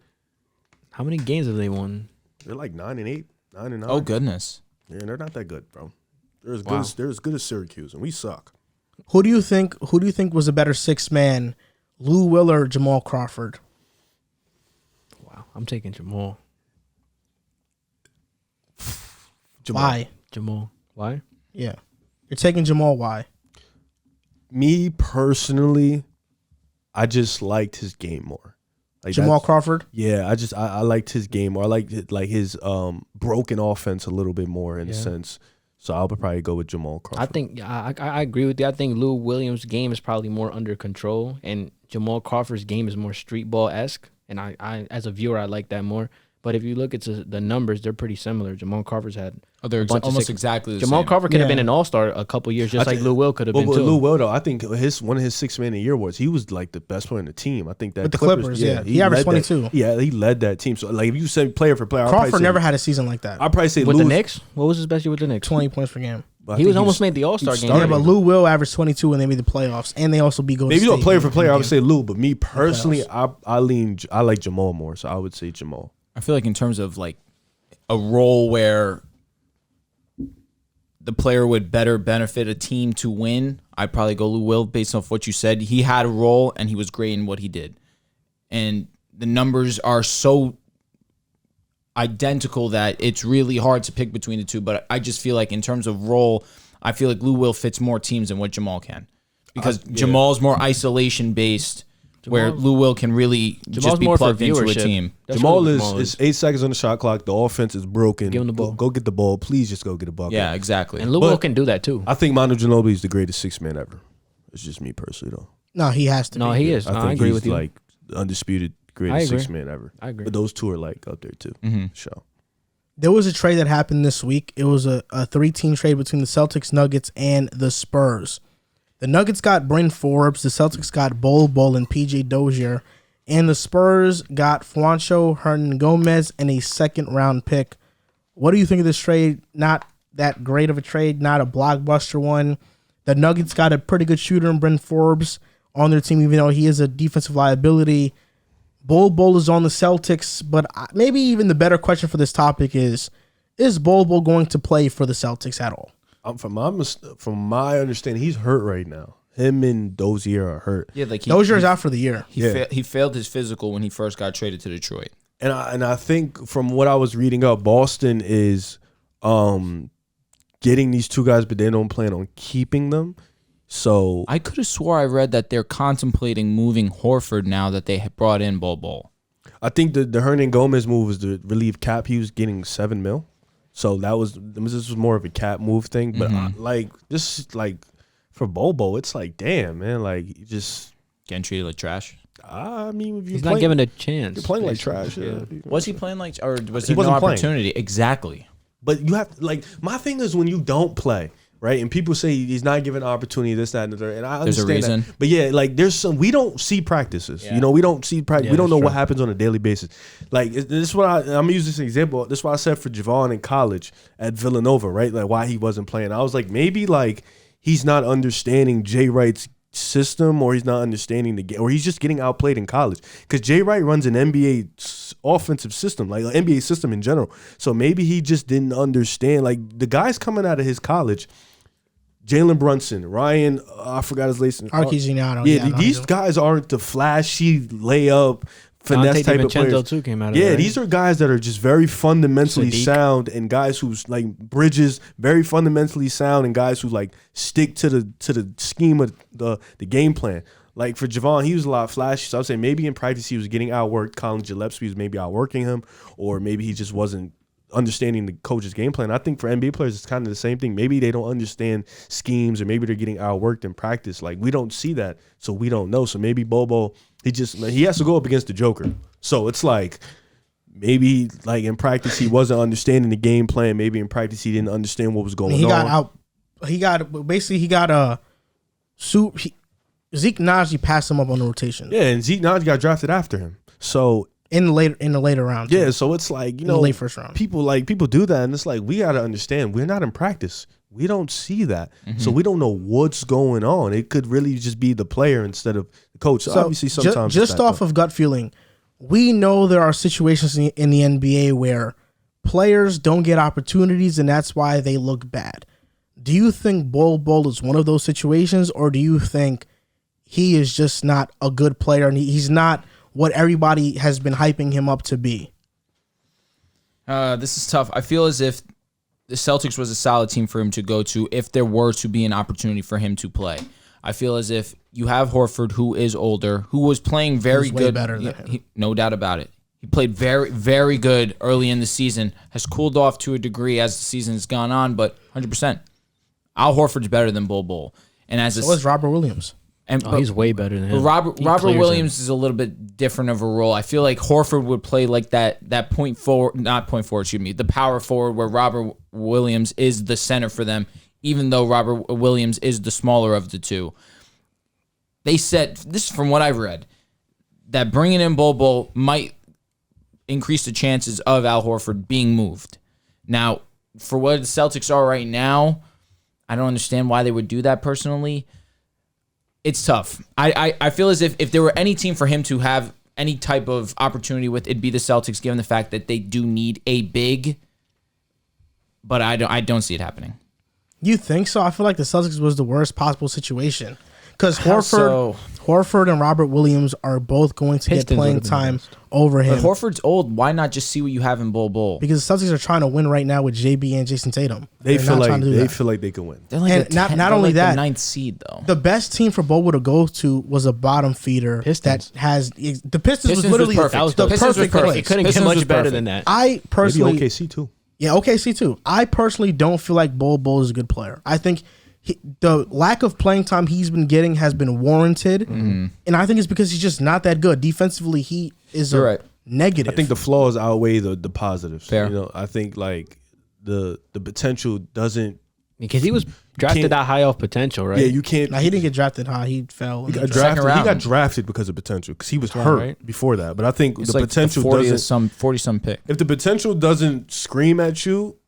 S5: How many games have they won?
S4: They're like 9-8, 9-9.
S2: Oh, goodness.
S4: Yeah, they're not that good, bro. They're as good as Syracuse, and we suck.
S1: Who do you think was a better sixth man, Lou Will or Jamal Crawford?
S5: Wow, I'm taking Jamal.
S1: Why?
S5: Jamal. Why?
S1: Yeah. You're taking Jamal. Why?
S4: Me personally, I just liked his game more. Like
S1: Jamal Crawford?
S4: Yeah, I liked his game more. I liked his broken offense a little bit more in a sense. So I would probably go with Jamal Crawford.
S5: I think I agree with you. I think Lou Williams' game is probably more under control, and Jamal Crawford's game is more street ball-esque. And I as a viewer, I like that more. But if you look at the numbers, they're pretty similar. Jamal Crawford's had
S2: they're almost exactly the
S5: Jamal
S2: same.
S5: Crawford could have been an all-star a couple years, just like Lou Will could have been too.
S4: Lou Will, though, I think one of his 6 man of the year awards, he was like the best player in the team. I think that
S1: with the Clippers, he averaged 22.
S4: He led that team. So like if you said player for player,
S1: Crawford never had a season like that.
S4: I'd probably say
S5: with the Knicks. What was his best year with the Knicks?
S1: 20 points per game.
S5: He was almost made the All-Star game.
S1: Yeah, but Lou Will averaged 22 when they made the playoffs, and they also beat Golden State.
S4: Maybe player for player, I would say Lou, but me personally, I like Jamal more, so I would say Jamal.
S2: I feel like in terms of like a role where the player would better benefit a team to win, I'd probably go Lou Will based off what you said. He had a role and he was great in what he did. And the numbers are so identical that it's really hard to pick between the two. But I just feel like in terms of role, I feel like Lou Will fits more teams than what Jamal can. Because Jamal's more isolation based, where Lou Will can really just be plugged into a team.
S4: Jamal is 8 seconds on the shot clock. The offense is broken.
S5: Give him the ball.
S4: Go get the ball. Please just go get a bucket.
S2: Yeah, exactly.
S5: And Lou Will can do that too.
S4: I think Manu Ginobili is the greatest 6 man ever. It's just me personally, though.
S1: No, he has to.
S5: No,
S1: be.
S5: he is.
S4: I think
S5: I agree
S4: he's
S5: with you.
S4: like undisputed greatest 6 man ever.
S5: I agree.
S4: But those two are like up there too. Show.
S1: There was a trade that happened this week. It was a 3-team trade between the Celtics, Nuggets, and the Spurs. The Nuggets got Bryn Forbes, the Celtics got Bol Bol and PJ Dozier, and the Spurs got Juancho Hernan-Gomez and a second-round pick. What do you think of this trade? Not that great of a trade, not a blockbuster one. The Nuggets got a pretty good shooter in Bryn Forbes on their team, even though he is a defensive liability. Bol Bol is on the Celtics, but maybe even the better question for this topic is Bol Bol going to play for the Celtics at all?
S4: From my understanding, he's hurt right now. Him and Dozier are hurt.
S2: Yeah, like
S1: Dozier's out for the year.
S2: He failed his physical when he first got traded to Detroit.
S4: And I think from what I was reading up, Boston is getting these two guys, but they don't plan on keeping them. So
S2: I could have swore I read that they're contemplating moving Horford now that they had brought in Bol Bol.
S4: I think the Hernan-Gomez move was to relieve cap. He was getting $7 million. So this was more of a cap move thing. But for Bol Bol, it's like, damn, man, like you just
S2: getting treated like trash.
S4: I mean, if
S5: he's not given a chance.
S4: You're playing like trash. Yeah.
S2: Was he playing like, or was
S4: He
S2: there no
S4: wasn't playing.
S2: opportunity? Exactly.
S4: But you have to, like, my thing is when you don't play, right? And people say he's not given opportunity, this, that, and the third. And I understand
S2: There's a reason.
S4: that. But yeah, like we don't see practices.
S2: Yeah.
S4: You know, we don't see practice.
S5: Yeah,
S4: we don't know
S5: that's
S4: what
S5: true.
S4: happens on a daily basis. Like this is what I'm gonna use this example. This is what I said for Javon in college at Villanova, right? Like why he wasn't playing. I was like, maybe like he's not understanding Jay Wright's system, or he's not understanding the game, or he's just getting outplayed in college. Because Jay Wright runs an NBA offensive system, like an NBA system in general. So maybe he just didn't understand. Like the guys coming out of his college, Jalen Brunson, Ryan, I forgot his last name.
S1: Archizignano.
S4: Yeah, these guys aren't the flashy layup, finesse type of players.
S5: Too came out of
S4: Yeah,
S5: there.
S4: these are guys that are just very fundamentally sound, and guys who's like Bridges, very fundamentally sound, and guys who like stick to the scheme of the game plan. Like for Javon, he was a lot flashy. So I would say maybe in practice he was getting outworked. Colin Gillespie was maybe outworking him, or maybe he just wasn't understanding the coach's game plan. I think for NBA players, it's kind of the same thing. Maybe they don't understand schemes, or maybe they're getting outworked in practice. Like we don't see that, so we don't know. So maybe Bobo, he has to go up against the Joker. So it's like maybe like in practice he wasn't understanding the game plan. Maybe in practice he didn't understand what was going on.
S1: He got a soup. Zeke Naji passed him up on the rotation.
S4: Yeah, and Zeke Naji got drafted after him. So
S1: in the later round.
S4: Yeah, so it's like,
S1: in the late first round.
S4: People do that, and it's like we got to understand we're not in practice. We don't see that. So we don't know what's going on. It could really just be the player instead of the coach. So obviously sometimes
S1: just off of gut feeling, we know there are situations in the NBA where players don't get opportunities, and that's why they look bad. Do you think Bol is one of those situations, or do you think he is just not a good player and he's not what everybody has been hyping him up to be?
S2: This is tough. I feel as if the Celtics was a solid team for him to go to if there were to be an opportunity for him to play. I feel as if you have Horford, who is older, who was playing very
S1: He's way
S2: good.
S1: better than him.
S2: No doubt about it. He played very, very good early in the season, has cooled off to a degree as the season has gone on, but 100%. Al Horford's better than Bol. And
S1: so is Robert Williams.
S5: He's way better than him.
S2: Robert Williams is a little bit different of a role. I feel like Horford would play like that the power forward where Robert Williams is the center for them, even though Robert Williams is the smaller of the two. They said, this is from what I've read, that bringing in Bol might increase the chances of Al Horford being moved. Now, for what the Celtics are right now, I don't understand why they would do that personally. It's tough. I feel as if there were any team for him to have any type of opportunity with, it'd be the Celtics, given the fact that they do need a big. But I don't see it happening.
S1: You think so? I feel like the Celtics was the worst possible situation because Horford and Robert Williams are both going to get playing time over him.
S2: But Horford's old. Why not just see what you have in Bol?
S1: Because the Celtics are trying to win right now with JB and Jason Tatum.
S4: They feel like they can win.
S2: They're like
S1: and not only that,
S2: the 9th seed though.
S1: The best team for Bol to go to was a bottom feeder
S5: Pistons.
S1: that has the Pistons was literally
S2: perfect.
S1: That was the
S2: Pistons
S1: perfect
S2: was
S1: place.
S5: It couldn't
S2: Pistons
S5: get
S2: was
S5: much better
S2: perfect.
S5: than that.
S1: I personally,
S4: maybe OKC too.
S1: Yeah, OKC too. I personally don't feel like Bol is a good player. I think the lack of playing time he's been getting has been warranted, and I think it's because he's just not that good defensively. He is negative.
S4: I think the flaws outweigh the positives.
S2: Fair.
S4: You know, I think like the potential doesn't,
S5: because he was drafted that high off potential, right?
S4: Yeah, you can't.
S1: Now, he didn't get drafted high. He fell.
S4: He got drafted because of potential, because he was hurt before that. But I think
S2: It's
S4: the
S2: like
S4: potential
S2: 40-some pick.
S4: If the potential doesn't scream at you,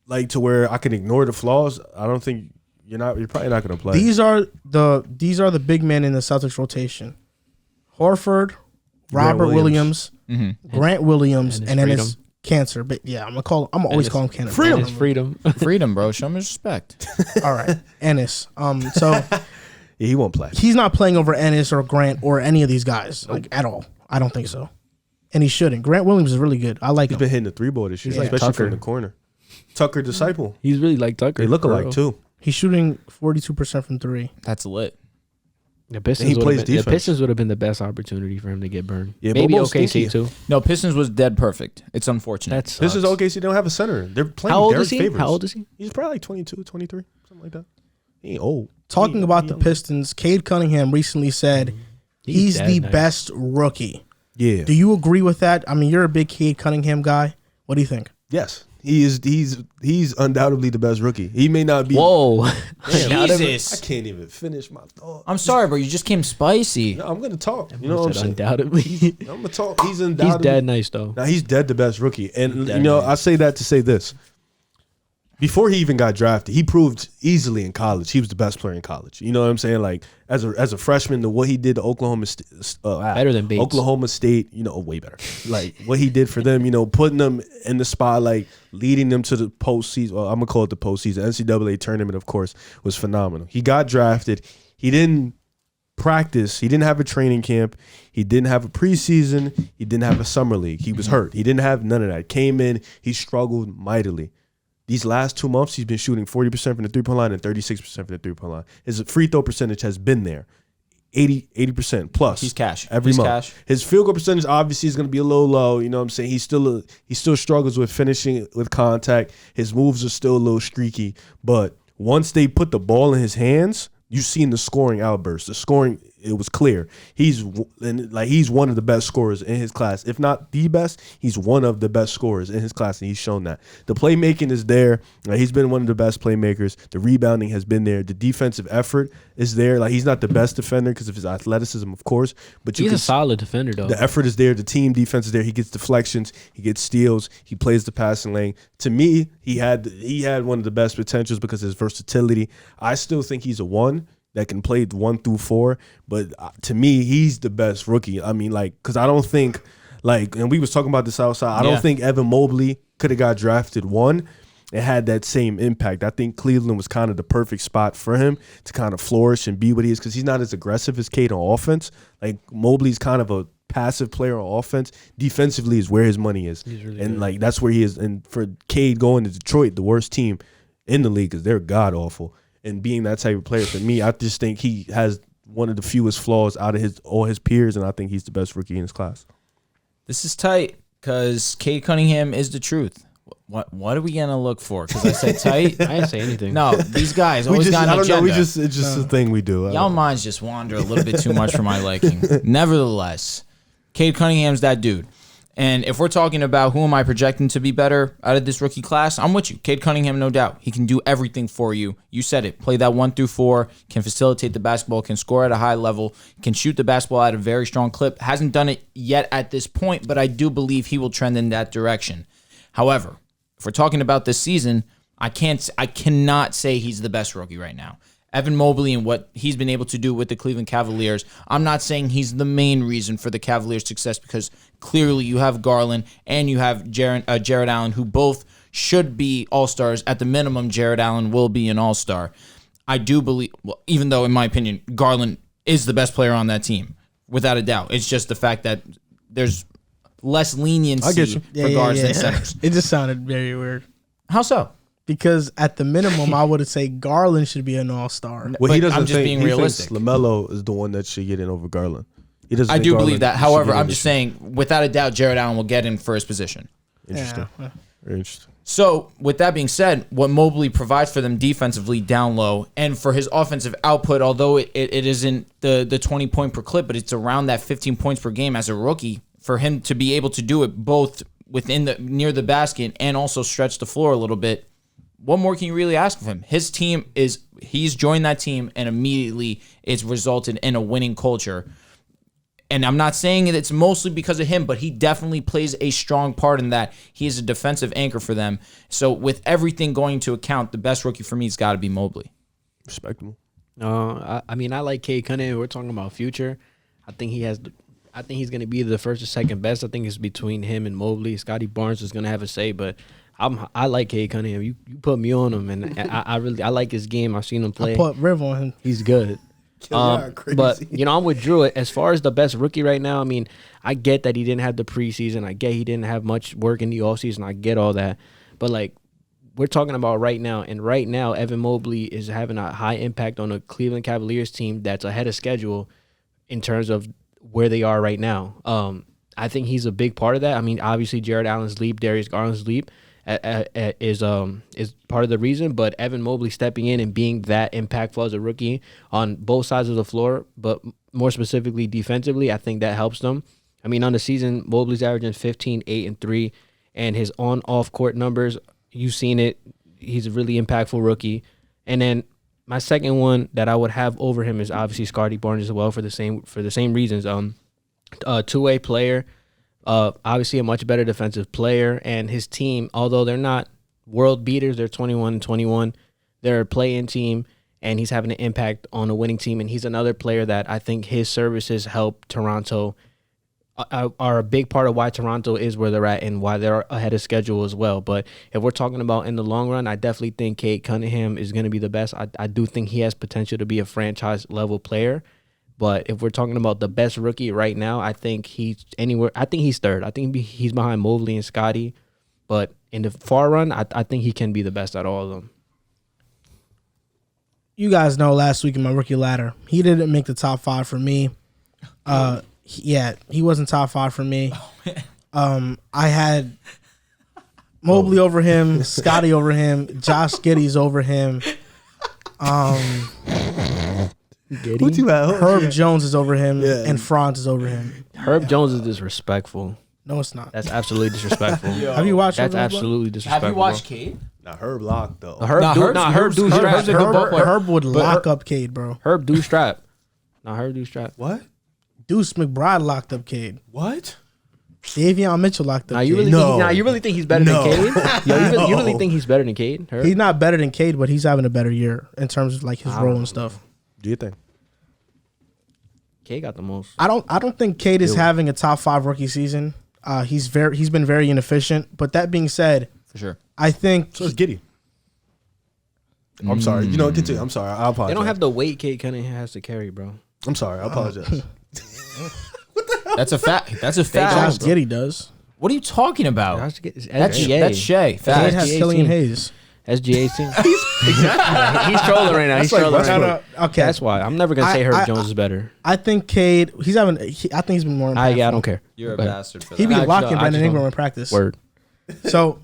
S4: like to where I can ignore the flaws, I don't think you're probably not going to play.
S1: These are the big men in the Celtics rotation: Horford, Robert Williams, Grant Williams, and then it's Cancer. But yeah, I'm always call him Cancer.
S2: Freedom, bro. Show him respect.
S1: All right, Ennis. So
S4: yeah, he won't play.
S1: He's not playing over Ennis or Grant or any of these guys at all. I don't think so, and he shouldn't. Grant Williams is really good. I like him.
S4: He's been hitting the 3-ball this year, especially from the corner. Tucker disciple.
S5: He's really like Tucker.
S4: They look alike too.
S1: He's shooting 42% from 3.
S2: That's lit.
S5: The Pistons would have been the best opportunity for him to get burned. Yeah, maybe OKC too.
S2: No, Pistons was dead perfect. It's unfortunate.
S4: Pistons OKC don't have a center. They're playing
S5: How old
S4: Derek
S5: is he?
S4: Favors.
S5: How old is he?
S4: He's probably like 22, 23, something like that. He ain't old.
S1: Talking about the Pistons, Cade Cunningham recently said he's the best rookie.
S4: Yeah.
S1: Do you agree with that? I mean, you're a big Cade Cunningham guy. What do you think?
S4: Yes. He's undoubtedly the best rookie. He may not be.
S5: Whoa.
S2: Jesus.
S4: I can't even finish my thought.
S2: I'm sorry, bro. You just came spicy.
S4: No, I'm going to talk. You know what I'm saying?
S5: Undoubtedly.
S4: I'm going to talk. He's undoubtedly.
S5: He's dead nice, though.
S4: Now, he's dead the best rookie. And, I say that to say this. before he even got drafted, he proved easily in college he was the best player in college. You know what I'm saying? Like as a freshman, what he did to Oklahoma
S5: better than Bates.
S4: Oklahoma State, way better. Like what he did for them, putting them in the spotlight, leading them to the postseason. Well, I'm gonna call it the postseason. NCAA tournament, of course, was phenomenal. He got drafted. He didn't practice. He didn't have a training camp. He didn't have a preseason. He didn't have a summer league. He was hurt. He didn't have none of that. Came in. He struggled mightily. These last 2 months, he's been shooting 40% from the three-point line and 36% from the three-point line. His free throw percentage has been there, 80% plus.
S2: He's cash
S4: every month.
S2: Cash.
S4: His field goal percentage obviously is going to be a little low. You know what I'm saying? He still struggles with finishing with contact. His moves are still a little streaky. But once they put the ball in his hands, you've seen the scoring outburst. The scoring, it was clear. He's one of the best scorers in his class. If not the best, he's one of the best scorers in his class, and he's shown that. The playmaking is there. He's been one of the best playmakers. The rebounding has been there. The defensive effort is there. Like, he's not the best defender because of his athleticism, of course. But
S5: he's a solid defender, though.
S4: The effort is there. The team defense is there. He gets deflections. He gets steals. He plays the passing lane. To me, he had one of the best potentials because of his versatility. I still think he's a 1 that can play 1 through 4, but to me, he's the best rookie. I mean, because I don't think, and we was talking about this outside, I don't think Evan Mobley could have got drafted 1 and had that same impact. I think Cleveland was kind of the perfect spot for him to kind of flourish and be what he is, because he's not as aggressive as Cade on offense. Like, Mobley's kind of a passive player on offense. Defensively is where his money is. He's really good. That's where he is. And for Cade going to Detroit, the worst team in the league, because they're god-awful. And being that type of player, for me, I just think he has one of the fewest flaws out of all his peers, and I think he's the best rookie in his class.
S2: This is tight because Cade Cunningham is the truth. What are we gonna look for? Because I said tight.
S5: I didn't say anything.
S2: No, these guys always got an agenda.
S4: It's just a thing we do.
S2: Y'all minds just wander a little bit too much for my liking. Nevertheless, Cade Cunningham's that dude. And if we're talking about who am I projecting to be better out of this rookie class, I'm with you. Cade Cunningham, no doubt. He can do everything for you. You said it. Play that 1 through 4, can facilitate the basketball, can score at a high level, can shoot the basketball at a very strong clip. Hasn't done it yet at this point, but I do believe he will trend in that direction. However, if we're talking about this season, I cannot say he's the best rookie right now. Evan Mobley and what he's been able to do with the Cleveland Cavaliers, I'm not saying he's the main reason for the Cavaliers' success, because clearly you have Garland and you have Jared Allen, who both should be all-stars. At the minimum, Jared Allen will be an all-star. I do believe, even though in my opinion, Garland is the best player on that team, without a doubt. It's just the fact that there's less leniency for guards than centers.
S1: It just sounded very weird.
S2: How so?
S1: Because at the minimum, I would say Garland should be an all-star.
S4: Well, he doesn't
S2: I'm just
S4: think,
S2: being
S4: he
S2: realistic.
S4: Thinks LaMelo is the one that should get in over Garland. He doesn't.
S2: I do
S4: Garland
S2: believe that.
S4: should
S2: However,
S4: get in
S2: I'm just saying, without a doubt, Jared Allen will get in for his position.
S4: Interesting.
S1: Yeah.
S4: Very interesting.
S2: So, with that being said, what Mobley provides for them defensively down low, and for his offensive output, although it isn't the 20 point per clip, but it's around that 15 points per game as a rookie, for him to be able to do it both within near the basket and also stretch the floor a little bit, what more can you really ask of him? His team he's joined that team, and immediately it's resulted in a winning culture. And I'm not saying it's mostly because of him, but he definitely plays a strong part in that. He is a defensive anchor for them. So with everything going into account, the best rookie for me has got to be Mobley.
S4: Respectable.
S5: I mean, I like Cade Cunningham. We're talking about future. I think he's going to be the first or second best. I think it's between him and Mobley. Scotty Barnes is going to have a say, but I like Cade Cunningham. You put me on him, and I like his game. I've seen him play.
S1: I put Riv on him.
S5: He's good. But I'm with Drew. As far as the best rookie right now, I mean, I get that he didn't have the preseason. I get he didn't have much work in the offseason. I get all that. But we're talking about right now, and right now Evan Mobley is having a high impact on a Cleveland Cavaliers team that's ahead of schedule in terms of where they are right now. I think he's a big part of that. I mean, obviously Jared Allen's leap, Darius Garland's leap is part of the reason, but Evan Mobley stepping in and being that impactful as a rookie on both sides of the floor, but more specifically defensively, I think that helps them. I mean, on the season, Mobley's averaging 15, 8, and 3, and his on-off court numbers, you've seen it. He's a really impactful rookie. And then my second one that I would have over him is obviously Scotty Barnes as well for the same reasons. Two-way player. Obviously a much better defensive player, and his team, although they're not world beaters. They're 21-21. They're a play-in team, and he's having an impact on a winning team. And he's another player that I think his services help Toronto, are a big part of why Toronto is where they're at and why they're ahead of schedule as well. But if we're talking about in the long run, I definitely think Cade Cunningham is going to be the best. I do think he has potential to be a franchise-level player. But if we're talking about the best rookie right now, I think he's anywhere. I think he's third. I think he's behind Mobley and Scotty. But in the far run, I think he can be the best out of all of them.
S1: You guys know last week in my rookie ladder, he didn't make the top 5 for me. He wasn't top 5 for me. I had Mobley over him, Scotty over him, Josh Giddey's over him.
S4: What you at?
S1: Herb Jones is over him, and Franz is over him.
S5: Herb Jones is disrespectful.
S1: No, it's not.
S5: That's absolutely disrespectful.
S1: Have you watched?
S5: That's absolutely disrespectful.
S2: Have you watched Cade?
S4: Nah, Herb locked though.
S5: Herb's a good ball player.
S1: Herb would lock up Cade, bro.
S5: Herb do strap. Herb do strap.
S4: What?
S1: Deuce McBride locked up Cade.
S4: What?
S1: Davion Mitchell locked up Cade.
S5: You really think he's better than Cade? You really think he's better than Cade? Herb?
S1: He's not better than Cade, but he's having a better year in terms of like his role and stuff.
S4: Do you think?
S5: Cade got the most.
S1: I don't think Cade is having a top 5 rookie season. He's been very inefficient. But that being said,
S2: For sure.
S1: I think
S4: So is Giddey. I'm sorry. You know, continue. I'm sorry. I apologize.
S5: They don't have the weight Cade Cunningham has to carry, bro.
S4: I'm sorry. I apologize.
S2: That's a fact. That's a
S1: Josh
S2: fact.
S1: Giddey does.
S2: What are you talking about?
S5: That's
S2: SGA. That's Shea.
S1: Cade
S2: Fact.
S1: has
S5: SGA
S1: Killian
S5: team.
S1: Hayes.
S5: SGA team. He's trolling right now. He's trolling right now.
S1: Okay,
S5: That's why I'm never gonna say Herb Jones is better.
S1: I think Cade. I think he's been more impactful.
S5: I don't care.
S2: You're a
S5: But
S2: bastard for
S1: He
S2: that.
S1: be locking
S5: I
S1: Brandon
S5: just
S1: Ingram
S5: don't-
S1: in practice.
S5: Word.
S1: So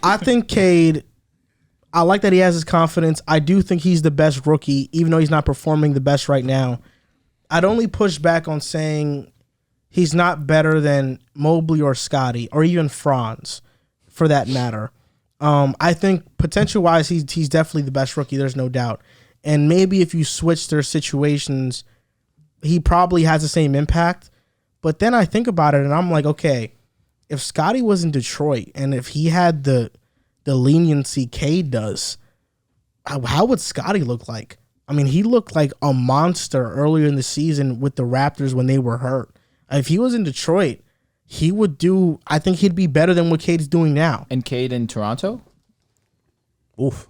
S1: I think Cade, I like that he has his confidence. I do think he's the best rookie, even though he's not performing the best right now. I'd only push back on saying he's not better than Mobley or Scotty or even Franz, for that matter. I think potential-wise, he's definitely the best rookie. There's no doubt. And maybe if you switch their situations, he probably has the same impact. But then I think about it, and I'm like, okay, if Scotty was in Detroit and if he had the leniency Cade does, how would Scotty look like? I mean, he looked like a monster earlier in the season with the Raptors when they were hurt. If he was in Detroit, he would do. I think he'd be better than what Cade's doing now.
S2: And Cade in Toronto?
S4: Oof.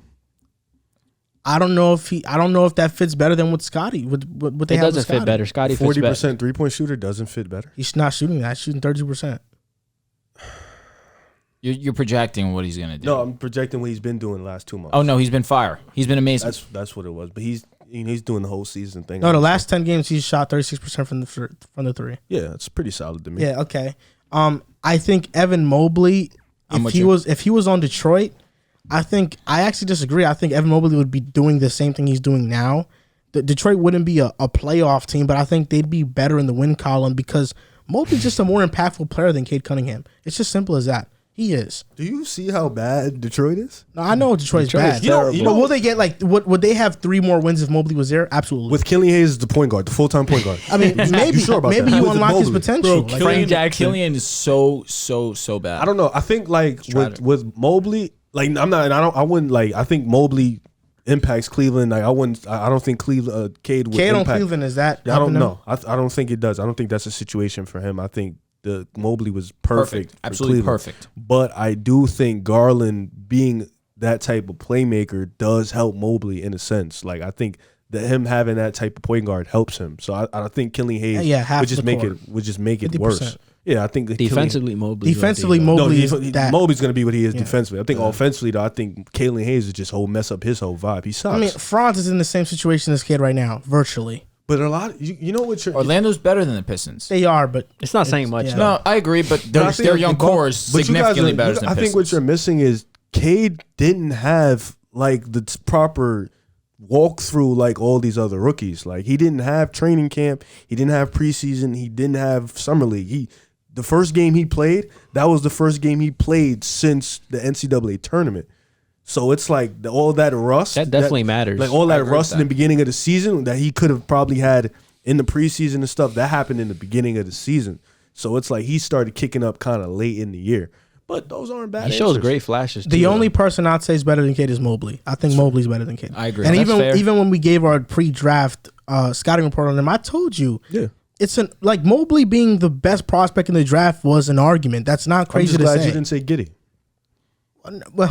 S1: I don't know if that fits better than what Scotty. What they
S5: It
S1: have with
S5: doesn't
S1: Scotty.
S5: fit better. Scotty fits better.
S4: 40% 3-point shooter doesn't fit better.
S1: He's not shooting that. He's shooting 32%.
S2: You're projecting what he's gonna do.
S4: No, I'm projecting what he's been doing the last 2 months.
S2: Oh no, he's been fire. He's been amazing.
S4: That's what it was. But he's doing the whole season thing.
S1: No, the last 10 games he's shot 36% from the three.
S4: Yeah, it's pretty solid to me.
S1: Yeah, okay. I think Evan Mobley, if he was on Detroit, I actually disagree. I think Evan Mobley would be doing the same thing he's doing now. Detroit wouldn't be a playoff team, but I think they'd be better in the win column because Mobley's just a more impactful player than Cade Cunningham. It's just simple as that. He is.
S4: Do you see how bad Detroit is?
S1: No, I know Detroit's bad.
S4: You know,
S1: But will they get would they have 3 more wins if Mobley was there? Absolutely.
S4: With Killian Hayes as the point guard, the full-time point guard.
S1: I mean, maybe
S4: sure about that?
S1: you
S4: With
S1: unlock his
S4: Mobley.
S1: potential.
S2: Bro,
S1: Like,
S2: Killian is so bad.
S4: I don't know. I think with Mobley, I wouldn't I think Mobley impacts Cleveland. I don't think Cade would
S1: Cade on
S4: impact.
S1: Cleveland, is that?
S4: I don't know. I don't think it does. I don't think that's a situation for him. I think the Mobley was perfect for
S2: Absolutely
S4: Cleveland.
S2: perfect.
S4: But I do think Garland being that type of playmaker does help Mobley in a sense. Like I think that him having that type of point guard helps him. So I think Killian Hayes would just make it
S1: 50%.
S4: worse. Yeah, I think
S5: Defensively, Mobley.
S1: Mobley's that.
S4: Mobley's going to be what he is
S1: Yeah.
S4: defensively. I think offensively, though, I think Killian Hayes is just mess up his whole vibe. He sucks.
S1: I mean, Franz is in the same situation as Cade right now, virtually.
S4: but a lot, you know what you're.
S2: Orlando's better than the Pistons.
S1: They are, but
S5: It's not saying much.
S1: yeah.
S5: though.
S2: No, I agree, but
S4: But I think
S2: their young core is
S4: but you guys
S2: significantly
S4: are-
S2: better than
S4: I
S2: Pistons.
S4: think what you're missing is Cade didn't have the proper walkthrough like all these other rookies. Like he didn't have training camp, he didn't have preseason, he didn't have summer league. The first game he played, that was the first game he played since the NCAA tournament. So it's like all that rust.
S5: That definitely matters.
S4: Like all
S2: I
S4: that
S2: agree
S4: rust
S2: with
S4: in the
S2: that.
S4: beginning of the season that he could have probably had in the preseason and stuff, that happened in the beginning of the season. So it's like he started kicking up kind of late in the year. But those aren't bad.
S5: He shows
S4: answers.
S5: great flashes.
S1: The
S5: too,
S1: only
S5: though.
S1: person I'd say is better than Cade is Mobley. I think Mobley's better than Cade.
S2: I agree.
S1: And
S2: That's fair.
S1: even when we gave our pre-draft scouting report on him, I told you,
S4: Yeah.
S1: it's like Mobley being the best prospect in the draft was an argument. That's not
S4: I'm
S1: crazy
S4: just
S1: to
S4: glad
S1: say.
S4: you didn't say Giddy.
S1: Well,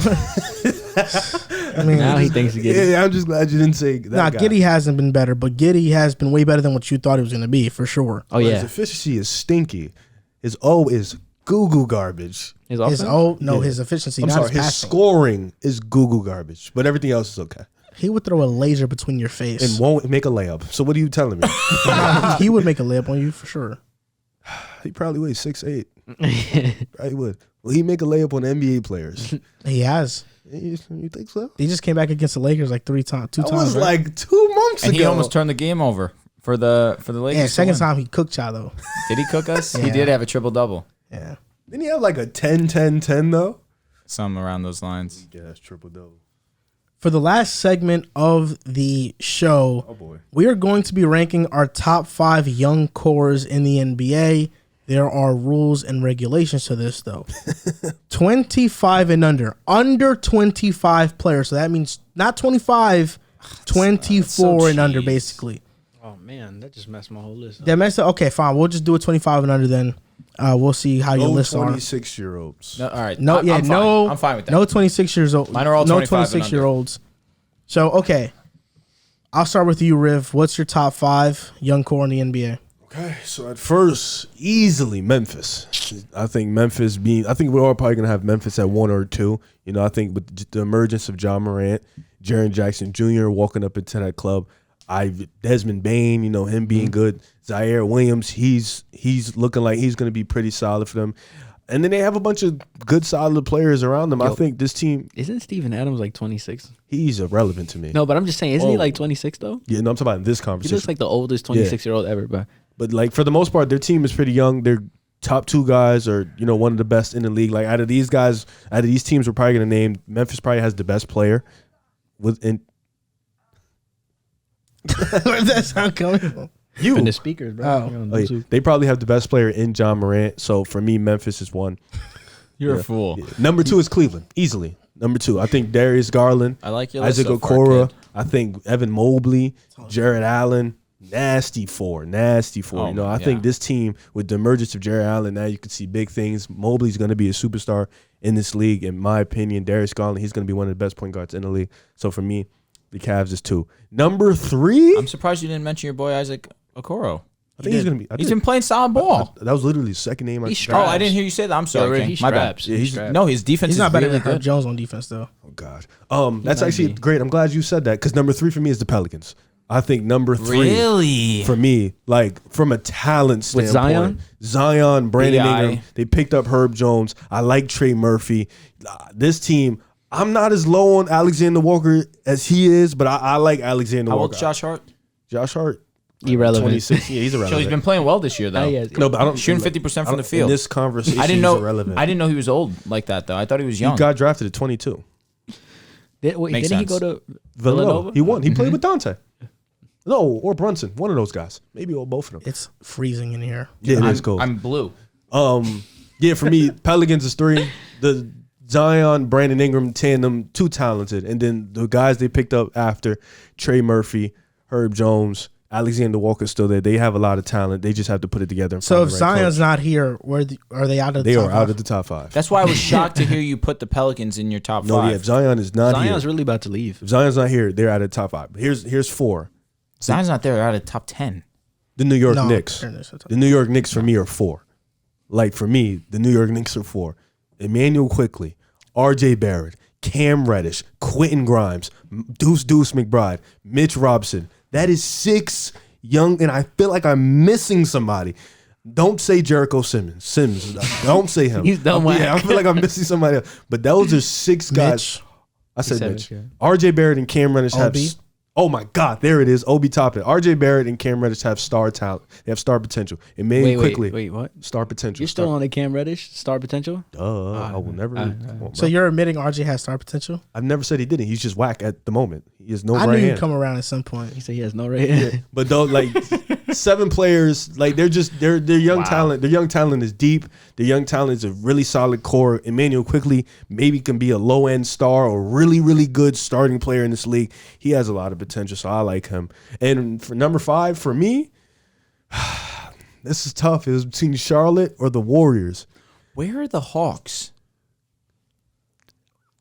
S1: I mean,
S5: Now he thinks he gets.
S4: Yeah, I'm just glad you didn't say that.
S1: nah,
S4: guy.
S1: Giddy hasn't been better, but Giddy has been way better than what you thought he was going to be, for sure.
S5: Oh
S4: His
S5: yeah,
S4: efficiency is stinky. His O is goo garbage.
S5: his
S1: His
S5: offense.
S1: his efficiency,
S4: I'm
S1: not
S4: sorry,
S1: his
S4: his
S1: passing.
S4: scoring is goo garbage, but everything else is okay.
S1: He would throw a laser between your
S4: And
S1: face.
S4: won't make a layup. So what are you telling me?
S1: He would make a layup on you for sure.
S4: He probably weighs 6'8". Probably would. Will he make a layup on NBA players?
S1: He has.
S4: You think so?
S1: He just came back against the Lakers like two
S4: That
S1: times.
S4: was
S1: Right?
S4: like 2 months
S2: And
S4: ago.
S2: he almost turned the game over for the Lakers.
S1: Yeah,
S2: to
S1: second
S2: win.
S1: time he cooked y'all though.
S2: Did he cook us? He
S1: Yeah.
S2: did have a triple double,
S1: Yeah.
S4: Didn't he have like a 10-10-10 though?
S2: some around those lines.
S4: Yeah, that's triple double.
S1: For the last segment of the show,
S4: Oh boy.
S1: we are going to be ranking our top 5 young cores in the NBA. There are rules and regulations to this, though. 25 and under 25 players. So that means not 25, 24 and under,
S2: cheap.
S1: basically.
S5: Oh man, that just messed my whole list up.
S1: That messed up. Okay, fine. We'll just do it 25 and under then. We'll see how your
S4: No
S1: lists are.
S4: 26-year-olds.
S2: No, all right.
S1: No,
S2: I'm
S1: yeah,
S2: fine.
S1: no.
S2: I'm fine with that.
S1: No 26 years old.
S2: Mine are all
S1: no
S2: 25 and
S1: 26 year olds. So, okay. I'll start with you, Riv. What's your top 5 young core in the NBA?
S4: Okay, so at first, easily Memphis. I think I think we're all probably going to have Memphis at 1 or 2. You know, I think with the emergence of John Morant, Jaren Jackson Jr. walking up into that club, Desmond Bane, you know, him being good. Zaire Williams, he's looking like he's going to be pretty solid for them. And then they have a bunch of good, solid players around them. I think this team,
S5: Isn't Steven Adams like 26?
S4: he's irrelevant to me.
S5: No, but I'm just saying, isn't he
S4: Oh.
S5: like 26 though?
S4: Yeah, no, I'm talking about in this
S5: He
S4: conversation.
S5: looks like the oldest 26-year-old ever, but
S4: But like for the most part, their team is pretty young. Their top 2 guys are, you know, one of the best in the league. Like out of these teams, we're probably gonna name Memphis. Probably has the best player. Where's
S1: that sound coming from?
S4: you.
S5: in the speakers, bro.
S1: Oh.
S5: You're on
S4: Oh, yeah.
S5: Bluetooth.
S4: They probably have the best player in John Morant. So for me, Memphis is 1.
S2: You're
S4: Yeah.
S2: a fool.
S4: Number 2 is Cleveland, easily. Number 2, I think Darius Garland,
S2: I like your list
S4: Isaac
S2: so far,
S4: Okoro.
S2: kid.
S4: I think Evan Mobley, Jared Allen. Nasty four.
S2: Oh,
S4: You know, I
S2: yeah.
S4: think this team with the emergence of Jared Allen, now you can see big things. Mobley's going to be a superstar in this league, in my opinion. Darius Garland, he's going to be one of the best point guards in the league. So for me, the Cavs is 2. Number 3,
S2: I'm surprised you didn't mention your boy Isaac Okoro.
S4: I think he's going to be.
S2: He's been playing solid ball.
S4: That was literally the second name.
S5: He's
S2: Oh, I didn't hear you say that. I'm sorry.
S5: Yeah,
S2: King.
S5: he
S2: My bad.
S5: straps.
S4: Yeah,
S5: He
S4: he's-
S5: straps.
S2: No, his defense
S1: He's
S2: is
S1: not better
S2: really
S1: than Herb
S2: good.
S1: Jones on defense, though.
S4: Oh God. That's
S5: might
S4: actually
S5: be.
S4: great. I'm glad you said that because number 3 for me is the Pelicans. I think number 3
S2: Really?
S4: for me, like from a talent
S5: With
S4: standpoint, Zion, Brandon
S2: B.I.
S4: Ingram. They picked up Herb Jones. I like Trey Murphy. This team, I'm not as low on Alexander Walker as he is, but I like Alexander
S2: How
S4: Walker.
S2: old's Josh Hart?
S4: Josh Hart,
S5: Irrelevant.
S4: 26. Yeah, he's
S2: So
S4: irrelevant.
S2: he's been playing well this year, though.
S5: Yes.
S4: No, but I don't
S2: Shooting
S4: like,
S2: 50%
S4: I
S2: from the
S4: don't-
S2: field.
S4: In this conversation,
S2: I didn't
S4: he's
S2: know.
S4: irrelevant.
S2: I didn't know he was old like that, though. I thought he was
S4: He
S2: young.
S4: got drafted at 22.
S5: Didn't
S2: Makes
S5: he
S2: sense.
S5: go to
S4: Villanova.
S5: Villanova?
S4: He won. He played with Dante. No, or Brunson. One of those guys. Maybe both of them.
S1: It's freezing in here.
S4: Yeah, it
S2: I'm,
S4: is cool.
S2: I'm blue.
S4: Yeah, for me, Pelicans is 3. The Zion, Brandon Ingram tandem, too talented. And then the guys they picked up after, Trey Murphy, Herb Jones, Alexander Walker's still there. They have a lot of talent. They just have to put it together. And
S1: So
S4: find
S1: if
S4: the right
S1: Zion's
S4: coach.
S1: not here, are they out of the
S4: They
S1: top
S4: are out
S1: five?
S4: of the top 5.
S2: That's why I was shocked to hear you put the Pelicans in your top
S4: No,
S2: 5.
S4: yeah, if Zion is not
S5: Zion's
S4: here.
S5: really about to leave.
S4: If Zion's not here, they're out of the top 5. Here's 4.
S2: Zion's not there. They're out of top 10.
S4: The New York
S1: No,
S4: Knicks.
S1: they're in this top.
S4: The New York Knicks for me are 4. Like for me, the New York Knicks are 4. Emmanuel Quickly, R.J. Barrett, Cam Reddish, Quentin Grimes, Deuce McBride, Mitch Robson. That is 6 young, and I feel like I'm missing somebody. Don't say Jericho Sims. Don't say him.
S5: He's dumb whack.
S4: Yeah, I feel like I'm missing somebody else. But those are 6 guys.
S1: Mitch.
S4: I said
S5: said
S4: Mitch.
S5: it, yeah.
S4: R.J. Barrett and Cam Reddish have.
S1: Obi?
S4: Oh my God, there it is. Obi Toppin. R.J. Barrett and Cam Reddish have star talent. They have star potential. Emmanuel Quickly,
S5: Wait, what?
S4: star potential.
S5: You're still on the Cam Reddish star potential?
S4: I will never. Come on,
S1: So
S4: bro.
S1: you're admitting RJ has star potential?
S4: I've never said he didn't. He's just whack at the moment. He has no
S1: I
S4: right
S1: knew you'd
S4: hand.
S1: come around at some point.
S5: He said he has no right.
S4: But though, like 7 players, like they're young talent. Their young talent is deep. Their young talent is a really solid core. Emmanuel quickly maybe can be a low end star or really, really good starting player in this league. He has a lot of potential, so I like him. And for number 5, for me, this is tough. It was between Charlotte or the Warriors.
S2: Where are the Hawks?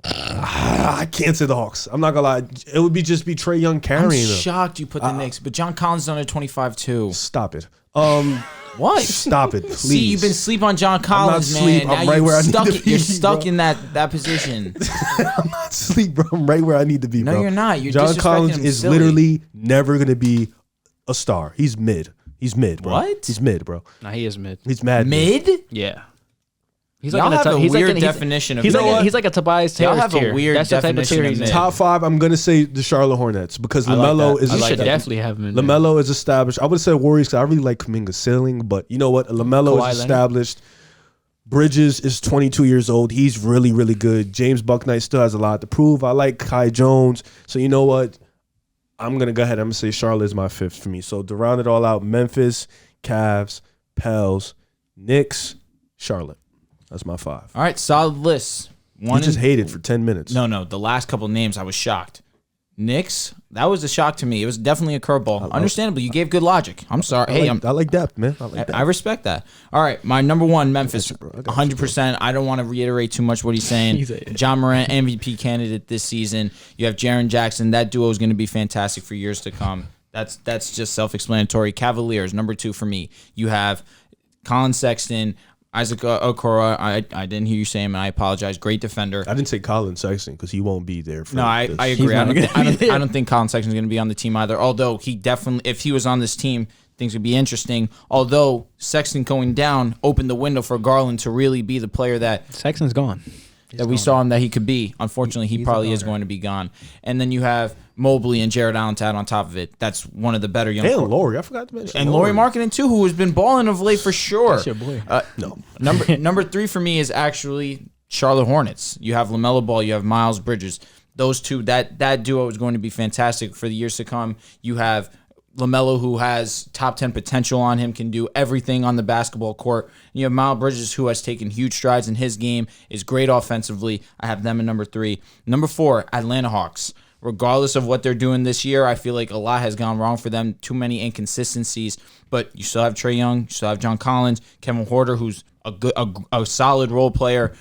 S4: I can't say the Hawks. I'm not gonna lie. It would be Trae Young carrying
S2: I'm
S4: them.
S2: shocked you put the Knicks, but John Collins is under 25 too.
S4: Stop it.
S2: What?
S4: Stop it, please.
S2: See, you've been sleep on John Collins,
S4: I'm not
S2: man.
S4: sleep. I'm
S2: Now
S4: right
S2: you're
S4: where I need
S2: stuck.
S4: to be,
S2: You're stuck
S4: bro.
S2: in that position.
S4: I'm not sleep, bro. I'm right where I need to be,
S2: No,
S4: bro.
S2: you're not. You're
S4: John
S2: disrespecting
S4: Collins
S2: him
S4: is
S2: silly.
S4: literally never gonna be a star. He's mid. He's mid, bro.
S2: What?
S4: He's mid, bro.
S5: Nah, he is mid.
S4: He's mad
S2: Mid?
S5: Yeah. He's
S2: Y'all have a
S5: he's
S2: weird
S5: he's-
S2: definition of
S5: he's
S2: mid.
S5: like he's like a Tobias
S2: Y'all
S5: Harris
S2: have a
S5: tier.
S2: weird
S5: That's the type of
S2: definition
S5: tier
S2: of
S5: he's in.
S2: mid.
S4: Top 5, I'm gonna say the Charlotte Hornets because
S2: I like
S4: LaMelo
S2: that.
S4: is
S2: I
S5: You
S2: like
S5: should
S2: that.
S5: definitely have him in there.
S4: LaMelo is established. I would say Warriors because I really like Kuminga's ceiling, but you know what? LaMelo
S5: Kawhi
S4: is
S5: Leonard.
S4: established. Bridges is 22 years old. He's really, really good. James Bucknight still has a lot to prove. I like Kai Jones. So you know what? I'm going to go ahead. I'm going to say Charlotte is my 5th for me. So to round it all out, Memphis, Cavs, Pels, Knicks, Charlotte. That's my 5.
S2: All right, solid list.
S4: You just hated for 10 minutes.
S2: No. The last couple names, I was shocked. Knicks, that was a shock to me. It was definitely a curveball. Understandably, you gave good logic. I'm sorry.
S4: I like depth, man. I like depth.
S2: I respect that. All right, my number 1, Memphis,
S4: I got you, bro.
S2: 100%. I don't want to reiterate too much what he's saying. John Moran, MVP candidate this season. You have Jaren Jackson. That duo is going to be fantastic for years to come. That's just self-explanatory. Cavaliers, number 2 for me. You have Colin Sexton, Isaac Okoro. I didn't hear you say him, and I apologize. Great defender.
S4: I didn't say Colin Sexton because he won't be there. For
S2: No, I
S4: this.
S2: agree. I don't think Colin Sexton's going to be on the team either. Although he definitely, if he was on this team, things would be interesting. Although Sexton going down opened the window for Garland to really be the player that
S5: Sexton's gone.
S2: we saw him that he could be. Unfortunately, he probably is going to be gone. And then you have Mobley and Jared Allen to add on top of it. That's one of the better young.
S4: And Laurie. I forgot to mention.
S2: And Lauri Markkanen too, who has been balling of late for sure.
S5: That's your boy.
S4: No.
S2: Number 3 for me is actually Charlotte Hornets. You have LaMelo Ball, you have Miles Bridges. Those two, that duo is going to be fantastic for the years to come. You have LaMelo, who has top 10 potential on him, can do everything on the basketball court. And you have Miles Bridges, who has taken huge strides in his game, is great offensively. I have them in number 3. Number 4, Atlanta Hawks. Regardless of what they're doing this year, I feel like a lot has gone wrong for them. Too many inconsistencies. But you still have Trae Young, you still have John Collins, Kevin Huerter, who's a solid role player.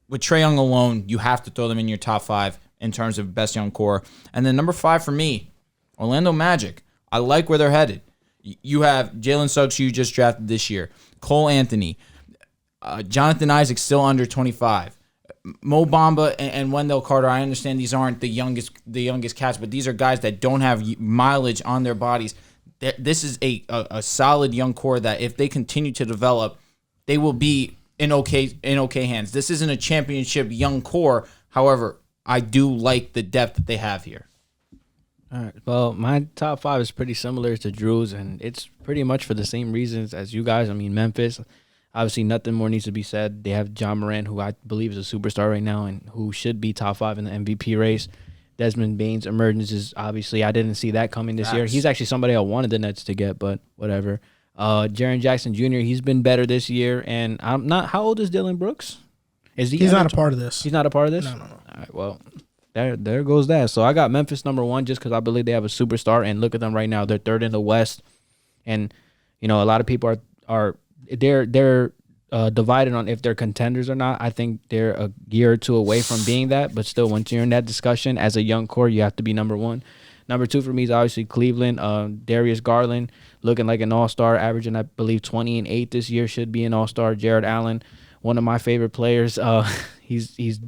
S2: With Trae Young alone, you have to throw them in your top 5 in terms of best young core. And then number 5 for me, Orlando Magic. I like where they're headed. You have Jalen Suggs, who you just drafted this year, Cole Anthony, Jonathan Isaac still under 25. Mo Bamba and Wendell Carter, I understand these aren't the youngest cats, but these are guys that don't have mileage on their bodies. This is a solid young core that if they continue to develop, they will be in okay hands. This isn't a championship young core. However, I do like the depth that they have here.
S5: All right. Well, my top 5 is pretty similar to Drew's, and it's pretty much for the same reasons as you guys. I mean, Memphis, obviously nothing more needs to be said. They have John Moran, who I believe is a superstar right now and who should be top 5 in the MVP race. Desmond Bane's emergence is obviously, I didn't see that coming this year. He's actually somebody I wanted the Nets to get, but whatever. Jaren Jackson Jr., he's been better this year, and I'm not. How old is Dylan Brooks?
S1: He's not a part of this.
S5: He's not a part of this?
S1: No.
S5: All right, well, there goes that. So I got Memphis number 1 just because I believe they have a superstar, and look at them right now. They're 3rd in the West, and you know a lot of people are divided on if they're contenders or not. I think they're a year or two away from being that, but still, once you're in that discussion as a young core, you have to be number 1. Number 2 for me is obviously Cleveland. Darius Garland looking like an all-star, averaging I believe 20 and 8 this year, should be an all-star. Jared Allen, one of my favorite players. He's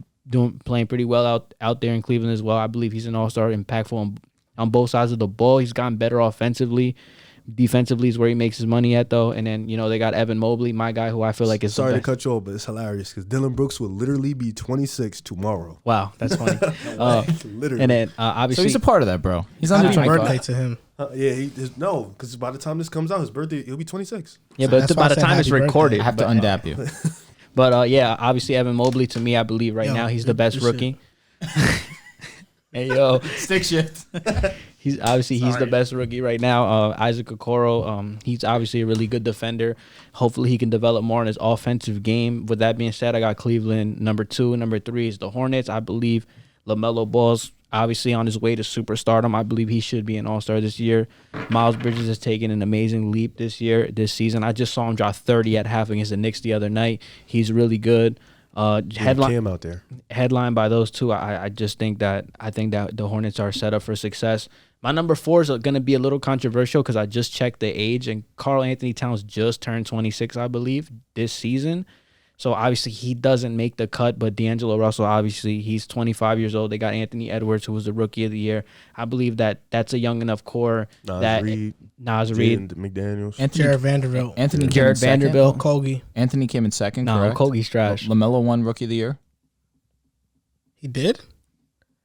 S5: playing pretty well out there in Cleveland as well. I believe he's an all-star, impactful on both sides of the ball. He's gotten better offensively. Defensively is where he makes his money at, though. And then, they got Evan Mobley, my guy, who I feel like is
S4: Sorry to cut you off, but it's hilarious because Dylan Brooks will literally be 26 tomorrow.
S5: Wow, that's funny.
S4: Literally.
S5: And then, obviously...
S2: So he's a part of that, bro. He's under
S1: Happy
S2: 25.
S1: birthday to him.
S4: No, because by the time this comes out, his birthday, he'll be 26.
S5: Yeah, but
S1: That's why
S5: by
S1: I
S5: the
S1: said
S5: time it's
S1: happy
S5: recorded...
S2: I have to undap you.
S5: But, obviously Evan Mobley, to me, I believe now, he's the best rookie. Hey, yo.
S2: Stick shift.
S3: He's the best rookie right now. Isaac Okoro, he's obviously a really good defender. Hopefully he can develop more in his offensive game. With that being said, I got Cleveland number 2. Number 3 is the Hornets. I believe LaMelo Ball's obviously on his way to superstardom. I believe he should be an all-star this year. Miles Bridges has taken an amazing leap this season. I just saw him drop 30 at half against the Knicks the other night. He's really good.
S4: Cam out there.
S3: Headline by those two. I think that the Hornets are set up for success. My number 4 is going to be a little controversial because I just checked the age, and Karl Anthony Towns just turned 26, I believe, this season. So obviously he doesn't make the cut, but D'Angelo Russell, obviously he's 25 years old. They got Anthony Edwards, who was the rookie of the year. I believe that that's a young enough core. Nas Reed,
S4: McDaniels,
S1: Jared Vanderbilt,
S3: Jared Vanderbilt,
S1: Kogi.
S2: Anthony came in second.
S3: No,
S2: correct?
S3: Kogi's trash.
S2: LaMelo won Rookie of the Year.
S1: He did.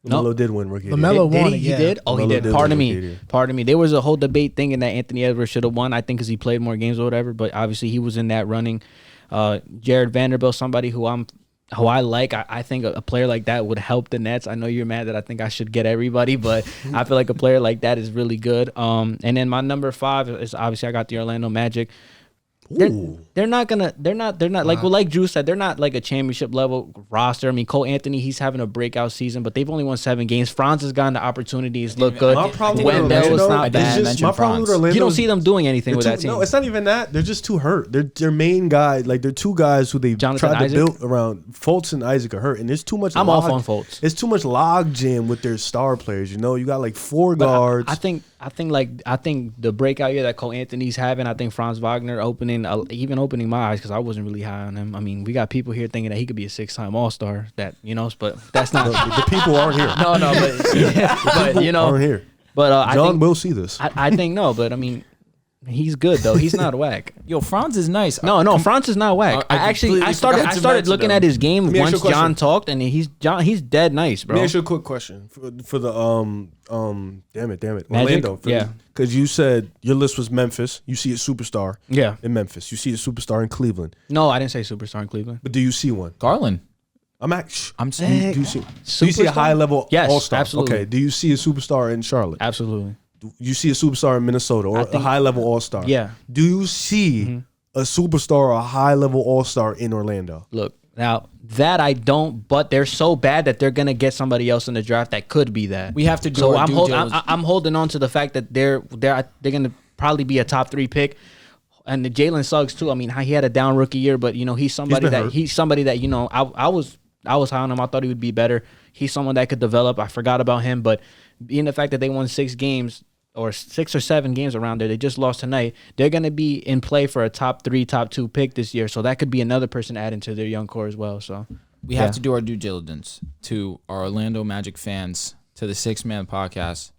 S4: LaMelo did win Rookie.
S1: LaMelo won.
S3: He did. Oh, he did. Pardon me. There was a whole debate thinking that Anthony Edwards should have won. I think because he played more games or whatever. But obviously he was in that running. Jared Vanderbilt, somebody who I like. I think a player like that would help the Nets. I know you're mad that I think I should get everybody, but I feel like a player like that is really good. And then my number 5 is obviously I got the Orlando Magic. They're not like Drew said, they're not like a championship level roster. I mean, Cole Anthony, he's having a breakout season, but they've only won 7 games. Franz has gotten the opportunities, look good.
S4: My problem with
S3: Wendell is not bad.
S4: My problem with Orlando,
S3: you don't see them doing anything with that team.
S4: No, it's not even that. They're just too hurt. Their main guy, like they're 2 guys who they tried to build around. Fultz and Isaac are hurt, and there's too much.
S3: I'm off on Fultz.
S4: It's too much log jam with their star players. You know, you got like 4 guards.
S3: I think the breakout year that Cole Anthony's having, I think Franz Wagner opening my eyes because I wasn't really high on him. I mean, we got people here thinking that he could be a 6-time All-Star. But that's not.
S4: The people aren't here.
S3: but
S4: aren't here.
S3: But
S4: John will see this.
S3: I think no, but I mean, he's good though. He's not whack.
S2: Yo, Franz is nice.
S3: No, Franz is not whack. I started looking at his game once John talked, and he's dead nice, bro.
S4: Let me ask you a quick question for the damn it, Orlando. Because you said your list was Memphis. You see a superstar.
S3: Yeah.
S4: In Memphis, you see a superstar in Cleveland.
S3: No, I didn't say superstar in Cleveland.
S4: But do you see one?
S2: Garland.
S4: I'm saying. Do you see a high level
S3: yes,
S4: all-star?
S3: Absolutely.
S4: Okay. Do you see a superstar in Charlotte?
S3: Absolutely.
S4: You see a superstar in Minnesota or a high level all-star?
S3: Yeah.
S4: Do you see a superstar or a high level all-star in Orlando?
S3: Look, now that I don't, but they're so bad that they're gonna get somebody else in the draft that could be that.
S2: We have to do.
S3: So I'm holding on to the fact that they're gonna probably be a top 3 pick. And the Jalen Suggs too. I mean, he had a down rookie year, but he's somebody that I was high on him. I thought he would be better. He's someone that could develop. I forgot about him, but being the fact that they won 6 games or 6 or 7 games around there, they just lost tonight. They're going to be in play for a top 3, top 2 pick this year. So that could be another person adding to their young core as well. So
S2: we have to do our due diligence to our Orlando Magic fans, to the 6-Man podcast.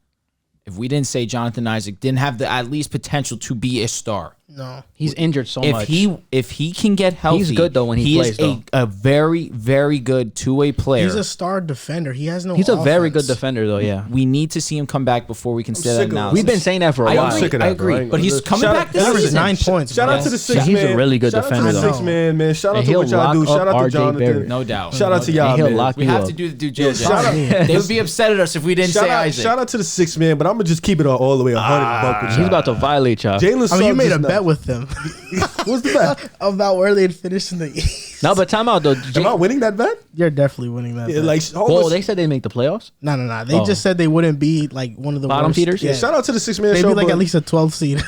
S2: If we didn't say Jonathan Isaac didn't have the at least potential to be a star.
S1: No,
S3: he's injured so much.
S2: If he can get healthy,
S3: he's good though when he plays.
S2: He is a very, very good 2-way player.
S1: He's a star defender. He has no.
S3: He's
S1: offense.
S3: A very good defender though. Yeah,
S2: we need to see him come back before we can say that analysis.
S3: We've been saying that for a while.
S2: I agree, but he's coming back this season.
S1: 9 points.
S4: Shout out to the 6-Man.
S3: He's a really good defender though.
S4: 6-Man, man. Shout out to what y'all do. Shout out to Jonathan.
S2: No doubt.
S4: Shout out to y'all, man.
S2: We have to do the due diligence. They would be upset at us if we didn't say Isaac.
S4: Shout out to the 6-Man, but I'm gonna just keep it all the way 100 buck with y'all.
S3: He's about to violate y'all.
S4: Jalen Suggs.
S1: You made a bet with them.
S4: What's the bet?
S1: About where they'd finish in the East.
S3: No, but time out though.
S4: Am I winning that bet?
S1: You're definitely winning that bet.
S4: Like,
S3: they said they'd make the playoffs?
S1: No. They just said they wouldn't be like one of the
S3: bottom
S1: worst
S3: feeders.
S4: Yeah. Shout out to the 6-Man
S1: They'd
S4: show.
S1: be like at least a 12th seed.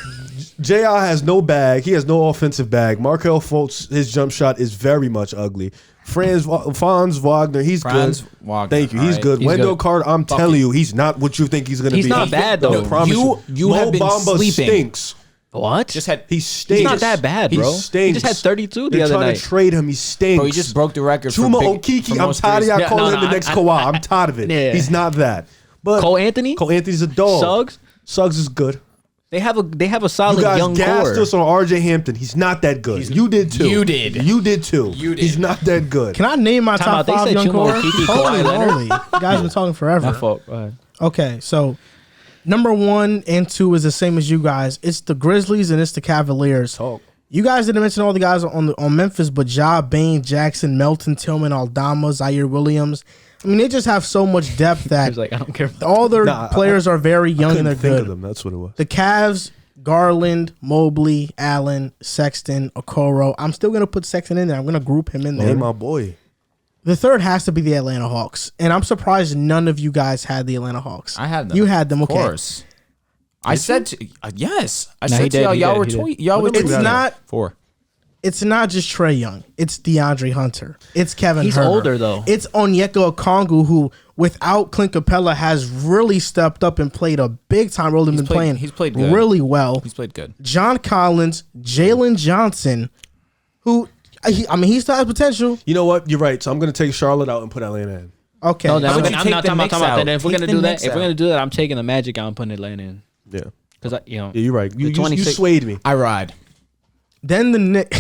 S4: JR has no bag. He has no offensive bag. Markelle Fultz, his jump shot is very much ugly. Franz Wagner, he's good. Thank you. He's good. Wendell Carter, I'm telling you, he's not what you think he's going to be.
S3: He's not bad though.
S4: I promise
S2: you have been
S4: Bamba
S2: sleeping.
S4: Stinks.
S3: What?
S2: Just had
S4: He stinks.
S3: He's not that bad, bro.
S4: He stinks.
S3: He just had 32 the
S4: They're
S3: other
S4: trying
S3: night.
S4: to trade him. He stinks.
S2: Bro, he just broke the record.
S4: Chuma
S2: for
S4: Okeke, I'm
S2: most
S4: tired of y'all
S2: threes.
S4: calling him the next Kawhi. I'm tired of it.
S3: Yeah.
S4: He's not that. But
S3: Cole Anthony's
S4: a dog.
S3: Suggs
S4: is good.
S3: They have a solid
S4: You guys
S3: young
S4: gassed
S3: core.
S4: us on RJ Hampton. He's not that good. You did too.
S2: You did.
S4: You did too.
S2: You did.
S4: He's not that good.
S1: Can I name my top 5 young core? Holy moly. You guys been talking forever.
S3: My fault. Go ahead.
S1: Okay, so number 1 and 2 is the same as you guys. It's the Grizzlies and it's the Cavaliers. You guys didn't mention all the guys on Memphis, but Ja, Bane, Jackson, Melton, Tillman, Aldama, Zaire Williams, I mean, they just have so much depth
S5: He
S1: that
S5: was like, I don't care.
S1: all their players are very young and
S4: Couldn't
S1: they're
S4: think
S1: good.
S4: of them. That's what it was.
S1: The Cavs, Garland, Mobley, Allen, Sexton, Okoro. I'm still gonna put Sexton in there. I'm gonna group him in there.
S4: Hey, my boy.
S1: The third has to be the Atlanta Hawks, and I'm surprised none of you guys had the Atlanta Hawks.
S2: I had them.
S1: You had them, okay?
S2: Of course. I said to, yes. I
S5: No, he
S2: said to
S5: did,
S2: y'all.
S5: he
S2: Y'all
S5: did,
S2: were
S5: he did.
S2: tweet. Y'all were
S1: It's
S2: tweeting.
S1: not.
S2: 4.
S1: It's not just Trae Young. It's DeAndre Hunter. It's Kevin.
S5: He's
S1: Huerter.
S5: older, though.
S1: It's Onyeka Okongwu, who, without Clint Capella, has really stepped up and played a big time role.
S2: He's played good.
S1: really well.
S2: He's played good.
S1: John Collins, Jalen Johnson, who he still has potential.
S4: You know what? You're right. So I'm going to take Charlotte out and put Atlanta in.
S1: Okay.
S5: No,
S2: How
S5: I'm
S2: about you
S5: not
S2: take
S5: talking
S2: the
S5: about
S2: Knicks
S5: that.
S2: out?
S5: If we're
S2: Take
S5: gonna
S2: the
S5: do that,
S2: Knicks
S5: if we're
S2: out.
S5: gonna do that, I'm taking the Magic out and putting Atlanta in.
S4: Yeah.
S5: Because
S4: Yeah, you're right. You
S5: 26
S4: swayed me.
S2: I ride.
S1: Then the Knicks.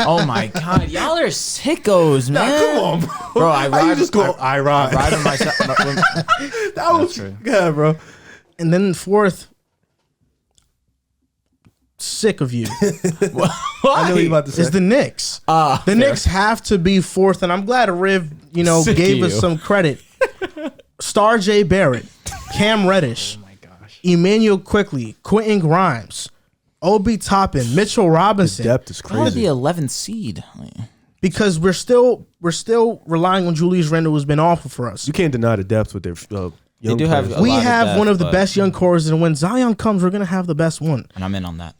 S2: Oh my god, y'all are sickos, man.
S4: Come on,
S2: bro. I
S4: How
S2: ride.
S4: you just go, I ride.
S2: I ride on myself.
S4: That was
S2: true.
S4: good, bro.
S1: And then fourth, sick of you,
S4: I know what you're about to say.
S1: is the Knicks. The Knicks have to be fourth, and I'm glad Riv,
S2: Sick
S1: gave
S2: of
S1: us
S2: you.
S1: some credit. Star J. Barrett, Cam Reddish,
S5: oh my gosh,
S1: Emmanuel Quickly, Quentin Grimes, Obi Toppin, Mitchell Robinson.
S4: Depth is
S2: Probably the
S4: crazy.
S2: 11th seed.
S1: Because we're still relying on Julius Randle, who's been awful for us.
S4: You can't deny the depth with their young
S2: do have
S4: players.
S2: a
S1: We
S2: lot of
S1: have
S2: depth,
S1: one of the
S2: but-
S1: best young cores, and when Zion comes, we're gonna have the best one.
S2: And I'm in on that.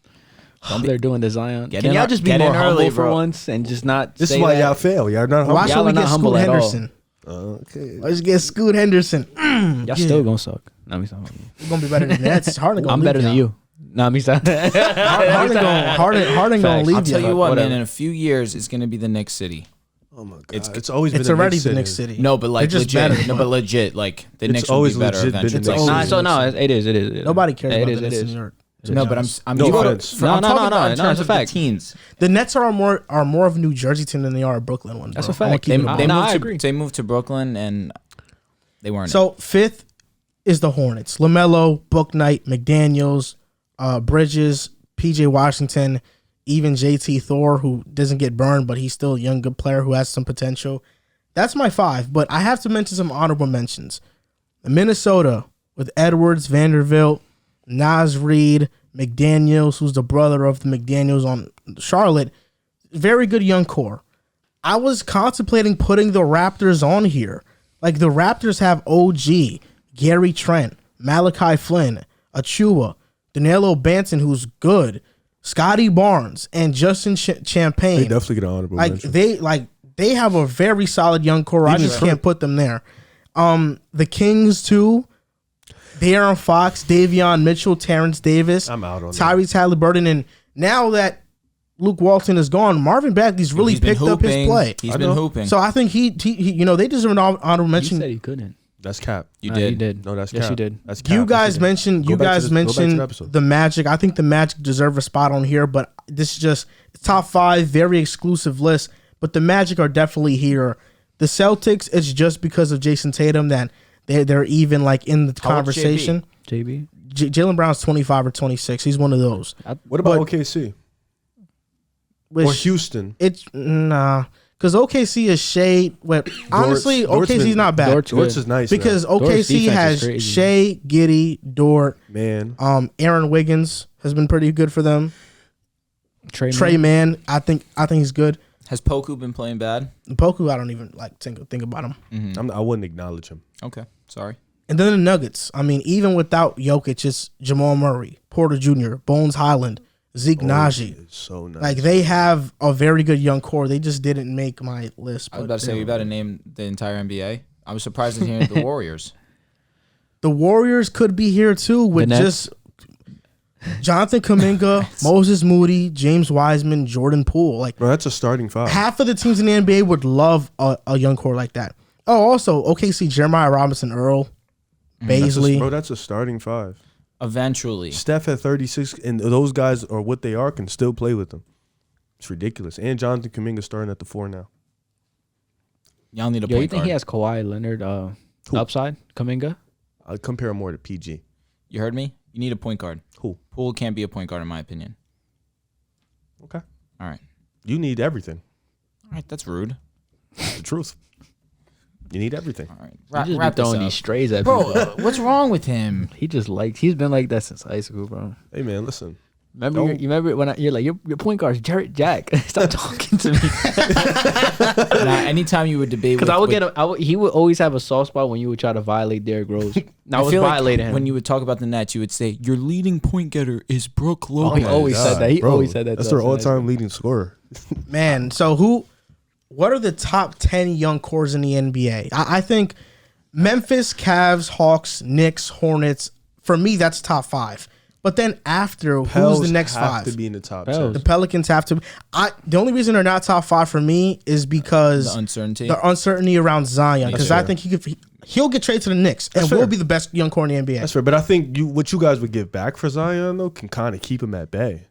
S5: they're doing the Zion.
S2: Get
S5: Can
S2: in
S5: y'all
S2: ear-
S5: just be
S2: get in
S5: more humble
S2: early,
S5: for
S2: bro.
S5: once and just not?
S4: This is
S5: say
S4: why
S5: that?
S4: y'all fail. Y'all not humble.
S1: Why should
S5: Y'all
S1: we
S5: are
S1: get
S5: not
S1: Scoot
S5: humble at all.
S1: Henderson?
S4: Okay.
S1: Let's get Scoot Henderson.
S5: Y'all
S1: Yeah.
S5: still gonna suck. No, me sorry.
S1: We're gonna be better than that. It's Harden gonna
S5: I'm
S1: leave
S5: better than
S1: y'all.
S5: you. No, me sorry.
S1: Harden gonna
S5: Facts.
S1: leave
S2: I'll tell you
S1: y'all.
S2: what,
S5: whatever.
S2: man. In a few years, it's gonna be the Knicks city.
S4: Oh my god. It's always
S1: It's
S4: been
S1: already
S4: Knicks
S1: the
S4: city.
S1: Knicks city.
S2: No, but like
S1: They're just
S2: legit.
S1: better,
S2: No,
S1: but-
S2: but legit. Like the
S4: It's
S2: Knicks will
S4: always
S2: be better
S4: legit been
S2: eventually.
S4: the
S2: Like,
S4: Knicks.
S5: Nah, so no, it is.
S1: Nobody cares
S5: It
S1: about
S5: is,
S1: the
S5: it
S1: Knicks
S5: is.
S1: in New York.
S2: no, but I'm
S4: No
S2: you go to-
S4: offense.
S2: for- I'm
S5: No,
S2: talking
S5: no,
S2: about in
S5: no,
S2: terms
S5: it's a
S2: of the
S5: fact.
S2: teens.
S1: The Nets are more of a New Jersey team than they are a Brooklyn one.
S5: That's
S1: bro.
S5: a fact.
S1: I'm gonna keep it a
S2: They
S1: buck.
S5: I
S2: moved
S5: agree.
S2: to Brooklyn and they weren't.
S1: So fifth is the Hornets. LaMelo, Bouknight, McDaniels, Bridges, PJ Washington, even JT Thor, who doesn't get burned, but he's still a young, good player who has some potential. That's my 5, but I have to mention some honorable mentions. Minnesota with Edwards, Vanderbilt, Naz Reid, McDaniels, who's the brother of the McDaniels on Charlotte. Very good young core. I was contemplating putting the Raptors on here. Like, the Raptors have OG, Gary Trent, Malachi Flynn, Achua, Danilo Banton, who's good, Scotty Barnes, and Justin Champagne.
S4: They definitely get an honorable mention.
S1: They have a very solid young core. I
S4: Even
S1: just
S4: Trent.
S1: can't put them there. The Kings too. De'Aaron Fox, Davion Mitchell, Terrence Davis,
S4: I'm out on that.
S1: Tyrese Halliburton, and now that Luke Walton is gone, Marvin Bagley's really
S2: He's been
S1: picked up his
S2: hooping.
S1: play.
S2: He's
S4: I
S2: been
S4: know.
S2: hooping.
S1: So I think he they deserve an honorable
S5: You
S1: mention.
S5: said he couldn't.
S4: That's cap.
S2: you
S5: Nah,
S2: did.
S5: you did.
S4: No, that's
S5: yes,
S4: cap.
S5: you did.
S4: That's cap.
S1: You guys mentioned
S4: Go back to the episode.
S1: the Magic. I think the Magic deserve a spot on here, but this is just top 5, very exclusive list. But the Magic are definitely here. The Celtics, it's just because of Jason Tatum that they're even like in the
S2: How old's
S1: conversation.
S5: JB.
S1: Jalen Brown's 25 or 26. He's one of those.
S4: What about
S1: But-
S4: OKC
S1: Which
S4: or Houston?
S1: It's nah, because OKC is shade. Honestly,
S4: Dort's
S1: OKC's
S4: been-
S1: not bad
S5: Dort's
S4: Dort's
S5: good.
S4: is nice
S1: because
S4: man.
S5: Dort's
S1: OKC
S5: defense
S1: has
S5: is crazy.
S1: Shea, Giddey, Dort.
S4: Man.
S1: Aaron Wiggins has been pretty good for them. Trey Mann, I think he's good.
S2: Has Poku been playing bad?
S1: Poku, I don't even like think about him.
S4: I wouldn't acknowledge him.
S2: Okay, sorry.
S1: And then the Nuggets. I mean, even without Jokic, it's Jamal Murray, Porter Jr., Bones Highland, Zeke Naji.
S4: It's so nice.
S1: Like, they have a very good young core. They just didn't make my list.
S2: I was
S1: but
S2: about to say
S1: they
S2: we
S1: were
S2: about to
S1: good.
S2: name the entire NBA. I was surprised to hear the Warriors.
S1: The Warriors could be here too with
S5: Nets.
S1: just Jonathan Kuminga, Moses Moody, James Wiseman, Jordan Poole. Like,
S4: Bro, that's a starting 5.
S1: half of the teams in the NBA would love a young core like that. Oh, also OKC, Jeremiah Robinson, Earl, Baisley.
S4: Bro, that's a starting 5.
S2: Eventually,
S4: Steph at 36, and those guys are what they are, can still play with them. It's ridiculous. And Jonathan Kuminga starting at the 4 now.
S2: y'all need a
S5: Yo, you
S2: point
S5: think
S2: guard.
S5: he has Kawhi Leonard upside? Kuminga?
S4: I'd compare him more to PG.
S2: You heard me? You need a point guard.
S4: Who?
S2: Poole can't be a point guard in my opinion.
S4: Okay.
S2: All right.
S4: You need everything.
S2: All right, that's rude.
S4: It's the truth. You need everything.
S2: All right,
S5: He just
S2: wrap
S5: be throwing
S2: this
S5: these
S2: up.
S5: strays at people.
S2: Bro, what's wrong with him?
S5: He just he's been like that since high school, bro.
S4: Hey man, listen.
S5: Remember, you remember when you're like, your point guard's Jarrett Jack. Stop talking to me.
S2: Now, anytime you would debate,
S5: Because I would get him. He would always have a soft spot when you would try to violate Derrick Rose. Now I was
S2: feel
S5: violating him.
S2: when you would talk about the Nets, you would say your leading point getter is Brooke
S5: Oh,
S2: Lopez.
S5: he always said that. He
S4: Bro,
S5: always said that.
S4: That's
S5: to
S4: their
S5: us in high
S4: all-time leading scorer.
S1: Man, so what are the top 10 young cores in the NBA? I think Memphis, Cavs, Hawks, Knicks, Hornets. For me, that's top 5. But then after, who's the next
S4: have
S1: 5?
S4: to be in the top
S5: Pels.
S4: 10.
S1: The Pelicans have to. The only reason they're not top 5 for me is because
S2: The uncertainty.
S1: the uncertainty around Zion. Because I
S4: fair.
S1: think he'll get traded to the Knicks and will
S4: fair.
S1: be the best young core in the NBA.
S4: That's fair, but I think what you guys would give back for Zion though can kind of keep him at bay.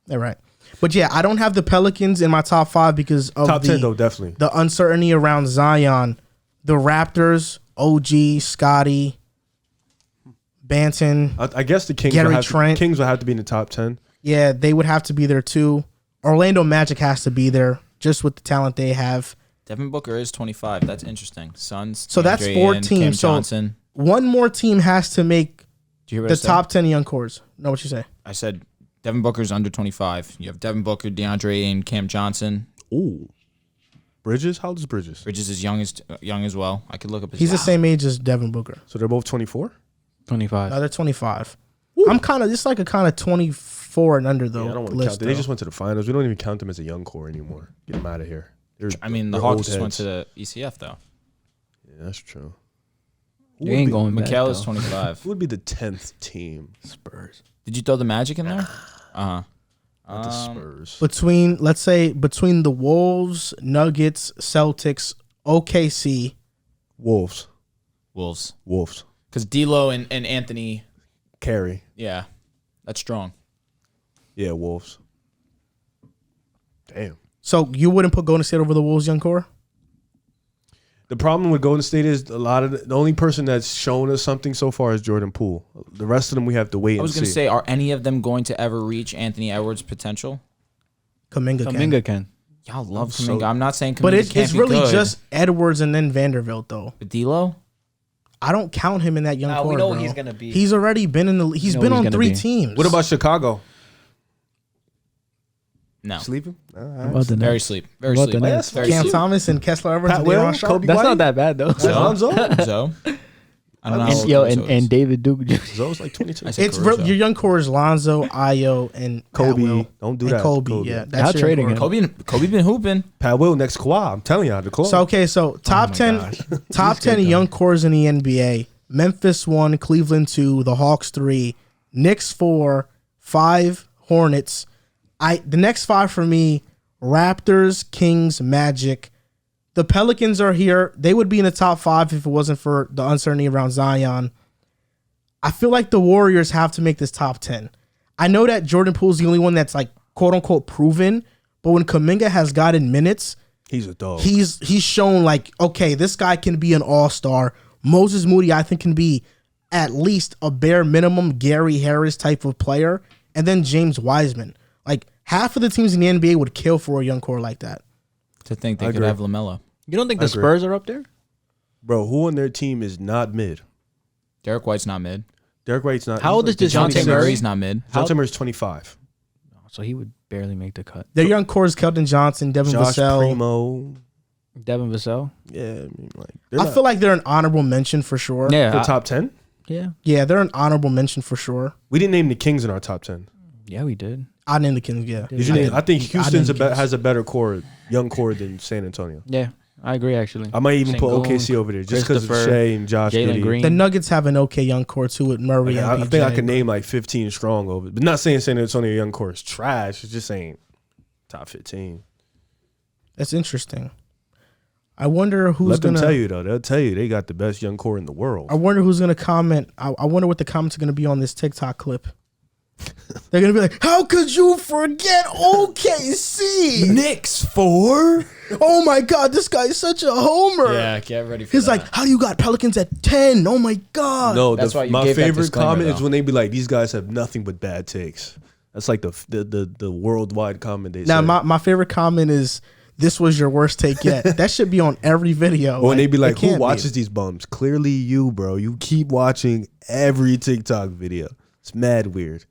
S1: They're right. But yeah, I don't have the Pelicans in my top 5 because of
S4: Top 10 though, definitely.
S1: the uncertainty around Zion. The Raptors, OG, Scotty, Banton.
S4: I guess the Kings
S1: Gary
S4: would,
S1: Trent.
S4: Kings would have to be in the top 10.
S1: Yeah, they would have to be there too. Orlando Magic has to be there just with the talent they have.
S2: Devin Booker is 25. That's interesting. Suns.
S1: So that's
S2: DeAndre
S1: 4
S2: Ayton,
S1: teams.
S2: Cam
S1: So
S2: Johnson.
S1: one more team has to make
S2: Do you hear what
S1: the
S2: I said?
S1: top 10 young cores. Know what you say?
S2: I said Devin Booker's under 25. You have Devin Booker, DeAndre Ayton, Cam Johnson.
S4: Ooh. Bridges? How old is Bridges?
S2: Bridges is young as well. I could look up his.
S1: He's the same age as Devin Booker.
S4: So they're both 24?
S5: 25.
S1: No, they're 25. I'm kind of just like a kind of 24 and under though.
S4: Yeah, I don't want to
S1: list,
S4: count them. They just went to the finals. We don't even count them as a young core anymore. Get them out of here.
S2: I mean, the
S4: they're
S2: Hawks
S4: old
S2: just went
S4: heads.
S2: to the ECF though.
S4: Yeah, that's true.
S5: You ain't going back.
S2: Mikal is
S5: though.
S2: 25.
S4: Who would be the 10th team?
S5: Spurs.
S2: Did you throw the Magic in there? Uh huh.
S4: Not the Spurs.
S1: between the Wolves, Nuggets, Celtics, OKC.
S4: Wolves.
S2: Wolves.
S4: Wolves.
S2: Because D'Lo and Anthony.
S4: Carey.
S2: Yeah, that's strong.
S4: Yeah, Wolves. Damn.
S1: So you wouldn't put Golden State over the Wolves young core?
S4: The problem with Golden State is the only person that's shown us something so far is Jordan Poole. The rest of them we have to wait
S2: I was
S4: and
S2: going
S4: see.
S2: to say, are any of them going to ever reach Anthony Edwards' potential?
S1: Kuminga
S5: can.
S2: Y'all love
S4: So-
S2: Kuminga. I'm not saying Kuminga
S1: But
S2: can't
S1: it's
S2: be
S1: really
S2: good.
S1: just Edwards and then Vanderbilt though.
S2: But D'Lo?
S1: I don't count him in that young core.
S5: we know
S1: bro.
S5: he's gonna be.
S1: He's already been in the. He's
S5: know
S1: been
S5: he's
S1: on
S5: gonna
S1: 3
S5: be.
S1: teams.
S4: What about Chicago?
S2: No.
S4: Sleeping?
S5: About the
S2: Very
S5: Nets?
S2: sleep. Very
S5: What
S2: sleep.
S5: the Nets?
S2: Very
S1: Cam
S2: sleep.
S1: Thomas and Kessler Evans?
S4: Pat
S1: and
S4: Will,
S1: Deion Sharp?
S4: Kobe
S5: That's
S4: White?
S5: not that bad though.
S4: Alonzo?
S2: Zoe? I don't know.
S5: And,
S2: how
S5: yo,
S2: old
S5: and,
S2: Caruso is.
S5: and David Duke.
S4: Zoe's like 22.
S2: I said
S1: It's
S2: Caruso.
S1: your young core is Lonzo, Ayo, and Pat
S4: Kobe.
S1: Will.
S4: Don't do
S1: and
S4: that.
S1: Kobe. Yeah, that's
S5: How
S1: your
S5: trading
S1: young core.
S5: him?
S2: Kobe been hooping.
S4: Pat Will next Kawhi. I'm telling y'all, the club.
S1: So okay, so top 10, top 10 young cores in the NBA. Memphis 1, Cleveland 2, the Hawks 3, Knicks 4, 5 Hornets. The next 5 for me: Raptors, Kings, Magic. The Pelicans are here. They would be in the top 5 if it wasn't for the uncertainty around Zion. I feel like the Warriors have to make this top 10. I know that Jordan Poole's the only one that's like quote unquote proven, but when Kuminga has gotten minutes,
S4: he's a dog.
S1: he's shown like, okay, this guy can be an all-star. Moses Moody, I think, can be at least a bare minimum Gary Harris type of player. And then James Wiseman. Like, half of the teams in the NBA would kill for a young core like that.
S2: To think they
S4: I
S2: could
S4: agree.
S2: have LaMelo.
S5: You don't think the
S4: I agree.
S5: Spurs are up there?
S4: Bro, who on their team is not mid?
S2: Derek White's not mid.
S4: Derek White's not.
S5: How
S4: he's
S5: old is
S4: like
S5: DeJounte
S4: 26.
S5: Murray?
S2: Murray's not mid.
S4: DeJounte Murray's 25.
S5: So he would barely make the cut.
S1: Their young core is Keldon Johnson, Devin
S4: Josh
S1: Vassell.
S4: Primo.
S5: Devin Vassell.
S4: Yeah, I mean, like they're
S1: I
S4: not-
S1: feel like they're an honorable mention for sure.
S5: Yeah.
S4: for top 10.
S5: Yeah.
S1: Yeah, they're an honorable mention for sure.
S4: We didn't name the Kings in our top 10.
S5: Yeah, we did.
S1: I named the Kings, yeah.
S4: Did you
S5: I
S4: name?
S5: did.
S4: I think Houston's
S1: named the Kings.
S4: has a better core, young core than San Antonio.
S5: Yeah, I agree actually.
S4: I might even put
S5: Sengun,
S4: OKC over there just because of
S5: Christopher,
S4: Shea and Josh
S5: Jalen
S4: Giddey.
S5: Green.
S1: The Nuggets have an okay young core too with Murray
S4: Like,
S1: and
S4: I
S1: PJ.
S4: think I could name like 15 strong over it. But not saying San Antonio young core is trash. It's just saying top 15.
S1: That's interesting. I wonder who's
S4: Let them
S1: gonna
S4: tell you though. They'll tell you they got the best young core in the world.
S1: I wonder who's gonna comment. I wonder what the comments are gonna be on this TikTok clip. They're gonna be like, "How could you forget OKC?
S2: Knicks 4?
S1: Oh my God, this guy's such a homer."
S2: Yeah, get ready for
S1: He's
S2: that.
S1: like, "How do you got Pelicans at 10? Oh my God."
S4: No,
S2: That's why you
S4: my
S2: gave that
S4: favorite
S2: disclaimer,
S4: comment is
S2: though.
S4: when they be like, "These guys have nothing but bad takes." That's like the worldwide comment they
S1: Now
S4: say.
S1: my favorite comment is this was your worst take yet. That should be on every video.
S4: Or when they be like,
S1: it
S4: who
S1: can't
S4: watches
S1: be.
S4: these bums? Clearly you, bro. You keep watching every TikTok video. It's mad weird.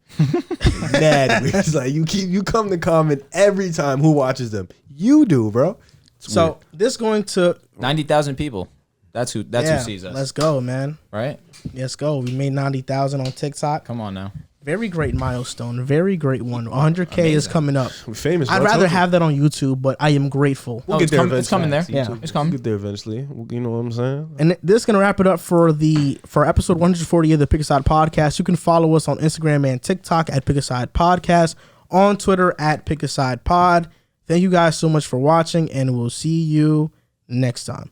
S4: Mad weird. It's like you come to comment every time who watches them. You do, bro. It's
S1: So
S4: weird.
S1: this going to
S2: 90,000 people. That's who sees us.
S1: Let's go, man.
S2: Right?
S1: Let's go. We made 90,000 on TikTok.
S2: Come on now.
S1: Very great milestone. Very great one. 100K is coming up.
S4: We're famous.
S1: I'd
S4: bro.
S1: rather
S4: Told you.
S1: have that on YouTube, but I am grateful.
S4: We'll
S2: Oh,
S4: get
S2: it's
S4: there
S2: com- it's coming
S4: eventually.
S1: there. Yeah.
S2: It's
S4: We'll
S2: coming.
S4: get there eventually. You know what I'm saying?
S1: And this is going to wrap it up for episode 140 of the Pick a Side Podcast. You can follow us on Instagram and TikTok at Pick a Side Podcast, on Twitter at Pick a Side Pod. Thank you guys so much for watching, and we'll see you next time.